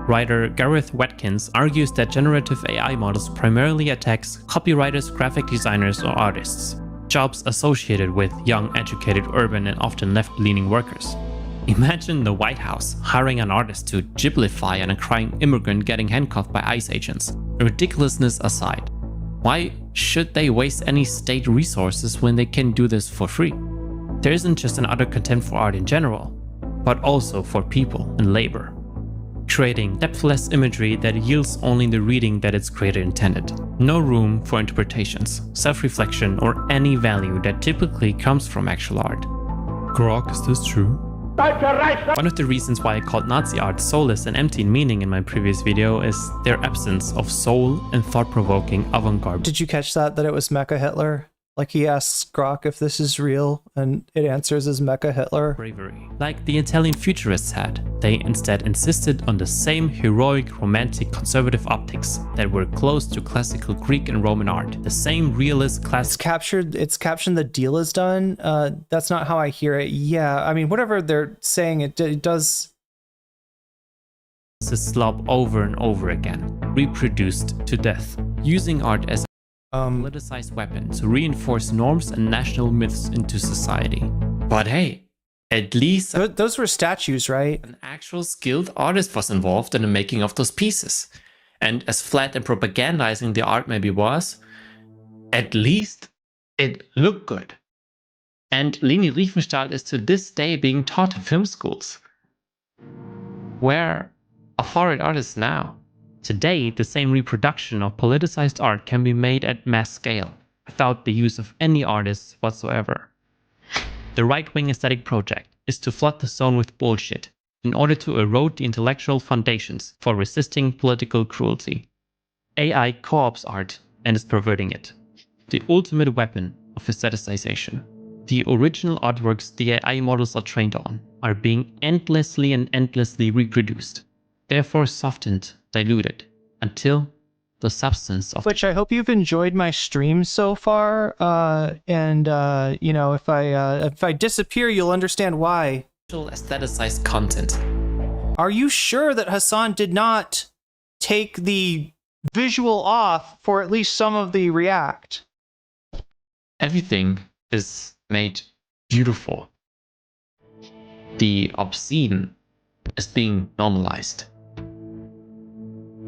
Writer Gareth Watkins argues that generative AI models primarily attacks copywriters, graphic designers, or artists, jobs associated with young, educated, urban, and often left-leaning workers. Imagine the White House hiring an artist to giblify an crying immigrant getting handcuffed by ICE agents. Ridiculousness aside, why should they waste any state resources when they can do this for free? There isn't just an utter contempt for art in general, but also for people and labor, creating depthless imagery that yields only the reading that its creator intended. No room for interpretations, self-reflection, or any value that typically comes from actual art. Grok, is this true? One of the reasons why I called Nazi art soulless and empty in meaning in my previous video is their absence of soul and thought-provoking avant-garde. Did you catch that it was Mecha Hitler? Like, he asks Grok if this is real, and it answers as Mecha Hitler. Bravery. Like the Italian futurists had, they instead insisted on the same heroic, romantic, conservative optics that were close to classical Greek and Roman art. The same realist class. It's captioned the deal is done. That's not how I hear it. Yeah, I mean, whatever they're saying, it does. This is slop over and over again, reproduced to death, using art as politicized weapon to reinforce norms and national myths into society. But hey, at least those were statues, right? An actual skilled artist was involved in the making of those pieces. And as flat and propagandizing the art maybe was, at least it looked good. And Leni Riefenstahl is to this day being taught in film schools. Where are far-right artists now? Today, the same reproduction of politicized art can be made at mass scale, without the use of any artists whatsoever. The right-wing aesthetic project is to flood the zone with bullshit, in order to erode the intellectual foundations for resisting political cruelty. AI co-ops art and is perverting it. the ultimate weapon of aestheticization. The original artworks the AI models are trained on are being endlessly and endlessly reproduced, therefore softened, diluted, until the substance of which I hope you've enjoyed my stream so far. You know, if I disappear, you'll understand why. Aestheticized content. Are you sure that Hasan did not take the visual off for at least some of the React? Everything is made beautiful. The obscene is being normalized.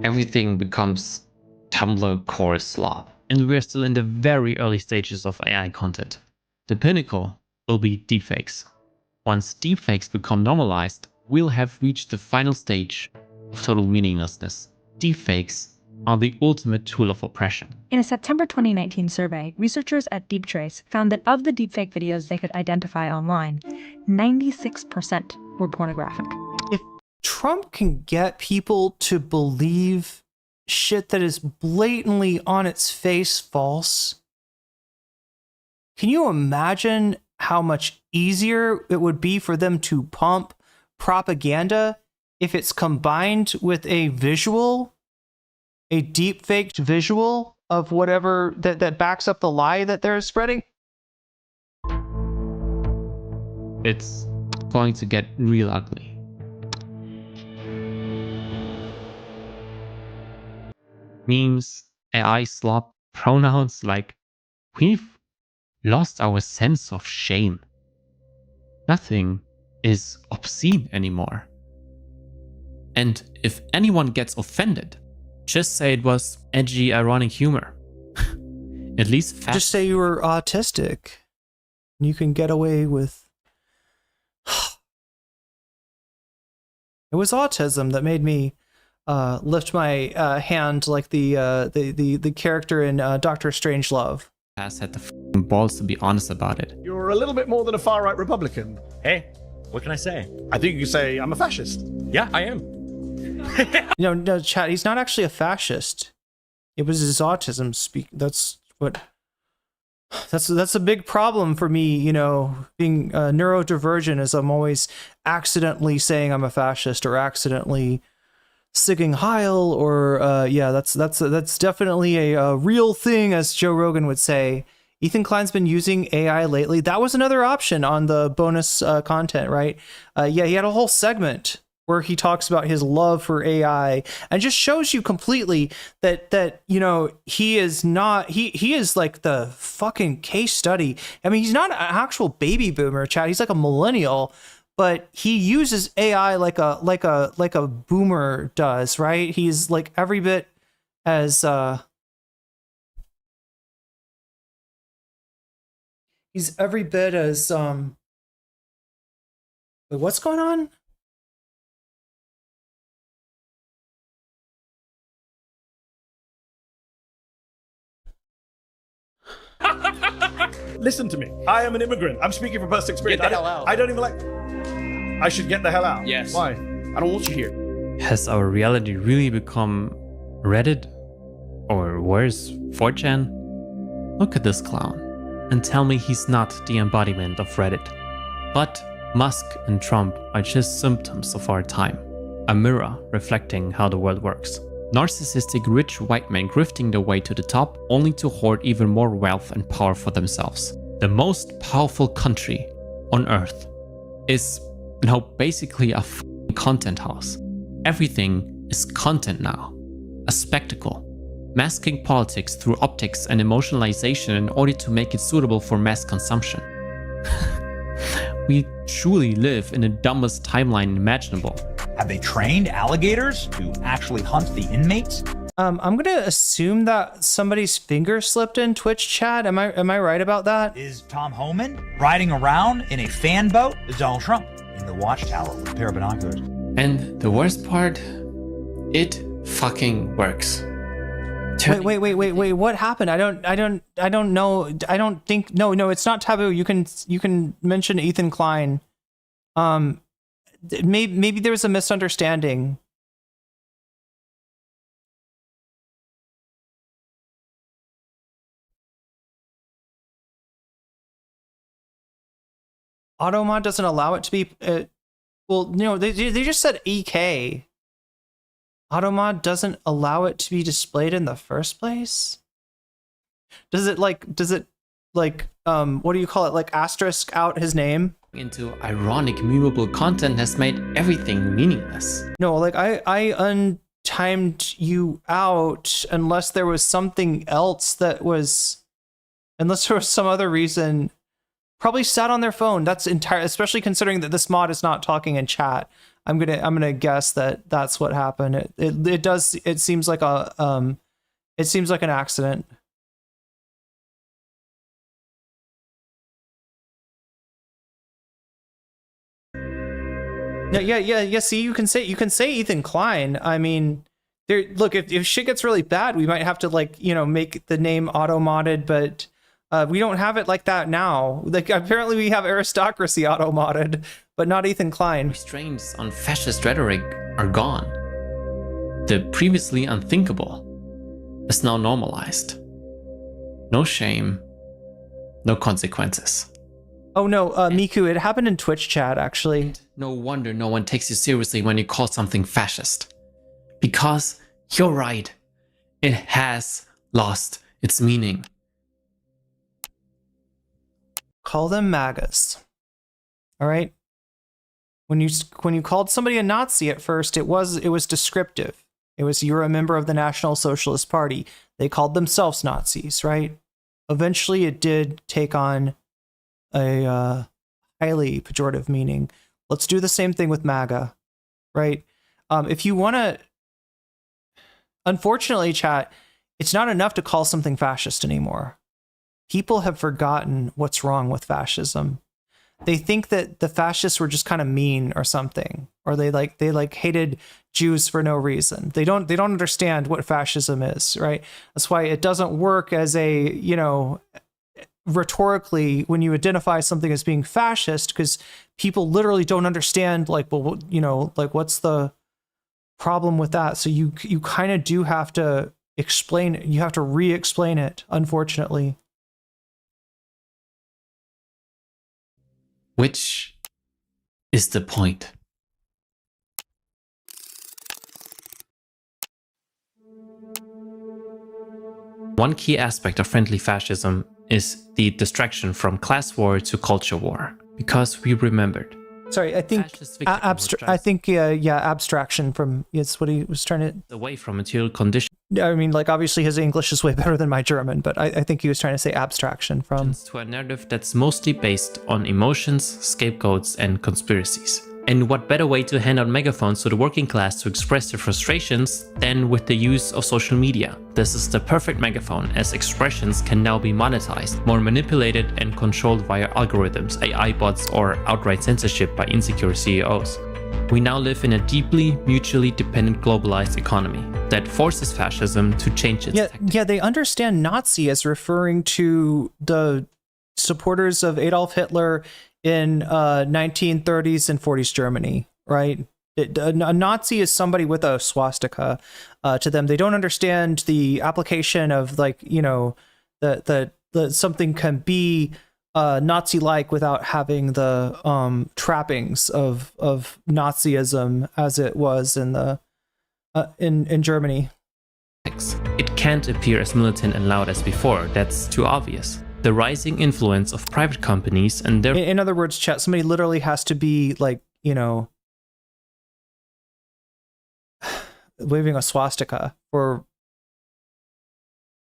Everything becomes Tumblr core slop. And we're still in the very early stages of AI content. The pinnacle will be deepfakes. Once deepfakes become normalized, we'll have reached the final stage of total meaninglessness. Deepfakes are the ultimate tool of oppression. In a September 2019 survey, researchers at DeepTrace found that of the deepfake videos they could identify online, 96% were pornographic. If Trump can get people to believe shit that is blatantly on its face false, can you imagine how much easier it would be for them to pump propaganda if it's combined with a visual, a deep faked visual of whatever that backs up the lie that they're spreading? It's going to get real ugly. Memes, AI slop, pronouns, like, we've lost our sense of shame. Nothing is obscene anymore. And if anyone gets offended, just say it was edgy, ironic humor. At least just say you were autistic. You can get away with... It was autism that made me lift my hand like the character in Doctor Strangelove. Had the balls to be honest about it. You're a little bit more than a far-right Republican. Hey, what can I say? I think you can say I'm a fascist. Yeah, I am. No, chat. He's not actually a fascist. It was his autism speak. That's a big problem for me. You know, being neurodivergent, is I'm always accidentally saying I'm a fascist or accidentally sigging Heil, or yeah, that's definitely a real thing, as Joe Rogan would say. Ethan Klein's been using AI lately. That was another option on the bonus content, right? Yeah, he had a whole segment where he talks about his love for AI and just shows you completely that you know, he is not, he is like the fucking case study. I mean, he's not an actual baby boomer, chat. He's like a millennial, but he uses AI like a boomer does, right? He's like every bit as he's every bit as wait, what's going on? Listen to me. I am an immigrant. I'm speaking from personal experience. Get the hell out. I don't even like... I should get the hell out. Yes. Why? I don't want you here. Has our reality really become Reddit? Or worse, 4chan? Look at this clown and tell me he's not the embodiment of Reddit. But Musk and Trump are just symptoms of our time, a mirror reflecting how the world works. Narcissistic rich white men grifting their way to the top only to hoard even more wealth and power for themselves. The most powerful country on earth is now basically a content house. Everything is content now, a spectacle, masking politics through optics and emotionalization in order to make it suitable for mass consumption. We truly live in the dumbest timeline imaginable. Have they trained alligators to actually hunt the inmates? I'm gonna assume that somebody's finger slipped in Twitch chat. Am I right about that? Is Tom Homan riding around in a fan boat? Is Donald Trump in the watchtower with a pair of binoculars? And the worst part, it fucking works. Wait, what happened? I don't know. I don't think, no, it's not taboo. You can mention Ethan Klein. Maybe there was a misunderstanding. AutoMod doesn't allow it to be. Well, no, they just said EK. AutoMod doesn't allow it to be displayed in the first place. Does it like what do you call it? Like asterisk out his name? Into ironic memeable content has made everything meaningless. No, like I untimed you out unless there was something else that was, unless there was some other reason. Probably sat on their phone. That's entire, especially considering that this mod is not talking in chat. I'm gonna guess that that's what happened. It seems like an accident. Yeah. See, you can say Ethan Klein. I mean, look, if shit gets really bad, we might have to make the name auto modded, but we don't have it like that now. Like apparently we have aristocracy auto modded, but not Ethan Klein. Restraints on fascist rhetoric are gone. The previously unthinkable is now normalized. No shame, no consequences. Oh no, Miku, it happened in Twitch chat, actually. No wonder no one takes you seriously when you call something fascist. Because you're right, it has lost its meaning. Call them MAGAs. All right? When you called somebody a Nazi at first, it was descriptive. It was, you're a member of the National Socialist Party. They called themselves Nazis, right? Eventually it did take on a highly pejorative meaning. Let's do the same thing with MAGA, right? If you want to, unfortunately, chat, it's not enough to call something fascist anymore. People have forgotten what's wrong with fascism. They think that the fascists were just kind of mean or something, or they hated Jews for no reason. They don't understand what fascism is, right? That's why it doesn't work as a, rhetorically when you identify something as being fascist, because people literally don't understand, what's the problem with that? So you kind of do have to explain it. You have to re-explain it, unfortunately. Which is the point? One key aspect of friendly fascism is the distraction from class war to culture war, because we remembered. Sorry, I think abstraction from, it's what he was trying to... Away from material conditions. I mean, obviously his English is way better than my German, but I think he was trying to say abstraction from... To a narrative that's mostly based on emotions, scapegoats, and conspiracies. And what better way to hand out megaphones to the working class to express their frustrations than with the use of social media? This is the perfect megaphone, as expressions can now be monetized, more manipulated and controlled via algorithms, AI bots, or outright censorship by insecure CEOs. We now live in a deeply, mutually dependent globalized economy that forces fascism to change its tactics. Yeah, they understand Nazi as referring to the supporters of Adolf Hitler in 1930s and 40s Germany, right? A Nazi is somebody with a swastika to them. They don't understand the application of that something can be Nazi-like without having the trappings of Nazism as it was in the in Germany. It can't appear as militant and loud as before. That's too obvious. The rising influence of private companies and their... In other words, chat, somebody literally has to be waving a swastika for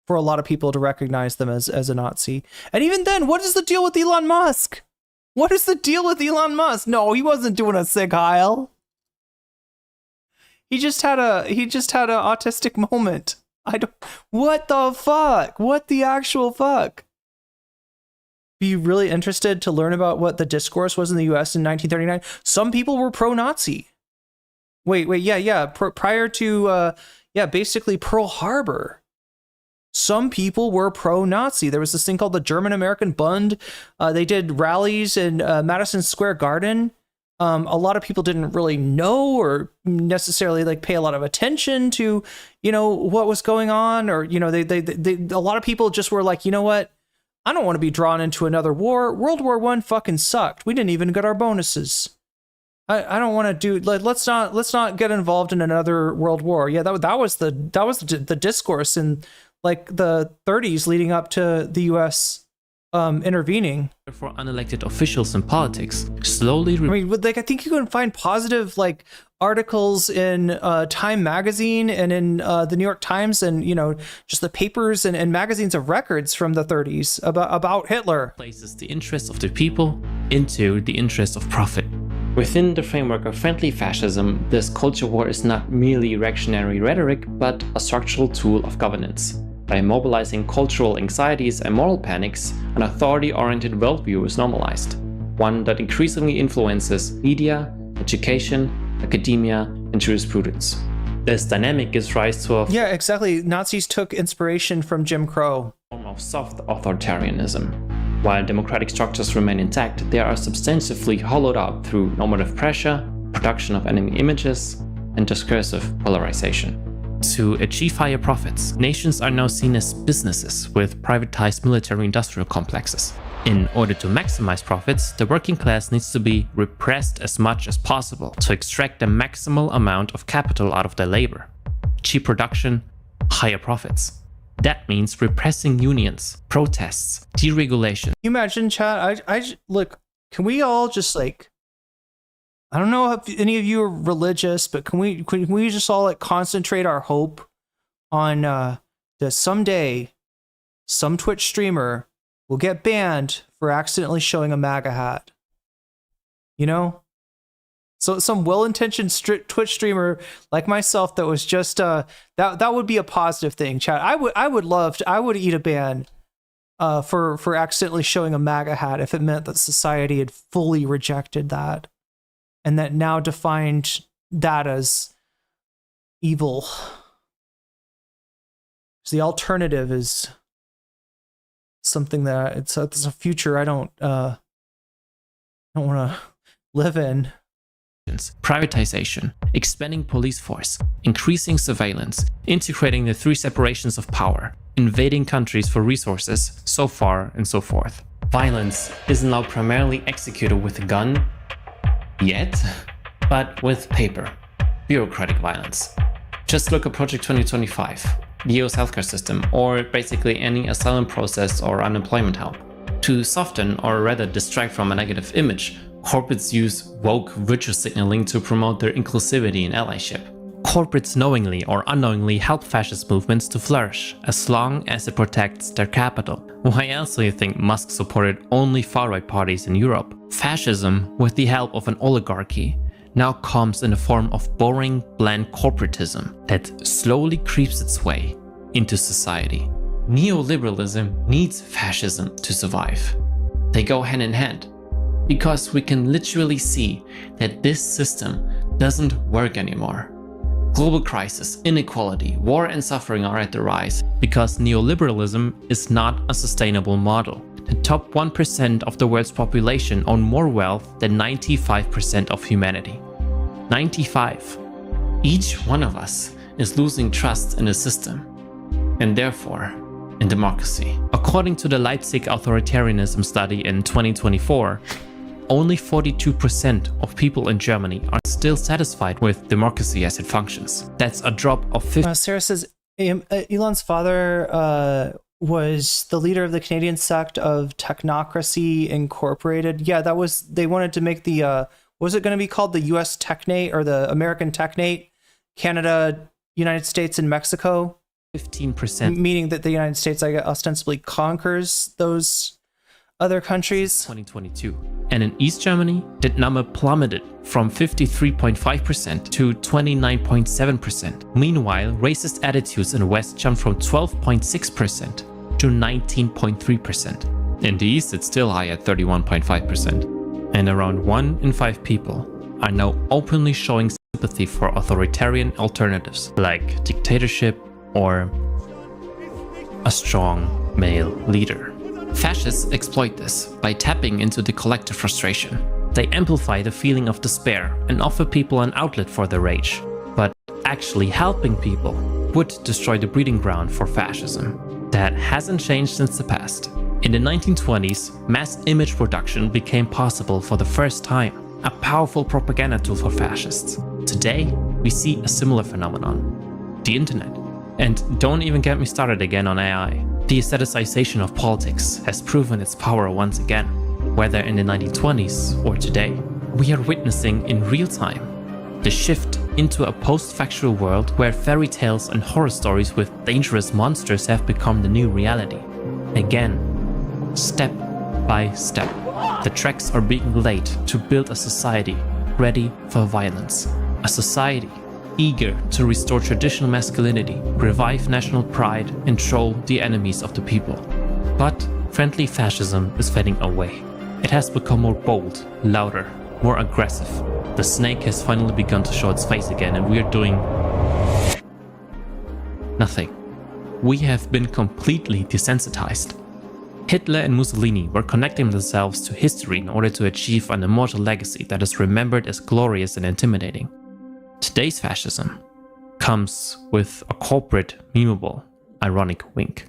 a lot of people to recognize them as a Nazi. And even then, what is the deal with Elon Musk? What is the deal with Elon Musk? No, he wasn't doing a Sig Heil. He just had an autistic moment. What the fuck? What the actual fuck? Be really interested to learn about what the discourse was in the US in 1939. Some people were pro-Nazi. Prior to, basically Pearl Harbor. Some people were pro-Nazi. There was this thing called the German-American Bund. They did rallies in Madison Square Garden. A lot of people didn't really know or necessarily pay a lot of attention to, what was going on, or, they a lot of people just were like, you know what? I don't want to be drawn into another war. World War I fucking sucked. We didn't even get our bonuses. I don't want to do. Let's not get involved in another world war. Yeah, that was the discourse in like the 30s leading up to the U.S. Intervening. For unelected officials in politics, slowly. I mean, like I think you can find positive like articles in Time magazine and in the New York Times and just the papers and magazines of records from the 30s about Hitler. Places the interests of the people into the interest of profit. Within the framework of friendly fascism, this culture war is not merely reactionary rhetoric, but a structural tool of governance. By mobilizing cultural anxieties and moral panics, an authority-oriented worldview is normalized, one that increasingly influences media, education, academia, and jurisprudence. This dynamic gives rise to a yeah, exactly. Nazis took inspiration from Jim Crow. Form of soft authoritarianism. While democratic structures remain intact, they are substantively hollowed out through normative pressure, production of enemy images, and discursive polarization. To achieve higher profits, nations are now seen as businesses with privatized military-industrial complexes. In order to maximize profits, the working class needs to be repressed as much as possible to extract the maximal amount of capital out of their labor. Cheap production, higher profits. That means repressing unions, protests, deregulation. Can you imagine, chat? Look, can we all just like, I don't know if any of you are religious, but can we just all like concentrate our hope on that someday some Twitch streamer will get banned for accidentally showing a MAGA hat? So some well-intentioned Twitch streamer like myself that was just that would be a positive thing, chat. I would eat a ban for accidentally showing a MAGA hat if it meant that society had fully rejected that and that now defined that as evil. So the alternative is something that it's a future I don't want to live in. Privatization, expanding police force, increasing surveillance, integrating the three separations of power, invading countries for resources, so far and so forth. Violence is now primarily executed with a gun, yet, but with paper. Bureaucratic violence. Just look at Project 2025, the US healthcare system, or basically any asylum process or unemployment help. To soften or rather distract from a negative image, corporates use woke virtue signaling to promote their inclusivity and allyship. Corporates knowingly or unknowingly help fascist movements to flourish, as long as it protects their capital. Why else do you think Musk supported only far-right parties in Europe? Fascism, with the help of an oligarchy, now comes in the form of boring, bland corporatism that slowly creeps its way into society. Neoliberalism needs fascism to survive. They go hand in hand. Because we can literally see that this system doesn't work anymore. Global crisis, inequality, war and suffering are at the rise because neoliberalism is not a sustainable model. The top 1% of the world's population own more wealth than 95% of humanity. 95. Each one of us is losing trust in the system and therefore in democracy. According to the Leipzig authoritarianism study in 2024, only 42% of people in Germany are still satisfied with democracy as it functions. That's a drop of 50%. Sarah says Elon's father was the leader of the Canadian sect of Technocracy Incorporated. Yeah, they wanted to make the what was it going to be called, the US Technate or the American Technate? Canada, United States, and Mexico. 15%. Meaning that the United States, I guess, ostensibly conquers those other countries. 2022. And in East Germany, that number plummeted from 53.5% to 29.7%. Meanwhile, racist attitudes in the West jumped from 12.6% to 19.3%. In the East, it's still high at 31.5%. And around 1 in 5 people are now openly showing sympathy for authoritarian alternatives like dictatorship or a strong male leader. Fascists exploit this by tapping into the collective frustration. They amplify the feeling of despair and offer people an outlet for their rage. But actually helping people would destroy the breeding ground for fascism. That hasn't changed since the past. In the 1920s, mass image production became possible for the first time, a powerful propaganda tool for fascists. Today, we see a similar phenomenon: the internet. And don't even get me started again on AI. The aestheticization of politics has proven its power once again, whether in the 1920s or today. We are witnessing in real time the shift into a post-factual world where fairy tales and horror stories with dangerous monsters have become the new reality. Again, step by step, the tracks are being laid to build a society ready for violence. A society eager to restore traditional masculinity, revive national pride, and troll the enemies of the people. But friendly fascism is fading away. It has become more bold, louder, more aggressive. The snake has finally begun to show its face again, and we are doing nothing. We have been completely desensitized. Hitler and Mussolini were connecting themselves to history in order to achieve an immortal legacy that is remembered as glorious and intimidating. Today's fascism comes with a corporate, memeable, ironic wink.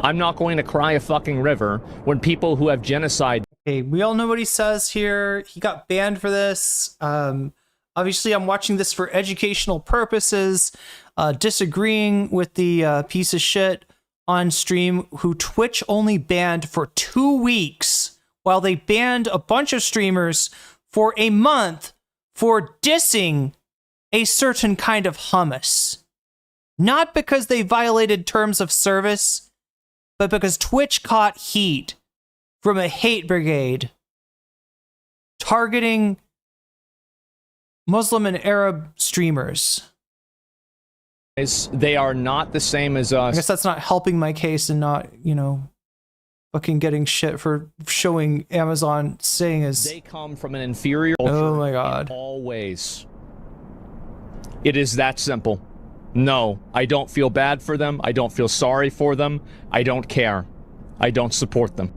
I'm not going to cry a fucking river when people who have genocide. Okay, we all know what he says here. He got banned for this. Obviously, I'm watching this for educational purposes, disagreeing with the piece of shit on stream who Twitch only banned for 2 weeks, while they banned a bunch of streamers for a month for dissing a certain kind of hummus. Not because they violated terms of service, but because Twitch caught heat from a hate brigade targeting Muslim and Arab streamers. They are not the same as us. I guess that's not helping my case and not, you know, fucking getting shit for showing Amazon saying is... They come from an inferior culture. Oh my god. In all ways. It is that simple. No, I don't feel bad for them. I don't feel sorry for them. I don't care. I don't support them.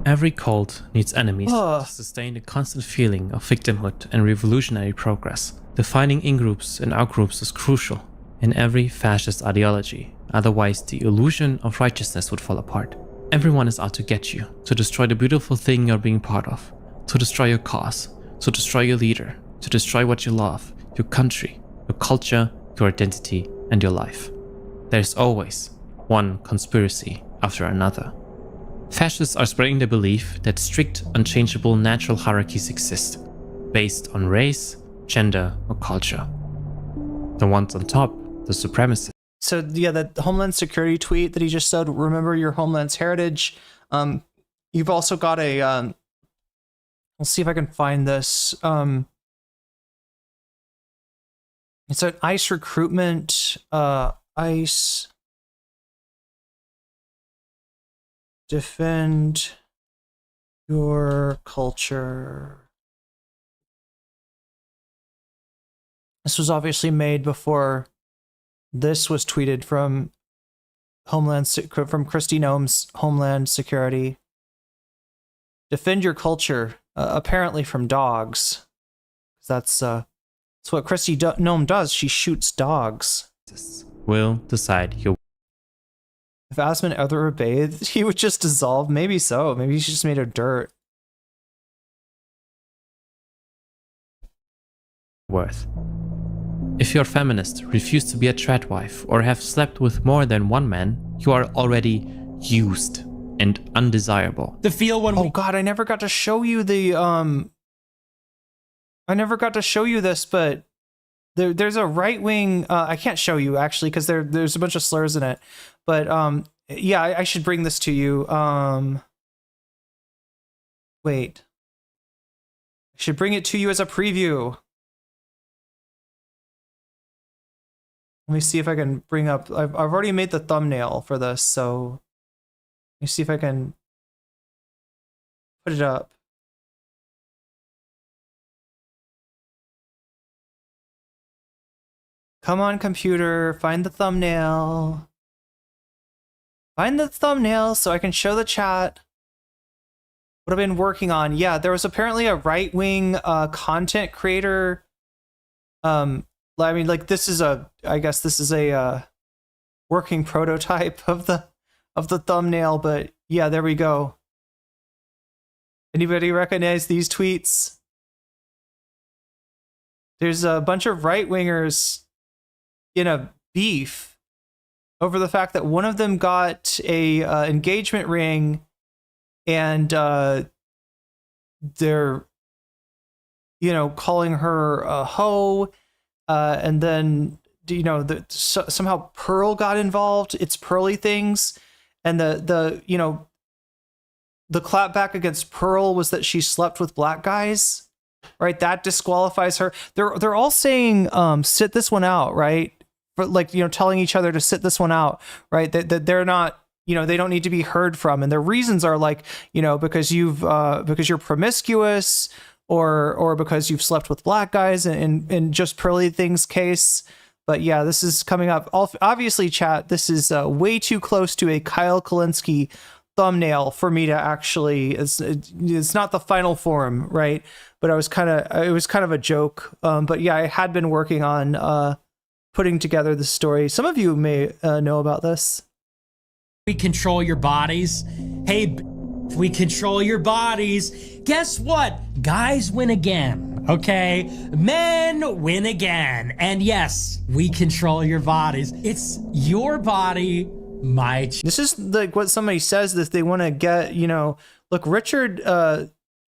Every cult needs enemies to sustain the constant feeling of victimhood and revolutionary progress. Defining in-groups and out-groups is crucial in every fascist ideology, otherwise the illusion of righteousness would fall apart. Everyone is out to get you, to destroy the beautiful thing you're being part of, to destroy your cause, to destroy your leader, to destroy what you love, your country, your culture, your identity, and your life. There's always one conspiracy after another. Fascists are spreading the belief that strict, unchangeable natural hierarchies exist, based on race, gender, or culture. The ones on top, the supremacists. So yeah, that Homeland Security tweet that he just said, remember your homeland's heritage. You've also got a, let's see if I can find this. It's an ICE recruitment, ICE defend your culture. This was obviously made before this was tweeted from Kristi Noem's Homeland Security. Defend your culture, apparently from dogs. That's what Kristi Noem does. She shoots dogs. Will decide your... If Asman ever bathed, he would just dissolve. Maybe so. Maybe he's just made of dirt. worth. If you're feminist, refuse to be a tradwife, or have slept with more than one man, you are already used and undesirable. The feel when oh god, I never got to show you the I never got to show you this, but there's a right-wing I can't show you actually because there's a bunch of slurs in it. But yeah, I should bring this to you. Wait. I should bring it to you as a preview. Let me see if I can bring up I've already made the thumbnail for this, so let me see if I can put it up. Come on, computer, find the thumbnail. Find the thumbnail so I can show the chat what I've been working on. Yeah, there was apparently a right-wing content creator. I mean, like, this is a, I guess this is a working prototype of the thumbnail, but yeah, there we go. Anybody recognize these tweets? There's a bunch of right-wingers in a beef over the fact that one of them got a engagement ring, and they're, you know, calling her a hoe, and then, you know, somehow Pearl got involved. It's Pearly things, and the you know, the clapback against Pearl was that she slept with black guys, right? That disqualifies her. They're all saying sit this one out, right? For, like, you know, telling each other to sit this one out, right? That they're not, you know, they don't need to be heard from, and their reasons are like, you know, because you're promiscuous, or because you've slept with black guys in just Pearly Things case. But yeah, this is coming up. Obviously, chat, this is way too close to a Kyle Kalinske thumbnail for me to actually, it's not the final form, right? But it was kind of a joke. But yeah, I had been working on putting together the story. Some of you may know about this. We control your bodies. Hey, we control your bodies. Guess what? Guys win again, okay? Men win again. And yes, we control your bodies. It's your body, my... This is like what somebody says that they want to get, you know... Look, Richard...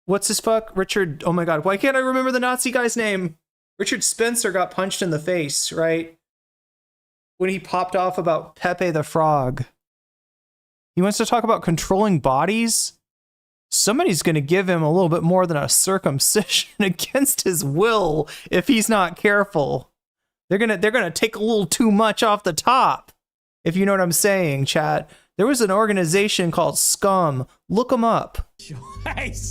what's his fuck? Richard... Oh my god, why can't I remember the Nazi guy's name? Richard Spencer got punched in the face, right? When he popped off about Pepe the Frog. He wants to talk about controlling bodies. Somebody's going to give him a little bit more than a circumcision against his will if he's not careful. They're gonna take a little too much off the top, if you know what I'm saying, chat. There was an organization called Scum. Look them up.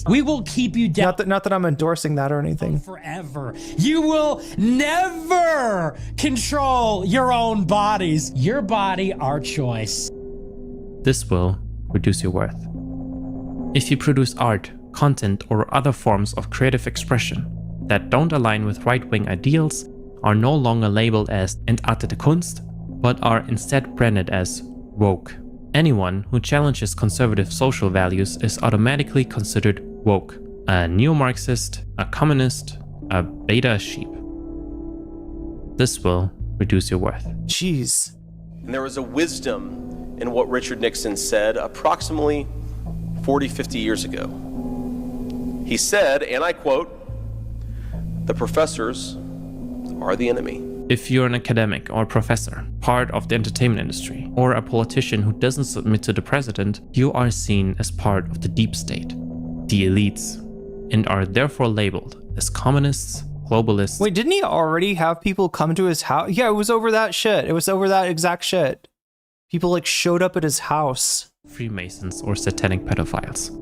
We will keep you down. Not that I'm endorsing that or anything. Forever. You will never control your own bodies. Your body, our choice. This will reduce your worth. If you produce art, content, or other forms of creative expression that don't align with right-wing ideals, are no longer labeled as entartete Kunst, but are instead branded as woke. Anyone who challenges conservative social values is automatically considered woke, a neo-Marxist, a communist, a beta sheep. This will reduce your worth. Jeez. And there was a wisdom in what Richard Nixon said approximately 40, 50 years ago. He said, and I quote, "The professors are the enemy." If you're an academic or professor, part of the entertainment industry, or a politician who doesn't submit to the president, you are seen as part of the deep state, the elites, and are therefore labeled as communists, globalists. Wait, didn't he already have people come to his house? Yeah, it was over that shit. It was over that exact shit. People like showed up at his house. Freemasons or satanic pedophiles.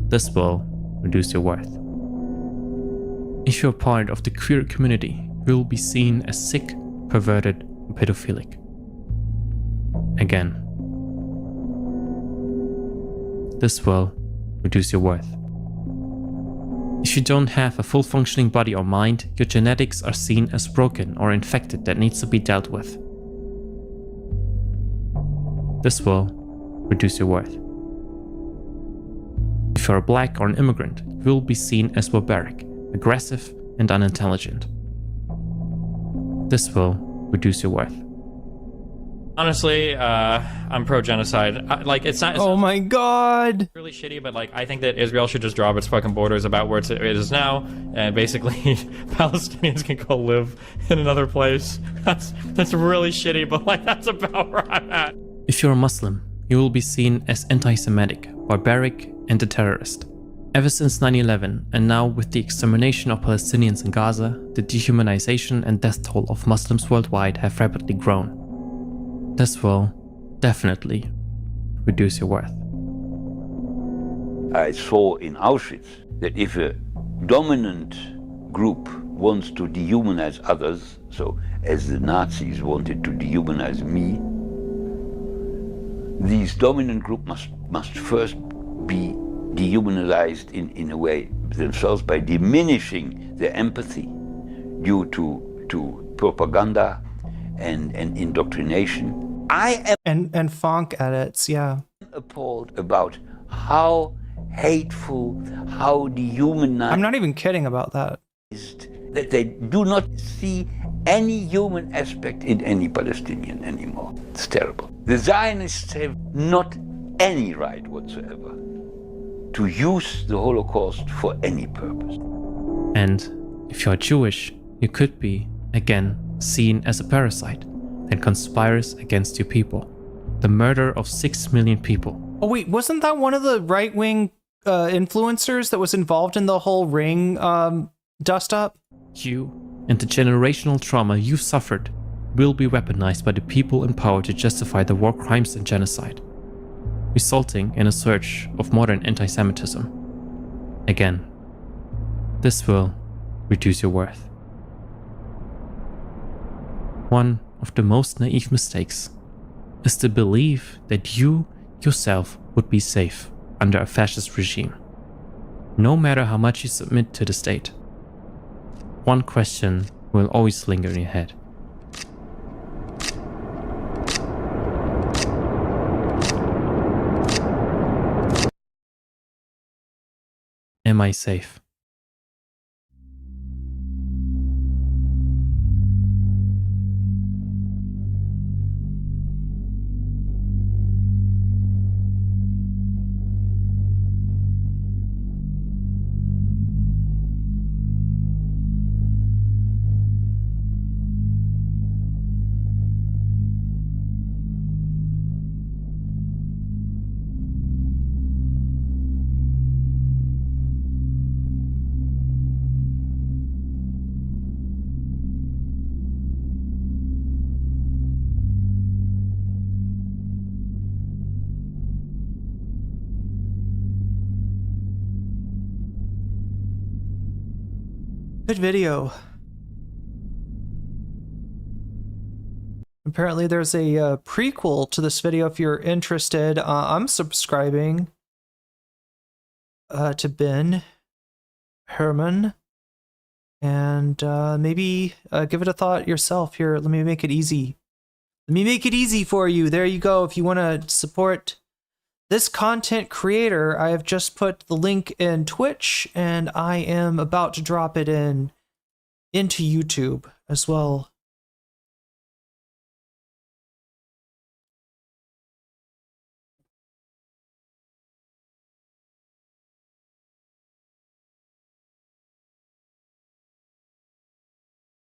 This will reduce your worth. If you're part of the queer community, you will be seen as sick, perverted, and pedophilic. Again. This will reduce your worth. If you don't have a full functioning body or mind, your genetics are seen as broken or infected that needs to be dealt with. This will reduce your worth. If you're black or an immigrant, you will be seen as barbaric, aggressive, and unintelligent. This will reduce your worth. Honestly, I'm pro-genocide. Like, it's not. Oh my god! Really shitty, but like, I think that Israel should just drop its fucking borders about where it is now, and basically, Palestinians can go live in another place. That's really shitty, but like, that's about where I'm at. If you're a Muslim, you will be seen as anti-Semitic, barbaric, and a terrorist. Ever since 9/11, and now with the extermination of Palestinians in Gaza, the dehumanization and death toll of Muslims worldwide have rapidly grown. This will definitely reduce your worth. I saw in Auschwitz that if a dominant group wants to dehumanize others, so as the Nazis wanted to dehumanize me, These dominant group must first be dehumanized in a way themselves by diminishing their empathy due to propaganda and indoctrination. I am and funk edits, yeah. appalled about how hateful, how dehumanized. I'm not even kidding about that. That they do not see any human aspect in any Palestinian anymore. It's terrible. The Zionists have not any right whatsoever to use the Holocaust for any purpose. And if you're Jewish, you could be, again, seen as a parasite that conspires against your people. The murder of 6 million people. Oh wait, wasn't that one of the right-wing influencers that was involved in the whole ring dust-up? You and the generational trauma you've suffered will be weaponized by the people in power to justify the war crimes and genocide, resulting in a surge of modern anti-Semitism. Again, this will reduce your worth. One of the most naive mistakes is to believe that you yourself would be safe under a fascist regime, no matter how much you submit to the state. One question will always linger in your head. Am I safe? Good video. Apparently there's a prequel to this video if you're interested. I'm subscribing to Ben Herman. And maybe give it a thought yourself. Here, let me make it easy. Let me make it easy for you. There you go. If you want to support this content creator, I have just put the link in Twitch, and I am about to drop it into YouTube as well.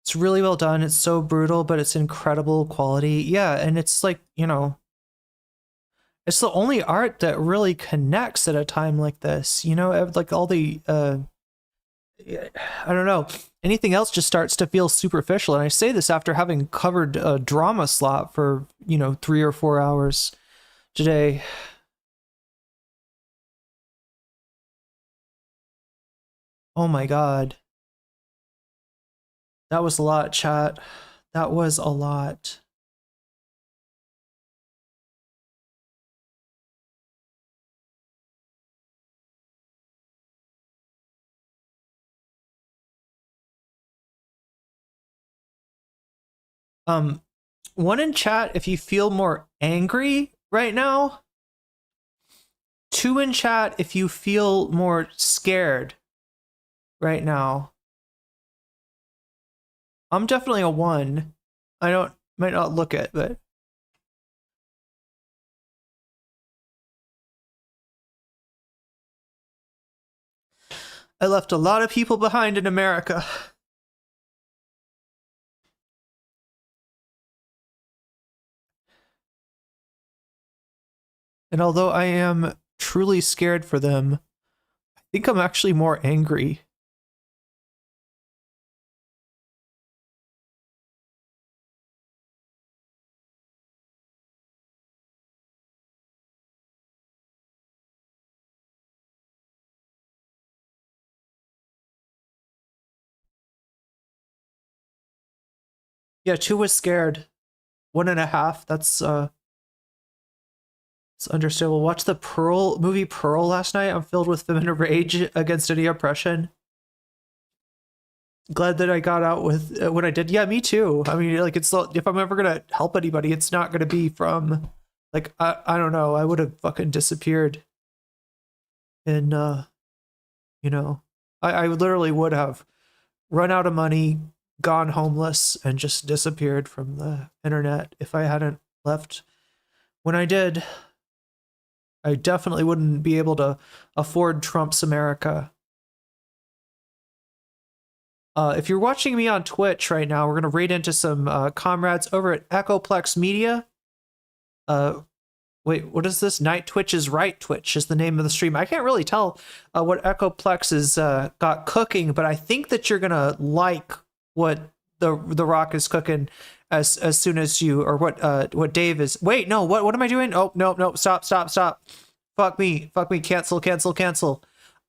It's really well done. It's so brutal, but it's incredible quality. Yeah, and it's like, you know, it's the only art that really connects at a time like this. You know, like all the, I don't know, anything else just starts to feel superficial. And I say this after having covered a drama slot for, you know, 3 or 4 hours today. Oh my God. That was a lot, chat. That was a lot. One in chat if you feel more angry right now. 2 in chat if you feel more scared right now. I'm definitely a 1. Might not look it, but I left a lot of people behind in America. And although I am truly scared for them, I think I'm actually more angry. Yeah, 2 was scared. 1.5, that's It's understandable. Watch the movie Pearl last night. I'm filled with feminine rage against any oppression. Glad that I got out with what I did. Yeah, me too. I mean, like, it's if I'm ever gonna help anybody, it's not gonna be from, like, I don't know. I would have fucking disappeared. And you know, I literally would have run out of money, gone homeless, and just disappeared from the internet if I hadn't left when I did. I definitely wouldn't be able to afford Trump's America. If you're watching me on Twitch right now, we're going to raid into some comrades over at Echoplex Media. Wait, what is this? Night Twitch is right. Twitch is the name of the stream. I can't really tell what Echoplex has got cooking, but I think that you're going to like what the Rock is cooking as soon as you, or what Dave is. Wait, no, what am I doing? Oh, no, stop. Fuck me, cancel.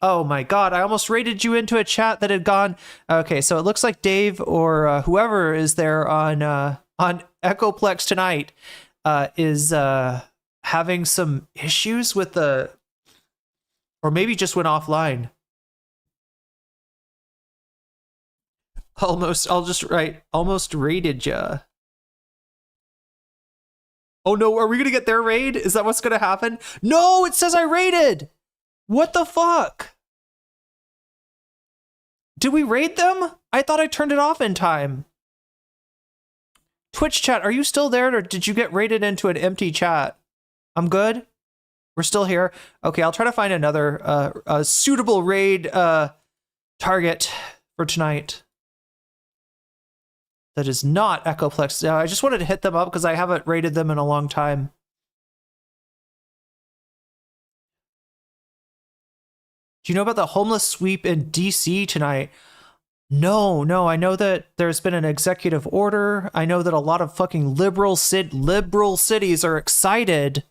Oh my god, I almost raided you into a chat that had gone. Okay, so it looks like Dave or whoever is there on Echoplex tonight is having some issues with or maybe just went offline. Almost raided ya. Oh no, are we gonna get their raid? Is that what's gonna happen? No, it says I raided! What the fuck? Did we raid them? I thought I turned it off in time. Twitch chat, are you still there, or did you get raided into an empty chat? I'm good? We're still here? Okay, I'll try to find another suitable raid target for tonight. That is not Echoplex. I just wanted to hit them up because I haven't raided them in a long time. Do you know about the homeless sweep in DC tonight? No. I know that there's been an executive order. I know that a lot of fucking liberal cities are excited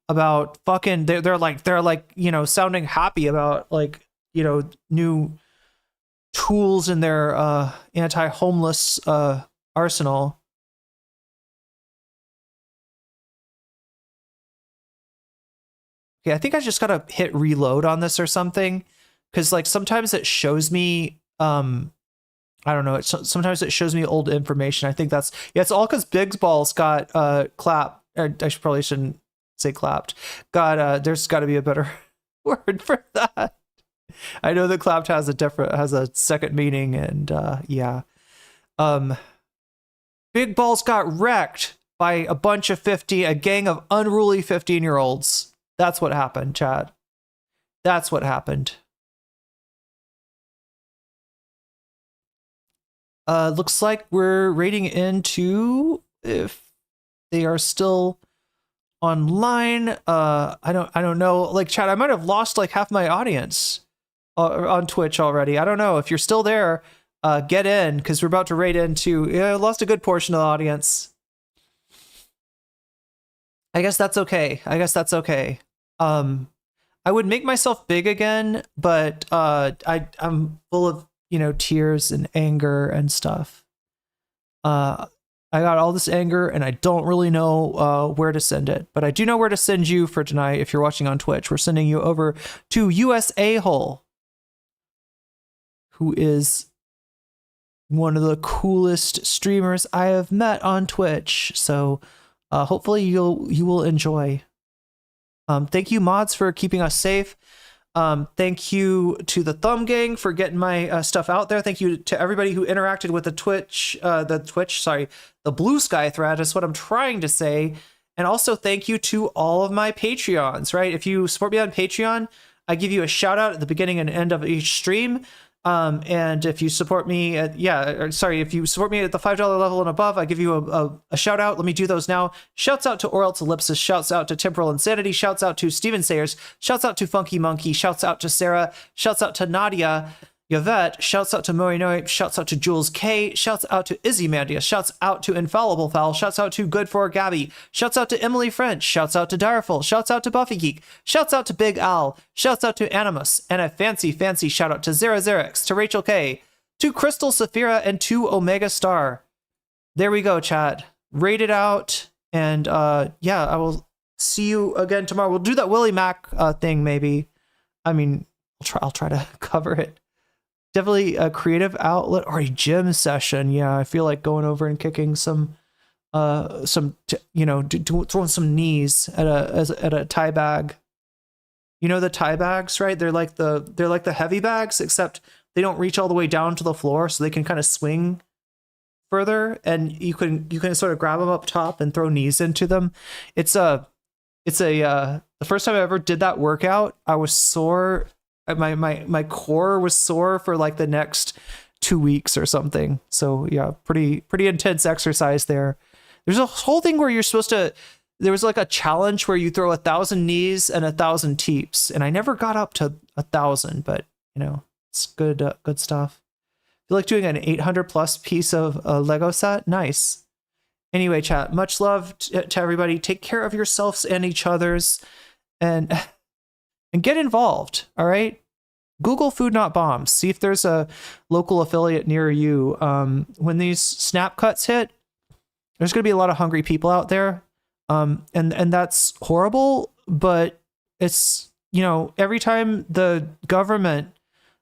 about fucking. They're like you know, sounding happy about, like, you know, new tools in their anti-homeless arsenal. Okay, I think I just gotta hit reload on this or something, because like sometimes it shows me I don't know, sometimes it shows me old information. I think that's, yeah, it's all because Big's Balls got clapped. I probably shouldn't say clapped. There's got to be a better word for that. I know that clapped has a second meaning, and yeah. Big Balls got wrecked by a bunch of a gang of unruly 15-year-olds. That's what happened, chat. That's what happened. Looks like we're raiding into, if they are still online. I don't know. Like, chat, I might have lost like half my audience on Twitch already. I don't know. If you're still there, get in, because we're about to raid into. I lost a good portion of the audience. I guess that's okay. I would make myself big again, but I'm full of, you know, tears and anger and stuff. I got all this anger and I don't really know where to send it, but I do know where to send you for tonight. If you're watching on Twitch, we're sending you over to US A-Hole, who is one of the coolest streamers I have met on Twitch. So hopefully you will enjoy. Thank you, mods, for keeping us safe. Thank you to the Thumb Gang for getting my stuff out there. Thank you to everybody who interacted with the Blue Sky thread is what I'm trying to say. And also thank you to all of my Patreons, right? If you support me on Patreon, I give you a shout out at the beginning and end of each stream. And if you support me if you support me at the $5 level and above, I give you a shout out. Let me do those now. Shouts out to Oral's Ellipsis. Shouts out to Temporal Insanity. Shouts out to Steven Sayers. Shouts out to Funky Monkey. Shouts out to Sarah. Shouts out to Nadia Yvette. Shouts out to Morinoy. Shouts out to Jules K. Shouts out to Izzy Mandia. Shouts out to Infallible Foul. Shouts out to Good for Gabby. Shouts out to Emily French. Shouts out to Direful. Shouts out to Buffy Geek. Shouts out to Big Al. Shouts out to Animus. And a fancy shout out to Zerazerix, to Rachel K, to Crystal Saphira, and to Omega Star. There we go, chat. Rate it out. And yeah, I will see you again tomorrow. We'll do that Willie Mac thing maybe. I mean, I'll try to cover it. Definitely a creative outlet or a gym session. Yeah, I feel like going over and kicking throwing some knees at a tie bag. You know the tie bags, right? They're like the heavy bags, except they don't reach all the way down to the floor, so they can kind of swing further, and you can sort of grab them up top and throw knees into them. The first time I ever did that workout, I was sore. My core was sore for like the next 2 weeks or something. So yeah, pretty intense exercise there. There's a whole thing where you're supposed to, there was like a challenge where you throw 1,000 knees and 1,000 teeps. And I never got up to 1,000, but it's good stuff. I feel like doing an 800 plus piece of a Lego set. Nice. Anyway, chat, much love to everybody. Take care of yourselves and each other's, and get involved. All right. Google Food Not Bombs. See if there's a local affiliate near you. When these snap cuts hit, there's going to be a lot of hungry people out there. And that's horrible, but it's, every time the government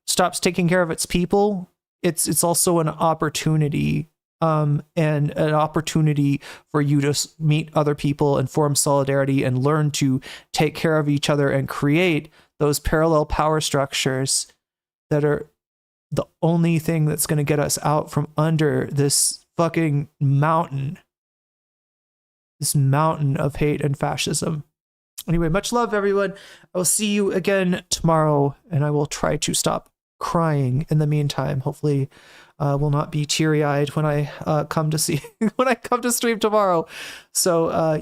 stops taking care of its people, it's also an opportunity, and an opportunity for you to meet other people and form solidarity and learn to take care of each other and create those parallel power structures that are the only thing that's going to get us out from under this fucking mountain. This mountain of hate and fascism. Anyway, much love, everyone. I will see you again tomorrow, and I will try to stop crying in the meantime. Hopefully, will not be teary-eyed when I come to stream tomorrow. So